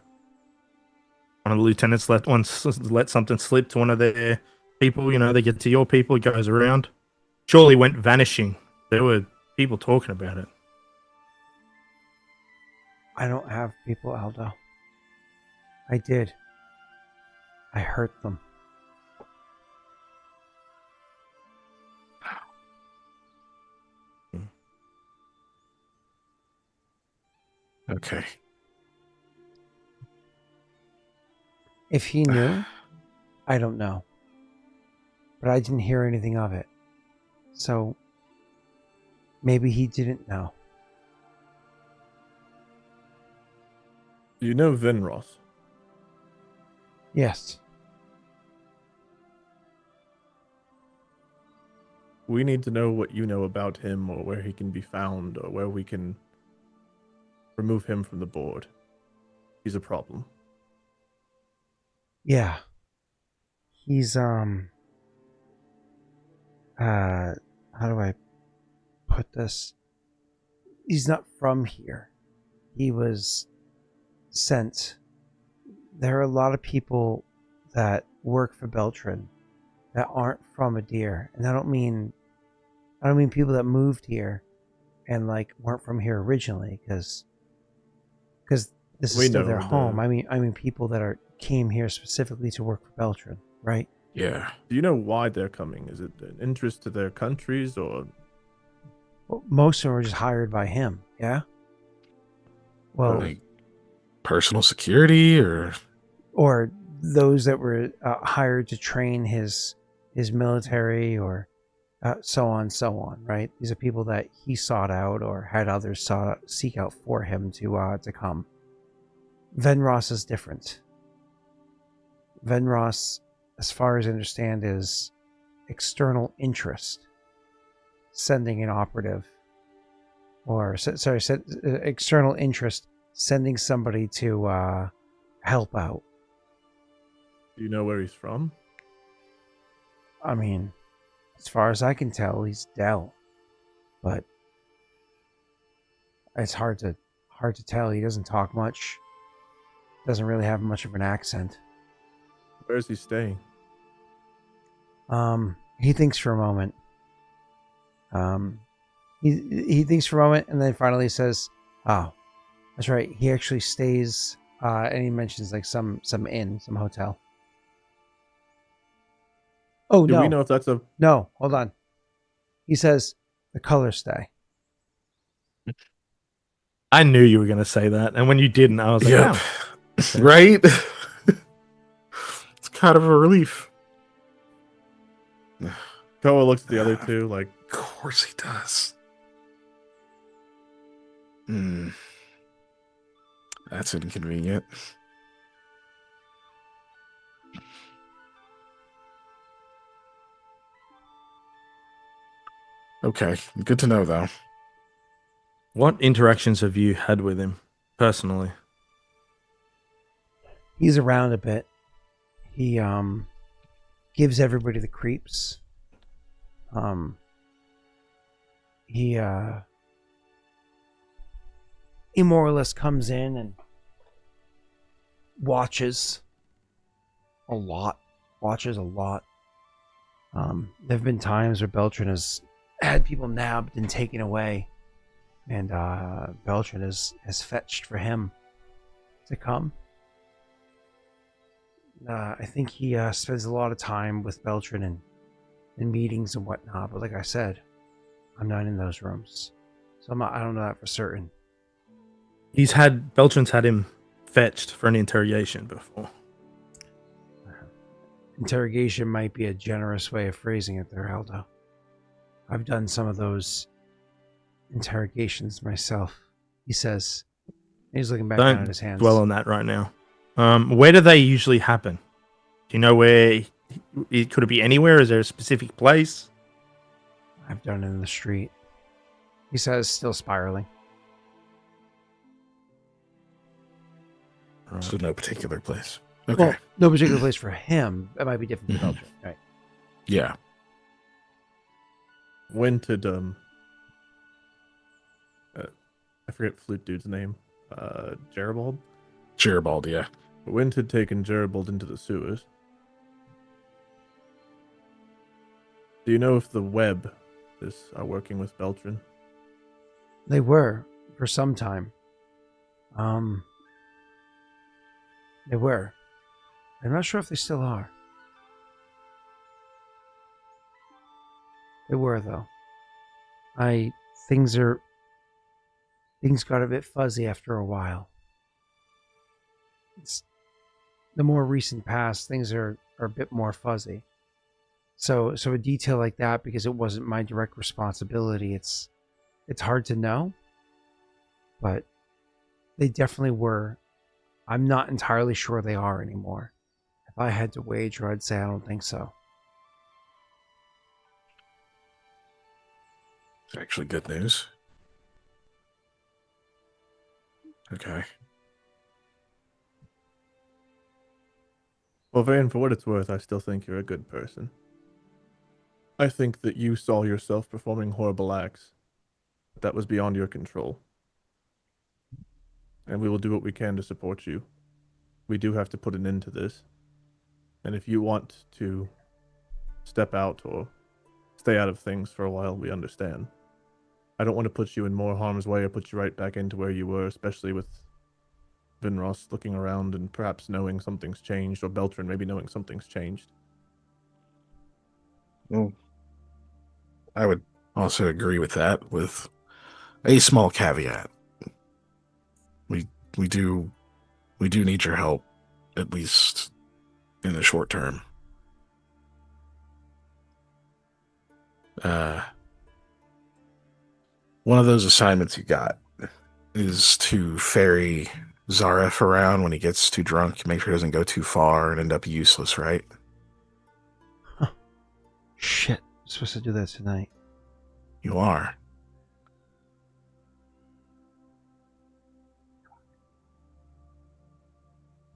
One of the lieutenants let something slip to one of their people. They get to your people, it goes around. Surely went vanishing. There were people talking about it. I don't have people, Aldo. I did. I hurt them. Okay. If he knew, I don't know. But I didn't hear anything of it. So maybe he didn't know. Do you know Venros? Yes. We need to know what you know about him, or where he can be found, or where we can remove him from the board. He's a problem. Yeah. He's how do I put this? He's not from here. He was sent. There are a lot of people that work for Beltran that aren't from Adir, and I don't mean people that moved here and like weren't from here originally, because this is still their home. I mean people that came here specifically to work for Beltran, right? Yeah. Do you know why they're coming? Is it an interest to their countries, or? Well, most of them were just hired by him. Yeah. Well, Like personal security, or those that were hired to train his military, or so on, right? These are people that he sought out or had others seek out for him to come. Venros is different. Venros, as far as I understand, is external interest, sending an operative, or external interest, sending somebody to help out. Do you know where he's from? I mean, as far as I can tell, he's Del, but it's hard to tell. He doesn't talk much. Doesn't really have much of an accent. Where is he staying? He thinks for a moment. He thinks for a moment, and then finally says, "Oh, that's right. He actually stays." And he mentions like some inn, some hotel. Oh, Do no. we know if that's a... No, hold on. He says, the color stay. I knew you were going to say that. And when you didn't, I was like, yep. oh. Right? It's kind of a relief. Koa looks at the other two like... Of course he does. That's inconvenient. Okay, good to know, though. What interactions have you had with him, personally? He's around a bit. He gives everybody the creeps. He more or less comes in and watches a lot. There have been times where Beltran has had people nabbed and taken away, and Beltran has fetched for him to come. I think he spends a lot of time with Beltran in meetings and whatnot, but like I said, I'm not in those rooms, so I don't know that for certain. Beltran's had him fetched for an interrogation before. Interrogation might be a generous way of phrasing it there, Aldo. I've done some of those interrogations myself, he says. He's looking back down at his hands. Dwell on that right now. Where do they usually happen? Do you know where? Could it be anywhere? Is there a specific place? I've done it in the street, he says, still spiraling. So no particular place. Okay. Well, no particular place for him. It might be different for Belgium, right? Yeah. When did I forget flute dude's name. Jeribald? Jeribald, yeah. Wint had taken Jeribald into the sewers. Do you know if the web are working with Beltran? They were for some time. They were. I'm not sure if they still are. They were, though. Things got a bit fuzzy after a while. the more recent past, things are a bit more fuzzy. So a detail like that, because it wasn't my direct responsibility, it's hard to know. But they definitely were. I'm not entirely sure they are anymore. If I had to wager, I'd say I don't think so. It's actually good news. Okay. Well, Vane, for what it's worth, I still think you're a good person. I think that you saw yourself performing horrible acts. But that was beyond your control. And we will do what we can to support you. We do have to put an end to this. And if you want to step out or stay out of things for a while, we understand. I don't want to put you in more harm's way or put you right back into where you were, especially with Vinross looking around and perhaps knowing something's changed, or Beltran maybe knowing something's changed. Well, I would also agree with that, with a small caveat. We do need your help, at least in the short term. One of those assignments you got is to ferry Zaref around when he gets too drunk, make sure he doesn't go too far and end up useless, right? Shit, I'm supposed to do that tonight. You are.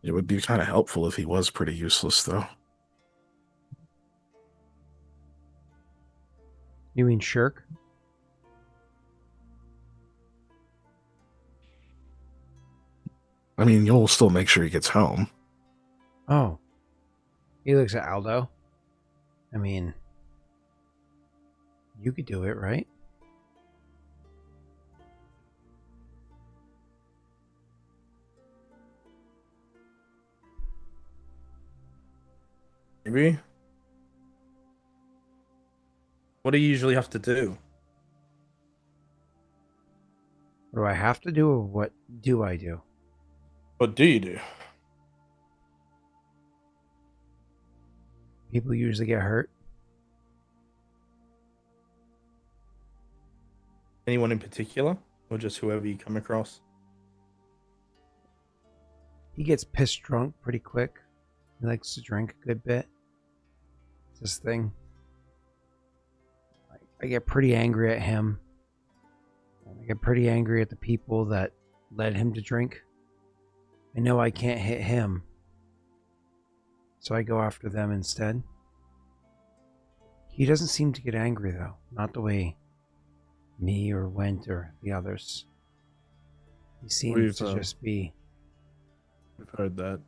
It would be kind of helpful if he was pretty useless, though. You mean Shirk? I mean, you'll still make sure he gets home. Oh. He looks at Aldo. I mean, you could do it, right? Maybe. What do you usually have to do? What do I have to do, or what do I do? What do you do? People usually get hurt. Anyone in particular? Or just whoever you come across? He gets pissed drunk pretty quick. He likes to drink a good bit. It's his thing. I get pretty angry at him. I get pretty angry at the people that led him to drink. I know I can't hit him, so I go after them instead. He doesn't seem to get angry, though. Not the way me or Went or the others. He seems to just be... We've heard that.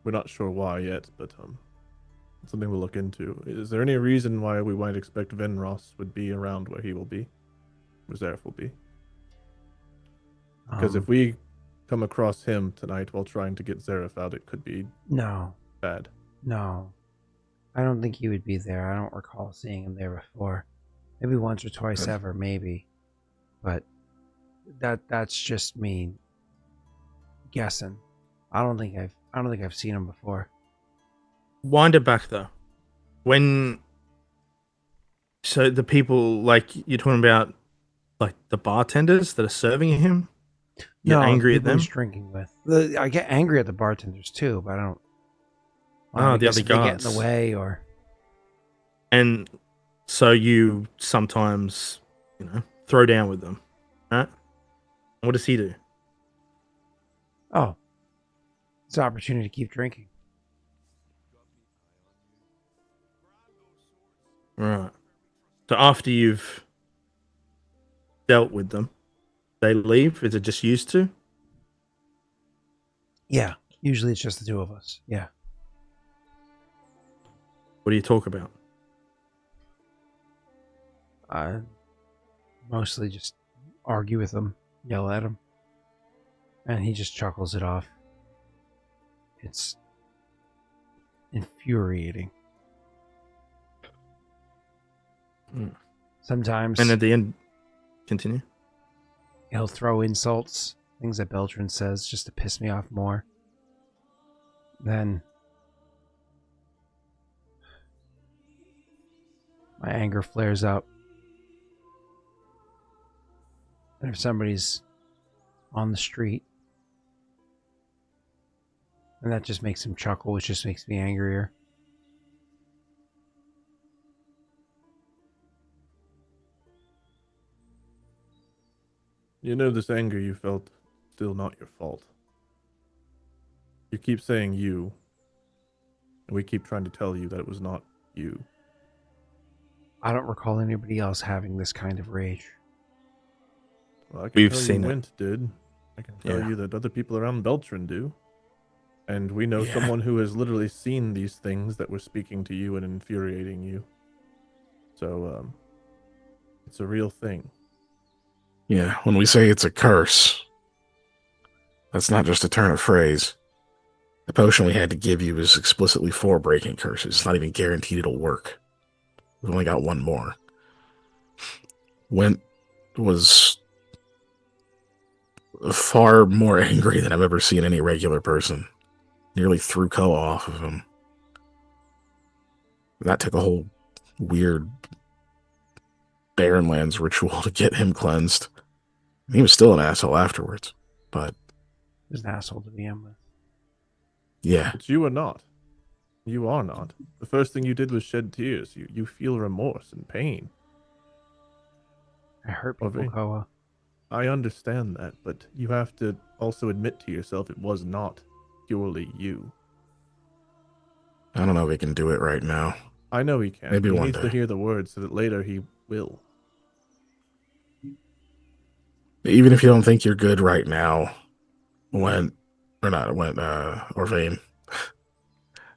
We're not sure why yet, but something we'll look into. Is there any reason why we might expect Vinross would be around where he will be? Where Zaref will be? Because if we come across him tonight while trying to get Zaref out, it could be bad. No. I don't think he would be there. I don't recall seeing him there before. Maybe once or twice ever, maybe. But that's just me guessing. I don't think I've seen him before. Wind it back though. So the people, like, you're talking about, like, the bartenders that are serving him? You're angry at them? He's drinking with. I get angry at the bartenders too, but I don't. The other guards. They get in the way, or. And so you sometimes, throw down with them, right? What does he do? Oh, it's an opportunity to keep drinking. Right. So after you've dealt with them, they leave? Is it just used to? Yeah. Usually it's just the two of us. Yeah. What do you talk about? I mostly just argue with him, yell at him, and he just chuckles it off. It's infuriating. Sometimes. And at the end, continue. He'll throw insults things that Beltran says just to piss me off more. Then my anger flares up. And if somebody's on the street, and that just makes him chuckle, which just makes me angrier. You know this anger you felt, still not your fault. You keep saying you, and we keep trying to tell you that it was not you. I don't recall anybody else having this kind of rage. Well, I can We've tell seen you it. Wint did. I can tell Yeah. you that other people around Beltran do. And we know Yeah. someone who has literally seen these things that were speaking to you and infuriating you. So, it's a real thing. Yeah, when we say it's a curse, that's not just a turn of phrase. The potion we had to give you is explicitly for breaking curses. It's not even guaranteed it'll work. We've only got one more. Went was far more angry than I've ever seen any regular person. Nearly threw Koa off of him. That took a whole weird Barrenlands ritual to get him cleansed. He was still an asshole afterwards, but He's an asshole to begin with. yeah. But you are not. You are not. The first thing you did was shed tears. You feel remorse and pain. I hurt people, Okay. Koa. I understand that, but you have to also admit to yourself it was not purely you. I don't know if he can do it right now. I know he can. Maybe He one needs to day. hear the words so that later he will. Even if you don't think you're good right now, Orvain,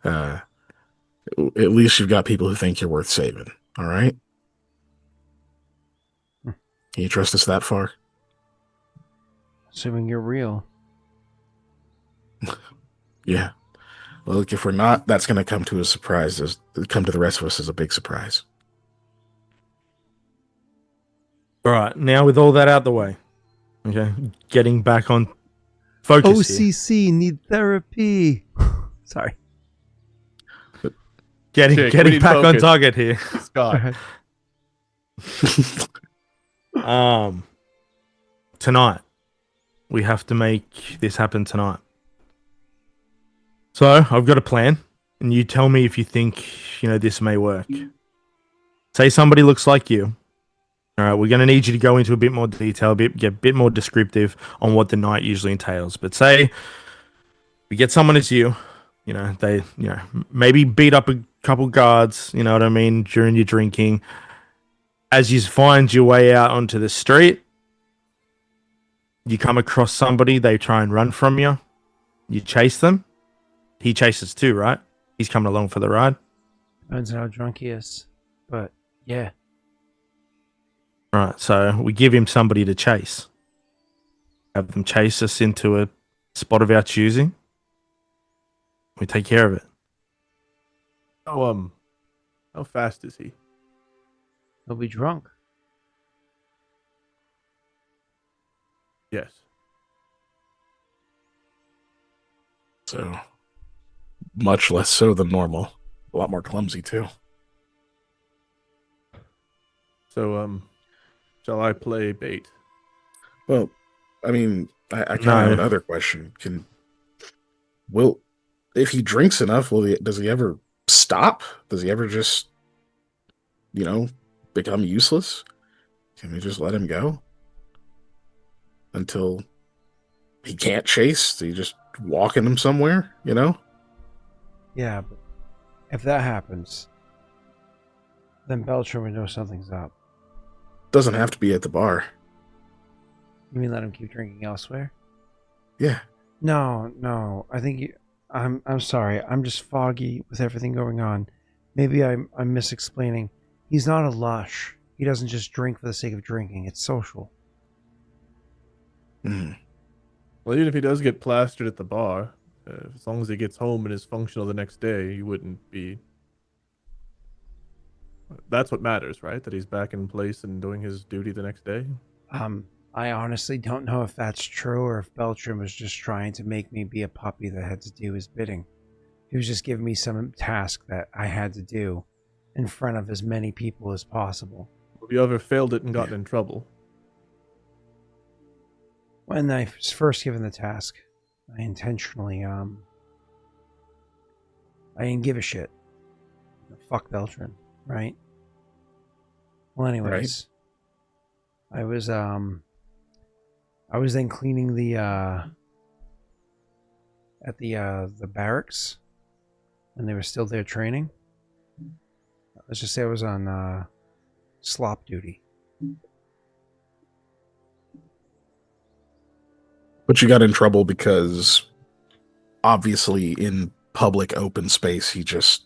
at least you've got people who think you're worth saving. All right? Hmm. Can you trust us that far? Assuming you're real. Yeah. Well, look, if we're not, that's going to come to a surprise. Come to the rest of us as a big surprise. All right, now with all that out the way, okay, getting back on focus here. OCC need therapy. Sorry. Jake, we Getting need back on focus. target here. Go Scott, ahead. Tonight, we have to make this happen tonight. So I've got a plan, and you tell me if you think this may work. Say somebody looks like you. All right, we're going to need you to go into a bit more detail, get a bit more descriptive on what the night usually entails. But say we get someone as you, they, maybe beat up a couple guards, you know what I mean, during your drinking. As you find your way out onto the street, you come across somebody, they try and run from you. You chase them. He chases too, right? He's coming along for the ride. Depends on how drunk he is. But, yeah. All right, so we give him somebody to chase. Have them chase us into a spot of our choosing. We take care of it. how fast is he? He'll be drunk. Yes. So, much less so than normal. A lot more clumsy, too. So, shall I play bait? Well, I mean, I kind of No. have another question. If he drinks enough, does he ever stop? Does he ever just, become useless? Can we just let him go until he can't chase? So you just walking him somewhere, Yeah, but if that happens, then Beltran would know something's up. Doesn't have to be at the bar. You mean let him keep drinking elsewhere? Yeah. No. I think I'm sorry. I'm just foggy with everything going on. Maybe I'm misexplaining. He's not a lush. He doesn't just drink for the sake of drinking. It's social. Mm. Well, even if he does get plastered at the bar, as long as he gets home and is functional the next day, he wouldn't be. That's what matters, right? That he's back in place and doing his duty the next day. I honestly don't know if that's true or if Beltran was just trying to make me be a puppy that had to do his bidding. He was just giving me some task that I had to do in front of as many people as possible. Have you ever failed it and gotten in trouble? When I was first given the task, I intentionally, I didn't give a shit. Fuck Beltran, right? Well, anyways, right. I was then cleaning the at the barracks when they were still there training. Let's just say I was on slop duty. But you got in trouble because obviously in public open space he just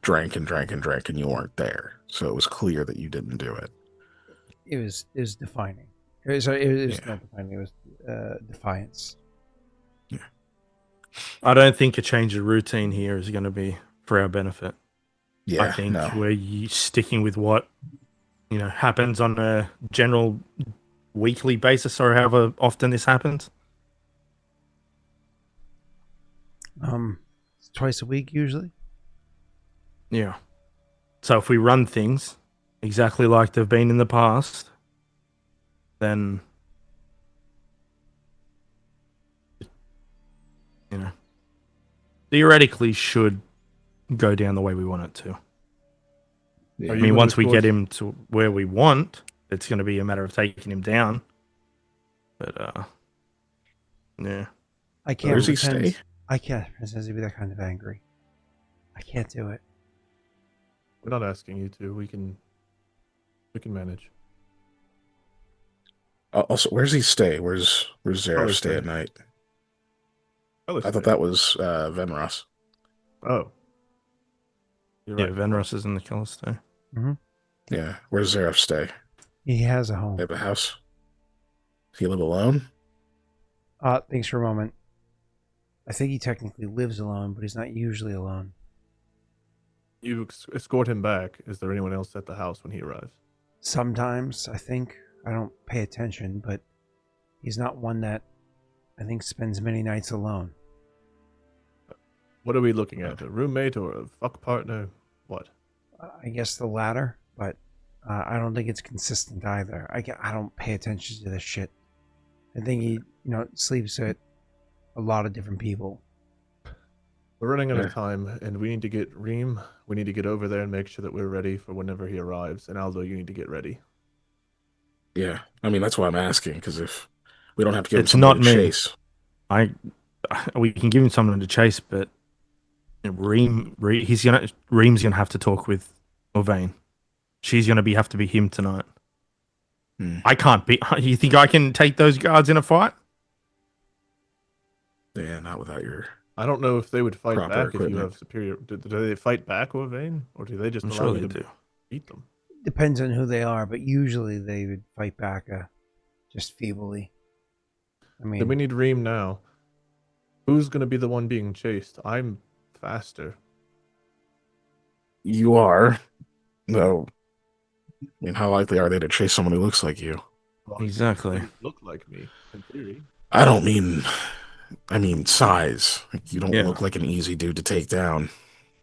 drank and drank and drank and you weren't there. So it was clear that you didn't do it. It was defining. It was not defining, it was defiance. Yeah. I don't think a change of routine here is going to be for our benefit. Yeah, I think we're sticking with what happens on a general weekly basis or however often this happens. Twice a week usually. Yeah. So if we run things exactly like they've been in the past, then theoretically should go down the way we want it to. Yeah. I mean, once we get him to where we want, it's going to be a matter of taking him down. But yeah. I can't. Where does he stay? I can't pretend to be that kind of angry. I can't do it. We're not asking you to. We can manage. Also, where's he stay? Where's Zareth stay at night? I thought that was Venros. Oh. You're right. Venros is in the killer stay. Mm-hmm. Yeah. Where's Zareth stay? He has a home. They have a house. Does he live alone? Thanks for a moment. I think he technically lives alone, but he's not usually alone. You escort him back. Is there anyone else at the house when he arrives? Sometimes, I think. I don't pay attention, but he's not one that I think spends many nights alone. What are we looking at? A roommate or a fuck partner? What? I guess the latter, but I don't think it's consistent either. I don't pay attention to this shit. I think he, sleeps with a lot of different people. We're running out of time, and we need to get Reem. We need to get over there and make sure that we're ready for whenever he arrives. And Aldo, you need to get ready. Yeah, I mean that's why I'm asking, because if we don't have to give it's him not something to me. chase, we can give him something to chase, but Reem's gonna have to talk with Orvain. She's gonna have to be him tonight. I can't be. You think I can take those guards in a fight? Yeah, not without your. I don't know if they would fight Proper back equipment. if you have superior. Do they fight back, Orvain, or do they just I'm allow sure you they to do. beat them? Depends on who they are, but usually they would fight back just feebly. I mean, Then we need Reem now. Who's going to be the one being chased? I'm faster. You are, though. I mean, how likely are they to chase someone who looks like you? Exactly. Look like me, in theory. I don't mean. I mean size. Like, you don't look like an easy dude to take down.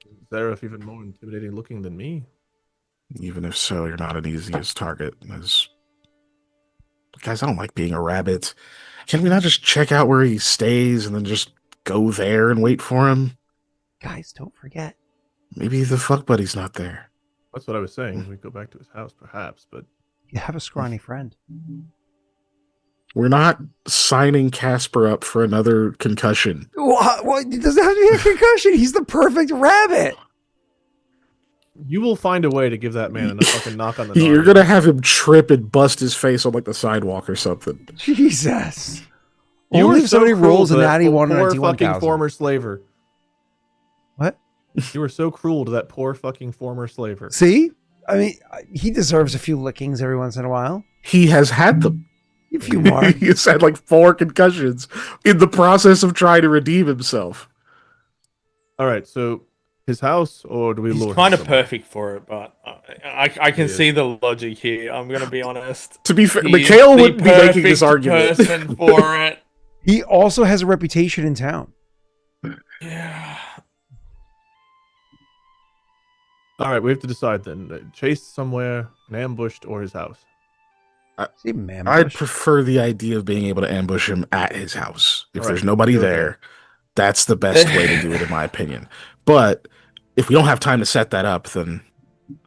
Is Zareth even more intimidating looking than me? Even if so, you're not an easiest target. Guys, I don't like being a rabbit. Can we not just check out where he stays and then just go there and wait for him? guys, don't forget. Maybe the fuck buddy's not there. That's what I was saying. We go back to his house, perhaps, but You have a scrawny friend. We're not signing Casper up for another concussion. What? He doesn't have to be a concussion. He's the perfect rabbit. you will find a way to give that man a fucking knock on the You're nose. gonna have him trip and bust his face on like the sidewalk or something. Jesus. You Only were if somebody so cruel rolls to a that natty one poor and a fucking 1,000. former slaver. What? You were so cruel to that poor fucking former slaver. See? I mean, he deserves a few lickings every once in a while. He has had them. A few more. He's had like 4 concussions in the process of trying to redeem himself. All right, so his house, or do we He's lure him kind of somewhere? perfect for it, but I can see the logic here. I'm gonna be honest. To be fair, He Mikhail is the wouldn't be making this perfect argument. person for it. He also has a reputation in town. Yeah. All right, we have to decide then. Chased somewhere, and ambushed, or his house. See, man. I'd prefer the idea of being able to ambush him at his house. If All right, there's nobody go there, that's the best way to do it, in my opinion. But if we don't have time to set that up, then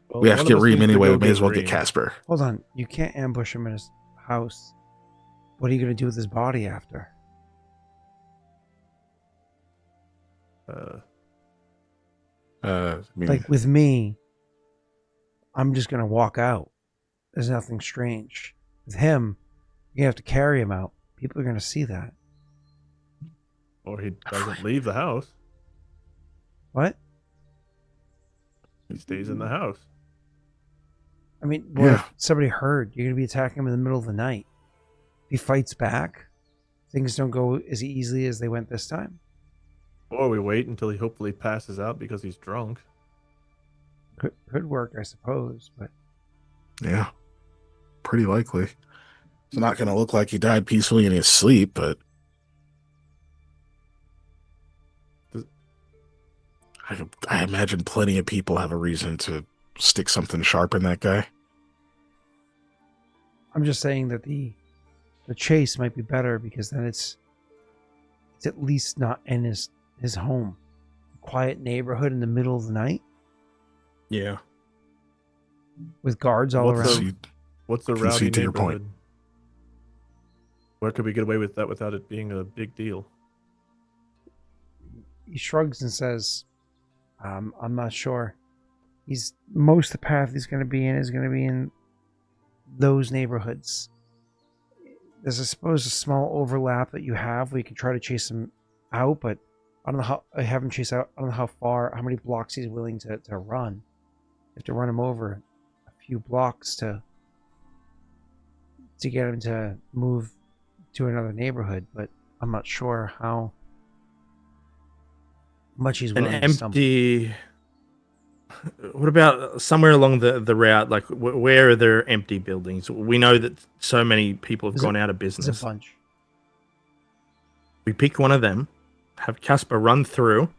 Well, we have to one get of us Reem needs to anyway. go We may as well Reem. get Casper. Hold on. You can't ambush him in his house. What are you going to do with his body after? I mean, Like with me, I'm just going to walk out. There's nothing strange. With him, you have to carry him out. People are going to see that. Or he doesn't leave the house. What? He stays in the house. I mean, what Yeah. if somebody heard? You're going to be attacking him in the middle of the night. If he fights back, things don't go as easily as they went this time. Or we wait until he hopefully passes out because he's drunk. Could work, I suppose, but yeah, pretty likely. It's not going to look like he died peacefully in his sleep, but I imagine plenty of people have a reason to stick something sharp in that guy. I'm just saying that the chase might be better because then it's at least not in his home. Quiet neighborhood in the middle of the night Yeah. with guards all What's around. the- What's the Concede rowdy to your point. neighborhood? Where could we get away with that without it being a big deal? He shrugs and says, I'm not sure. Most of the path he's going to be in is going to be in those neighborhoods. There's, I suppose, a small overlap that you have where you can try to chase him out, but I don't know how I have him chase out. I don't know how many blocks he's willing to run. You have to run him over a few blocks to get him to move to another neighborhood, but I'm not sure how much he's An willing to stumble. empty. What about somewhere along the route? Like, where are there empty buildings? We know that so many people have There's gone out of There's business. a bunch. We pick one of them, have Casper run through,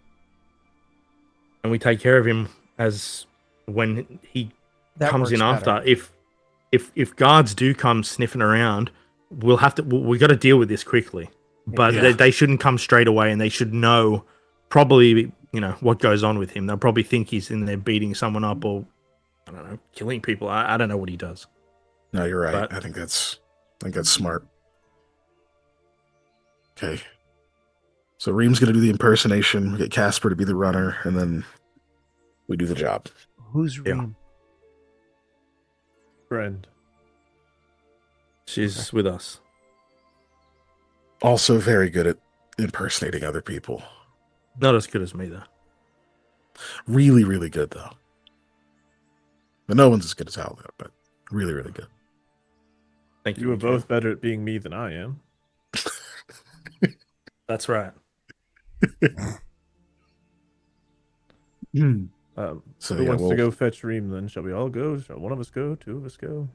and we take care of him as when he That comes in works after. better. If guards do come sniffing around, we got to deal with this quickly. But Yeah. they shouldn't come straight away, and they should know probably what goes on with him. They'll probably think he's in there beating someone up or I don't know, killing people. I don't know what he does. No, you're right. But- I think that's smart. Okay. So Reem's gonna do the impersonation, we get Casper to be the runner, and then we do the job. Who's Yeah. Reem? Friend. She's with us. Also very good at impersonating other people. Not as good as me though. Really, really good though. But no one's as good as Aldo, but really, really good. Thank you. You were Mikhail. both better at being me than I am. That's right. So Who yeah, wants well, to go fetch Reem then? Shall we all go? Shall one of us go? Two of us go?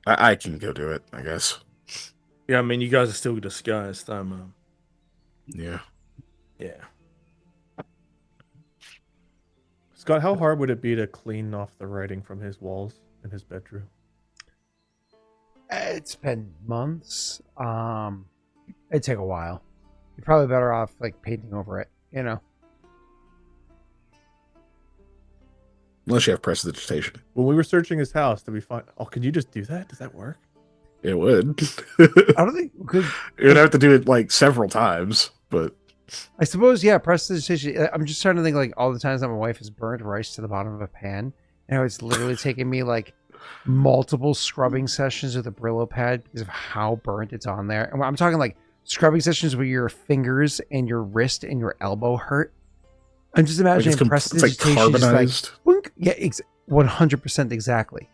I can go do it, I guess. Yeah, I mean, you guys are still disguised. Yeah. Yeah. Scott, how hard would it be to clean off the writing from his walls in his bedroom? It's been months. It'd take a while. You're probably better off like painting over it, Unless you have prestidigitation. When we were searching his house, did we find... Oh, could you just do that? Does that work? It would. I don't think we could. You'd have to do it like several times, but I suppose, yeah, prestidigitation. I'm just trying to think like all the times that my wife has burned rice to the bottom of a pan. And it's literally taken me like multiple scrubbing sessions with a Brillo pad because of how burnt it's on there. And I'm talking like scrubbing sessions where your fingers and your wrist and your elbow hurt. I'm just like imagining it's like prestidigitation just like carbonized. boink. Yeah, 100% exactly.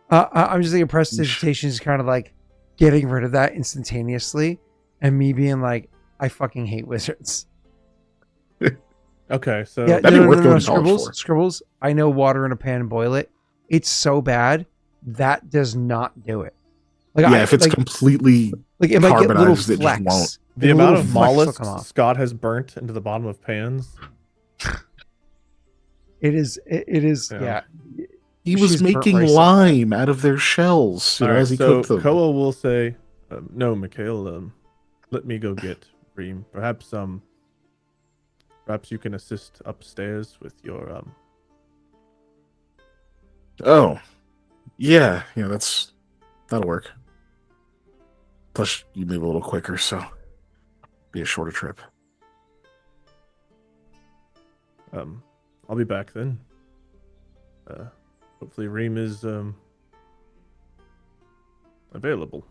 I'm just thinking prestidigitation is kind of like getting rid of that instantaneously, and me being like, I fucking hate wizards. Okay, so Yeah, That'd be worth going to college Scribbles. for. Scribbles. I know water in a pan and boil it. It's so bad that does not do it. Like Yeah, if it's completely like it might get little carbonized, it just flecks. won't. the Like, amount little of flecks will mollusks come off. Scott has burnt into the bottom of pans. It is. Yeah. Yeah. He was She's burnt making rice. lime out of their shells, All right, as he so cooked them. Koa will say, "No, Mikhail. Let me go get Reem. Perhaps you can assist upstairs with your Oh, yeah, that'll work. Plus, you move a little quicker, so be a shorter trip. I'll be back then. Hopefully Reem is available,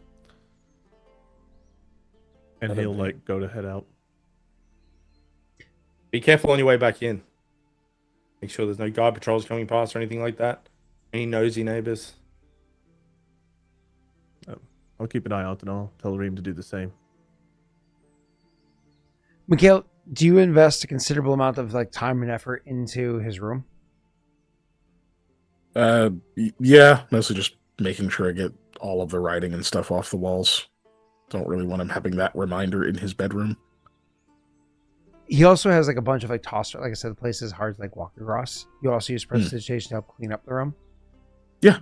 and he'll go to head out. Be careful on your way back in. Make sure there's no guard patrols coming past or anything like that. Any nosy neighbors. I'll keep an eye out, and I'll tell Reem to do the same. Mikhail, do you invest a considerable amount of time and effort into his room? Yeah, mostly just making sure I get all of the writing and stuff off the walls. Don't really want him having that reminder in his bedroom. He also has a bunch of tosser. Like I said, the place is hard to walk across. You also use prestidigitation to help clean up the room. Yeah.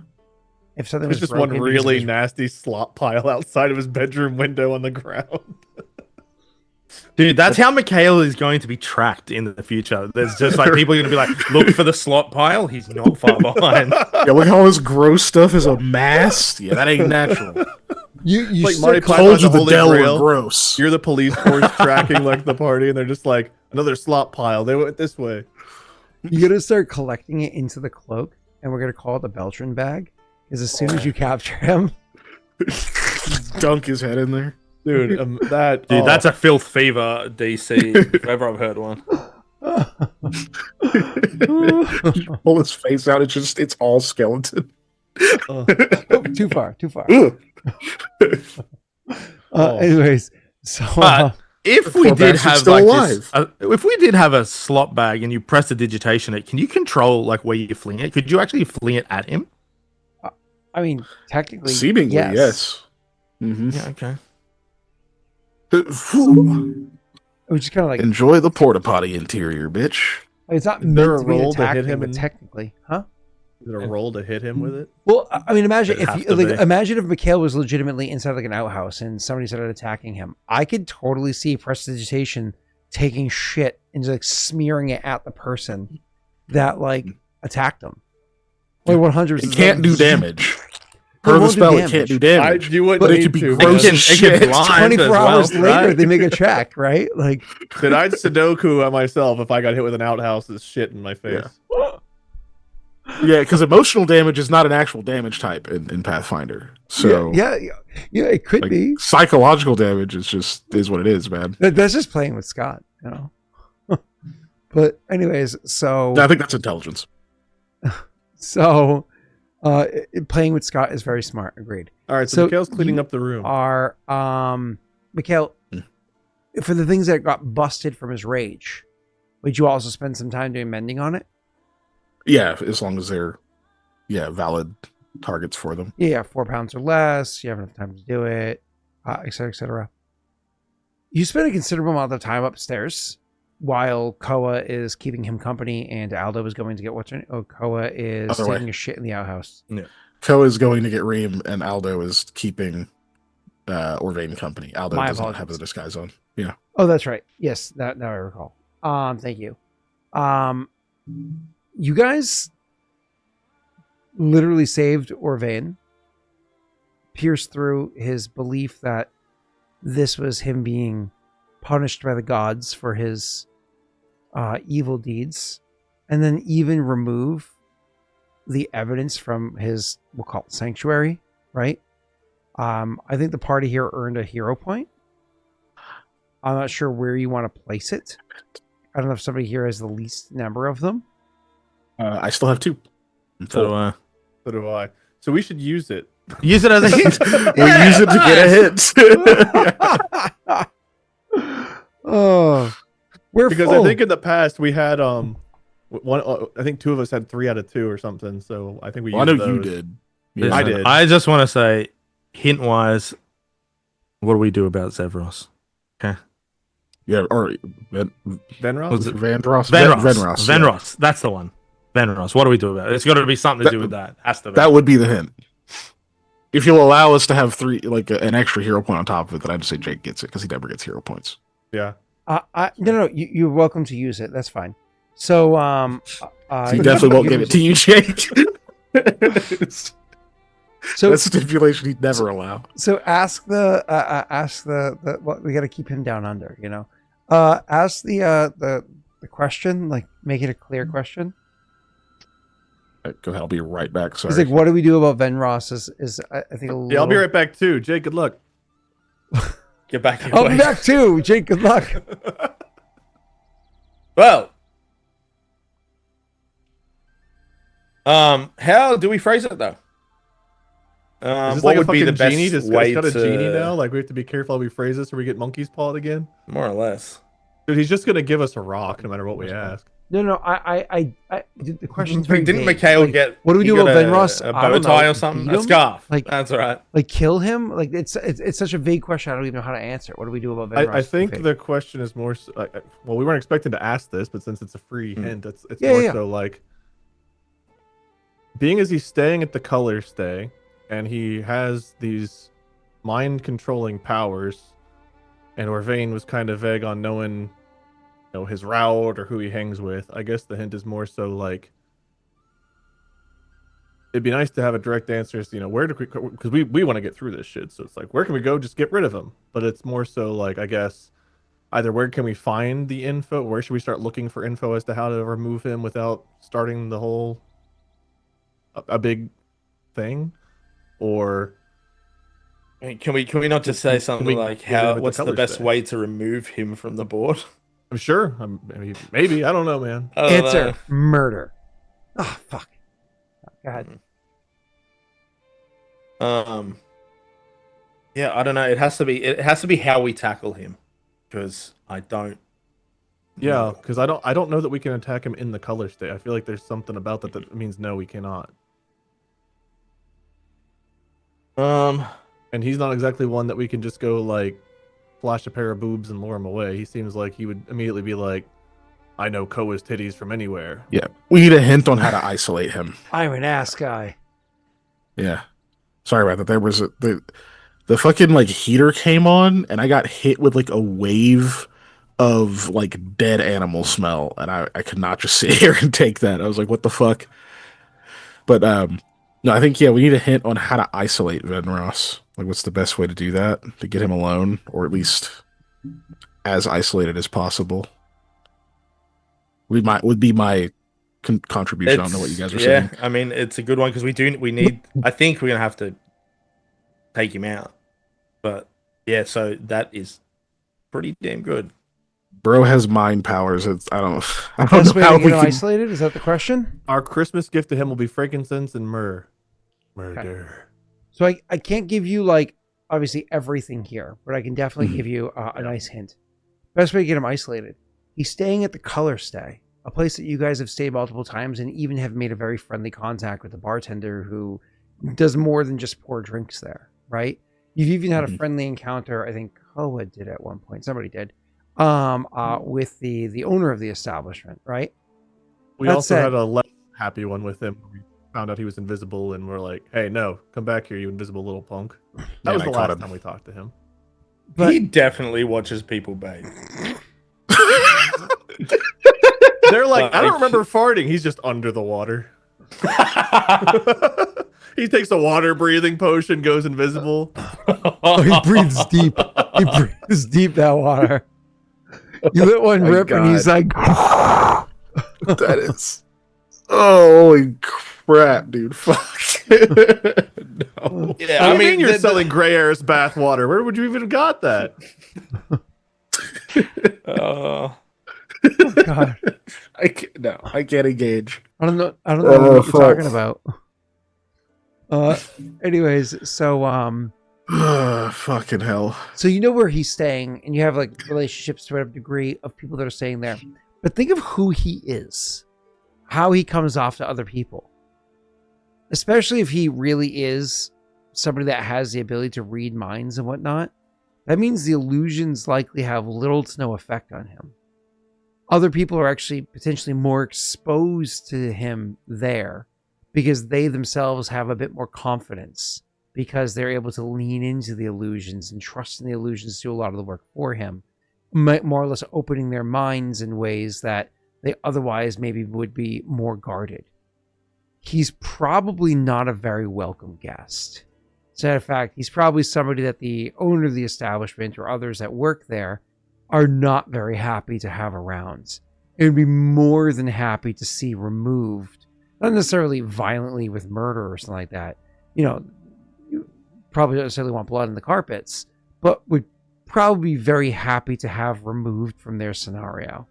If something There's was just one broken, really nasty slop pile outside of his bedroom window on the ground. Dude, that's how Mikhail is going to be tracked in the future. There's just people are going to be like, look for the slot pile. He's not far behind. Yeah, look at all this gross stuff is amassed. Yeah, that ain't natural. You like Marty Python, Told you the Holy Dell Grail. were gross. You're the police force tracking the party, and they're just like, another slop pile. They went this way. You got to start collecting it into the cloak, and we're going to call it the Beltran bag. Because as soon as you capture him, Dunk his head in there. Dude, That's a filth fever DC, if ever I've heard one. Pull his face out. It's all skeleton. Oh, too far. Ugh. Anyways, so If Poor we did bastard's have still alive. if we did have a slot bag and you press the digitation it, can you control where you fling it? Could you actually fling it at him? I mean, technically, Seemingly, yes. Mm-hmm. Yeah, okay. It was just kind of Enjoy the porta potty interior, bitch. it's not Is there meant a to be roll to hit attacking, him but in- technically, huh? Is it a roll to hit him with it? Well, I mean, imagine It'd if have you, to be. imagine if Mikhail was legitimately inside an outhouse and somebody started attacking him. I could totally see prestidigitation taking shit and just smearing it at the person that attacked him. 100%. It can't do damage. It Per the won't do spell, it can't do damage. You wouldn't But it need could be to, gross man. as shit. It can blind 24 as well, hours later, right? they make a check, right? Did I Sudoku at myself if I got hit with an outhouse as shit in my face? Yeah, because emotional damage is not an actual damage type in Pathfinder. So yeah, it could be. psychological damage is what it is, man. That's just playing with Scott, But anyways, so I think that's intelligence. playing with Scott is very smart. Agreed. All right, so So Mikhail's cleaning you up the room. Are Mikhail, for the things that got busted from his rage, would you also spend some time doing mending on it? Yeah, as long as they're valid targets for them. Yeah, 4 pounds or less. You have enough time to do it, et cetera, et cetera. You spend a considerable amount of time upstairs while Koa is keeping him company and Aldo is going to get Koa is Other way. taking a shit in the outhouse. Koa is going to get Reem, and Aldo is keeping Orvain company. Aldo My does not apologies. have the disguise on. Yeah. Oh, that's right. Yes, now I recall. Thank you. You guys literally saved Orvain, pierced through his belief that this was him being punished by the gods for his evil deeds, and then even remove the evidence from his, we'll call it sanctuary, right? I think the party here earned a hero point. I'm not sure where you want to place it. I don't know if somebody here has the least number of them. I still have 2. So So do I. So we should use it. use it as a hint. We use it to get a hit. Oh, We're because full. I think in the past we had one. I think 2 of us had 3 out of 2 or something. So I think we. Well, I used know you those. did. Listen, I did. I just want to say, hint wise, what do we do about Zevros? Yeah, or Venros? Was it Vandross. Venros? Yeah. Venros. That's the one. Venros. What do we do about it? It's got to be something to do with that. Has to be. That would be the hint. If you'll allow us to have 3, like an extra hero point on top of it, then I'd say Jake gets it because he never gets hero points. Yeah. No. You're welcome to use it. That's fine. So, So you definitely won't give it to you, Jake. So that's a stipulation he'd never allow. So ask the what we got to keep him down under. Ask the question. Like, make it a clear question. Right, go ahead. I'll be right back. Sorry. He's like, what do we do about Venros? Is I think a little... Yeah, I'll be right back too. Jake, good luck. Get back. I'll be back too. Jake, good luck. Well, how do we phrase it though? Is this what like would a be the fucking best genie? Just way got a to genie now. Like, we have to be careful how we phrase this, or we get monkey's paw again. more or less? Dude, he's just gonna give us a rock no matter what we ask. No. The question's very Didn't vague. Mikhail Like, get? what do we he do got about Venros? A I bow don't tie know. or something? Beat A him? scarf. Like, That's all right. Like, kill him? Like, it's such a vague question. I don't even know how to answer it. What do we do about Venros? I think the question is more. Well, we weren't expecting to ask this, but since it's a free hint, it's Yeah, more yeah. so like, being as he's staying at the color stay, and he has these mind controlling powers, and Orvain was kind of vague on knowing, his route or who he hangs with. I guess the hint is more so like, it'd be nice to have a direct answer as where do we, because we want to get through this shit. So it's like, where can we go? Just get rid of him. But it's more so like, I guess, either where can we find the info? Where should we start looking for info as to how to remove him without starting the whole a big thing? Or Can we not just say something like get him at what's the color best stay? way to remove him from the board? I'm sure. Maybe. I don't know, man. I don't Answer: know. murder. Oh, fuck. Go ahead. Yeah, I don't know. It has to be how we tackle him, because I don't. Yeah, because I don't know that we can attack him in the color state. I feel like there's something about that means no, we cannot. And he's not exactly one that we can just go like flash a pair of boobs and lure him away. He seems like he would immediately be like, I know Koa's titties from anywhere. Yeah, we need a hint on how to isolate him. I'm an ass guy. Yeah, sorry about that. There was the fucking like heater came on, and I got hit with like a wave of like dead animal smell, and I could not just sit here and take that. I was like, what the fuck? But no, I think we need a hint on how to isolate Venros. Like, what's the best way to do that? To get him alone, or at least as isolated as possible. Would be my contribution. I don't know what you guys are saying. I mean, it's a good one because we need. I think we're gonna have to take him out, but yeah, so that is pretty damn good. Bro has mind powers. I don't Best know way how to we get him can. isolated? Is that the question? Our Christmas gift to him will be frankincense and myrrh. Murder. So I can't give you like obviously everything here, but I can definitely give you a nice hint. Best way to get him isolated. He's staying at the Color Stay, a place that you guys have stayed multiple times and even have made a very friendly contact with the bartender who does more than just pour drinks there, right? You've even had a friendly encounter, I think Koa did at one point, somebody did, with the owner of the establishment, right? We also had a less happy one with him. We found out he was invisible, and we're like, hey, no, come back here, you invisible little punk. That was the last time we talked to him. But he definitely watches people bathe. They're like, I don't remember farting. He's just under the water. He takes a water breathing potion, goes invisible. Oh, he breathes deep. He breathes deep, that water. You let one rip and he's like... That is... Oh, holy crap, dude. Fuck. No. Yeah, I mean, you're selling Grey Air's bath water. Where would you even have got that? Oh God. I can't engage. I don't know what you're talking about. Anyways, so Fucking hell. So you know where he's staying, and you have like relationships to whatever degree of people that are staying there. But think of who he is, how he comes off to other people, especially if he really is somebody that has the ability to read minds and whatnot. That means the illusions likely have little to no effect on him. Other people are actually potentially more exposed to him there because they themselves have a bit more confidence because they're able to lean into the illusions and trust in the illusions to do a lot of the work for him, more or less opening their minds in ways that they otherwise maybe would be more guarded. He's probably not a very welcome guest. As a matter of fact, he's probably somebody that the owner of the establishment or others that work there are not very happy to have around. It would be more than happy to see removed, not necessarily violently with murder or something like that. You know, you probably don't necessarily want blood in the carpets, but would probably be very happy to have removed from their scenario,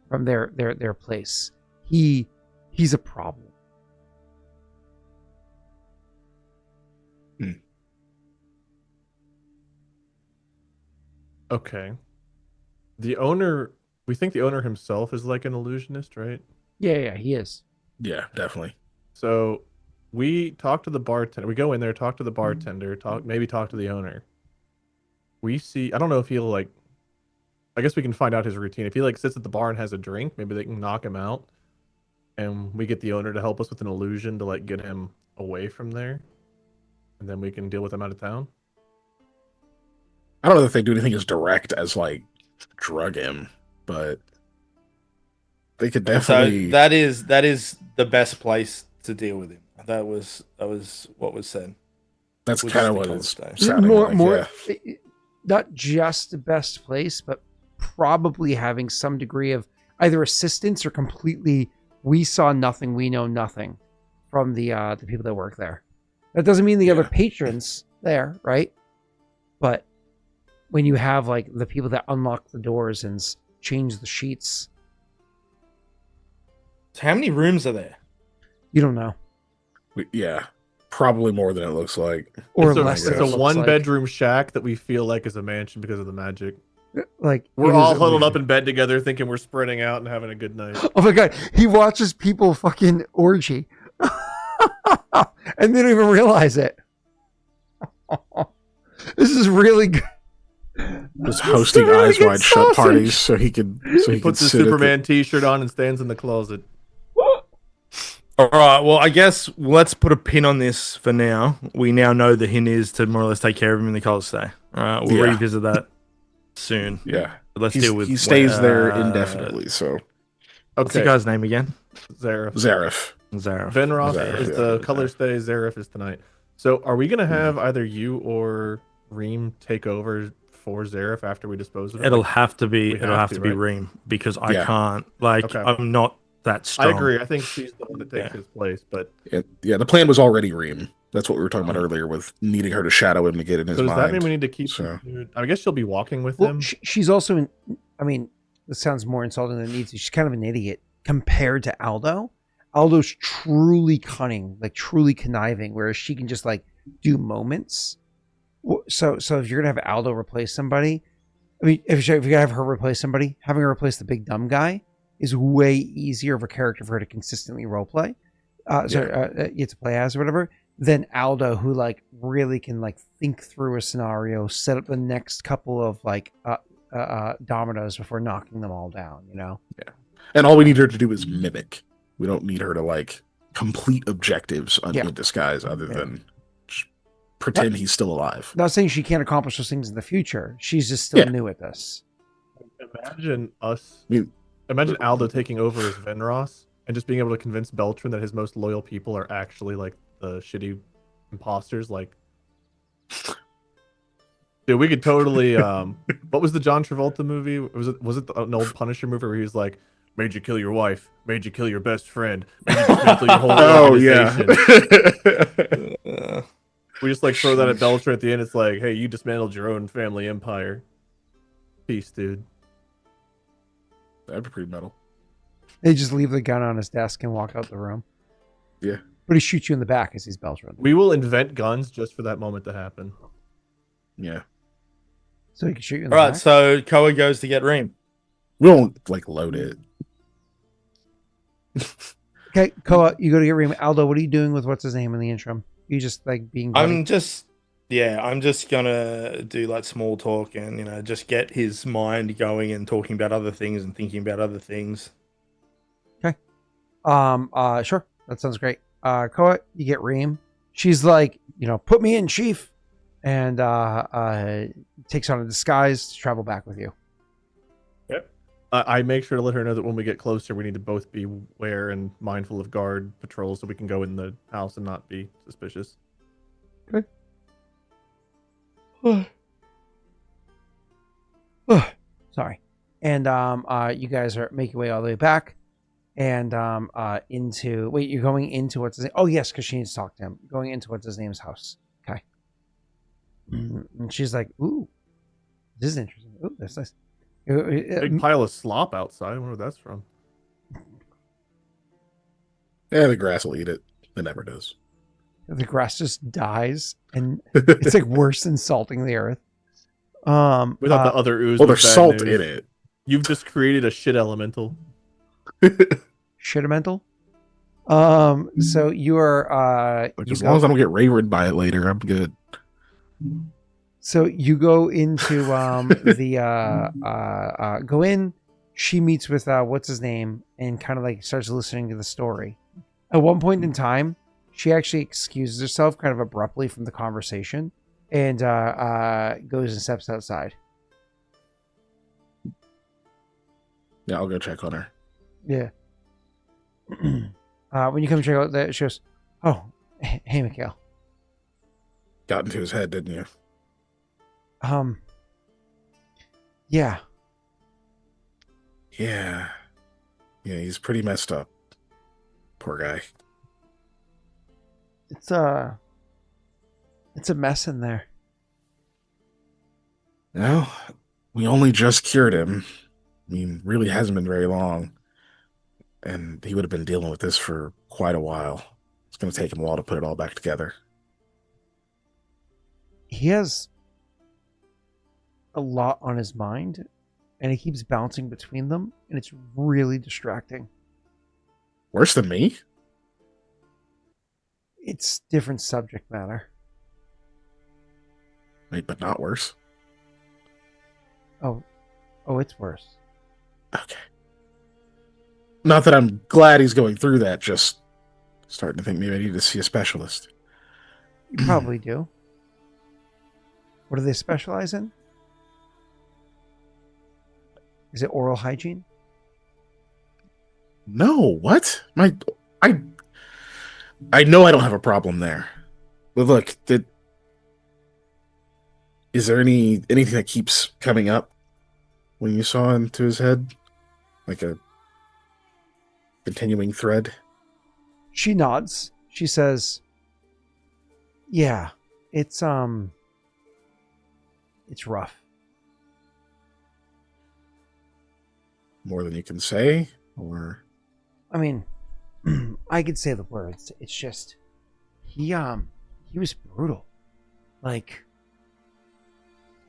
from their place. He's a problem. Okay. The owner, we think the owner himself is like an illusionist, right? Yeah, he is. Yeah, definitely. So we talk to the bartender. We go in there, talk to the bartender, maybe talk to the owner. We see, I don't know if he'll like, I guess we can find out his routine. If he like sits at the bar and has a drink, maybe they can knock him out. And we get the owner to help us with an illusion to like get him away from there. And then we can deal with him out of town. I don't know if they do anything as direct as like drug him, but they could definitely. So that is the best place to deal with him. That was what was said. That's We'll kind of just what stick it's on the sounding more, like. Yeah. not just the best place, but probably having some degree of either assistance or completely. We saw nothing. We know nothing from the people that work there. That doesn't mean the other patrons there, right? But when you have like the people that unlock the doors and change the sheets, So how many rooms are there? you don't know. Yeah, probably more than it looks like. Or it's less. It's than it a looks one-bedroom shack that we feel like is a mansion because of the magic. Like We're it all is huddled up illusion. in bed together, thinking we're spreading out and having a good night. Oh my god, he watches people fucking orgy, and they don't even realize it. This is really good. Just hosting really eyes good wide shut sausage. parties so he could. So He he puts could his sit at the- Superman t-shirt on and stands in the closet. All right. Well, I guess let's put a pin on this for now. We now know the hint is to more or less take care of him in the cold stay. All right. We'll Yeah. revisit that soon. Yeah, But let's He's- deal with. he stays there indefinitely. So What's the Okay, guy's name again? Zareth. Zareth. Zareth. Venroth Zareth, is yeah. the color stay. Zareth is tonight. So are we gonna have either you or Reem take over for Zareth after we dispose of him? It'll have to be. We It'll have have to, to be right? Reem because I Yeah. can't. Like Okay. I'm not that I strong. agree. I think she's the one that takes Yeah. his place. But Yeah, the plan was already Reem. That's what we were talking about earlier with needing her to shadow him to get in his so does mind. that mean we need to keep? So- I guess she'll be walking with Well, him. she's also in. I mean, this sounds more insulting than it needs to. She's kind of an idiot compared to Aldo. Aldo's truly cunning, like truly conniving, whereas she can just like do moments. So if you're gonna have Aldo replace somebody, I mean, if you're gonna have her replace somebody, having her replace the big dumb guy is way easier of a character for her to consistently roleplay. You have to play as or whatever. Than Aldo, who like really can like think through a scenario, set up the next couple of like dominoes before knocking them all down. You know. And all we need her to do is mimic. We don't need her to like complete objectives in disguise other than just pretend he's still alive. Not saying she can't accomplish those things in the future. She's just still new at this. Imagine us. I mean- Imagine Aldo taking over as Venros and just being able to convince Beltran that his most loyal people are actually like the shitty imposters. Like, dude, we could totally. What was the John Travolta movie? Was it an old Punisher movie where he was like, "Made you kill your wife, made you kill your best friend, made you dismantle your whole Oh yeah. organization." We just like throw that at Beltran at the end. It's like, hey, you dismantled your own family empire. Peace, dude. That'd be pretty metal. They just leave the gun on his desk and walk out the room. Yeah. But he shoots you in the back as he's Beltran. We will invent guns just for that moment to happen. Yeah. So he can shoot you in All the right, back? so Koa goes to get Reem. We won't like load it. Okay, Koa, you go to get Reem. Aldo, what are you doing with what's his name in the interim? You just like being buddy? I'm just gonna do like small talk and just get his mind going and talking about other things and thinking about other things. Okay. Sure. That sounds great. Koa, you get Reem. She's like, put me in, chief, and takes on a disguise to travel back with you. Yep. I make sure to let her know that when we get closer, we need to both be aware and mindful of guard patrols so we can go in the house and not be suspicious. Okay. Sorry. And you guys are making your way all the way back and you're going into what's his name? Oh yes, because she needs to talk to him. Going into what's his name's house. Okay. And she's like, ooh, this is interesting. Ooh, that's nice. Big pile of slop outside. I wonder where that's from. Yeah, the grass will eat it. It never does. The grass just dies, and it's like worse than salting the earth. We thought the other ooze. Well, was there's bad salt news. in it. You've just created a shit elemental. Shitamental. So you are As long as I don't get ravered by it later, I'm good. So you go into go in. She meets with what's his name and kind of like starts listening to the story. At one point in time, she actually excuses herself kind of abruptly from the conversation and goes and steps outside. Yeah, I'll go check on her. Yeah. When you come check out that, she goes, "Oh, hey, Mikhail." Got into his head, didn't you? Yeah. Yeah. Yeah, he's pretty messed up. Poor guy. It's a mess in there. Well, we only just cured him. I mean, really hasn't been very long. And he would have been dealing with this for quite a while. It's going to take him a while to put it all back together. He has a lot on his mind, and he keeps bouncing between them, and it's really distracting. Worse than me? It's different subject matter. Wait, but not worse? Oh, it's worse. Okay. Not that I'm glad he's going through that, just starting to think maybe I need to see a specialist. You probably do. What do they specialize in? Is it oral hygiene? No, what? I know I don't have a problem there. But look, is there anything that keeps coming up when you saw into his head? Like a continuing thread? She nods. She says, "Yeah, it's rough." More than you can say? Or I mean, I could say the words. It's just he was brutal. Like,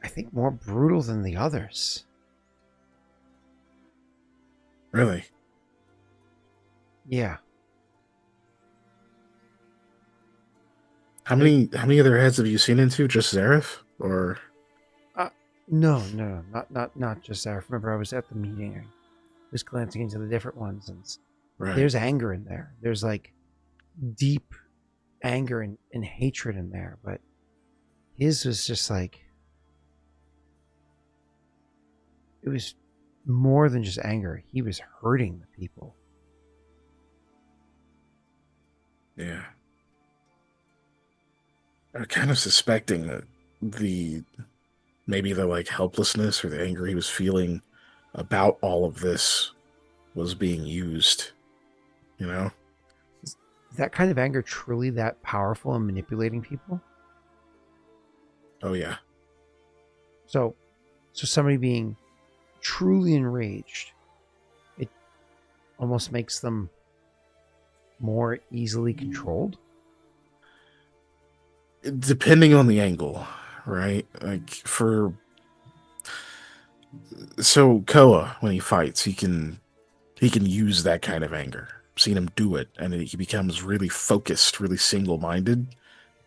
I think more brutal than the others. really? Yeah. How many other heads have you seen into? Just Zareth? Or No, not just that. Remember, I was at the meeting. I was glancing into the different ones, and right. there's anger in there. There's like deep anger and hatred in there, but his was just like, it was more than just anger. He was hurting the people. Yeah. I'm kind of suspecting that maybe the like helplessness or the anger he was feeling about all of this was being used, you know? Is that kind of anger truly that powerful in manipulating people? Oh yeah. So somebody being truly enraged, it almost makes them more easily controlled. Depending on the angle. right? So Koa, when he fights, he can use that kind of anger. I've seen him do it, and he becomes really focused, really single-minded.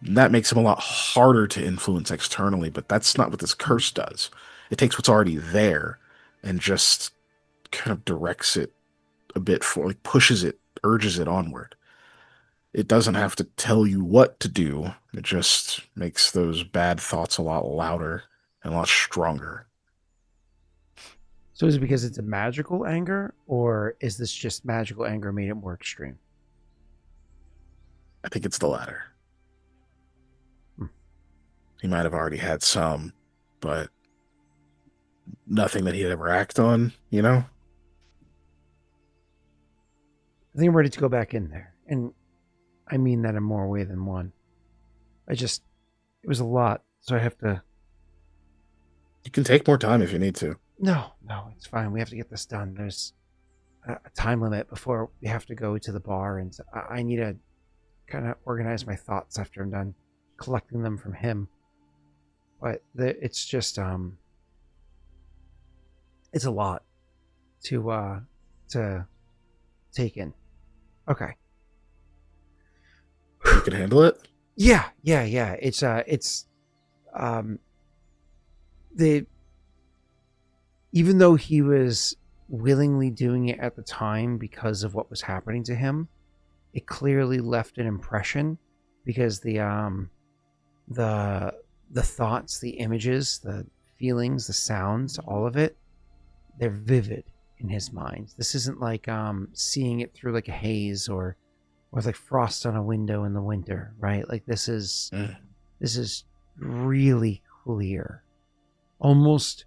And that makes him a lot harder to influence externally, but that's not what this curse does. It takes what's already there and just kind of directs it a bit pushes it, urges it onward. It doesn't have to tell you what to do. It just makes those bad thoughts a lot louder and a lot stronger. So is it because it's a magical anger, or is this just magical anger made it more extreme? I think it's the latter. He might have already had some, but nothing that he'd ever act on, you know? I think I'm ready to go back in there. And I mean that in more way than one. It was a lot, so I have to... You can take more time if you need to. No, it's fine. We have to get this done. There's a time limit before we have to go to the bar, and I need to kind of organize my thoughts after I'm done collecting them from him. But it's just, it's a lot to take in. Okay. You can handle it? Yeah. Even though he was willingly doing it at the time because of what was happening to him, it clearly left an impression because the thoughts, the images, the feelings, the sounds, all of it, they're vivid in his mind. This isn't like seeing it through like a haze or like frost on a window in the winter, right? Like this is really clear. Almost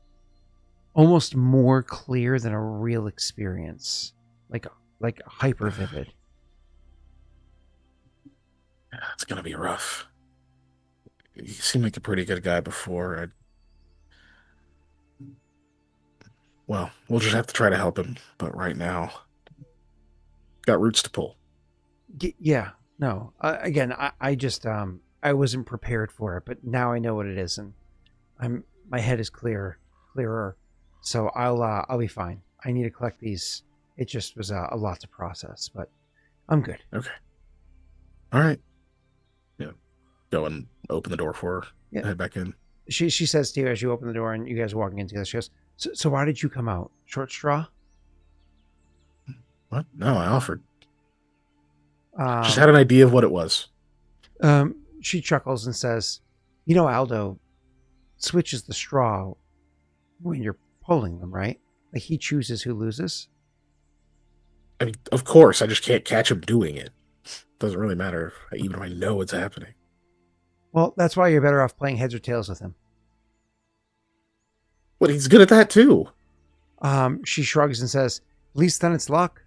more clear than a real experience. Like hyper vivid. Yeah, it's gonna be rough. You seemed like a pretty good guy before. Well, we'll just have to try to help him. But right now, got roots to pull. Yeah. No. Again, I just I wasn't prepared for it, but now I know what it is, and my head is clearer. So I'll be fine. I need to collect these. It just was a lot to process, but I'm good. Okay. All right. Yeah. Go and open the door for her. Yeah. Head back in. She says to you as you open the door and you guys are walking in together, she goes, so why did you come out? Short straw? What? No, I offered. Just had an idea of what it was. She chuckles and says, you know, Aldo switches the straw when you're pulling them, right? Like he chooses who loses. I mean, of course, I just can't catch him doing it. Doesn't really matter even if I know what's happening. Well, that's why you're better off playing heads or tails with him. But he's good at that too. She shrugs and says, at least then it's luck.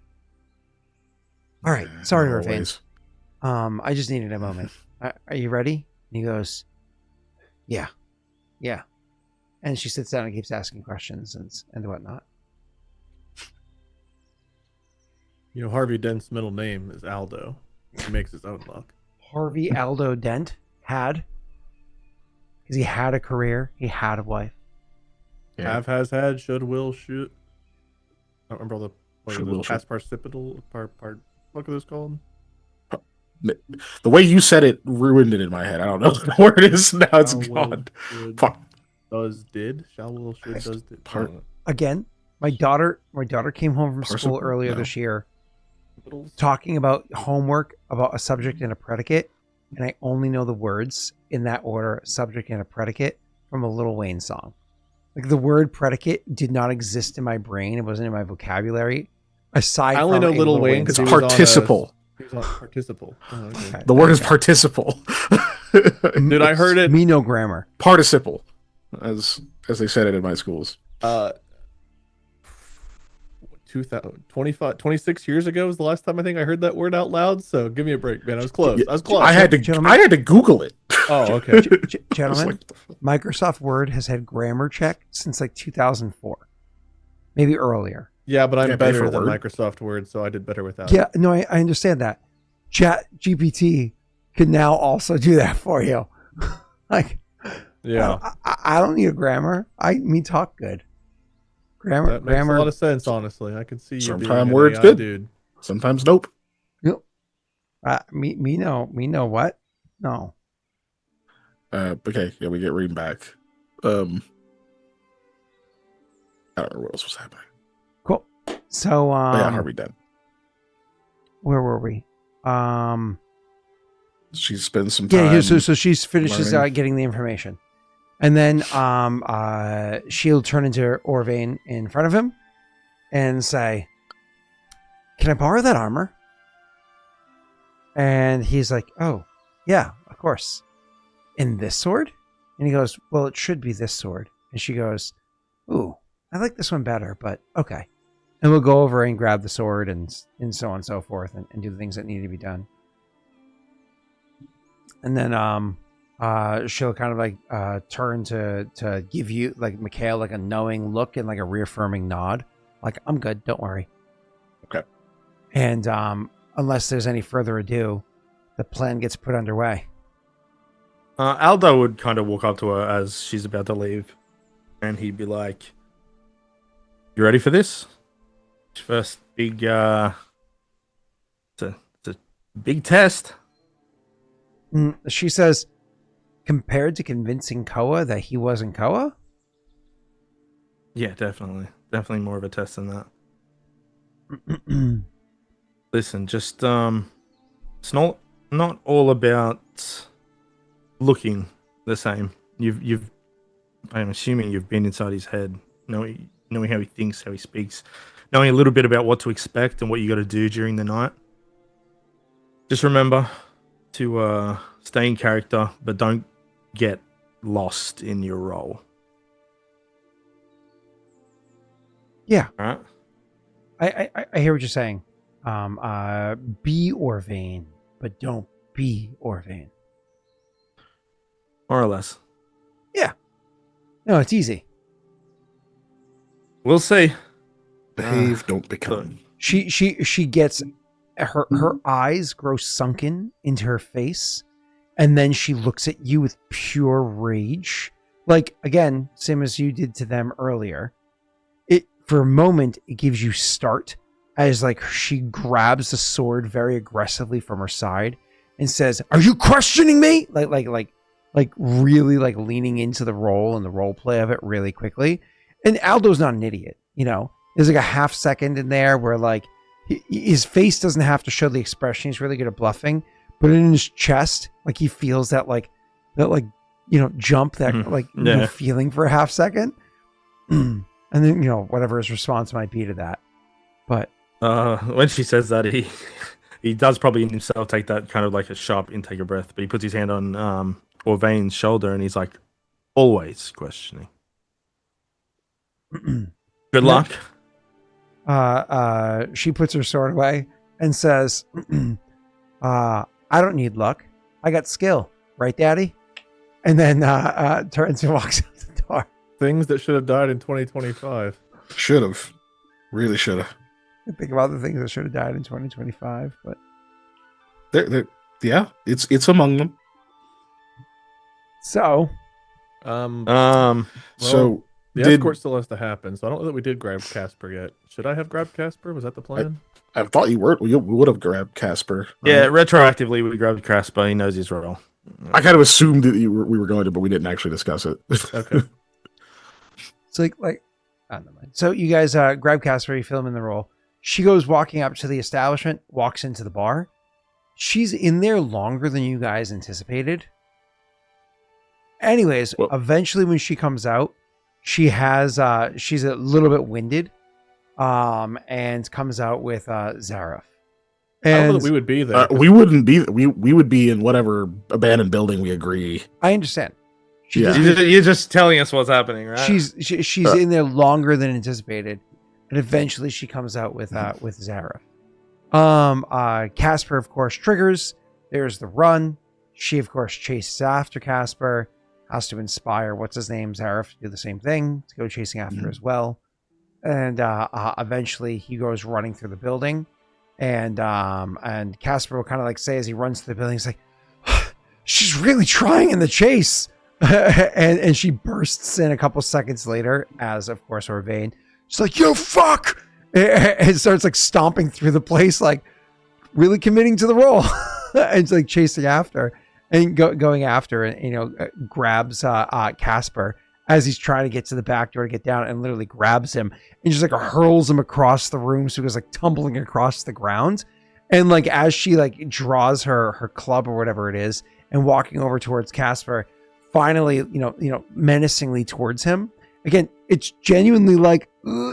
All right. Sorry, Irvine. I just needed a moment. Are you ready? And he goes, yeah. And she sits down and keeps asking questions and whatnot. You know, Harvey Dent's middle name is Aldo. He makes his own luck. Harvey Aldo Dent had, because he had a career, he had a wife. Yeah. Have, has, had, should, will, should. I don't remember all the past participial part. What are those called? The way you said it ruined it in my head. I don't know what the word is now. It's gone. Fuck. Does, did, shall, will, should, does, did. Again, my daughter came home from school earlier this year talking about homework about a subject and a predicate, and I only know the words in that order, subject and a predicate, from a Lil Wayne song. Like the word predicate did not exist in my brain. It wasn't in my vocabduary. Aside, I only know Lil Wayne because participle. He was on participle. Oh, okay. The word is participle. Dude, I heard it. Me no grammar. Participle, as they said it in my schools. 26 years ago was the last time I think I heard that word out loud. So give me a break, man. I was close. I had to Google it. Oh, okay. Gentlemen, Microsoft Word has had grammar check since like 2004, maybe earlier. Yeah, but I'm better than Microsoft Word, so I did better without it. Yeah, no, I understand that. Chat GPT can now also do that for you. Like, Yeah. I don't need a grammar. Me talk good. That makes a lot of sense, honestly. I can see you Sometimes being an words AI good. dude. Sometimes nope. Me know what? No. Okay, yeah, we get reading back. I don't remember what else was happening. Cool. So Oh, yeah, Harvey dead. where were we? She spends some time. Yeah, so she finishes learning. getting the information. And then she'll turn into Orvain in front of him and say, "Can I borrow that armor?" And he's like, "Oh, yeah, of course." "In this sword?" And he goes, "Well, it should be this sword." And she goes, "Ooh, I like this one better, but okay." And we'll go over and grab the sword and so on and so forth and do the things that need to be done. And then she'll kind of like turn to give you, like, Mikhail, like a knowing look and like a reaffirming nod. Like, "I'm good, don't worry." Okay. And unless there's any further ado, the plan gets put underway. Aldo would kind of walk up to her as she's about to leave, and he'd be like, "You ready for this? First big, it's a big test." She says, "Compared to convincing Koa that he wasn't Koa?" Yeah, definitely more of a test than that. Listen, just it's not all about looking the same. I'm assuming you've been inside his head, knowing how he thinks, how he speaks, knowing a little bit about what to expect and what you got to do during the night. Just remember to stay in character, but don't get lost in your role. Yeah. All right. I hear what you're saying. Be Orvain, but don't be Orvain. More or less. Yeah. No, it's easy. We'll see. Behave, don't become. She gets her eyes grow sunken into her face, and then she looks at you with pure rage. Like, again, same as you did to them earlier. It, for a moment, it gives you start as, like, she grabs the sword very aggressively from her side and says, "Are you questioning me?" Like really, like, leaning into the role and the role play of it really quickly. And Aldo's not an idiot, you know. There's like a half second in there where, like, his face doesn't have to show the expression. He's really good at bluffing, but in his chest, like, he feels that jump, that feeling for a half second. And then, whatever his response might be to that. But when she says that, he does probably in himself take that kind of like a sharp intake of breath, but he puts his hand on Orvain's shoulder and he's like, "Always questioning. Good luck." She puts her sword away and says, "I don't need luck. I got skill. Right, Daddy?" And then turns and walks out the door. Things that should have died in 2025. Should have. Really should have. Think about the things that should have died in 2025, but yeah, it's among them. So, so the escort still has to happen. So I don't know that we did grab Casper yet. Should I have grabbed Casper? Was that the plan? I thought you were. We would have grabbed Casper. Yeah, retroactively we grabbed Casper. He knows his role. I kind of assumed that we were going to, but we didn't actually discuss it. Okay. So I don't know. So you guys grab Casper, you fill him in the role. She goes walking up to the establishment, walks into the bar. She's in there longer than you guys anticipated. Anyways, eventually when she comes out, she has she's a little bit winded, and comes out with Zareth. And I don't know that we would be there. We wouldn't be. We would be in whatever abandoned building we agree. I understand. You're just telling us what's happening, right? She's in there longer than anticipated, and eventually she comes out with Zareth. Casper, of course, triggers. There's the run. She, of course, chases after Casper. Has to inspire what's his name, Zareth, to do the same thing, to go chasing after as well. And eventually he goes running through the building, and Casper will kind of like say as he runs through the building, he's like, "She's really trying in the chase. and she bursts in a couple seconds later, as of course Orvain. She's like, "You fuck!" and starts like stomping through the place, like really committing to the role, and like chasing after and going after, and grabs Casper as he's trying to get to the back door to get down, and literally grabs him and just like hurls him across the room, so he goes like tumbling across the ground. And like as she like draws her club or whatever it is and walking over towards Casper, finally, menacingly towards him. Again, it's genuinely like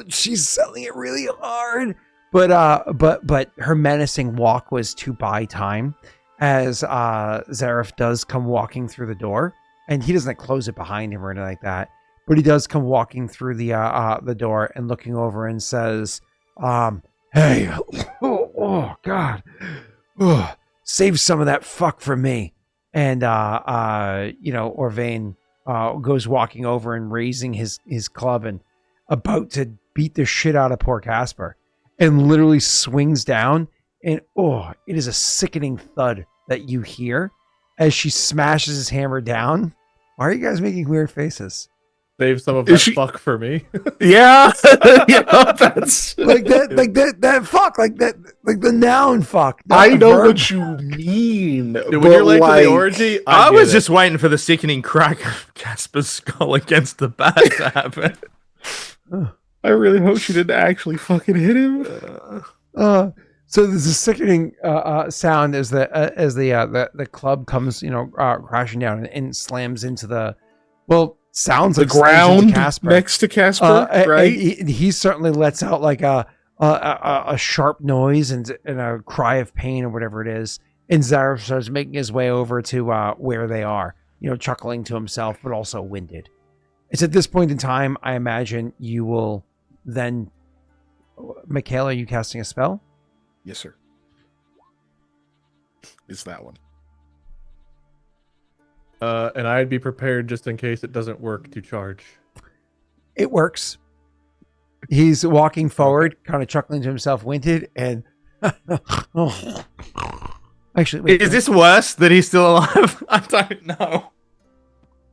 she's selling it really hard, but her menacing walk was to buy time, as Zareth does come walking through the door, and he doesn't like close it behind him or anything like that, but he does come walking through the door and looking over and says, "Hey, oh God, save some of that fuck for me." And Orvain goes walking over and raising his club and about to beat the shit out of poor Casper, and literally swings down, and it is a sickening thud that you hear as she smashes his hammer down. Why are you guys making weird faces? Save some of that fuck for me. Yeah, that's like that fuck, like the noun fuck. I know what you mean. Dude, when you're late to the orgy, I was just waiting for the sickening crack of Casper's skull against the bat to happen. I really hope she didn't actually fucking hit him. So there's a sickening sound as the club comes, crashing down and slams into the sounds the like ground Casper. Next to Casper, right? He certainly lets out like a sharp noise and a cry of pain or whatever it is. And Zareth starts making his way over to where they are, chuckling to himself, but also winded. It's at this point in time, I imagine you will then... Mikhail, are you casting a spell? Yes, sir. It's that one. And I'd be prepared just in case it doesn't work to charge. It works. He's walking forward, kind of chuckling to himself, winded, and actually, wait, is this worse that he's still alive? I don't know.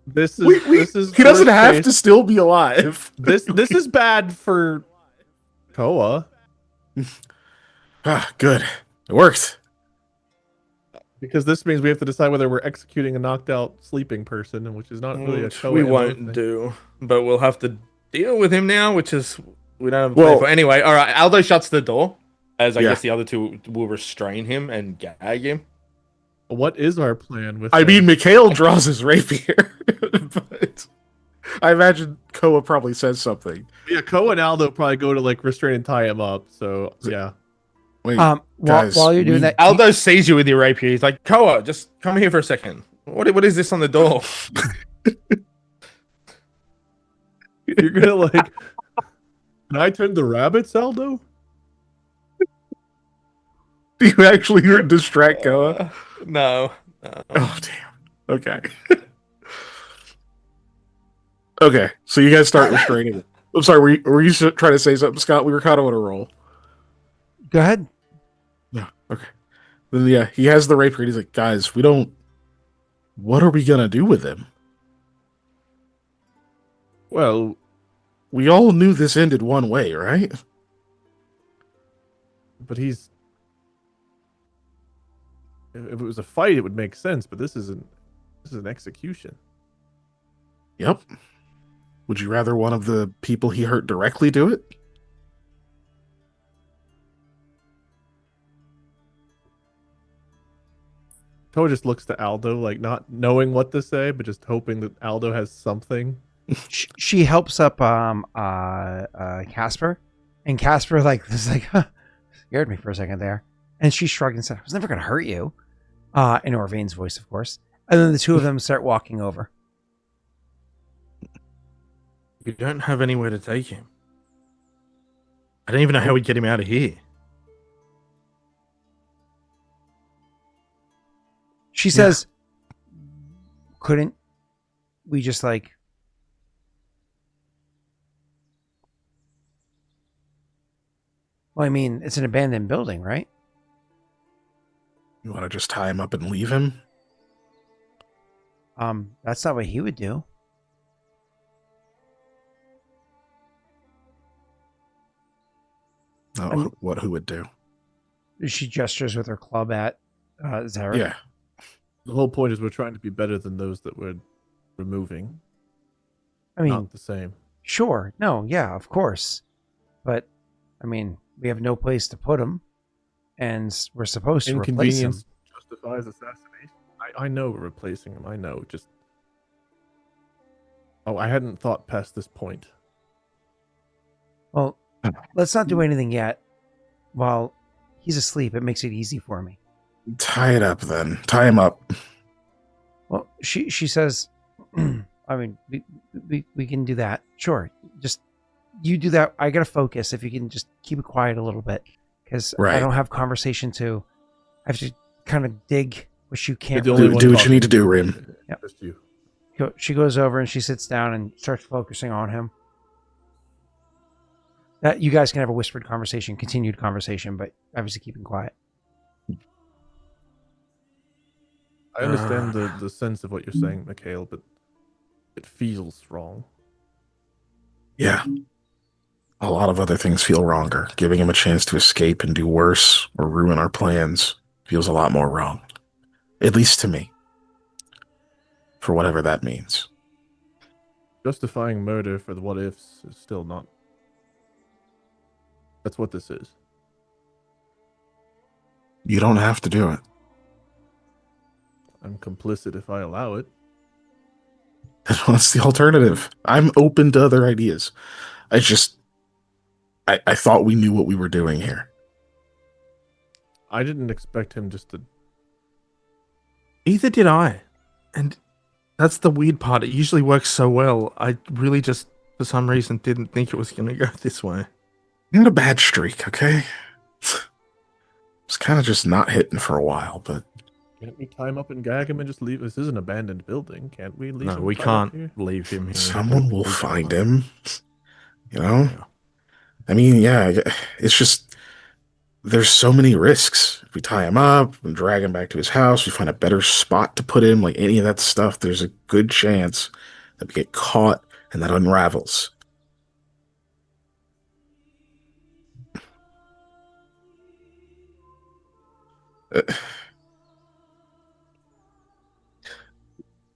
This is he doesn't have to still be alive. This is bad for Koa. Good. It worked. Because this means we have to decide whether we're executing a knocked out sleeping person, which is not really a Koa. We won't do, but we'll have to deal with him now, which is we don't have to Well, for. Anyway, all right. Aldo shuts the door, as I guess the other two will restrain him and gag him. What is our plan with? I mean, Mikhail draws his rapier, but I imagine Koa probably says something. Yeah, Koa and Aldo probably go to like restrain and tie him up. So yeah. Wait, guys, while you're doing that, Aldo sees you with your rapier. He's like, "Koa, just come here for a second. What is this on the door?" You're gonna like. Can I turn the rabbits, Aldo? Do you actually distract Koa? No. Oh damn. Okay. Okay, so you guys start restraining him. I'm sorry, were you trying to say something, Scott? We were kind of on a roll. Go ahead. Yeah, okay. Then he has the rapier. He's like, guys, what are we gonna do with him? Well, we all knew this ended one way, right? But if it was a fight, it would make sense. But this is an execution. Yep. Would you rather one of the people he hurt directly do it? Koa just looks to Aldo, like not knowing what to say, but just hoping that Aldo has something. She helps up Casper, and Casper scared me for a second there, and she shrugged and said, "I was never going to hurt you," in Orvain's voice, of course. And then the two of them start walking over. We don't have anywhere to take him. I don't even know how we get him out of here. She says, "Couldn't we just like..." Well, I mean, it's an abandoned building, right? You want to just tie him up and leave him? That's not what he would do. Oh, who would do? She gestures with her club at Zarek. Yeah. The whole point is we're trying to be better than those that we're removing. I mean, Not the same. sure. No, yeah, of course. But, I mean, we have no place to put him, and we're supposed to replace him. Inconvenience justifies assassination. I know we're replacing him. I know. Just. Oh, I hadn't thought past this point. Well, let's not do anything yet. While he's asleep, it makes it easy for me. Tie it up then. Tie him up. Well, she says, I mean, we can do that. Sure. Just you do that. I got to focus. If you can just keep it quiet a little bit, because I don't have conversation to. I have to kind of dig, which you can't do what you need to do, Rim. Yeah. Just you. She goes over and she sits down and starts focusing on him. That you guys can have a whispered conversation, continued conversation, but obviously keeping quiet. I understand the sense of what you're saying, Mikhail, but it feels wrong. Yeah. A lot of other things feel wronger. Giving him a chance to escape and do worse or ruin our plans feels a lot more wrong. At least to me. For whatever that means. Justifying murder for the what ifs is still not. That's what this is. You don't have to do it. I'm complicit if I allow it. What's the alternative? I'm open to other ideas. I thought we knew what we were doing here. I didn't expect him just to. Either did I. And that's the weird part. It usually works so well. I really just, for some reason, didn't think it was going to go this way. You're in a bad streak, okay? It's kind of just not hitting for a while, but... Can't we tie him up and gag him and just leave? This is an abandoned building. Can't we leave him? No, we can't leave him here. Someone will find him. You know? Yeah. I mean, yeah, it's just... There's so many risks. If we tie him up and drag him back to his house, we find a better spot to put him, like any of that stuff, there's a good chance that we get caught and that unravels.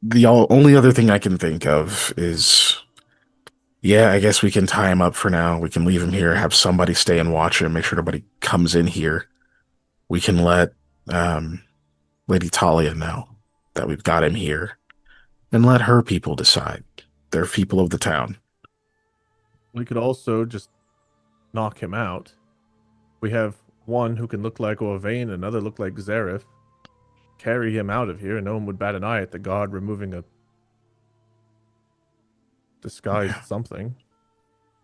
The only other thing I can think of is, yeah, I guess we can tie him up for now. We can leave him here, have somebody stay and watch him, make sure nobody comes in here. We can let Lady Talia know that we've got him here and let her people decide. They're people of the town. We could also just knock him out. We have one who can look like Orvain, another look like Zareth. Carry him out of here, and no one would bat an eye at the guard removing a disguised something.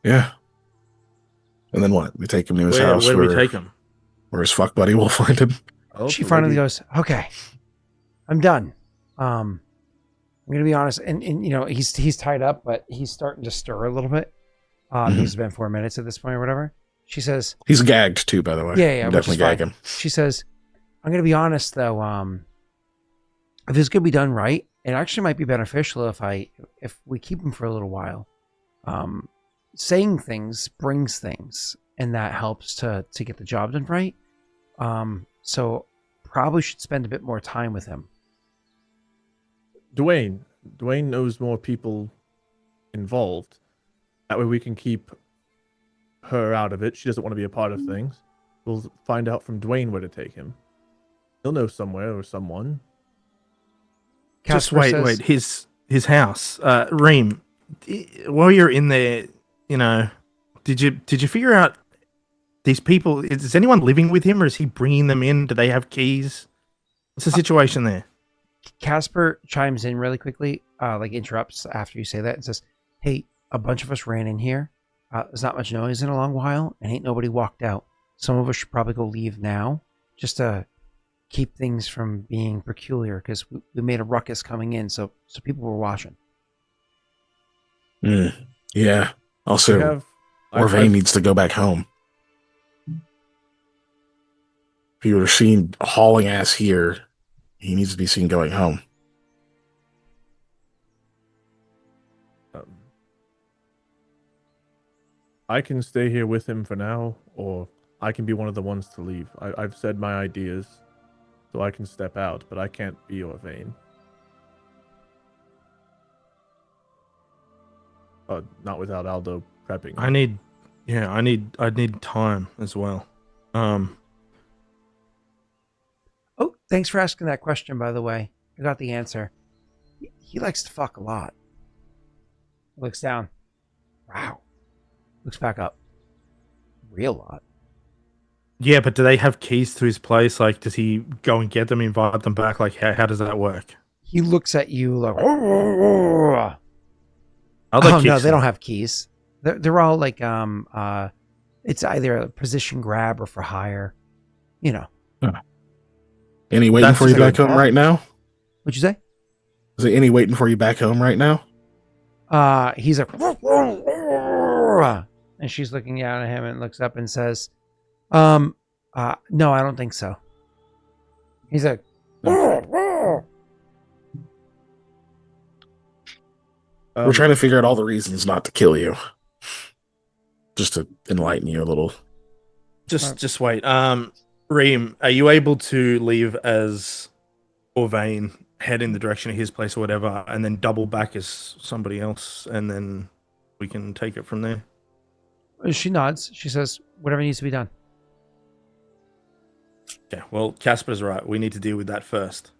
Yeah. And then what? We take him to his house. Where do we take him? Where his fuck buddy will find him. Oh, She finally goes, okay, I'm done. I'm going to be honest. And you know, he's tied up, but he's starting to stir a little bit. He's been 4 minutes at this point or whatever. She says... He's gagged too, by the way. Yeah. Definitely gag him. She says, I'm going to be honest, though. If this could be done right, it actually might be beneficial if we keep him for a little while. Saying things brings things, and that helps to get the job done right. So probably should spend a bit more time with him. Dwayne knows more people involved. That way we can keep her out of it. She doesn't want to be a part of things. We'll find out from Dwayne where to take him. He'll know somewhere or someone. Just wait. His house, Reem. While you're in there, you know, did you figure out these people? Is anyone living with him, or is he bringing them in? Do they have keys? What's the situation there? Casper chimes in really quickly, like interrupts after you say that and says, "Hey, a bunch of us ran in here. There's not much noise in a long while, and ain't nobody walked out. Some of us should probably go leave now, just to keep things from being peculiar, because we made a ruckus coming in, so people were watching." Yeah. Also, Orvain needs to go back home. If you were seen hauling ass here, he needs to be seen going home. I can stay here with him for now, or I can be one of the ones to leave. I've said my ideas, so I can step out, but I can't be your vein. Not without Aldo prepping. I need time as well. Oh, thanks for asking that question, by the way. I got the answer. He likes to fuck a lot. Looks down. Wow. Looks back up. Real lot. Yeah, but do they have keys to his place? Like, does he go and get them, invite them back? Like, how does that work? He looks at you like, Aldo oh no, kicks they him. don't have keys. They're all like it's either a position grab or for hire. You know. Any waiting That's for you good. back home right now? What'd you say? Is there any waiting for you back home right now? He's like, and she's looking down at him and looks up and says, no, I don't think so. He's like, We're trying to figure out all the reasons not to kill you. Just to enlighten you a little. Just wait. Reem, are you able to leave as Orvain, head in the direction of his place or whatever, and then double back as somebody else, and then we can take it from there? she nods. She says, whatever needs to be done. Okay, well, Casper's right. We need to deal with that first.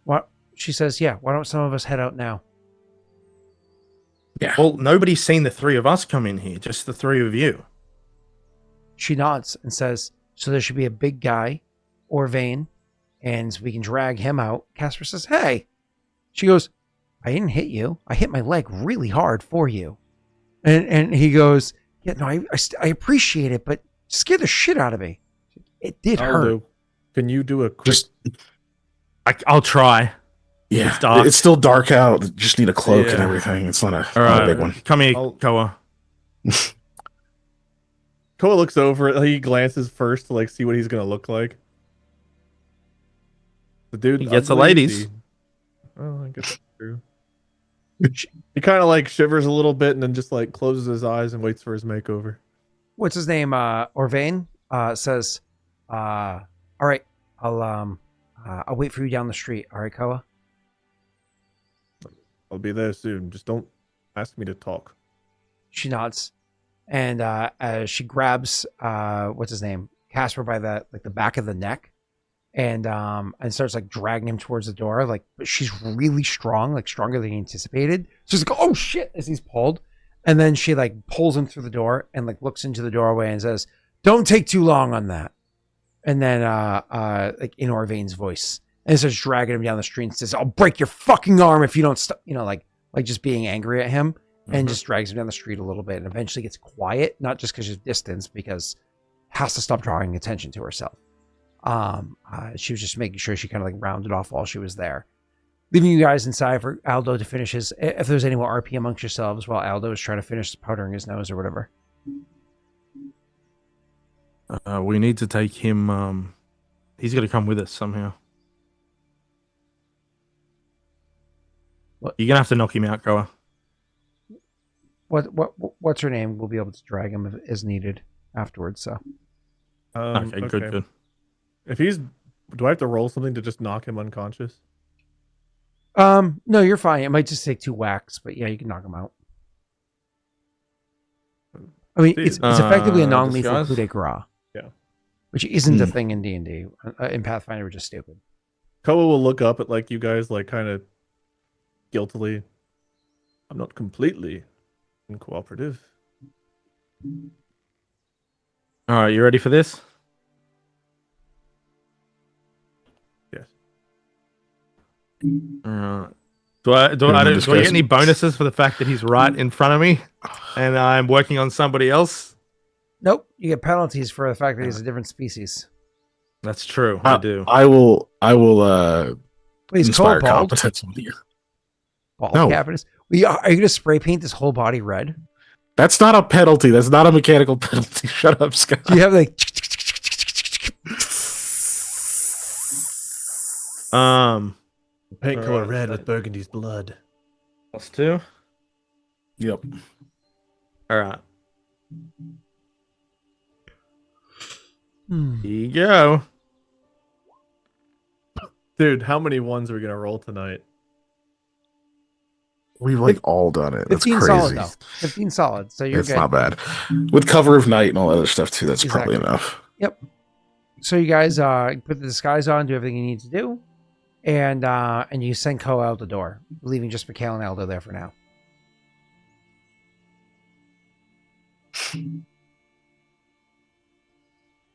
What? She says, yeah, why don't some of us head out now? Yeah. Well, nobody's seen the three of us come in here, just the three of you. She nods and says, so there should be a big guy, Orvain, and we can drag him out. Casper says, hey. She goes, I didn't hit you. I hit my leg really hard for you. And he goes, yeah, no, I appreciate it, but it scared the shit out of me. It did hurt. Aldo, can you do a quick... I'll try. Yeah, It's dark. it's still dark out. Just need a cloak and Yeah. everything. It's not All not right, a big one. come here, I'll- Koa. Koa looks over it. He glances first to like see what he's gonna look like. The dude He gets the ugly, ladies. he- Oh, I guess that's true. He kind of like shivers a little bit and then just like closes his eyes and waits for his makeover. What's his name? Orvain says, all right, I'll wait for you down the street. All right, Koa? I'll be there soon. Just don't ask me to talk. She nods, and as she grabs what's his name, Casper by the back of the neck, and starts like dragging him towards the door. Like, but she's really strong, like stronger than he anticipated. So he's like, "Oh shit!" as he's pulled, and then she like pulls him through the door and like looks into the doorway and says, "Don't take too long on that." And then like in Orvain's voice, and starts dragging him down the street and says, "I'll break your fucking arm if you don't stop." You know, like just being angry at him. And just drags him down the street a little bit and eventually gets quiet, not just because of distance, because has to stop drawing attention to herself. She was just making sure she kind of like rounded off while she was there. Leaving you guys inside for Aldo to finish his, if there's any more RP amongst yourselves while Aldo is trying to finish powdering his nose or whatever. We need to take him. He's got to come with us somehow. What? You're gonna have to knock him out, Koa. What's her name? We'll be able to drag him if as needed afterwards. So Okay, good. If he's, do I have to roll something to just knock him unconscious? no, you're fine. It might just take 2 whacks, but yeah, you can knock him out. I mean, it's effectively a non-lethal disguise? coup de grace. Yeah. Which isn't a thing in D&D. In Pathfinder, we're just stupid. Koa will look up at like you guys, like kind of guiltily. I'm not completely uncooperative. All right, you ready for this? Yes. All right. Do I get any bonuses for the fact that he's right in front of me, and I'm working on somebody else? Nope, you get penalties for the fact that he's a different species. That's true. I do. I will He's inspire cold-balled. competence with you. Bald No. cavernous. Are you going to spray paint this whole body red? That's not a penalty. That's not a mechanical penalty. Shut up, Scott. Do you have like? Paint color Alright, red so- with Burgundy's blood. +2. Yep. All right. Hmm. Here you go. Dude, how many ones are we gonna roll tonight? We've like all done it. That's 15 crazy. solid though. 15 solid. So you're It's good. not bad. With cover of night and all that other stuff too, that's Exactly. probably enough. Yep. So you guys put the disguise on, do everything you need to do, and you send Koa out the door, leaving just Mikhail and Aldo there for now.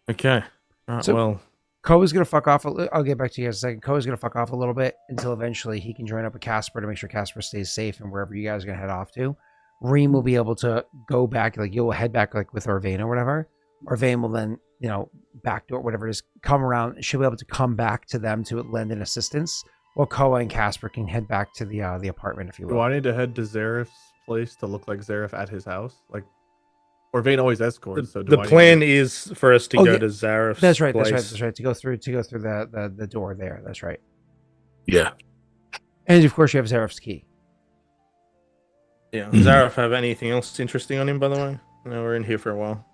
Okay. All right, So- well, Koa's gonna fuck off. I'll get back to you in a second. Koa's gonna fuck off a little bit until eventually he can join up with Casper to make sure Casper stays safe and wherever you guys are gonna head off to. Reem will be able to go back, like you'll head back like with Orvain or whatever. Orvain will then, backdoor whatever it is, come around. She'll be able to come back to them to lend an assistance, while Koa and Casper can head back to the apartment, if you will. Do I need to head to Zareth's place to look like Zareth at his house? Like, Orvain always escorts. So the plan is for us to go to Zareth's That's right. place. That's right. To go through the door there. That's right. Yeah. And of course, you have Zareth's key. Yeah. Does Zareth have anything else interesting on him, by the way? No, we're in here for a while.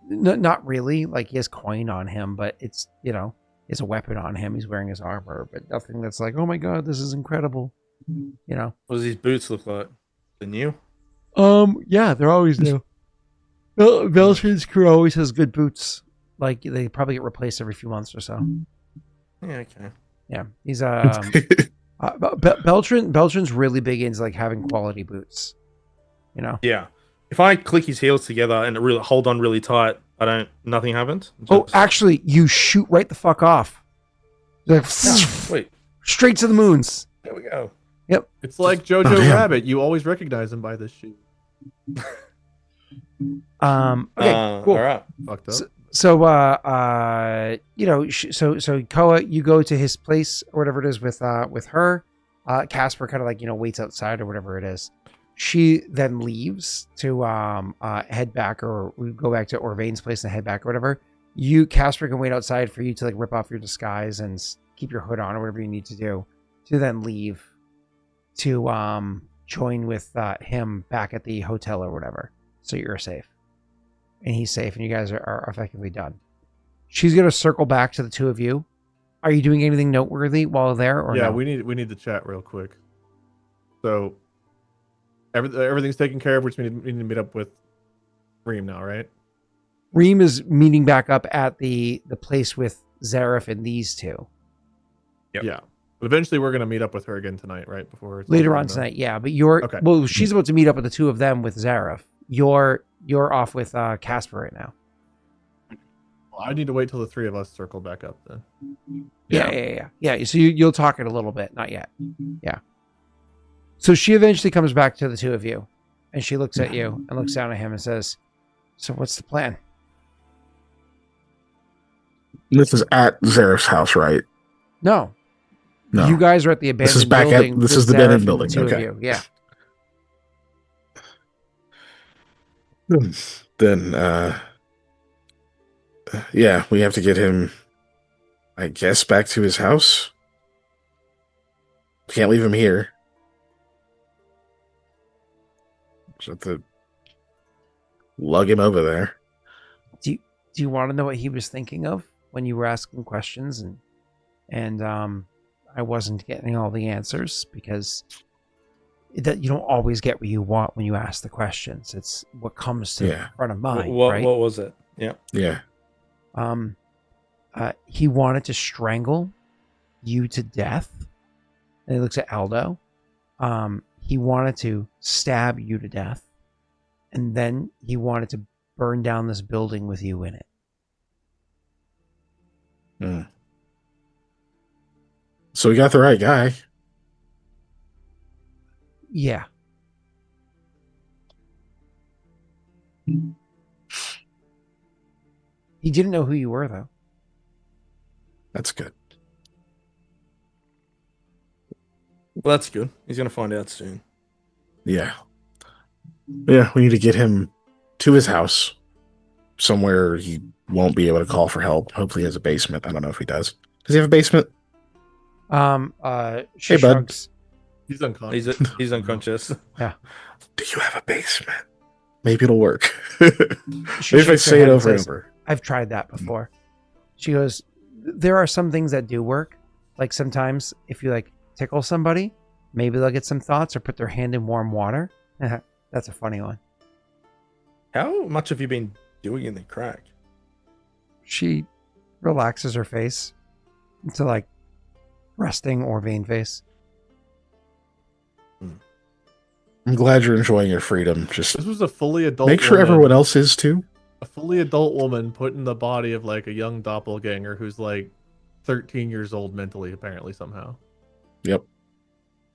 Not really. Like he has coin on him, but it's it's a weapon on him. He's wearing his armor, but nothing that's like, oh my god, this is incredible. What does his boots look like? The new? Yeah, they're always new. Beltran's crew always has good boots. Like they probably get replaced every few months or so. Yeah, okay. Yeah, he's Beltran's really big into like having quality boots. Yeah. If I click his heels together and really hold on really tight, nothing happens. Oh, actually, you shoot right the fuck off. Like, wait. Straight to the moons. There we go. Yep. It's like Jojo Rabbit. You always recognize him by this shoe. Okay, cool. All right. Fucked up. So Koa, you go to his place or whatever it is with her. Casper kind of like waits outside or whatever it is. She then leaves to head back, or we go back to Orvain's place and head back or whatever. Casper can wait outside for you to like rip off your disguise and keep your hood on or whatever you need to do to then leave to join with him back at the hotel or whatever. So you're safe. And he's safe, and you guys are effectively done. She's gonna circle back to the two of you. Are you doing anything noteworthy while there, or yeah? no? We need to chat real quick. So everything's taken care of. We need to meet up with Reem now, right? Reem is meeting back up at the place with Zareth and these two. Yep. Yeah. But eventually, we're gonna meet up with her again tonight, right? Before it's Later all on done. tonight, yeah. But you're Okay. well. She's about to meet up with the two of them with Zareth. You're off with Casper right now. Well, I need to wait till the three of us circle back up then. Yeah. So you'll talk it a little bit, not yet. Yeah. So she eventually comes back to the two of you, and she looks at you and looks down at him and says, "So what's the plan?" This is at Zareth's house, right? No. No. You guys are at the abandoned This is back at- building. this with is the Zareth abandoned and building, two of okay. you. Yeah. Then, yeah, we have to get him, I guess, back to his house. Can't leave him here. Just have to lug him over there. Do you want to know what he was thinking of when you were asking questions and I wasn't getting all the answers because that you don't always get what you want when you ask the questions. It's what comes to the front of mind, right? What was it? Yeah. Yeah. He wanted to strangle you to death. And he looks at Aldo. He wanted to stab you to death. And then he wanted to burn down this building with you in it. So we got the right guy. Yeah. He didn't know who you were, though. That's good. Well, that's good. He's going to find out soon. Yeah. Yeah, we need to get him to his house. Somewhere he won't be able to call for help. Hopefully he has a basement. I don't know if he does. Does he have a basement? She Hey, bud. shrugs. He's unconscious. He's unconscious. Do you have a basement? Maybe it'll work. She Maybe if I shakes her say head it and over and says, over. I've tried that before. She goes, there are some things that do work. Like sometimes if you like tickle somebody, maybe they'll get some thoughts or put their hand in warm water. That's a funny one. How much have you been doing in the crack? She relaxes her face into like resting or vain face. I'm glad you're enjoying your freedom. Just This was a fully adult make sure woman, everyone else is too. a fully adult woman put in the body of like a young doppelganger who's like 13 years old mentally, apparently, somehow. Yep.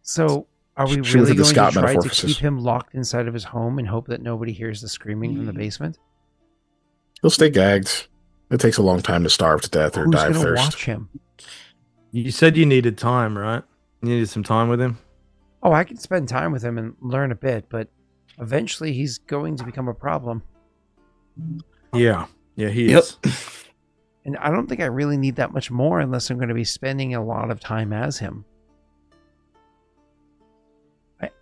So are we She was really at the going Scott to try to metamorphosis. keep him locked inside of his home and hope that nobody hears the screaming from the basement? He'll stay gagged. It takes a long time to starve to death or Who's die of going to thirst. watch him? You said you needed time, right? You needed some time with him. Oh, I can spend time with him and learn a bit, but eventually he's going to become a problem. Yeah, he is. And I don't think I really need that much more unless I'm going to be spending a lot of time as him.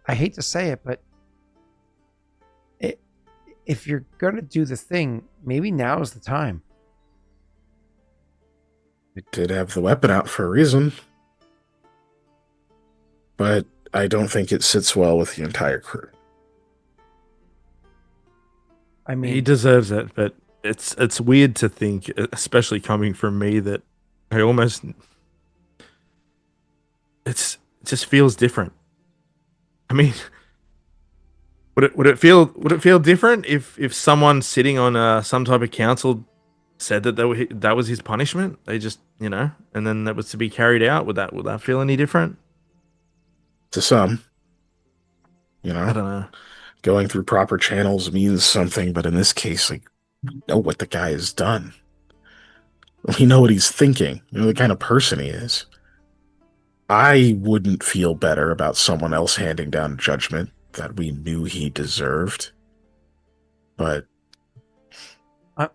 I hate to say it, but if you're going to do the thing, maybe now is the time. It did have the weapon out for a reason. But I don't think it sits well with the entire crew. I mean, He deserves it, but it's weird to think, especially coming from me, that I almost it just feels different. I mean, would it feel different if someone sitting on some type of council said that that was his punishment? They just and then that was to be carried out. Would that feel any different? To some, I don't know. going through proper channels means something, but in this case, like, we know what the guy has done. We know what he's thinking. You know the kind of person he is. I wouldn't feel better about someone else handing down judgment that we knew he deserved. But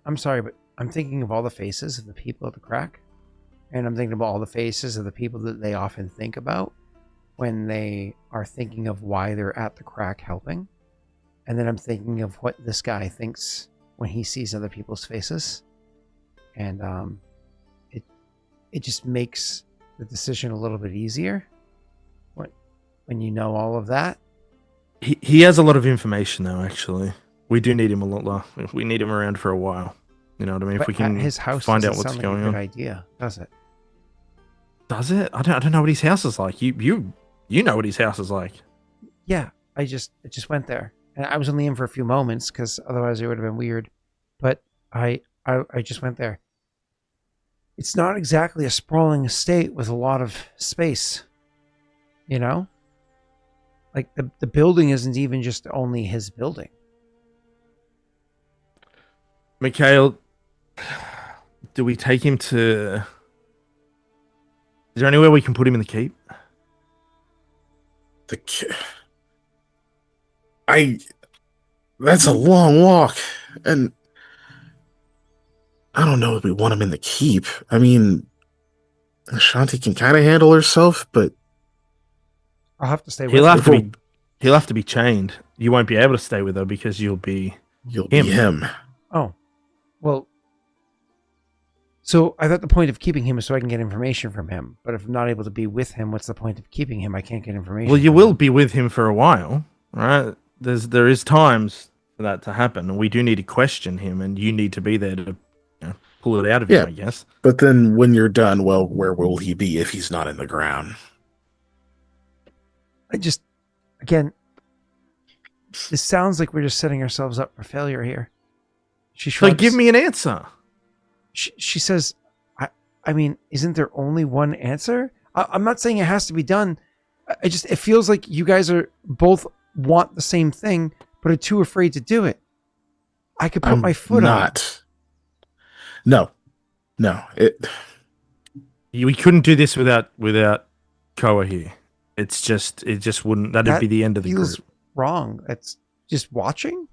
I'm sorry, but I'm thinking of all the faces of the people at the crack, and I'm thinking about all the faces of the people that they often think about when they are thinking of why they're at the crack helping. And then I'm thinking of what this guy thinks when he sees other people's faces. And it just makes the decision a little bit easier when you know all of that. He has a lot of information, though. Actually, we do need him a lot. We need him around for a while. You know what I mean? But if we can at his house find out doesn't what's sound going like a good on. idea, does it? Does it? I don't know what his house is like. You know what his house is like. Yeah, I just went there, and I was only in for a few moments because otherwise it would have been weird. But I just went there. It's not exactly a sprawling estate with a lot of space, Like the building isn't even just only his building. Mikhail, do we take him to? Is there anywhere we can put him in the keep? That's a long walk, and I don't know if we want him in the keep. I mean, Shanti can kind of handle herself, but I'll have to stay with He'll him. have to be chained. You won't be able to stay with her because you'll be him. Oh, well. So I thought the point of keeping him is so I can get information from him. But if I'm not able to be with him, what's the point of keeping him? I can't get information. Well, you from will him. be with him for a while, right? There is times for that to happen, and we do need to question him, and you need to be there to pull it out of him, I guess. But then when you're done, well, where will he be if he's not in the ground? Again, this sounds like we're just setting ourselves up for failure here. She shrugs. So give me an answer. She says, I mean, isn't there only one answer? I'm not saying it has to be done. It feels like you guys are both want the same thing, but are too afraid to do it. I could put my foot on it. No. We couldn't do this without Koa here. It just wouldn't. That'd be the end of the feels group. Wrong. It's just watching.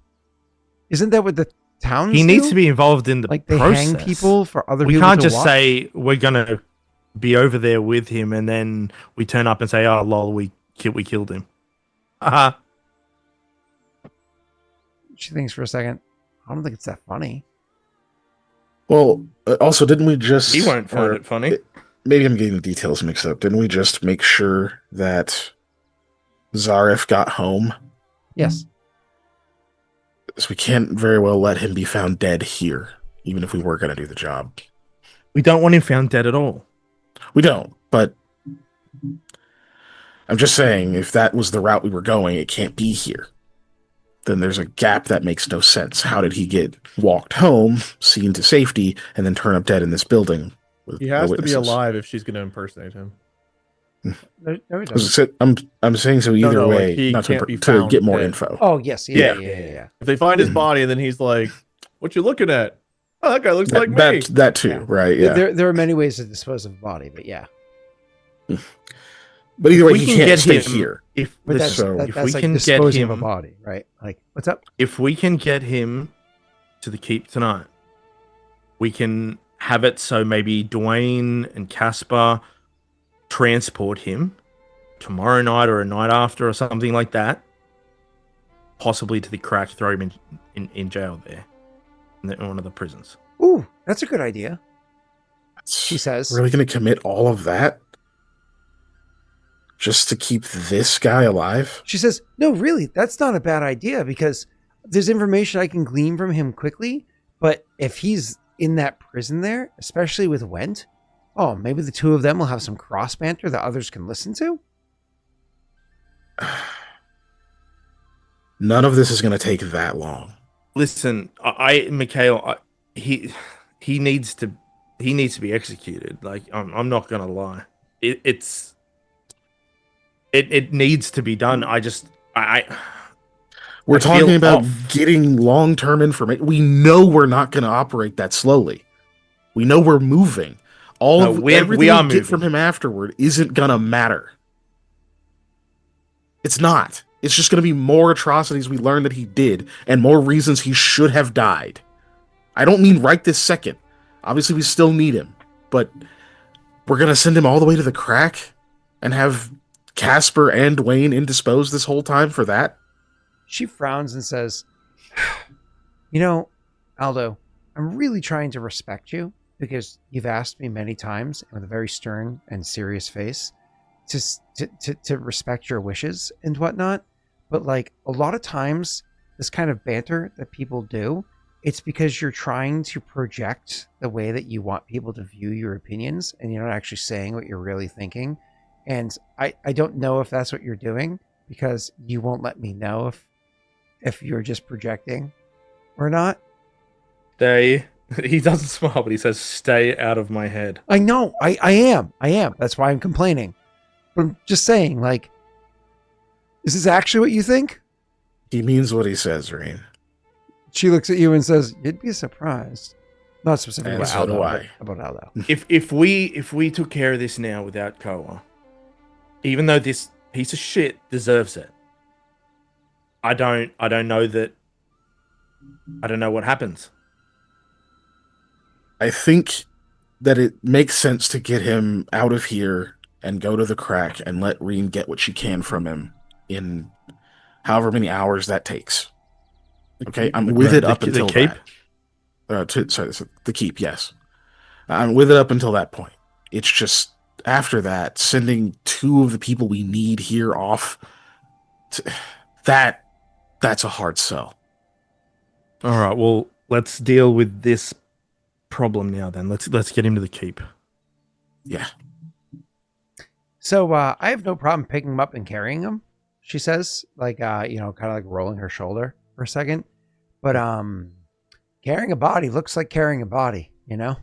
Isn't that what the towns He needs do? to be involved in the like they process. hang people for other We people. can't to just watch? say we're gonna be over there with him, and then we turn up and say, "Oh, lol, we we killed him. Haha. She thinks for a second. I don't think it's that funny. Well, also, didn't we just... He won't find it funny. Maybe I'm getting the details mixed up. Didn't we just make sure that Zarif got home? Yes. So we can't very well let him be found dead here, even if we were going to do the job. We don't want him found dead at all. We don't, but I'm just saying, if that was the route we were going, it can't be here. Then there's a gap that makes no sense. How did he get walked home, seen to safety, and then turn up dead in this building? With He has no to be witnesses? alive if she's going to impersonate him. No, he doesn't. I'm saying so either no, like, way, he not can't be to found get more dead. info. Oh, yes. Yeah. Yeah. If they find his body and then he's like, "What you looking at? Oh, that guy looks like me." That too, Yeah. right? Yeah. There are many ways to dispose of a body, but yeah. But either way, We he can can't get stay him- here. If But this, that's, so that, if that's we like can get disposing of him, a body, right? Like, what's up? if we can get him to the keep tonight, we can have it so maybe Dwayne and Caspar transport him tomorrow night or a night after or something like that, possibly to the crack, throw him in jail there in one of the prisons. Ooh, that's a good idea. She says. Really going to commit all of that just to keep this guy alive? She says, no, really, that's not a bad idea because there's information I can glean from him quickly. But if he's in that prison there, especially with Went, oh, maybe the two of them will have some cross banter that others can listen to. None of this is going to take that long. Listen, Mikhail, he needs to be executed. Like I'm not gonna lie, it needs to be done. We're I feel talking about off. getting long-term information. We know we're not going to operate that slowly. We know we're moving. Everything we are we get from moving. him afterward isn't going to matter. It's not. It's just going to be more atrocities we learn that he did and more reasons he should have died. I don't mean right this second. Obviously, we still need him, but we're going to send him all the way to the crack and have Casper and Dwayne indisposed this whole time for that? She frowns and says, you know, Aldo, I'm really trying to respect you because you've asked me many times with a very stern and serious face to respect your wishes and whatnot. But like a lot of times, this kind of banter that people do, it's because you're trying to project the way that you want people to view your opinions and you're not actually saying what you're really thinking. And I don't know if that's what you're doing because you won't let me know if you're just projecting or not. He doesn't smile, but he says, "Stay out of my head." I know. I am. That's why I'm complaining. But I'm just saying, like, is this actually what you think? He means what he says, Rain. She looks at you and says, "You'd be surprised." Not specifically And about so Aldo, do but I. about Aldo. If we took care of this now without Koa, even though this piece of shit deserves it, I don't know that. I don't know what happens. I think that it makes sense to get him out of here and go to the crack and let Reen get what she can from him in however many hours that takes. Okay, I'm with it up until the keep. The keep, yes. I'm with it up until that point. It's just after that, sending two of the people we need here off, that's a hard sell. All right, well, let's deal with this problem now. Then let's get him to the keep. Yeah. So I have no problem picking him up and carrying him, she says, like, kind of like rolling her shoulder for a second. But carrying a body looks like carrying a body, you know?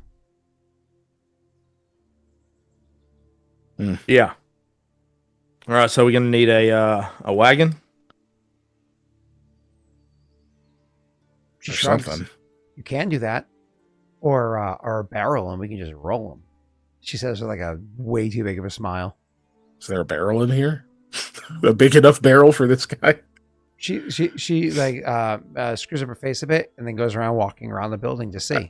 Yeah. All right, so we're gonna need a wagon. She Or shrugs. something. You can do that. Or a barrel and we can just roll them. She says with like a way too big of a smile. Is there a barrel in here? A big enough barrel for this guy? She like screws up her face a bit and then goes around walking around the building to see.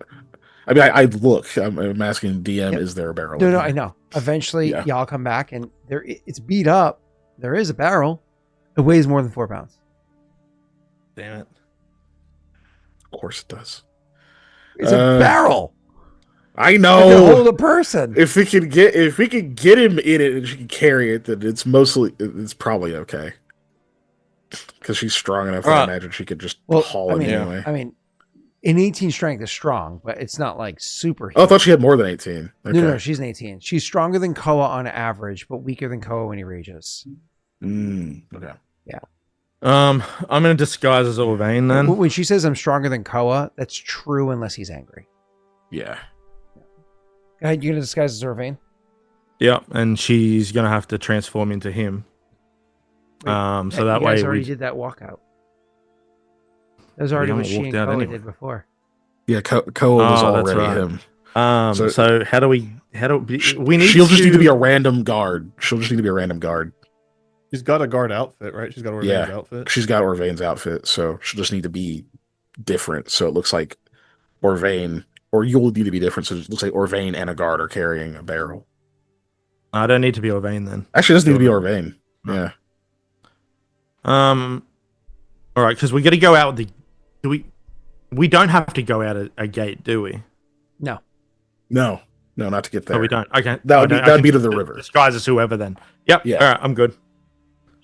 I mean, I look. I'm asking DM, Yep. is there a barrel? No, in no, here? I know. Eventually, Yeah. y'all come back and it's beat up, there is a barrel. It weighs more than 4 pounds. Damn it. Of course it does. It's a barrel. I It know. can hold a person. If we could get him in it and she can carry it, then it's probably okay. Because she's strong enough, I imagine she could just haul him anyway. I mean, an 18 strength is strong, but it's not like super. Oh, I thought she had more than 18. Okay. No, she's an 18. She's stronger than Koa on average, but weaker than Koa when he rages. Okay. Yeah. I'm gonna disguise as Orvain then. When she says I'm stronger than Koa, that's true unless he's angry. Yeah. Go ahead, you're gonna disguise as Orvain? Yeah, and she's gonna have to transform into him. Wait, so that you way guys already did that walkout. That was already what she and Koa did before. Yeah, Koa was already him. So how do we need? She'll just need to be a random guard. She's got a guard outfit, right? She's got Orvain's outfit. She's got Orvain's outfit, so she'll just need to be different. So it looks like Orvain, or you'll need to be different. So it looks like Orvain and a guard are carrying a barrel. I don't need to be Orvain then. Actually, it doesn't need to be Orvain. Yeah. All right, because we got to go out we don't have to go out a gate, do we? No, not to get there. No, we don't. Okay, that'd be to the river. Disguise as whoever then. Yep. Yeah. All right, I'm good.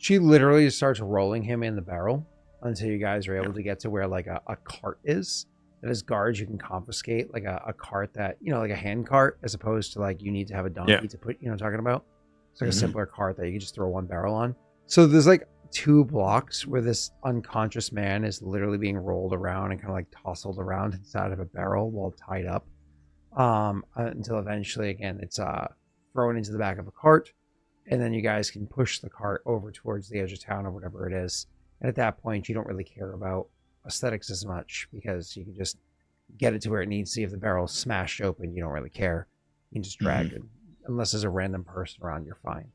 she literally starts rolling him in the barrel until you guys are able to get to where like a cart is. That as guards, you can confiscate like a cart that, like a hand cart, as opposed to like you need to have a donkey to put, what I'm talking about. It's like a simpler cart that you can just throw one barrel on. So there's like 2 blocks where this unconscious man is literally being rolled around and kind of like tousled around inside of a barrel while tied up, until eventually, again, it's thrown into the back of a cart, and then you guys can push the cart over towards the edge of town or whatever it is. And at that point, you don't really care about aesthetics as much, because you can just get it to where it needs to. See if the barrel's smashed open, you don't really care. You can just drag it. Unless there's a random person around, you're fine.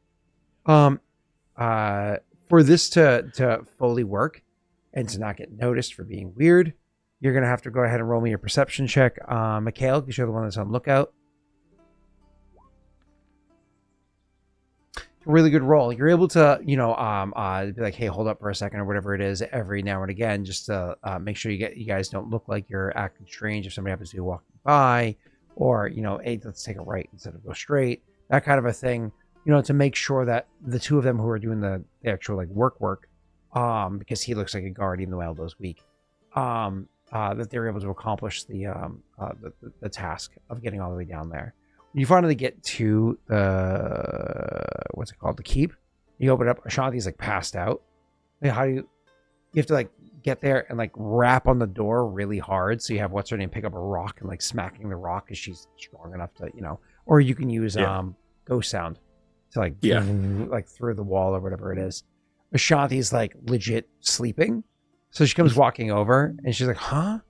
For this to fully work and to not get noticed for being weird, you're going to have to go ahead and roll me your perception check. Mikhail, because you're the one that's on lookout. A really good roll. You're able to, be like, hey, hold up for a second or whatever it is every now and again, just to make sure you guys don't look like you're acting strange if somebody happens to be walking by, or, hey, let's take a right instead of go straight, that kind of a thing. To make sure that the 2 of them who are doing the actual like work, because he looks like a guard even though Aldo's weak, that they're able to accomplish the task of getting all the way down there. When you finally get to what's it called, the keep, you open it up. Ashanti's like passed out. Like, how do you have to like get there and like rap on the door really hard, so you have what's her name pick up a rock and like smacking the rock because she's strong enough to, or you can use ghost sound to like through the wall or whatever it is. Ashanti's like legit sleeping, so she comes walking over and she's like, huh?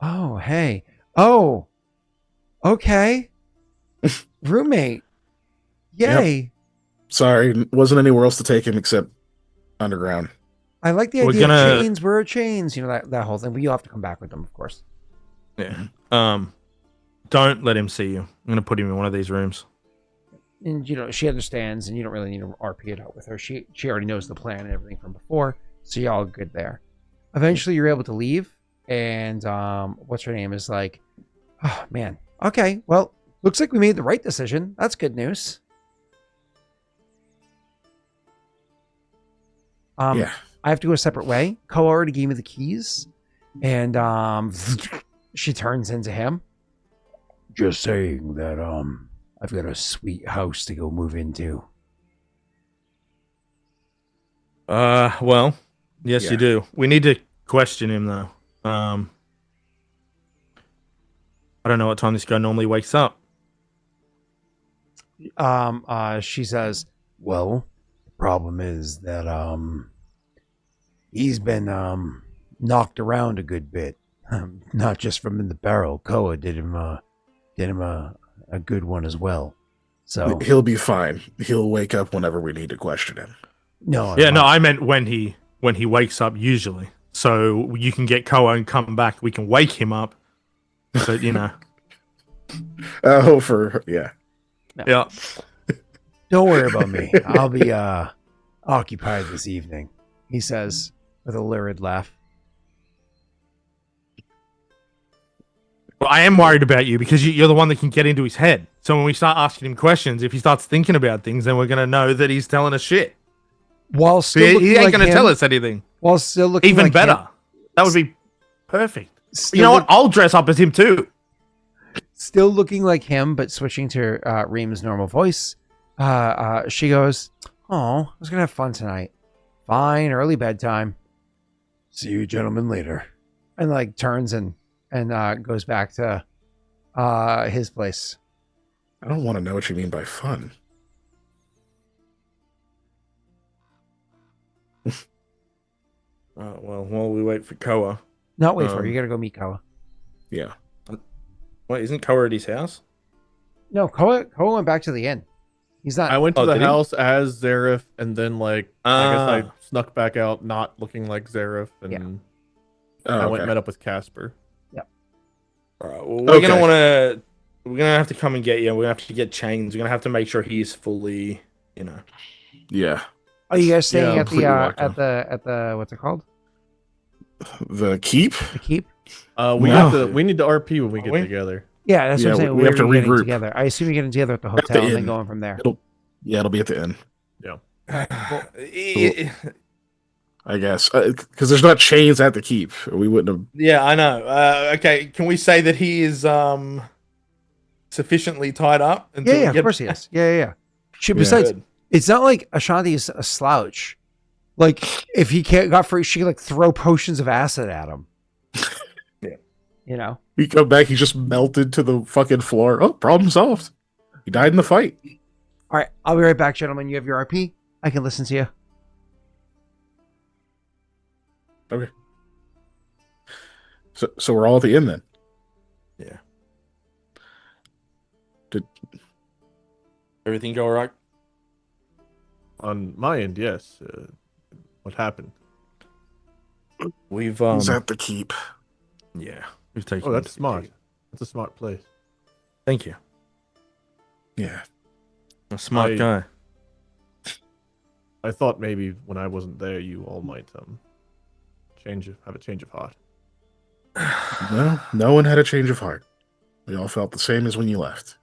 Oh, hey. Oh, okay. Roommate. Yay. Yep. Sorry, wasn't anywhere else to take him except underground. I like the idea of chains. Where are chains? That whole thing. But you'll have to come back with them, of course. Yeah. Don't let him see you. I'm gonna put him in one of these rooms. And she understands, and you don't really need to RP it out with her. She already knows the plan and everything from before, so you're all good there. Eventually, you're able to leave, and what's her name is like, oh man, okay, well, looks like we made the right decision. That's good news. Yeah. I have to go a separate way. Koa already gave me the keys, and she turns into him. Just saying that I've got a sweet house to go move into. Well, yes, you do. We need to question him though. I don't know what time this guy normally wakes up. She says, well, the problem is that he's been knocked around a good bit. Not just from in the barrel. Koa did him a good one as well. So he'll be fine. He'll wake up whenever we need to question him. No, I meant when he wakes up usually. So you can get Koa and come back. We can wake him up. But Oh, yeah. Don't worry about me. I'll Occupied this evening, he says with a lurid laugh. Well, I am worried about you because you're the one that can get into his head. So when we start asking him questions, if he starts thinking about things, then we're going to know that he's telling us shit. While still He looking ain't like going to him, tell us anything. While still looking Even like better. him, That would be perfect. still You know what? look- I'll dress up as him too. Still looking like him, but switching to Reem's normal voice. She goes, "Oh, I was gonna have fun tonight. Fine, early bedtime. See you gentlemen later." And like turns and goes back to his place. I don't want to know what you mean by fun. Well, while we wait for Koa. No, wait for her. You gotta go meet Koa. Yeah. Wait, isn't Koa at his house? No, Koa went back to the inn. He's not. I went to Oh, the did he? house as Zareth, and then I guess I Ah. snuck back out, not looking like Zareth, and Yeah. Oh, I went okay. and met up with Casper. All right. Well, we're Okay. gonna want to. We're gonna have to come and get you. We're gonna have to get chains. We're gonna have to make sure he's fully, Yeah. Are you guys staying Yeah, at the completely locked at the what's it called? The keep? The keep? We need to RP when we get we? together. Yeah, that's what I'm Yeah, saying. we have to Where are you getting regroup. together. I assume you're getting together at the the hotel and then inn. going from there. It'll be at the end, Yeah, I guess. Because there's not chains at the keep. We wouldn't have. I know. Okay, can we say that he is sufficiently tied up? Until we Yeah, get of course he is. Yeah. Shit, Yeah. besides, Good. it's not like Ashanti is a slouch. Like, if he got free, she could throw potions of acid at him. Yeah. You know? We come back, he's just melted to the fucking floor. Oh, problem solved. He died in the fight. All right, I'll be right back, gentlemen. You have your RP. I can listen to you. Okay. So we're all at the inn then. Yeah. Did- Everything go all right? On my end, yes. What happened? We've He's at the keep. yeah, we've taken. Oh, him that's to the smart. gig. That's a smart place. Thank you. Yeah. A smart I- guy. I thought maybe when I wasn't there, you all might have a change of heart. No, no one had a change of heart. We all felt the same as when you left.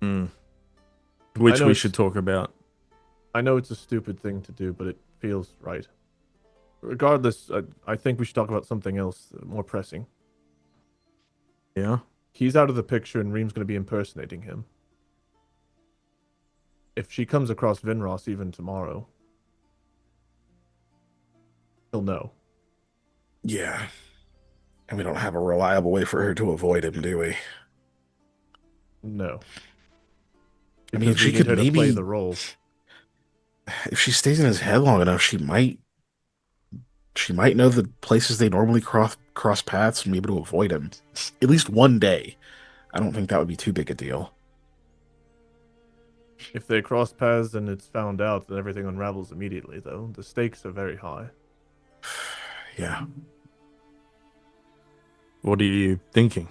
Which know we it's- should talk about. I know it's a stupid thing to do, but it feels right. Regardless, I think we should talk about something else more pressing. Yeah. He's out of the picture, and Reem's going to be impersonating him. If she comes across Vinross even tomorrow, he'll know. Yeah. And we don't have a reliable way for her to avoid him, do we? No. I mean, Because she we need could her to play maybe- the role. If she stays in his head long enough, she might know the places they normally cross paths and be able to avoid him. At least one day. I don't think that would be too big a deal. If they cross paths and it's found out, then everything unravels immediately, though. The stakes are very high. Yeah. What are you thinking?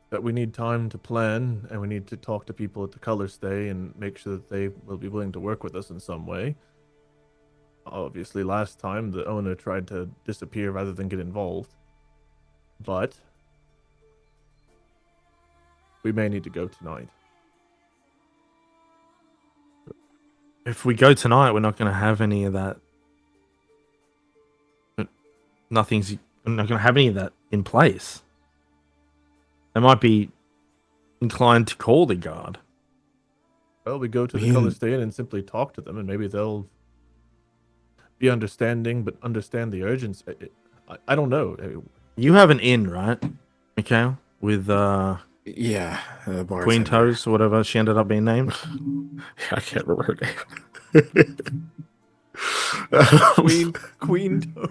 That we need time to plan, and we need to talk to people at the color stay and make sure that they will be willing to work with us in some way. Obviously, last time the owner tried to disappear rather than get involved. But we may need to go tonight. If we go tonight, we're not going to have any of that. We're not going to have any of that in place. They might be inclined to call the guard. Well, we go to the Man. color stay and simply talk to them, and maybe they'll be understanding, but understand the urgency. I don't know. You have an inn, right, Mikhail? With Yeah. Queen Toes or whatever she ended up being named. I can't remember her name. Queen Toes.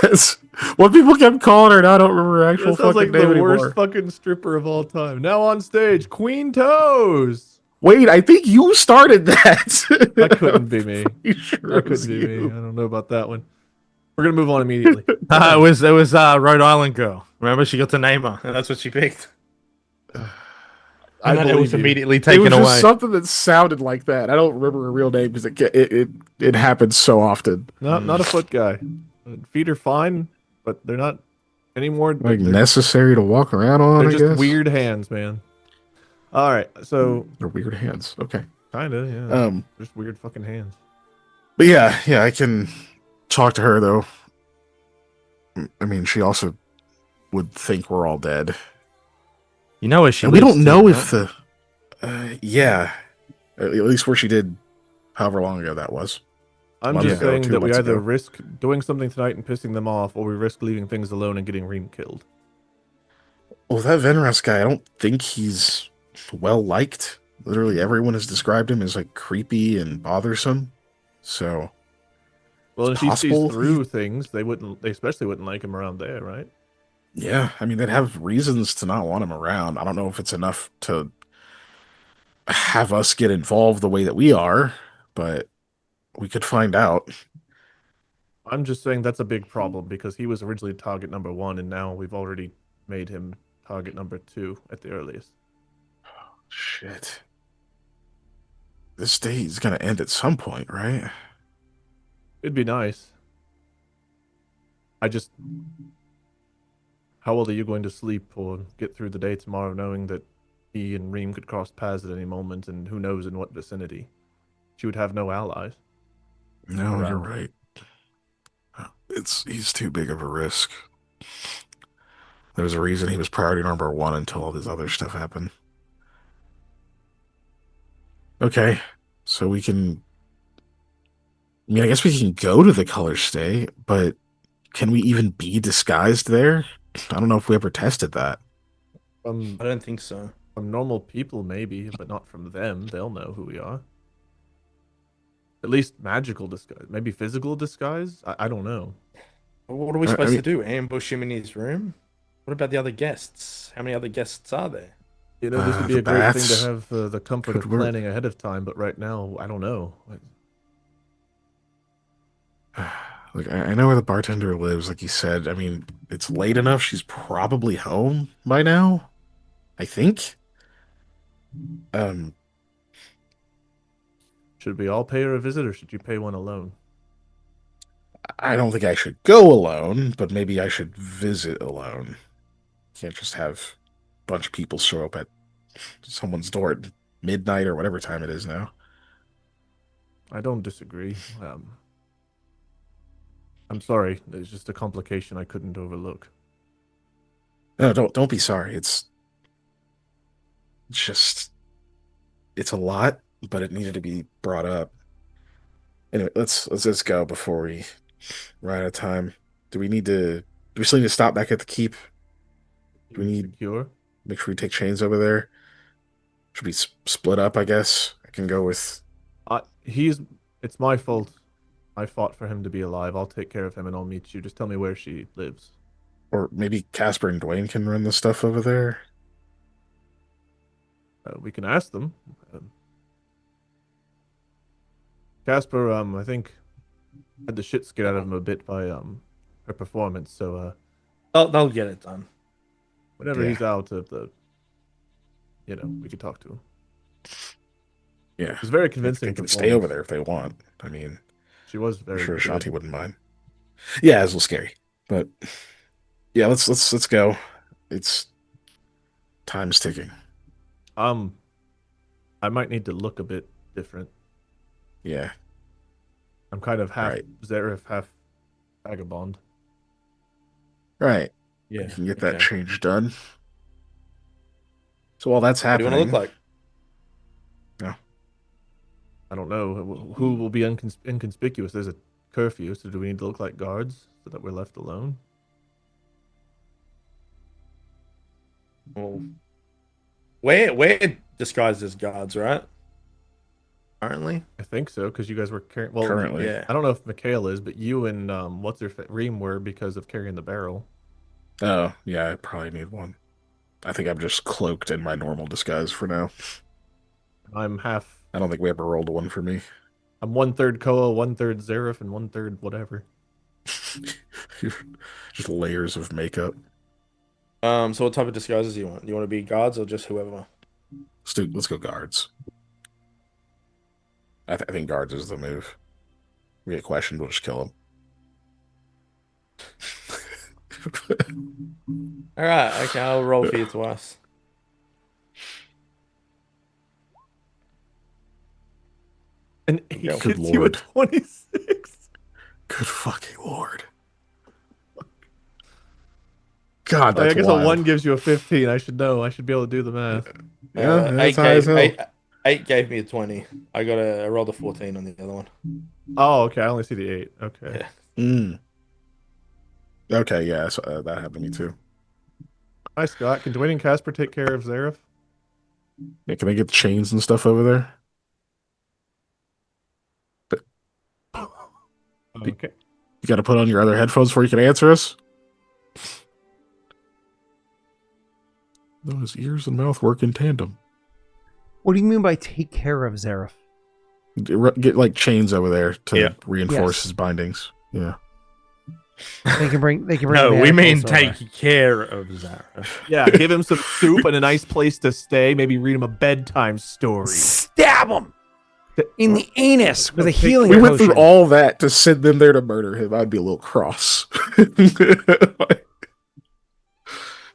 That's what people kept calling her, and I don't remember her actual That sounds fucking like name the worst anymore. fucking stripper of all time. Now on stage, Queen Toes. Wait, I think you started that. That couldn't be me. Pretty sure That it was couldn't be me. you. I don't know about that one. We're gonna move on immediately. It was Rhode Island girl. Remember, she got to name her, and that's what she picked. I And then it was believe you. immediately It taken was just away. something that sounded like that. I don't remember her real name because it happens so often. Not a foot guy. Feet are fine, but they're not anymore. Like necessary to walk around on, They're I just guess. weird hands, man. All right, so They're weird hands. Okay. kinda, yeah. Um, Just weird fucking hands. but yeah, I can talk to her though. I mean, she also would think we're all dead. You know where she And we lives don't too, know right? if the yeah, at least where she did however long ago that was. I'm Month just ago, saying 2 that we months either ago. risk doing something tonight and pissing them off, or we risk leaving things alone and getting Reem killed. Well, that Venras guy, I don't think he's well liked. Literally everyone has described him as like creepy and bothersome. So Well, it's if he sees possible. through things, they especially wouldn't like him around there, right? Yeah, I mean they'd have reasons to not want him around. I don't know if it's enough to have us get involved the way that we are, but we could find out. I'm just saying that's a big problem because he was originally target number 1, and now we've already made him target number 2 at the earliest. Shit. This day is gonna end at some point, right? It'd be nice. How well are you going to sleep or get through the day tomorrow knowing that he and Reem could cross paths at any moment, and who knows in what vicinity? She would have no allies. No, you're Around. right. He's too big of a risk. There's a reason he was priority number 1 until all this other stuff happened. Okay, so we can. I mean, I guess we can go to the color stay, but can we even be disguised there? I don't know if we ever tested that. From I don't think so. normal people, maybe, but not from them. They'll know who we are. At least magical disguise, maybe physical disguise. I don't know. What are we I supposed mean- to do? Ambush him in his room? What about the other guests? How many other guests are there? You know, this would be The a great thing to bats have the comfort of could work. planning ahead of time, but right now, I don't know. Like, I know where the bartender lives, like you said. I mean, it's late enough. She's probably home by now, I think. Um, Should we all pay her a visit, or should you pay one alone? I don't think I should go alone, but maybe I should visit alone. Can't just have a bunch of people show up at someone's door at midnight or whatever time it is now. I don't disagree. I'm sorry. It's just a complication I couldn't overlook. No, don't be sorry. It's just it's a lot, but it needed to be brought up. Anyway, let's just go before we run out of time. Do we still need to stop back at the keep? Do we need Secure? make sure we take chains over there? Should we split up, I guess? I can go with It's my fault. I fought for him to be alive. I'll take care of him and I'll meet you. Just tell me where she lives. or maybe Casper and Dwayne can run the stuff over there. We can ask them. Casper, I think had the shit scared out of him a bit by her performance. So They'll get it done. whenever Yeah. he's out of we could talk to him. Yeah. It's very They convincing. can stay over there if they want. I mean, She was I'm very sure good. Shanti wouldn't mind. Yeah, it's a little scary. But yeah, let's go. It's time's ticking. I might need to look a bit different. Yeah. I'm kind of half Right. Zareth, half vagabond. Right. Yeah. You can get that okay. change done. So while that's What do you happening, want to look like? I don't know who will be inconspicuous. There's a curfew, so do we need to look like guards so that we're left alone? Well, we're disguised as guards, right? Currently? I think so, because you guys were carrying. Well, currently. Yeah. I don't know if Mikhail is, but you and Reem were because of carrying the barrel. Oh, yeah, I probably need one. I think I'm just cloaked in my normal disguise for now. I'm half. I don't think we ever rolled one for me. I'm 1/3 Koa, 1/3 Zareth, and 1/3 whatever. Just layers of makeup. So what type of disguises do you want? Do you want to be guards or just whoever? Let's go guards. I think guards is the move. We get questioned, we'll just kill him. All right, okay, I'll roll for you twice. And he Good gets you a lord. 26. Good fucking lord. God, that's I guess wild. a 1 gives you a 15. I should know. I should be able to do the math. Yeah, that's high as hell. 8 gave me a 20. I rolled a 14 on the other one. Oh, okay. I only see the 8. Okay. Yeah. Mm. Okay, yeah, so, that happened to me too. Hi, Scott. Can Dwayne and Casper take care of Zareth? Yeah, can I get the chains and stuff over there? Okay. You got to put on your other headphones before you can answer us. Those ears and mouth work in tandem. What do you mean by take care of Zareth? Get like chains over there to Yeah. reinforce Yes. his bindings. Yeah. They can bring. No, we mean manacles over. take care of Zara. Yeah, give him some soup and a nice place to stay. Maybe read him a bedtime story. Stab him in the anus with a Okay, healing We went through potion. all that to send them there to murder him. I'd be a little cross.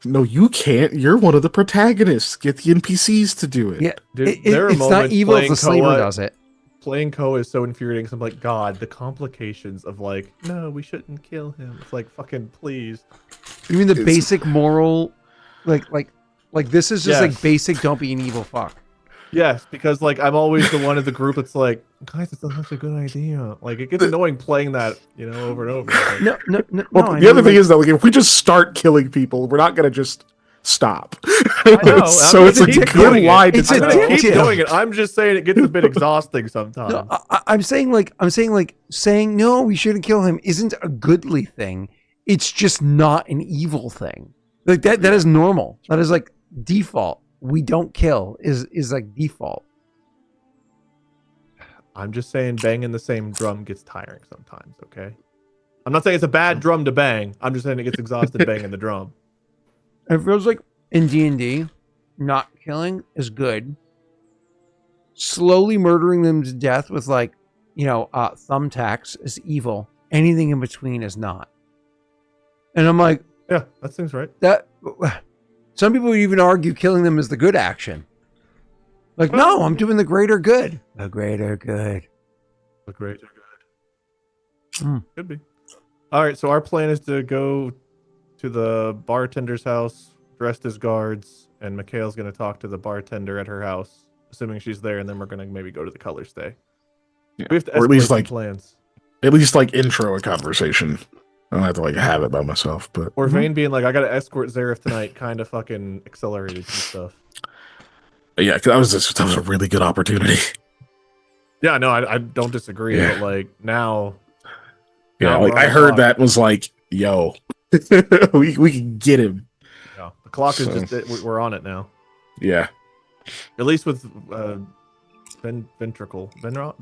No, you can't. You're one of the protagonists. Get the NPCs to do it. Yeah, Dude, there are it's not moments evil if playing the slaver Koa- does it. Playing Koa is so infuriating. 'Cause I'm like, God, the complications of like, no, we shouldn't kill him. It's like, fucking please. You mean the It's- basic moral, like this is just Yes. like basic. Don't be an evil fuck. Yes, because like I'm always the one in the group that's like, guys, it's not such a good idea. Like it gets annoying playing that, over and over. Like, No. Well, I the other mean, thing is that like, if we just start killing people, we're not going to just stop. know, So I'm it's a gonna keep good doing it. line to It's I'm gonna tell. keep addictive. doing it. I'm just saying it gets a bit exhausting sometimes. no, I'm saying no, we shouldn't kill him isn't a goodly thing. It's just not an evil thing. Like that is normal. That is like default. We don't kill is like default. I'm just saying banging the same drum gets tiring sometimes, okay? I'm not saying it's a bad drum to bang. I'm just saying it gets exhausted banging the drum. It feels like in D&D, not killing is good. Slowly murdering them to death with thumbtacks is evil. Anything in between is not. And I'm like, Yeah, that seems right. that. Some people would even argue killing them is the good action. Like, no, I'm doing the greater good. The greater good. Look great. Hmm. Could be. All right, so our plan is to go to the bartender's house dressed as guards, and Mikhail's going to talk to the bartender at her house, assuming she's there, and then we're going to maybe go to the color stay. Yeah. We have to Or at least, escalate some like- plans. At least like intro a conversation. I don't have to like have it by myself, but Or Vane being like, I got to escort Zareth tonight, kind of fucking accelerated some stuff. yeah, 'cause that was a really good opportunity. Yeah, no, I don't disagree, Yeah. but like now. Yeah, now like we're on I the heard clock. that was like, yo, we can get him. Yeah, the clock is So- just we're on it now. Yeah, At least with Ventricle, Venros,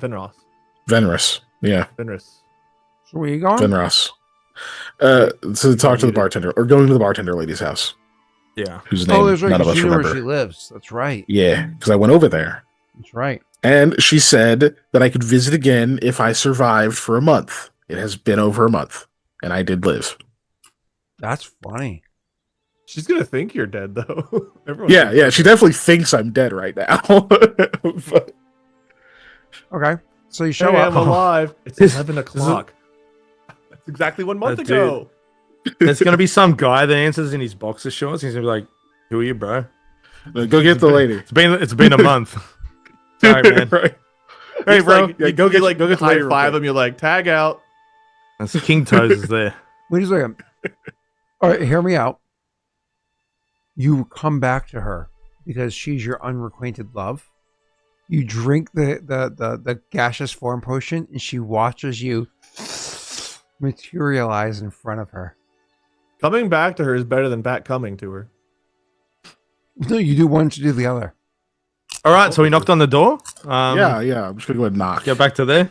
Venrus. Yeah, Venris. So where you going? Venros. To talk to the bartender or going to the bartender lady's house, Yeah. whose name Oh, that's right. none of 'Cause us you know where remember. she lives. That's right. Yeah, because I went over there. That's right. And she said that I could visit again if I survived for a month. It has been over a month, and I did live. That's funny. She's gonna think you're dead though. Everyone Yeah, thinks yeah. you're She dead. definitely thinks I'm dead right now. But- Okay. So you show Hey, up. I'm alive. It's 11 o'clock. That's exactly 1 month Dude. ago. There's gonna be some guy that answers in his boxer shorts. He's gonna be like, "Who are you, bro? Go get the lady. It's been a month." Sorry, man. Right. Hey, It's bro. like, Yeah, you go get like the lady high real five quick. him. You're like tag out. That's King Toes is there. Wait a second. All right, hear me out. You come back to her because she's your unrequited love. You drink the gaseous form potion, and she watches you materialize in front of her. Coming back to her is better than back coming to her. No, you do one to do the other. All right, so we knocked on the door. Yeah, yeah. I'm just gonna go ahead and knock. Get back to there.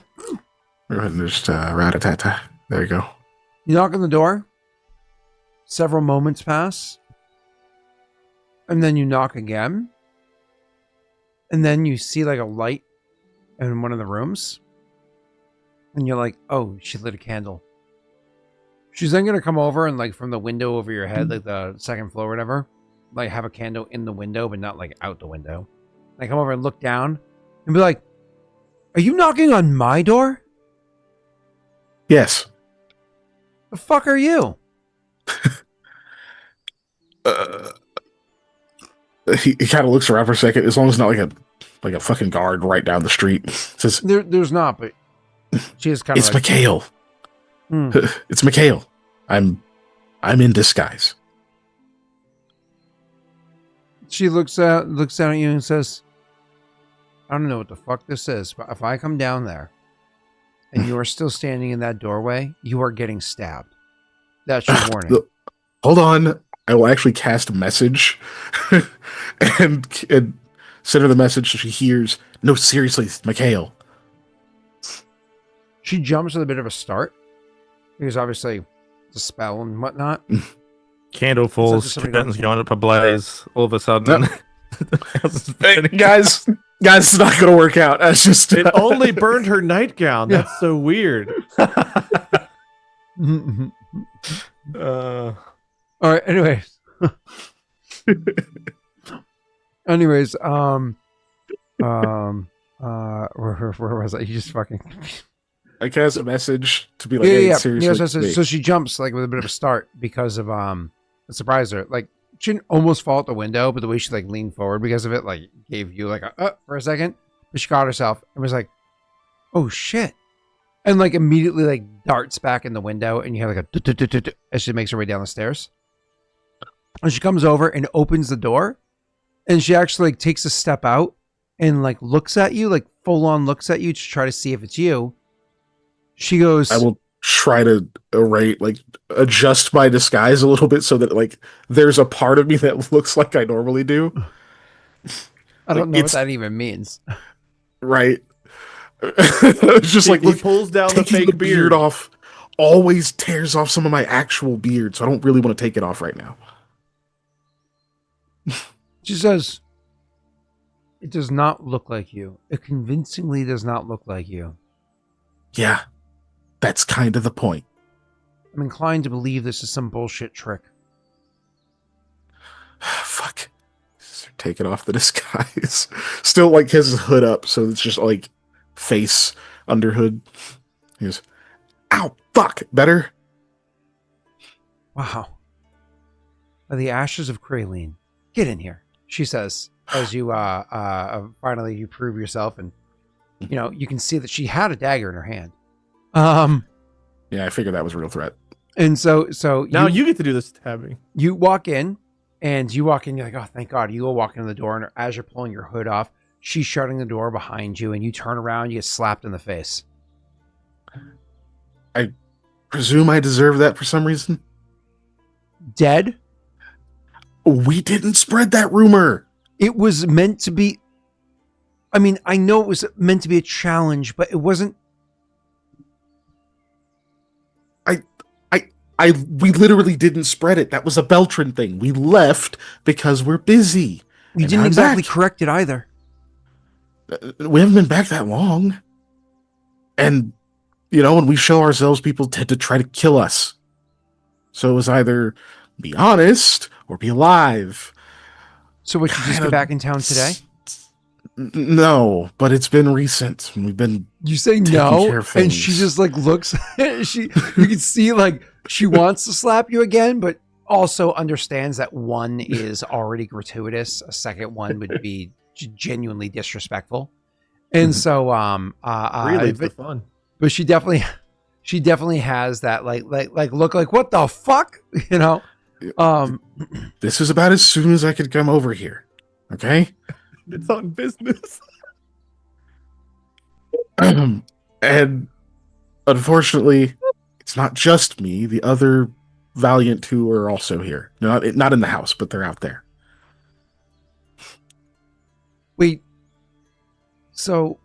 Go ahead and just rat-a-tat-tat. There you go. You knock on the door. Several moments pass. And then you knock again. And then you see like a light in one of the rooms. And you're like, oh, she lit a candle. She's then going to come over and like from the window over your head, like the second floor or whatever, like have a candle in the window, but not like out the window. Like come over and look down and be like, are you knocking on my door? Yes. The fuck are you? He kind of looks around for a second. As long as it's not like a fucking guard right down the street. Says, There's not, but she is kind of. It's like, Mikhail. It's Mikhail. I'm in disguise. She looks down at you and says, I don't know what the fuck this is, but if I come down there and you are still standing in that doorway, you are getting stabbed. That's your warning. Hold on. I will actually cast a message and send her the message so she hears, no, seriously, Mikhail. She jumps with a bit of a start because obviously it's a spell and whatnot. Candle falls, curtains going up ablaze. All of a sudden, the house is burning. Guys, it's not going to work out. That's just it only burned her nightgown. That's so weird. All right. Anyways, where was I? You just fucking. I cast a message to be like, hey, seriously. So she jumps like with a bit of a start because of it surprised her. Like she didn't almost fall out the window, but the way she like leaned forward because of it, like gave you like a for a second. But she caught herself and was like, "Oh shit!" And like immediately like darts back in the window, and you have like a as she makes her way down the stairs. And she comes over and opens the door, and she actually like takes a step out and like looks at you, like full on looks at you to try to see if it's you. She goes, I will try to adjust my disguise a little bit so that like there's a part of me that looks like I normally do. I don't know what that even means. Right. It's just like, look, he pulls down the fake beard off, always tears off some of my actual beard, so I don't really want to take it off right now. She says, it does not look like you. It convincingly does not look like you. Yeah. That's kind of the point. I'm inclined to believe this is some bullshit trick. Fuck. Taking off the disguise. Still like his hood up, so it's just like face under hood. He goes, ow, fuck. Better? Wow. By the ashes of Kraline. Get in here, she says, as you finally you prove yourself, and you know, you can see that she had a dagger in her hand. Yeah, I figured that was a real threat. And so now you get to do the stabbing. You walk in, you're like, oh, thank God. You go walk in the door, and as you're pulling your hood off, she's shutting the door behind you, and you turn around, you get slapped in the face. I presume I deserve that for some reason. Dead? We didn't spread that rumor. It was meant to be. I mean, I know it was meant to be a challenge, but it wasn't. We literally didn't spread it. That was a Beltran thing. We left because we're busy. We didn't exactly correct it either. We haven't been back that long. And, you know, when we show ourselves, people tend to try to kill us. So it was either be honest or be alive. So what, you just get back in town today? No, but it's been recent. We've been. You say no, and she just like looks. You can see like she wants to slap you again, but also understands that one is already gratuitous. A second one would be genuinely disrespectful, and so really, it's the fun. But she definitely has that like look like what the fuck, you know. This is about as soon as I could come over here. Okay. It's on business. And unfortunately, it's not just me. The other Valiant two are also here. Not in the house, but they're out there. Wait. So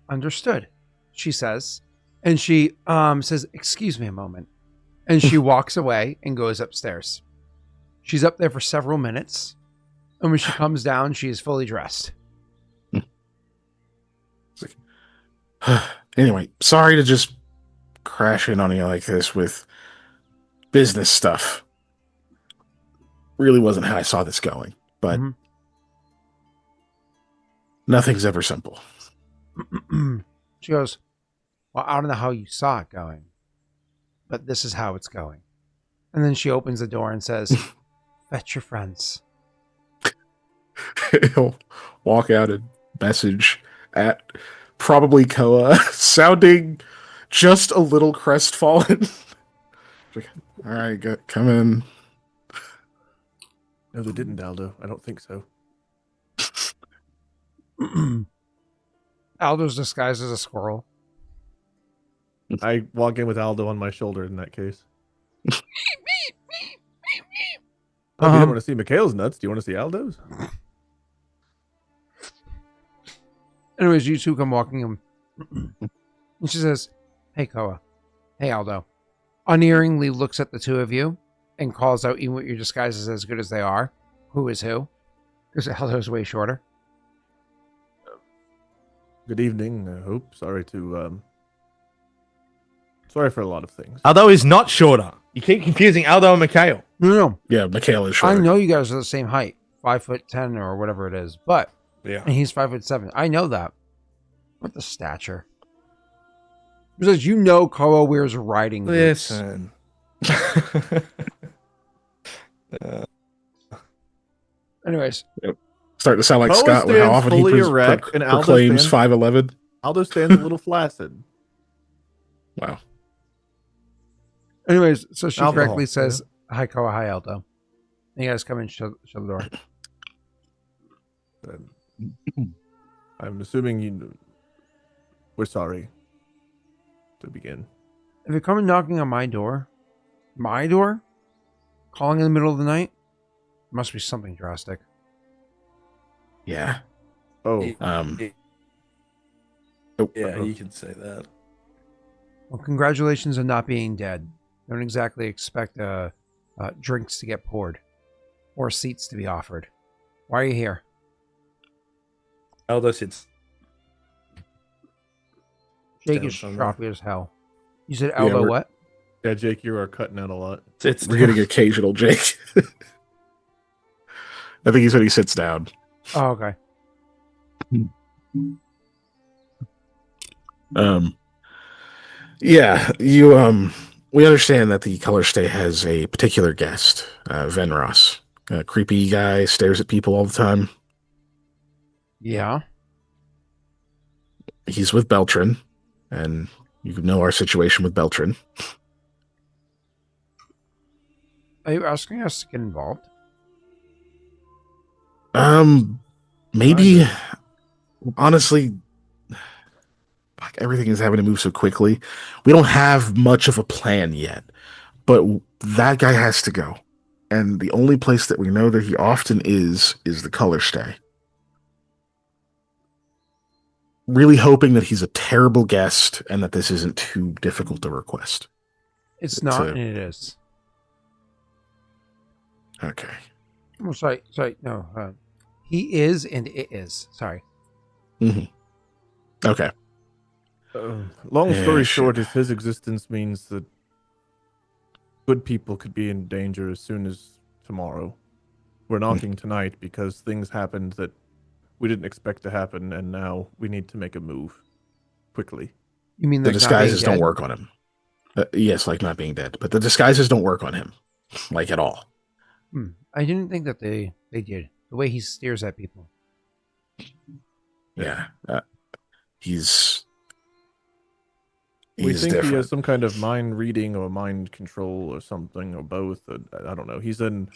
understood, she says. And she says, excuse me a moment. And she walks away and goes upstairs. She's up there for several minutes. And when she comes down, she is fully dressed. Anyway, sorry to just crash in on you like this with business stuff. Really wasn't how I saw this going, but nothing's ever simple. She goes, well, I don't know how you saw it going, but this is how it's going. And then she opens the door and says, fetch your friends. He'll walk out and message at probably Koa, sounding just a little crestfallen. Like, all right, come in. No, they didn't, Aldo. I don't think so. Aldo's disguised as a squirrel. I walk in with Aldo on my shoulder in that case. If you don't want to see Mikhail's nuts, do you want to see Aldo's? Anyways, you two come walking in. And she says, hey, Koa. Hey, Aldo. Unerringly looks at the two of you and calls out, even with your disguises as good as they are, who is who. Because Aldo's way shorter. Good evening, I hope. Sorry for a lot of things. Aldo is not shorter. You keep confusing Aldo and Mikhail. No. Yeah, Mikhail is short. I know you guys are the same height. 5'10" or whatever it is. But, Yeah. and he's 5'7". I know that. What the stature? Because you know Koa wears riding boots. Listen. Anyways. Starting to sound like Koa Scott with how stands often he fully erect, and Aldo proclaims stands- 5'11". Aldo stands a little flaccid. Wow. Anyways, so she Alcohol, correctly says, hi, Koa, hi, Aldo. And you guys come in and shut the door. I'm assuming we're sorry to begin. If you're coming knocking on my door, calling in the middle of the night, must be something drastic. Yeah. Oh, Yeah, you can say that. Well, congratulations on not being dead. Don't exactly expect drinks to get poured or seats to be offered. Why are you here? Aldo sits. Jake Down is somewhere. choppy as hell. You said Aldo what? yeah, Jake, you are cutting out a lot. Sits. We're getting occasional Jake. I think he said he sits down. Oh, okay. Yeah, we understand that the color stay has a particular guest, Venros. A creepy guy, stares at people all the time. Yeah. He's with Beltran, and you know our situation with Beltran. Are you asking us to get involved? Maybe, honestly, like everything is having to move so quickly. We don't have much of a plan yet, but that guy has to go. And the only place that we know that he often is the color stay. Really hoping that he's a terrible guest and that this isn't too difficult to request. It's not, and it is. Okay. Oh, sorry. No. He is, and it is. Sorry. Okay. Long story Yeah, short, sure. is his existence means that good people could be in danger as soon as tomorrow. We're knocking tonight because things happened that we didn't expect to happen, and now we need to make a move quickly. You mean The like disguises not being don't dead? work on him. Yes, like not being dead, but the disguises don't work on him, like at all. I didn't think that they did. The way he stares at people. Yeah, he's We think different. he has some kind of mind reading or mind control or something, or both. I don't know. He's an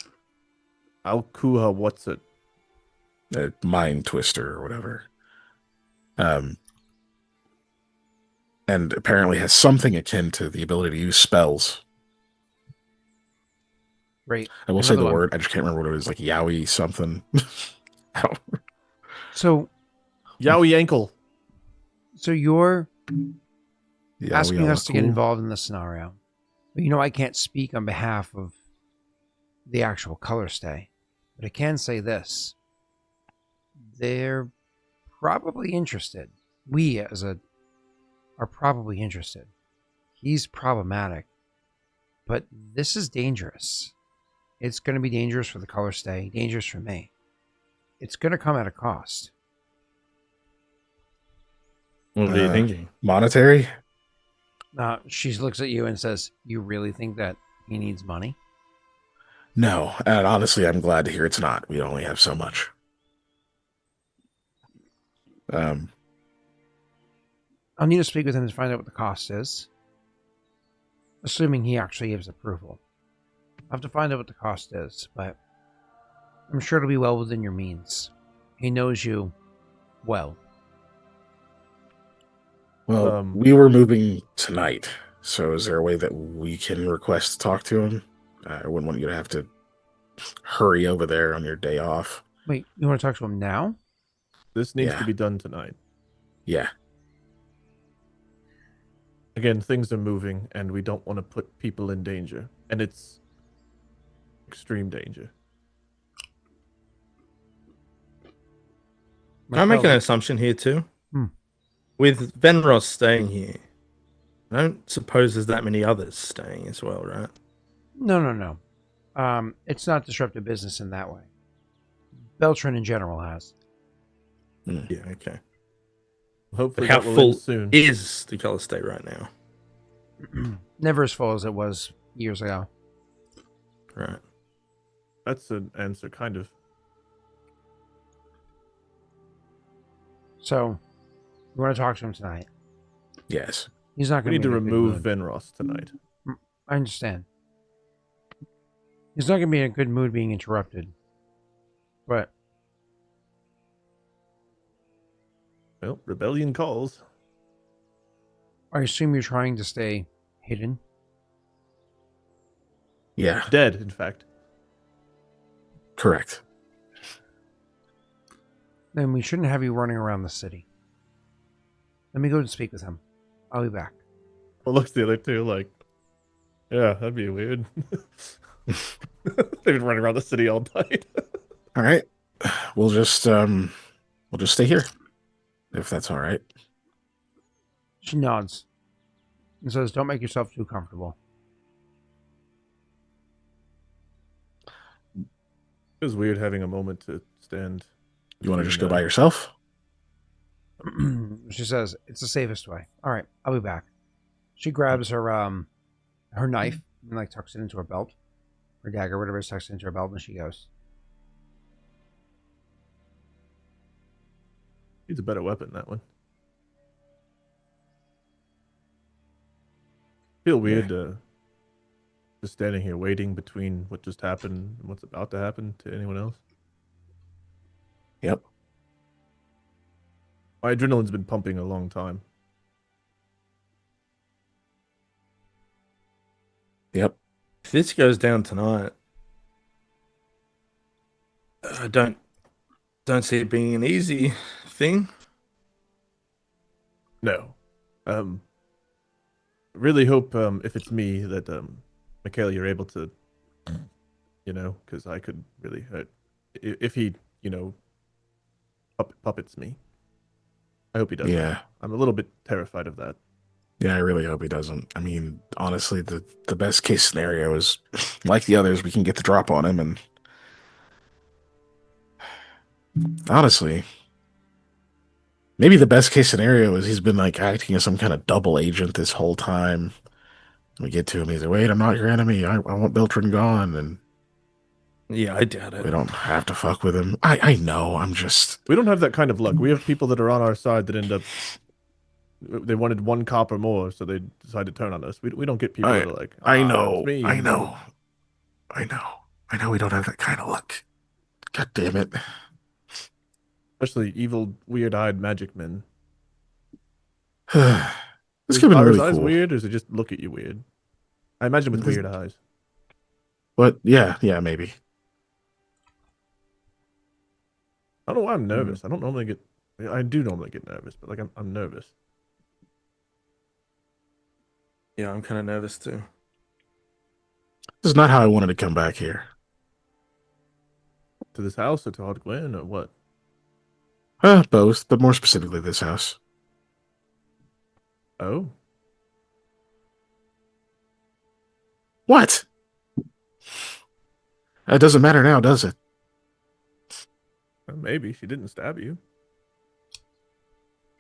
Alkuha, what's it? A mind twister or whatever. And apparently has something akin to the ability to use spells. Right. I will say Another the one. word. I just can't remember what it is. Like Yowie something. So Yowie ankle. you're Yowie asking us to get Alaku. involved in this scenario. But I can't speak on behalf of the actual color stay. But I can say this. They're probably interested. We are probably interested. He's problematic. But this is dangerous. It's going to be dangerous for the color stay, dangerous for me. It's going to come at a cost. What are you thinking? Monetary? She looks at you and says, "You really think that he needs money?" No, and honestly, I'm glad to hear it's not. We only have so much. I'll need to speak with him to find out what the cost is. Assuming he actually gives approval. I'll have to find out what the cost is, but I'm sure it'll be well within your means. He knows you well. Well, we were moving tonight, so is there a way that we can request to talk to him? I wouldn't want you to have to hurry over there on your day off. Wait, you want to talk to him now? This needs to be done tonight. Yeah. Again, things are moving, and we don't want to put people in danger. And it's extreme danger. Can I make an assumption here too? With Venros staying here, I don't suppose there's that many others staying as well, right? No. It's not disruptive business in that way. Beltran in general has. Yeah, okay. Hopefully How that will full end soon. is the color state right now? Never as full as it was years ago. Right. That's an answer, kind of. So, you want to talk to him tonight? Yes. He's not We going need to remove Venros tonight. I understand. He's not going to be in a good mood being interrupted. But Well, rebellion calls. I assume you're trying to stay hidden. Yeah. Dead, in fact. Correct. Then we shouldn't have you running around the city. Let me go and speak with him. I'll be back. Well, looks the other two like, yeah, that'd be weird. They've been running around the city all night. All right. We'll just stay here. If that's all right. She nods and says, "Don't make yourself too comfortable." It was weird having a moment to stand. You want to just go by yourself? She says, "It's the safest way." All right, I'll be back. She grabs her knife and like tucks it into her belt, her dagger, whatever, is tucks it into her belt, and she goes. Needs a better weapon, that one. Feel weird just standing here waiting between what just happened and what's about to happen to anyone else. Yep. My adrenaline's been pumping a long time. Yep. If this goes down tonight, I don't see it being an easy thing. No. Really hope if it's me that Mikhail, you're able to, because I could really hurt if he, puppets me. I hope he doesn't. Yeah. I'm a little bit terrified of that. Yeah, I really hope he doesn't. I mean, honestly, the best case scenario is, like the others, we can get the drop on him, and honestly, maybe the best case scenario is he's been like acting as some kind of double agent this whole time. We get to him, he's like, "Wait, I'm not your enemy. I want Beltran gone," and Yeah, I doubt it. we don't have to fuck with him. I know. I'm just. We don't have that kind of luck. We have people that are on our side that end up. They wanted one cop or more, so they decided to turn on us. We don't get people that are like, I know. it's me. I know. We don't have that kind of luck. God damn it. Especially evil, weird-eyed magic men. This could have been Are really his eyes cool. weird, or is it just look at you weird? I imagine with weird eyes. But yeah, maybe. I don't know why I'm nervous. I don't normally get. I do normally get nervous, but like I'm nervous. Yeah, I'm kind of nervous too. This is not how I wanted to come back here. To this house or to Hard Glen or what? Both, but more specifically this house. Oh. What? It doesn't matter now, does it? Well, maybe. She didn't stab you.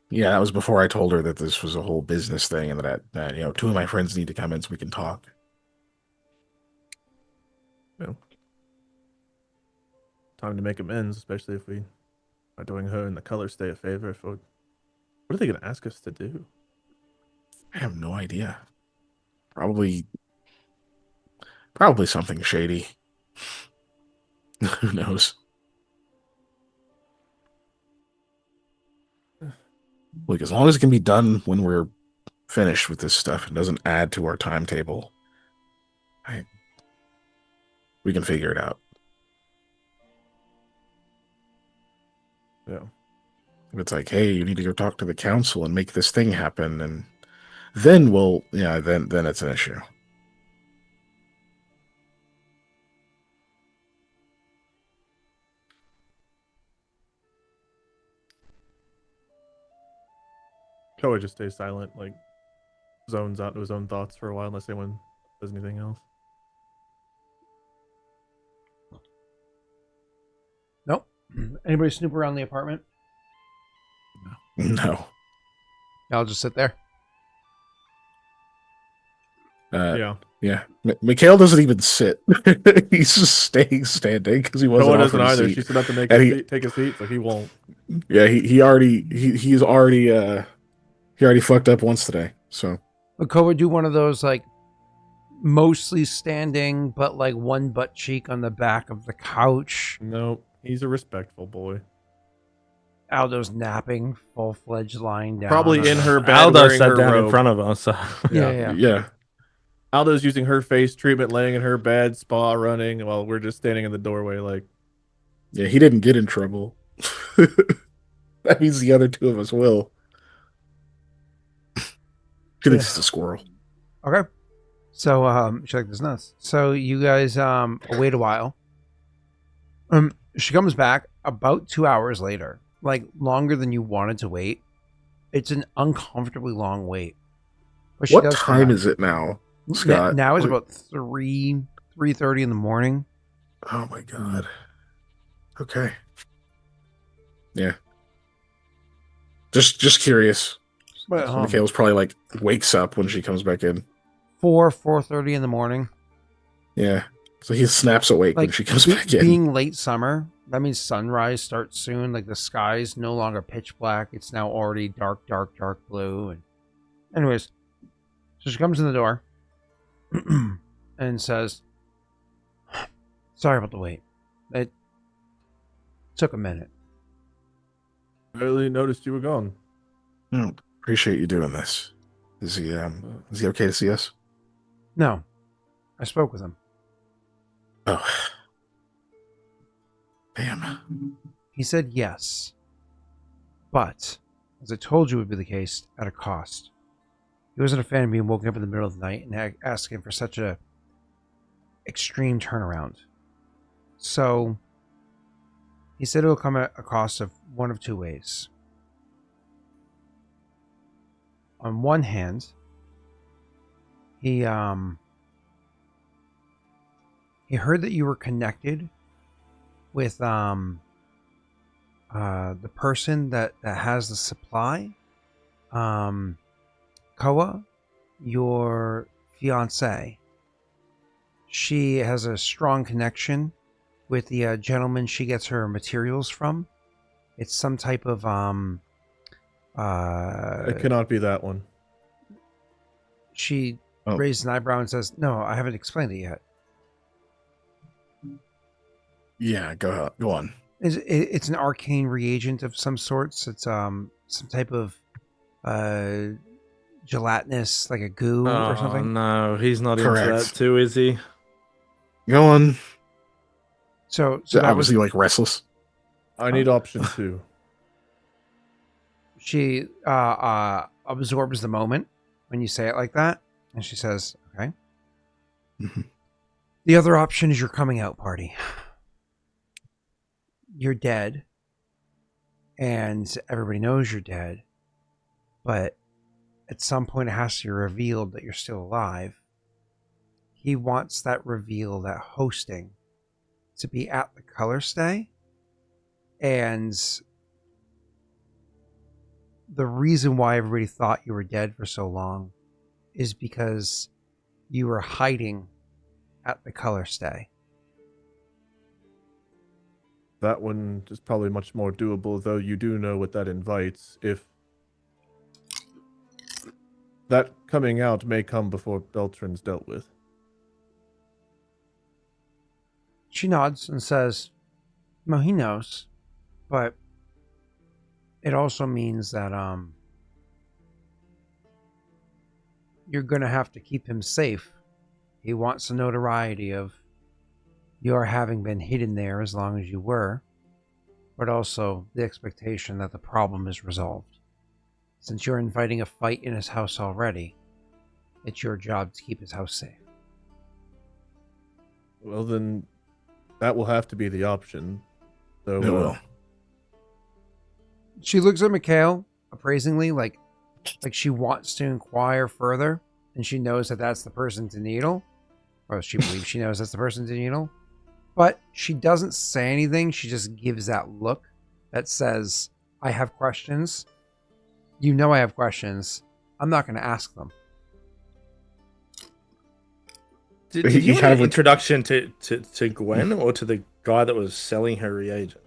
Yeah, that was before I told her that this was a whole business thing and that 2 of my friends need to come in so we can talk. Well, time to make amends, especially if we are doing her and the color stay a favor. What are they going to ask us to do? I have no idea. Probably something shady. Who knows? Look, as long as it can be done when we're finished with this stuff and doesn't add to our timetable, we can figure it out. Yeah. If it's like, hey, you need to go talk to the council and make this thing happen, and then then it's an issue. Koa just stays silent, like zones out to his own thoughts for a while unless anyone does anything else. Nope. Anybody snoop around the apartment? No. I'll just sit there. Yeah. Yeah. Mikhail doesn't even sit. He's just standing because he wasn't Koa doesn't offered a either. seat. She's about to take a seat, so he won't. Yeah, he already fucked up once today. So But Koa would do one of those like mostly standing, but like one butt cheek on the back of the couch. Nope. He's a respectful boy. Aldo's napping, full-fledged lying down. Probably in her bed. Aldo wearing sat her down robe. in front of us. So. Yeah. Aldo's using her face treatment, laying in her bed, spa running, while we're just standing in the doorway like... Yeah, he didn't get in trouble. That means the other 2 of us will. She thinks it's a squirrel. Okay. So she's like, "This is nuts." So you guys wait a while. She comes back about 2 hours later, like longer than you wanted to wait. It's an uncomfortably long wait. But What time is it now, Scott? Now is about 3:30 in the morning. Oh my god. Okay. Yeah. Just curious. But So Mikhail's probably like wakes up when she comes back in. 4:30 in the morning. Yeah. So he snaps awake when she comes back in. Being late summer, that means sunrise starts soon. Like the sky's no longer pitch black. It's now already dark blue. And anyways, so she comes in the door and says, "Sorry about the wait. It took a minute." I really noticed you were gone. Appreciate you doing this. Is he okay to see us? No, I spoke with him. Oh. Damn. He said yes, but as I told you would be the case, at a cost. He wasn't a fan of being woken up in the middle of the night and asking for such a extreme turnaround. So he said it'll come at a cost of one of 2 ways. On one hand, he heard that you were connected with the person that has the supply. Koa, your fiance. She has a strong connection with the gentleman she gets her materials from. It's some type of It cannot be that one. She raised an eyebrow and says, "No, I haven't explained it yet." Yeah, go on. It's an arcane reagent of some sorts. It's some type of gelatinous, like a goo or something. No, he's not Correct. into that too, is he? Go on. So that was he like restless? I need option 2. She absorbs the moment when you say it like that, and she says, "Okay." Mm-hmm. The other option is your coming out party. you're dead, and everybody knows you're dead, but at some point it has to be revealed that you're still alive. He wants that reveal, that hosting, to be at the color stay. And the reason why everybody thought you were dead for so long is because you were hiding at the color stay. That one is probably much more doable, though you do know what that invites. If that coming out may come before Beltran's dealt with. She nods and says, "No, he knows, but it also means that you're gonna have to keep him safe. He wants the notoriety of your having been hidden there as long as you were, but also the expectation that the problem is resolved. Since you're inviting a fight in his house already, it's your job to keep his house safe." Well, then that will have to be the option. So, It will. She looks at Mikhail appraisingly, like she wants to inquire further, and she knows that that's the person to needle, or she believes she knows that's the person to needle. But she doesn't say anything. She just gives that look that says, "I have questions. You know I have questions. I'm not going to ask them." Did He you kind have of an introduction to Gwen or to the guy that was selling her reagents?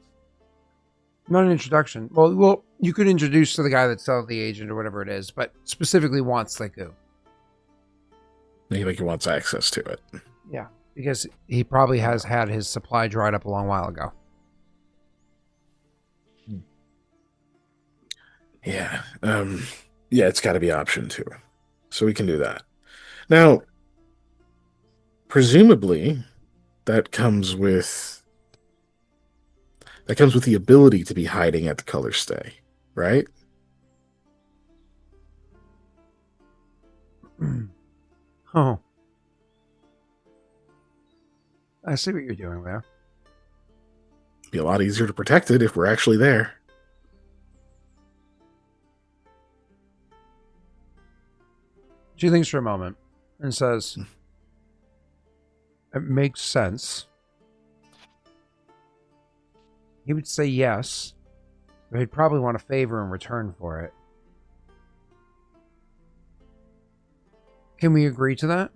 Not an introduction. Well, you could introduce to the guy that sells the agent or whatever it is, but specifically wants the goo. He wants access to it. Yeah, because he probably has had his supply dried up a long while ago. Yeah. Yeah, it's got to be option 2. So we can do that. Now, presumably, that comes with the ability to be hiding at the color stay, right? Oh. I see what you're doing there. Be a lot easier to protect it if we're actually there. She thinks for a moment and says, "It makes sense." He would say yes, but he'd probably want a favor in return for it. Can we agree to that?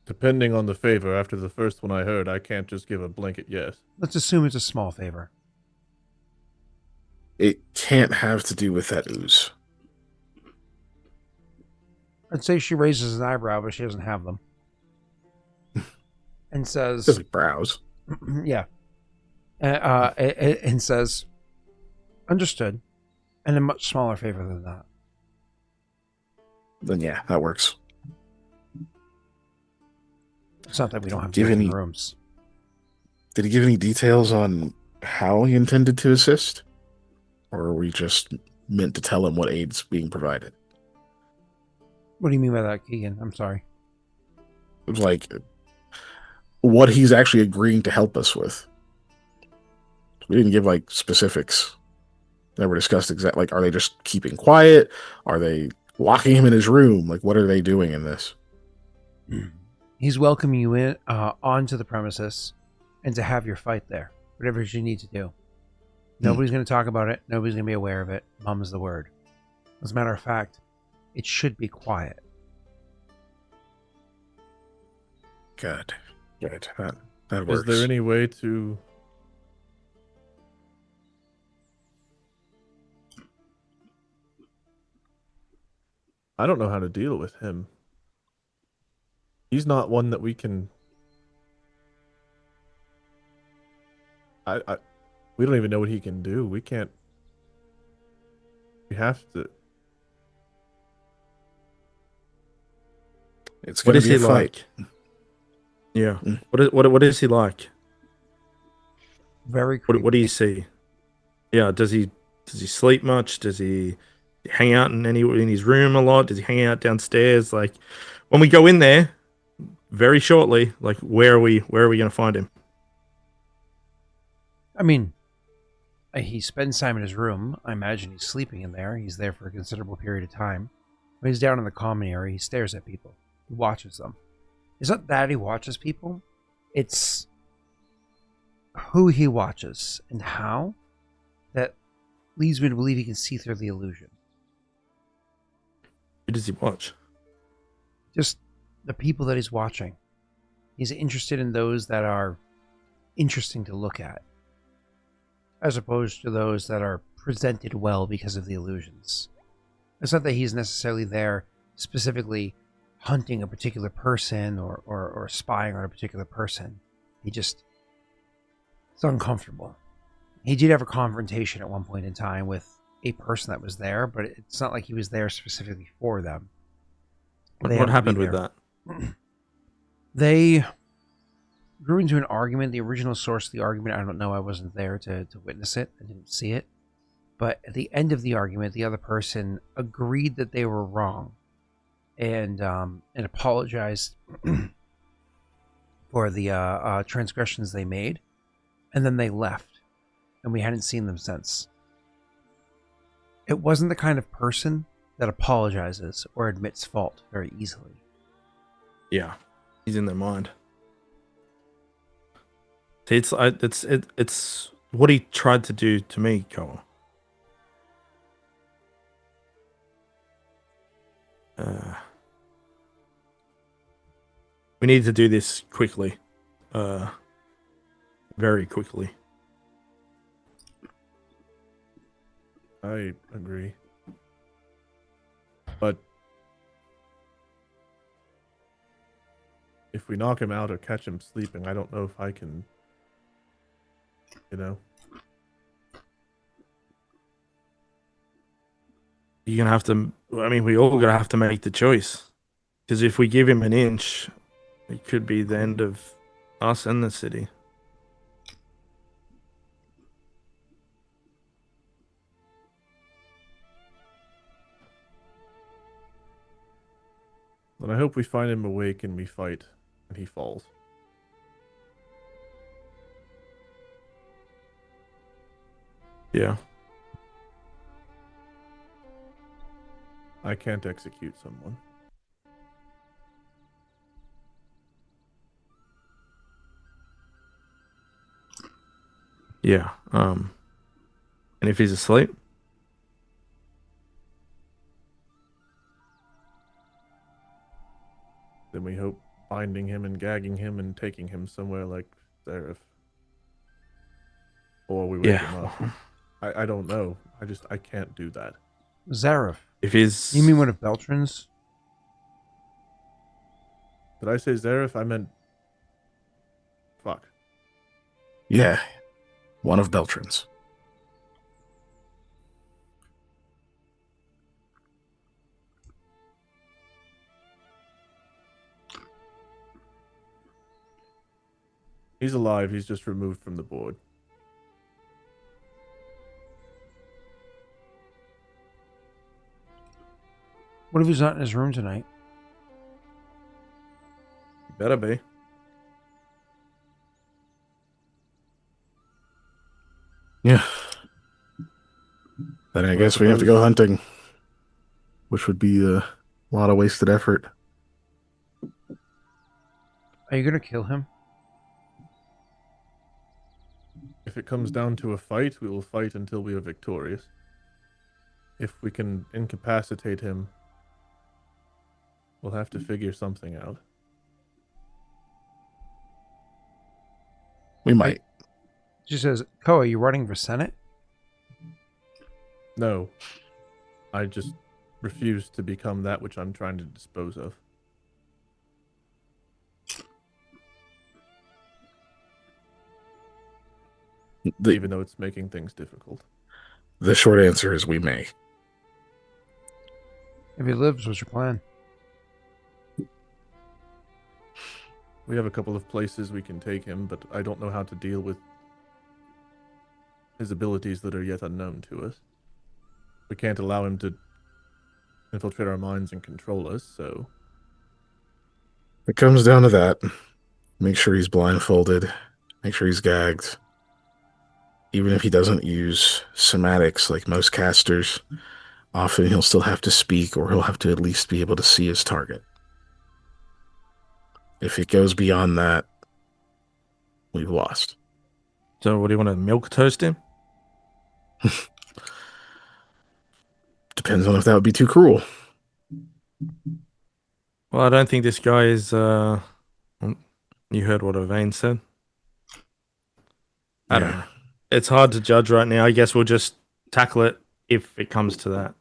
depending on the favor, after the first one I heard, I can't just give a blanket yes. Let's assume it's a small favor. It can't have to do with that ooze. I'd say she raises an eyebrow, but she doesn't have them. And says, Just like brows. yeah. And says, "Understood. And a much smaller favor than that." Then yeah, that works. It's not that we don't have Give different any- rooms. Did he give any details on how he intended to assist? Or are we just meant to tell him what aid's being provided? What do you mean by that, Keegan? I'm sorry. Like, what he's actually agreeing to help us with. We didn't give, like, specifics. Never discussed exactly, like, are they just keeping quiet? Are they locking him in his room? Like, what are they doing in this? He's welcoming you in onto the premises and to have your fight there. Whatever you need to do. Nobody's going to talk about it. Nobody's going to be aware of it. Mum's the word. As a matter of fact, it should be quiet. Good. That Is works. there any way to... I don't know how to deal with him. He's not one that we can... We don't even know what he can do. We can't... We have to... It's What gonna is be he a fight. like? Yeah. What is he like? Very creepy. What do you see? Yeah. Does he sleep much? Does he hang out in his room a lot? Does he hang out downstairs? Like when we go in there very shortly, like where are we going to find him? I mean, he spends time in his room. I imagine he's sleeping in there. He's there for a considerable period of time. When he's down in the common area, he stares at people. He watches them. It's not that he watches people. It's who he watches and how that leads me to believe he can see through the illusion. Who does he watch? Just the people that he's watching. He's interested in those that are interesting to look at, as opposed to those that are presented well because of the illusions. It's not that he's necessarily there specifically hunting a particular person or spying on a particular person. It's uncomfortable. He did have a confrontation at one point in time with a person that was there, but it's not like he was there specifically for them. What happened with that? They grew into an argument. The original source of the argument, I don't know. I wasn't there to witness it. I didn't see it. But at the end of the argument, the other person agreed that they were wrong and apologized for the transgressions they made. And then they left. And we hadn't seen them since. It wasn't the kind of person that apologizes or admits fault very easily. Yeah, he's in their mind. It's what he tried to do to me, Koa. We need to do this quickly, very quickly. I agree. But if we knock him out or catch him sleeping, I don't know if I can, You're gonna have to. I mean, we all gonna have to make the choice. Because if we give him an inch, it could be the end of us and the city. Then I hope we find him awake and we fight and he falls. Yeah. I can't execute someone. Yeah. And if he's asleep? Then we hope binding him and gagging him and taking him somewhere like Zareth. Or we wake him up. I don't know. I can't do that. Zareth. If he's... You mean one of Beltran's? Did I say Zareth? I meant... Fuck. Yeah. One of Beltran's. He's alive. He's just removed from the board. What if he's not in his room tonight? Better be. Yeah. Then I guess we have to go hunting, which would be a lot of wasted effort. Are you going to kill him? If it comes down to a fight, we will fight until we are victorious. If we can incapacitate him, we'll have to figure something out. We might. She says, Koa, are you running for Senate? No. I just refuse to become that which I'm trying to dispose of. Even though it's making things difficult. The short answer is we may. If he lives, what's your plan? We have a couple of places we can take him, but I don't know how to deal with his abilities that are yet unknown to us. We can't allow him to infiltrate our minds and control us, so... It comes down to that. Make sure he's blindfolded. Make sure he's gagged. even if he doesn't use somatics like most casters, often he'll still have to speak or he'll have to at least be able to see his target. If it goes beyond that, we've lost. So what do you want to milk toast him? Depends on if that would be too cruel. Well, I don't think this guy is. You heard what Evane said. I don't know. It's hard to judge right now. I guess we'll just tackle it if it comes to that.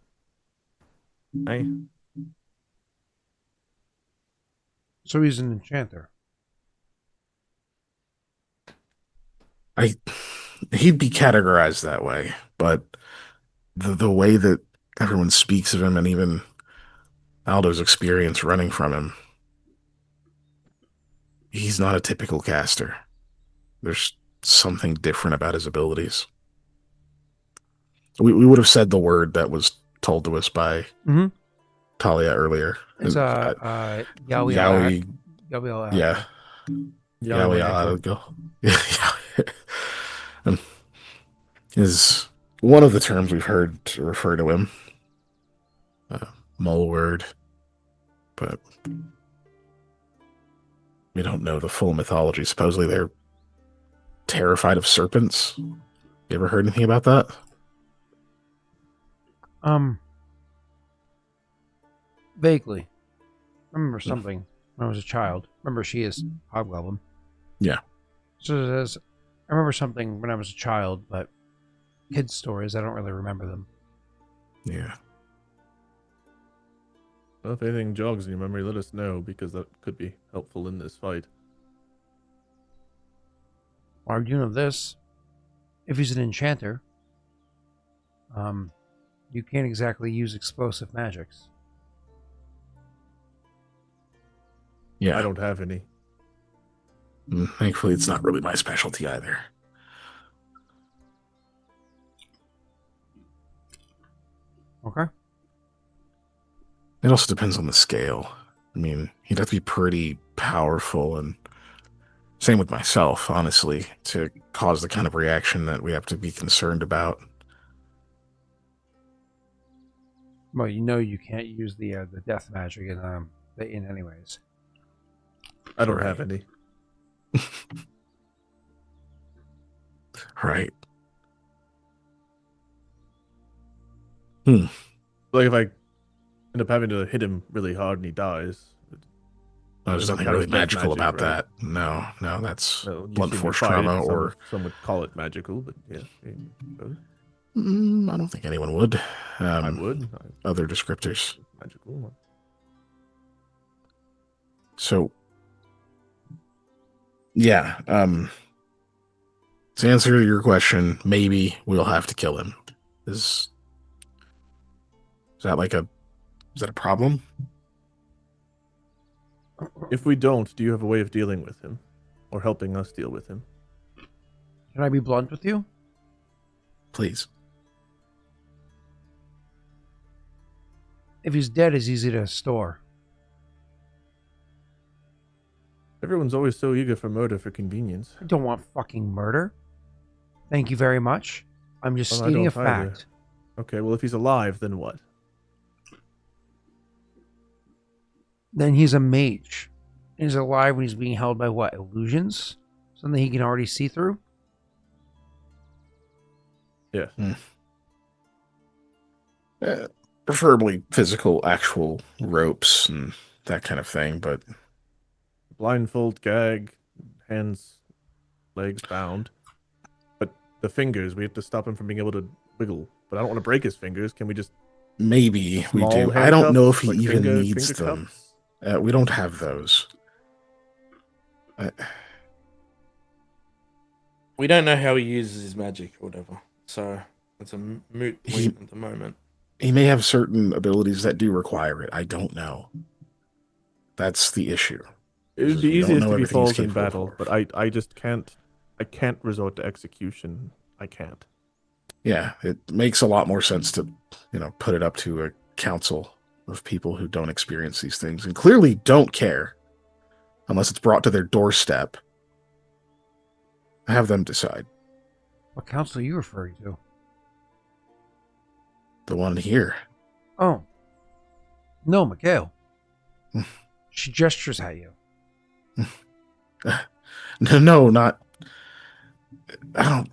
Hey, So he's an enchanter. He'd be categorized that way, but the way that everyone speaks of him and even Aldo's experience running from him, he's not a typical caster. There's something different about his abilities. We would have said the word that was told to us by Talia earlier. It's Yowie. Yowie. Yowie. Yeah. Yowie. Is one of the terms we've heard to refer to him. Mole word. But we don't know the full mythology. Supposedly they're terrified of serpents. You ever heard anything about that? Vaguely. I remember something when I was a child. Remember, she is Hobgoblin. Yeah. So it says, I remember something when I was a child, but kids' stories, I don't really remember them. Yeah. Well, if anything jogs in your memory, let us know, because that could be helpful in this fight. Or you know this, if he's an enchanter, you can't exactly use explosive magics. Yeah. I don't have any. Thankfully, it's not really my specialty either. Okay. It also depends on the scale. I mean, he'd have to be pretty powerful, and same with myself, honestly, to cause the kind of reaction that we have to be concerned about. Well, you know you can't use the death magic in the inn anyways. I don't have any. Right. Like if I end up having to hit him really hard and he dies. There's nothing really magical about that. No, that's blunt force trauma, or some would call it magical, but yeah. I don't think anyone would. I would. Other descriptors. Magical. So, yeah. To answer your question, maybe we'll have to kill him. Is that a problem? If we don't, do you have a way of dealing with him? Or helping us deal with him? Can I be blunt with you? Please. If he's dead, it's easy to store. Everyone's always so eager for murder for convenience. I don't want fucking murder. Thank you very much. I'm just stating a fact. Okay, well, if he's alive, then what? Then he's a mage. He's alive when he's being held by what? Illusions? Something he can already see through? Yeah. Preferably physical, actual ropes and that kind of thing, but Blindfold, gag, hands, legs bound. But the fingers, we have to stop him from being able to wiggle. But I don't want to break his fingers. Can we just... Maybe we do. I don't know if he even needs them. We don't have those. we don't know how he uses his magic or whatever, so it's a moot point at the moment. He may have certain abilities that do require it. I don't know. That's the issue. It would be easiest if he falls in battle, but I just can't. I can't resort to execution. I can't. Yeah, it makes a lot more sense to, put it up to a council of people who don't experience these things and clearly don't care unless it's brought to their doorstep. Have them decide. What council are you referring to? The one here. Oh. No, Mikhail. She gestures at you. No, not.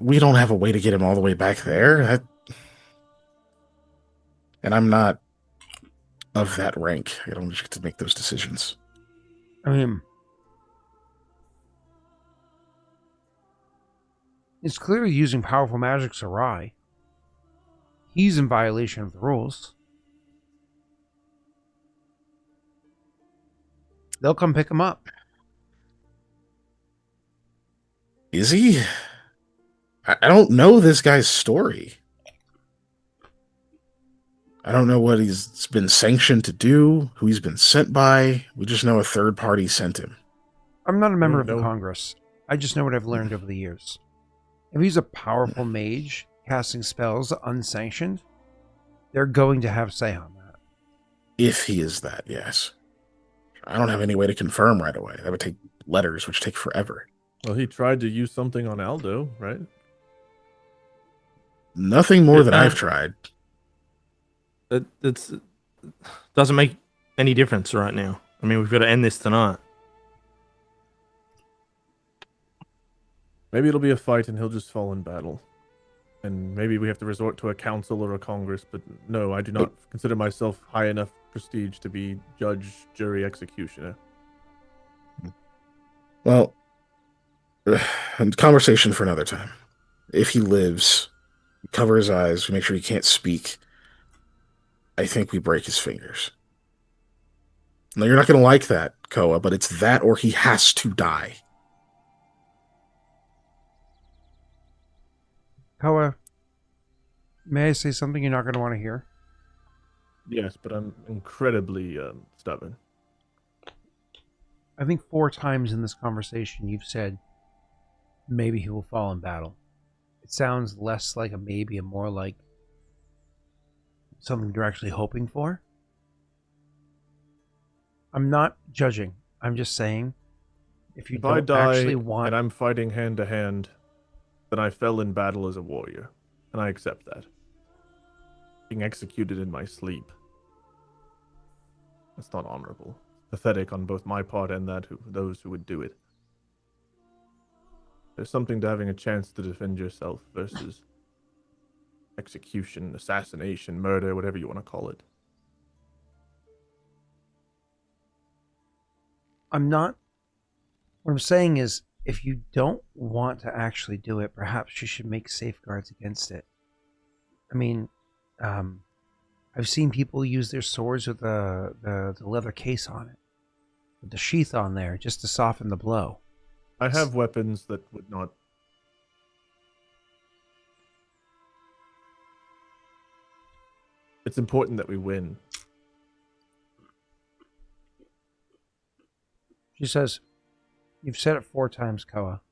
We don't have a way to get him all the way back there. And I'm not of that rank. I don't get to make those decisions. I mean, it's clearly using powerful magic's awry. He's in violation of the rules. They'll come pick him up. Is he? I don't know this guy's story. I don't know what he's been sanctioned to do, who he's been sent by. We just know a third party sent him. I'm not a member of No. the Congress. I just know what I've learned over the years. If he's a powerful mage casting spells unsanctioned, they're going to have say on that. If he is that, yes. I don't have any way to confirm right away. That would take letters, which take forever. Well, he tried to use something on Aldo, right? Nothing more than I've tried. It doesn't make any difference right now. I mean, we've got to end this tonight. Maybe it'll be a fight and he'll just fall in battle. And maybe we have to resort to a council or a congress, but no, I do not consider myself high enough prestige to be judge, jury, executioner. Well, conversation for another time. If he lives, cover his eyes, we make sure he can't speak. I think we break his fingers. Now, you're not going to like that, Koa, but it's that or he has to die. Koa, may I say something you're not going to want to hear? Yes, but I'm incredibly stubborn. I think 4 times in this conversation you've said, maybe he will fall in battle. It sounds less like a maybe and more like something you're actually hoping for. I'm not judging. I'm just saying, if you If I don't die actually want... and I'm fighting hand to hand, then I fell in battle as a warrior, and I accept that. Being executed in my sleep. That's not honorable. Pathetic on both my part and those who would do it. There's something to having a chance to defend yourself versus execution, assassination, murder, whatever you want to call it. What I'm saying is, if you don't want to actually do it, perhaps you should make safeguards against it. I mean, I've seen people use their swords with the leather case on it, with the sheath on there, just to soften the blow. I have weapons that would not... It's important that we win. She says, you've said it 4 times, Koa.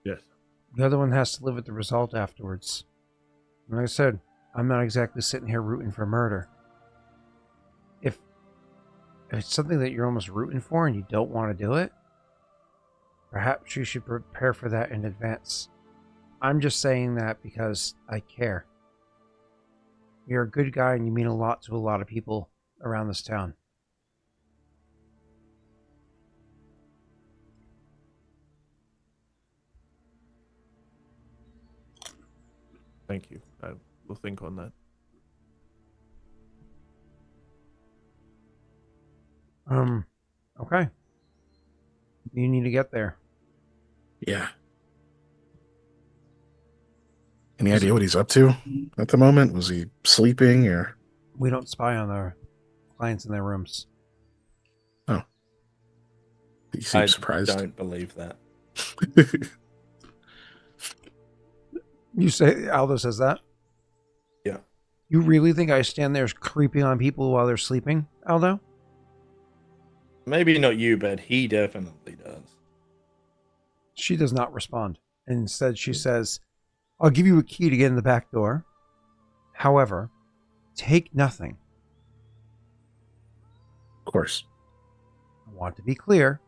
Yes. The other one has to live with the result afterwards. And like I said, I'm not exactly sitting here rooting for murder. If it's something that you're almost rooting for and you don't want to do it, perhaps you should prepare for that in advance. I'm just saying that because I care. You're a good guy and you mean a lot to a lot of people around this town. Thank you. I will think on that. Okay. You need to get there. Yeah. Any idea what he's up to at the moment? Was he sleeping or? We don't spy on our clients in their rooms. Oh. He seems surprised. I don't believe that. You say Aldo says that? Yeah. You really think I stand there creeping on people while they're sleeping, Aldo? Maybe not you, but he definitely does. She does not respond. Instead, she says, I'll give you a key to get in the back door. However, take nothing. Of course. I want to be clear.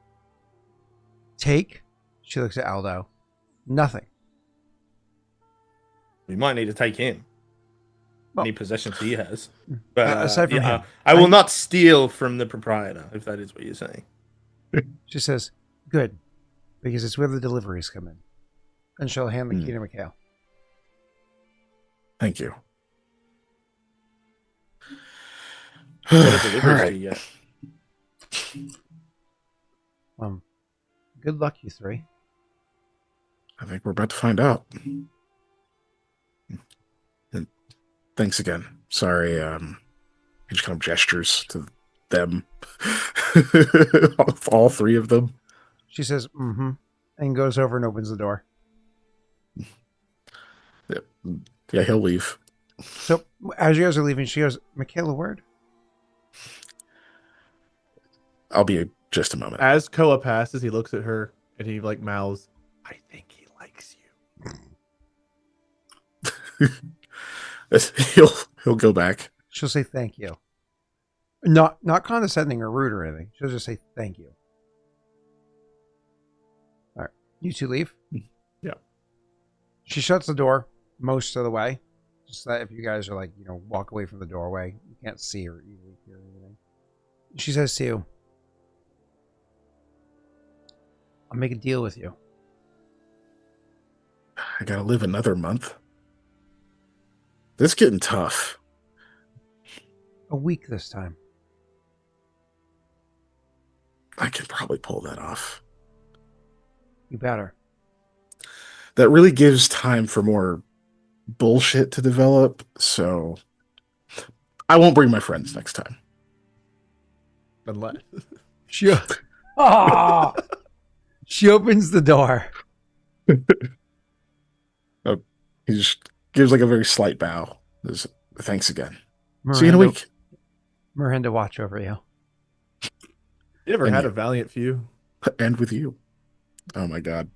Take, she looks at Aldo, Nothing. We might need to take him. Well, Any possessions he has. But aside from him, I will not steal from the proprietor, if that is what you're saying. She says, "Good, because it's where the deliveries come in." And she'll hand the key to Mikhail. Thank you. What are deliveries All right. to yet? Good luck, you three. I think we're about to find out. And thanks again. Sorry, he just kind of gestures to them. All three of them. She says, and goes over and opens the door. Yeah, he'll leave. So as you guys are leaving, she goes, "Mikhail, a word?" I'll be just a moment. As Koa passes, he looks at her and he like mouths, "I think he likes you." He'll go back. She'll say thank you. Not condescending or rude or anything. She'll just say thank you. All right. You two leave? Yeah. She shuts the door most of the way. Just that if you guys are like, walk away from the doorway, you can't see or easily hear anything. She says to you, "I'll make a deal with you." I gotta live another month. This is getting tough. A week this time. I can probably pull that off. You better. That really gives time for more bullshit to develop, so I won't bring my friends next time. Unless She opens the door. He just gives like a very slight bow. Thanks again. See you in a week. Miranda, watch over you. you ever And had you. a valiant few? And with you. Oh my god.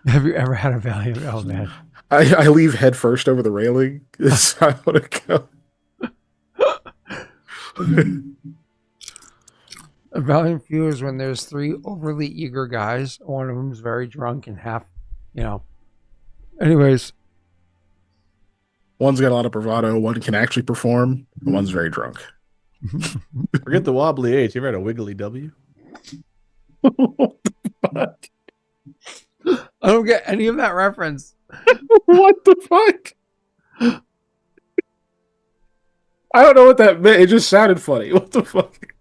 Have you ever had a valiant? Oh man. I leave head first over the railing. So I want to go. A valiant few is when there's three overly eager guys. One of them's very drunk and half, Anyways, One's got a lot of bravado. One can actually perform. And one's very drunk. Forget the wobbly H. You ever had a wiggly W? What the fuck? I don't get any of that reference. What the fuck? I don't know what that meant. It just sounded funny. What the fuck?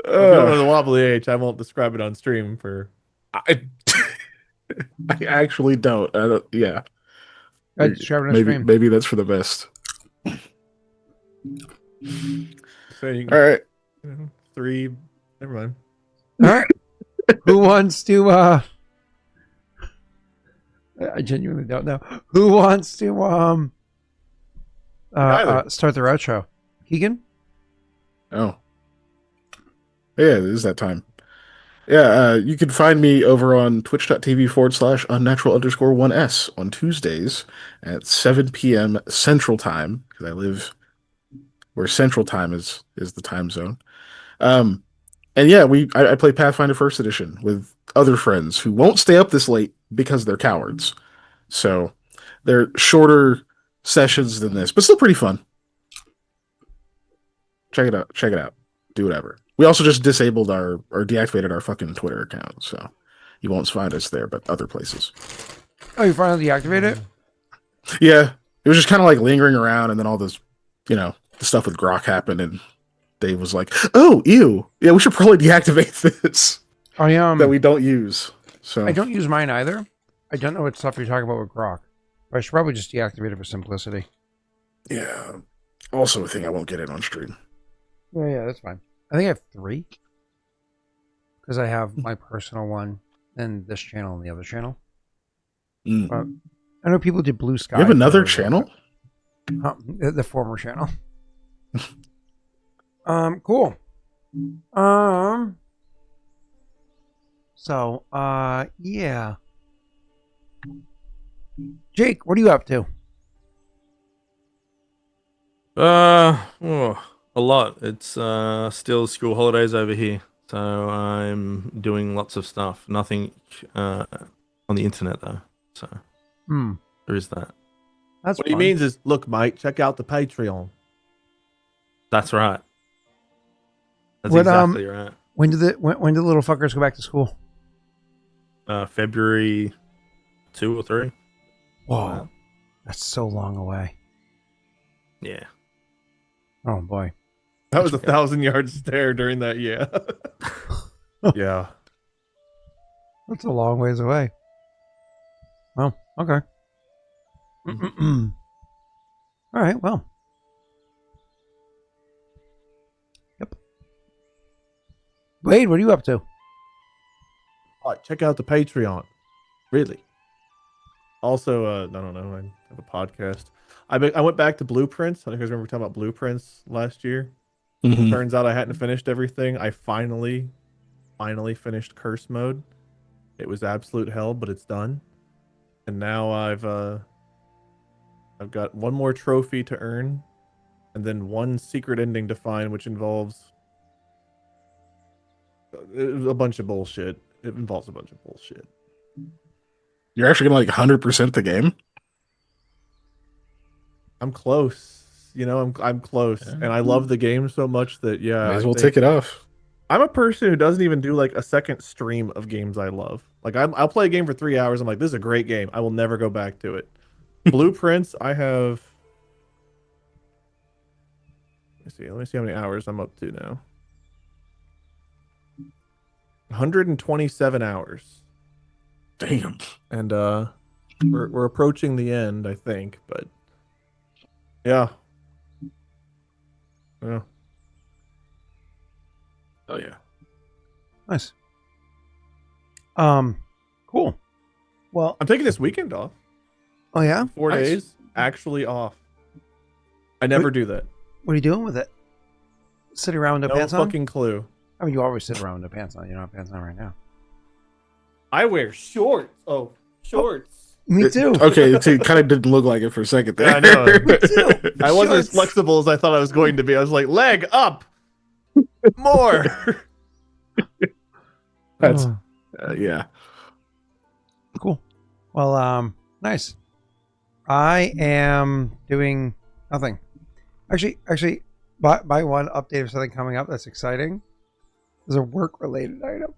If you don't know the wobbly H, I won't describe it on stream for. I actually don't. Yeah. Maybe that's for the best. So you All right. 3. Never mind. All right. Who wants to? I genuinely don't know. Who wants to? Start the outro. Keegan. Oh. Yeah, it is that time. Yeah, you can find me over on twitch.tv/unnatural_1s on Tuesdays at 7 p.m. Central Time, because I live where Central Time is the time zone. And yeah, I play Pathfinder First Edition with other friends who won't stay up this late because they're cowards. So they're shorter sessions than this, but still pretty fun. Check it out. Do whatever. We also just disabled or deactivated our fucking Twitter account, so you won't find us there, but other places. Oh, you finally deactivated it? Yeah, it was just kind of like lingering around, and then all this, the stuff with Grok happened, and Dave was like, "Oh, ew, yeah, we should probably deactivate this that we don't use." So I don't use mine either. I don't know what stuff you're talking about with Grok, but I should probably just deactivate it for simplicity. Yeah, also a thing I won't get in on stream. Yeah, that's fine. I think I have 3 because I have my personal one, and this channel, and the other channel. But I know people did Blue Sky. You have another channel? The former channel. Cool. So, yeah. Jake, what are you up to? A lot. It's still school holidays over here, So I'm doing lots of stuff. Nothing on the internet though. So there is that. That's what he fun. means is, look, Mike, check out the Patreon. That's right. That's What, exactly right. When do the little fuckers go back to school? February 2 or 3. Whoa, that's so long away. Yeah. Oh boy, That was 1,000-yard stare during that. Yeah. Yeah. that's a long ways away. Well, okay. All right. Well. Yep. Wade, what are you up to? Check out the Patreon. Really. Also, I don't know. I have a podcast. I went back to Blueprints. I think you guys remember talking about Blueprints last year. Mhm. Turns out I hadn't finished everything. I finally finished Curse Mode. It was absolute hell, but it's done. And now I've got one more trophy to earn, and then one secret ending to find, which involves a bunch of bullshit. It involves a bunch of bullshit. You're actually gonna 100% the game. I'm close. You know, I'm close, and I love the game so much that Might as well take it off. I'm a person who doesn't even do like a second stream of games I love. Like I'll play a game for 3 hours. I'm like, this is a great game. I will never go back to it. Blueprints, I have. Let me see how many hours I'm up to now. 127 hours. Damn. And we're approaching the end, I think, but yeah. Yeah. Oh yeah. Nice. Cool. Well, I'm taking this weekend off. oh yeah. 4 Nice. days actually off. I never do that. What are you doing with it? Sitting around with no No pants on? fucking clue. I mean, you always sit around with no pants on. You don't have pants on right now. I wear shorts. Oh, shorts. Me too. Okay, it kind of didn't look like it for a second there. Yeah, I know. Me too. I wasn't as Shorts. flexible as I thought I was going to be. I was like, leg up, more. That's Oh, yeah. cool. Well, nice. I am doing nothing. Actually, by one update of something coming up that's exciting. There's a work-related item.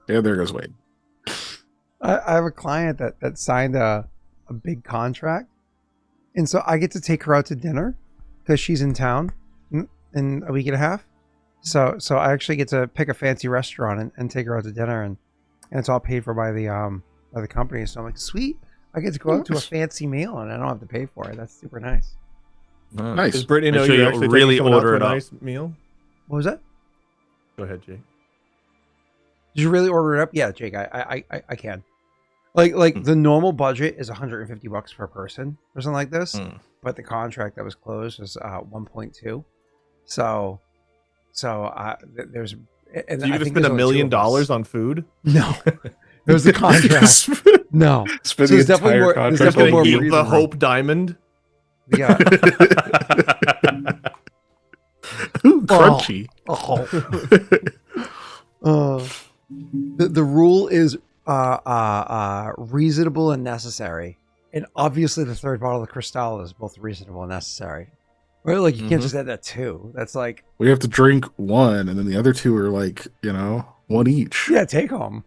Yeah, there goes Wade. I have a client that signed a big contract, and so I get to take her out to dinner because she's in town in a week and a half. So I actually get to pick a fancy restaurant and take her out to dinner, and it's all paid for by the company. So I'm like, sweet, I get to go out to a fancy meal and I don't have to pay for it. That's super nice. Nice. Does Brittany Make know sure you're you actually really taking someone out order to a it up. nice meal? What was that? Go ahead, Jay. Did you really order it up? Yeah, Jake, I can. Like the normal budget is $150 per person or something like this, but the contract that was closed was 1.2. So there's. And So you I gonna think spend there's $1 only million two of us. on food? No, there's the contract. No, Spend So the there's definitely entire more- there's contract definitely on more you. reason. The Hope Diamond. yeah. Ooh, crunchy. The rule is reasonable and necessary, and obviously the third bottle of Cristal is both reasonable and necessary. Right? Like you can't just add that two. That's like We have to drink one, and then the other two are one each. yeah, take home.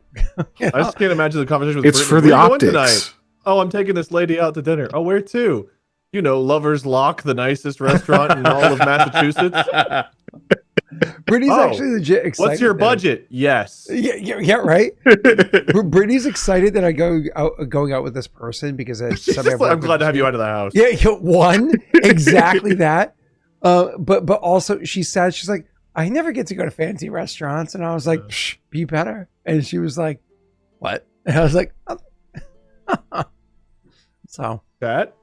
You I know? just can't imagine the conversation with It's Brittany. for the Where you going optics. tonight? Oh, I'm taking this lady out to dinner. Oh, where to? You know, Lover's Lock, the nicest restaurant in all of Massachusetts. Brittany's Oh, actually legit excited. What's your that- budget? Yes. Yeah, right. Brittany's excited that I going out with this person because it's She's somebody just I've like, I'm worked glad with to have you before. out of the house. Yeah, one exactly that. But also she's sad. She's like, I never get to go to fancy restaurants, and I was like, Psh, be better. And she was like, what? And I was like, oh. So That?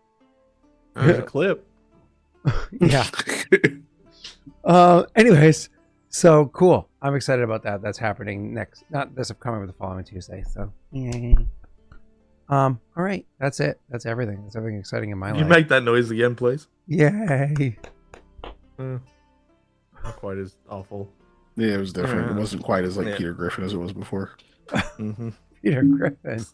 There's a clip. yeah. Anyways, so cool. I'm excited about that. That's happening next, not this upcoming, but the following Tuesday. So, yay. All right. That's it. That's everything. That's everything exciting in my Can you life. make that noise again, please? Yay. Not quite as awful. Yeah, it was different. Yeah. It wasn't quite as like Yeah. Peter Griffin as it was before. Mm-hmm. Peter Griffin.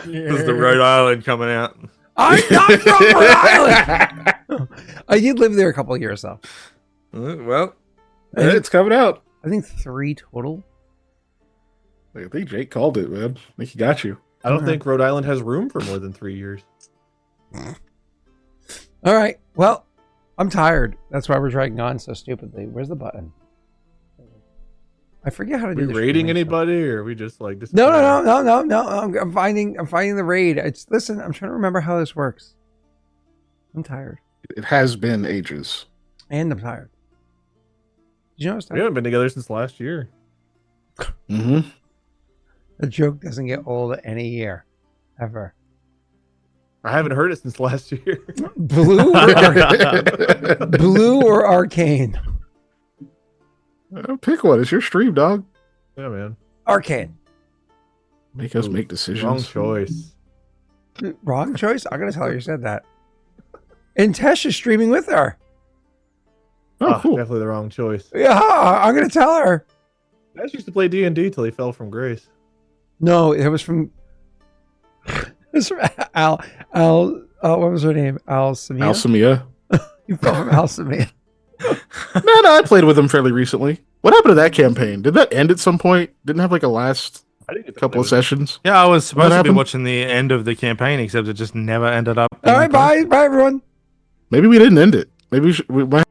There's the Rhode Island coming out. I'm not from Rhode Island. I did live there a couple of years though. Well, It's coming out. I think 3 total. I think Jake called it, man. I think he got you. I don't think Rhode Island has room for more than 3 years. All right. Well, I'm tired. That's why we're dragging on so stupidly. Where's the button? I forget how to Are do we this. raiding anybody, or are we just like this? No. I'm finding the raid. Listen. I'm trying to remember how this works. I'm tired, It has been ages. and I'm tired. Did you notice We that? haven't been together since last year. Mm-hmm. The joke doesn't get old any year, ever. I haven't heard it since last year. Blue or arcane? Pick one. It's your stream, dog. Yeah, man. Arcane. Make us Ooh, make decisions. Wrong choice. Wrong choice. I'm gonna tell her you said that. And Tesh is streaming with her. Oh, cool. Definitely the wrong choice. Yeah, I'm gonna tell her. Ash used to play D&D till he fell from grace. No, it was from. It was from Al. What was her name? Alsamia. Alsamia. You fell from Alsamia. No, I played with him fairly recently. What happened to that campaign? Did that end at some point? Didn't have like a last I didn't get to couple play of with sessions? yeah, I was supposed to be happened? watching the end of the campaign, except it just never ended up. All right, bye, everyone. Maybe we didn't end it. Maybe we might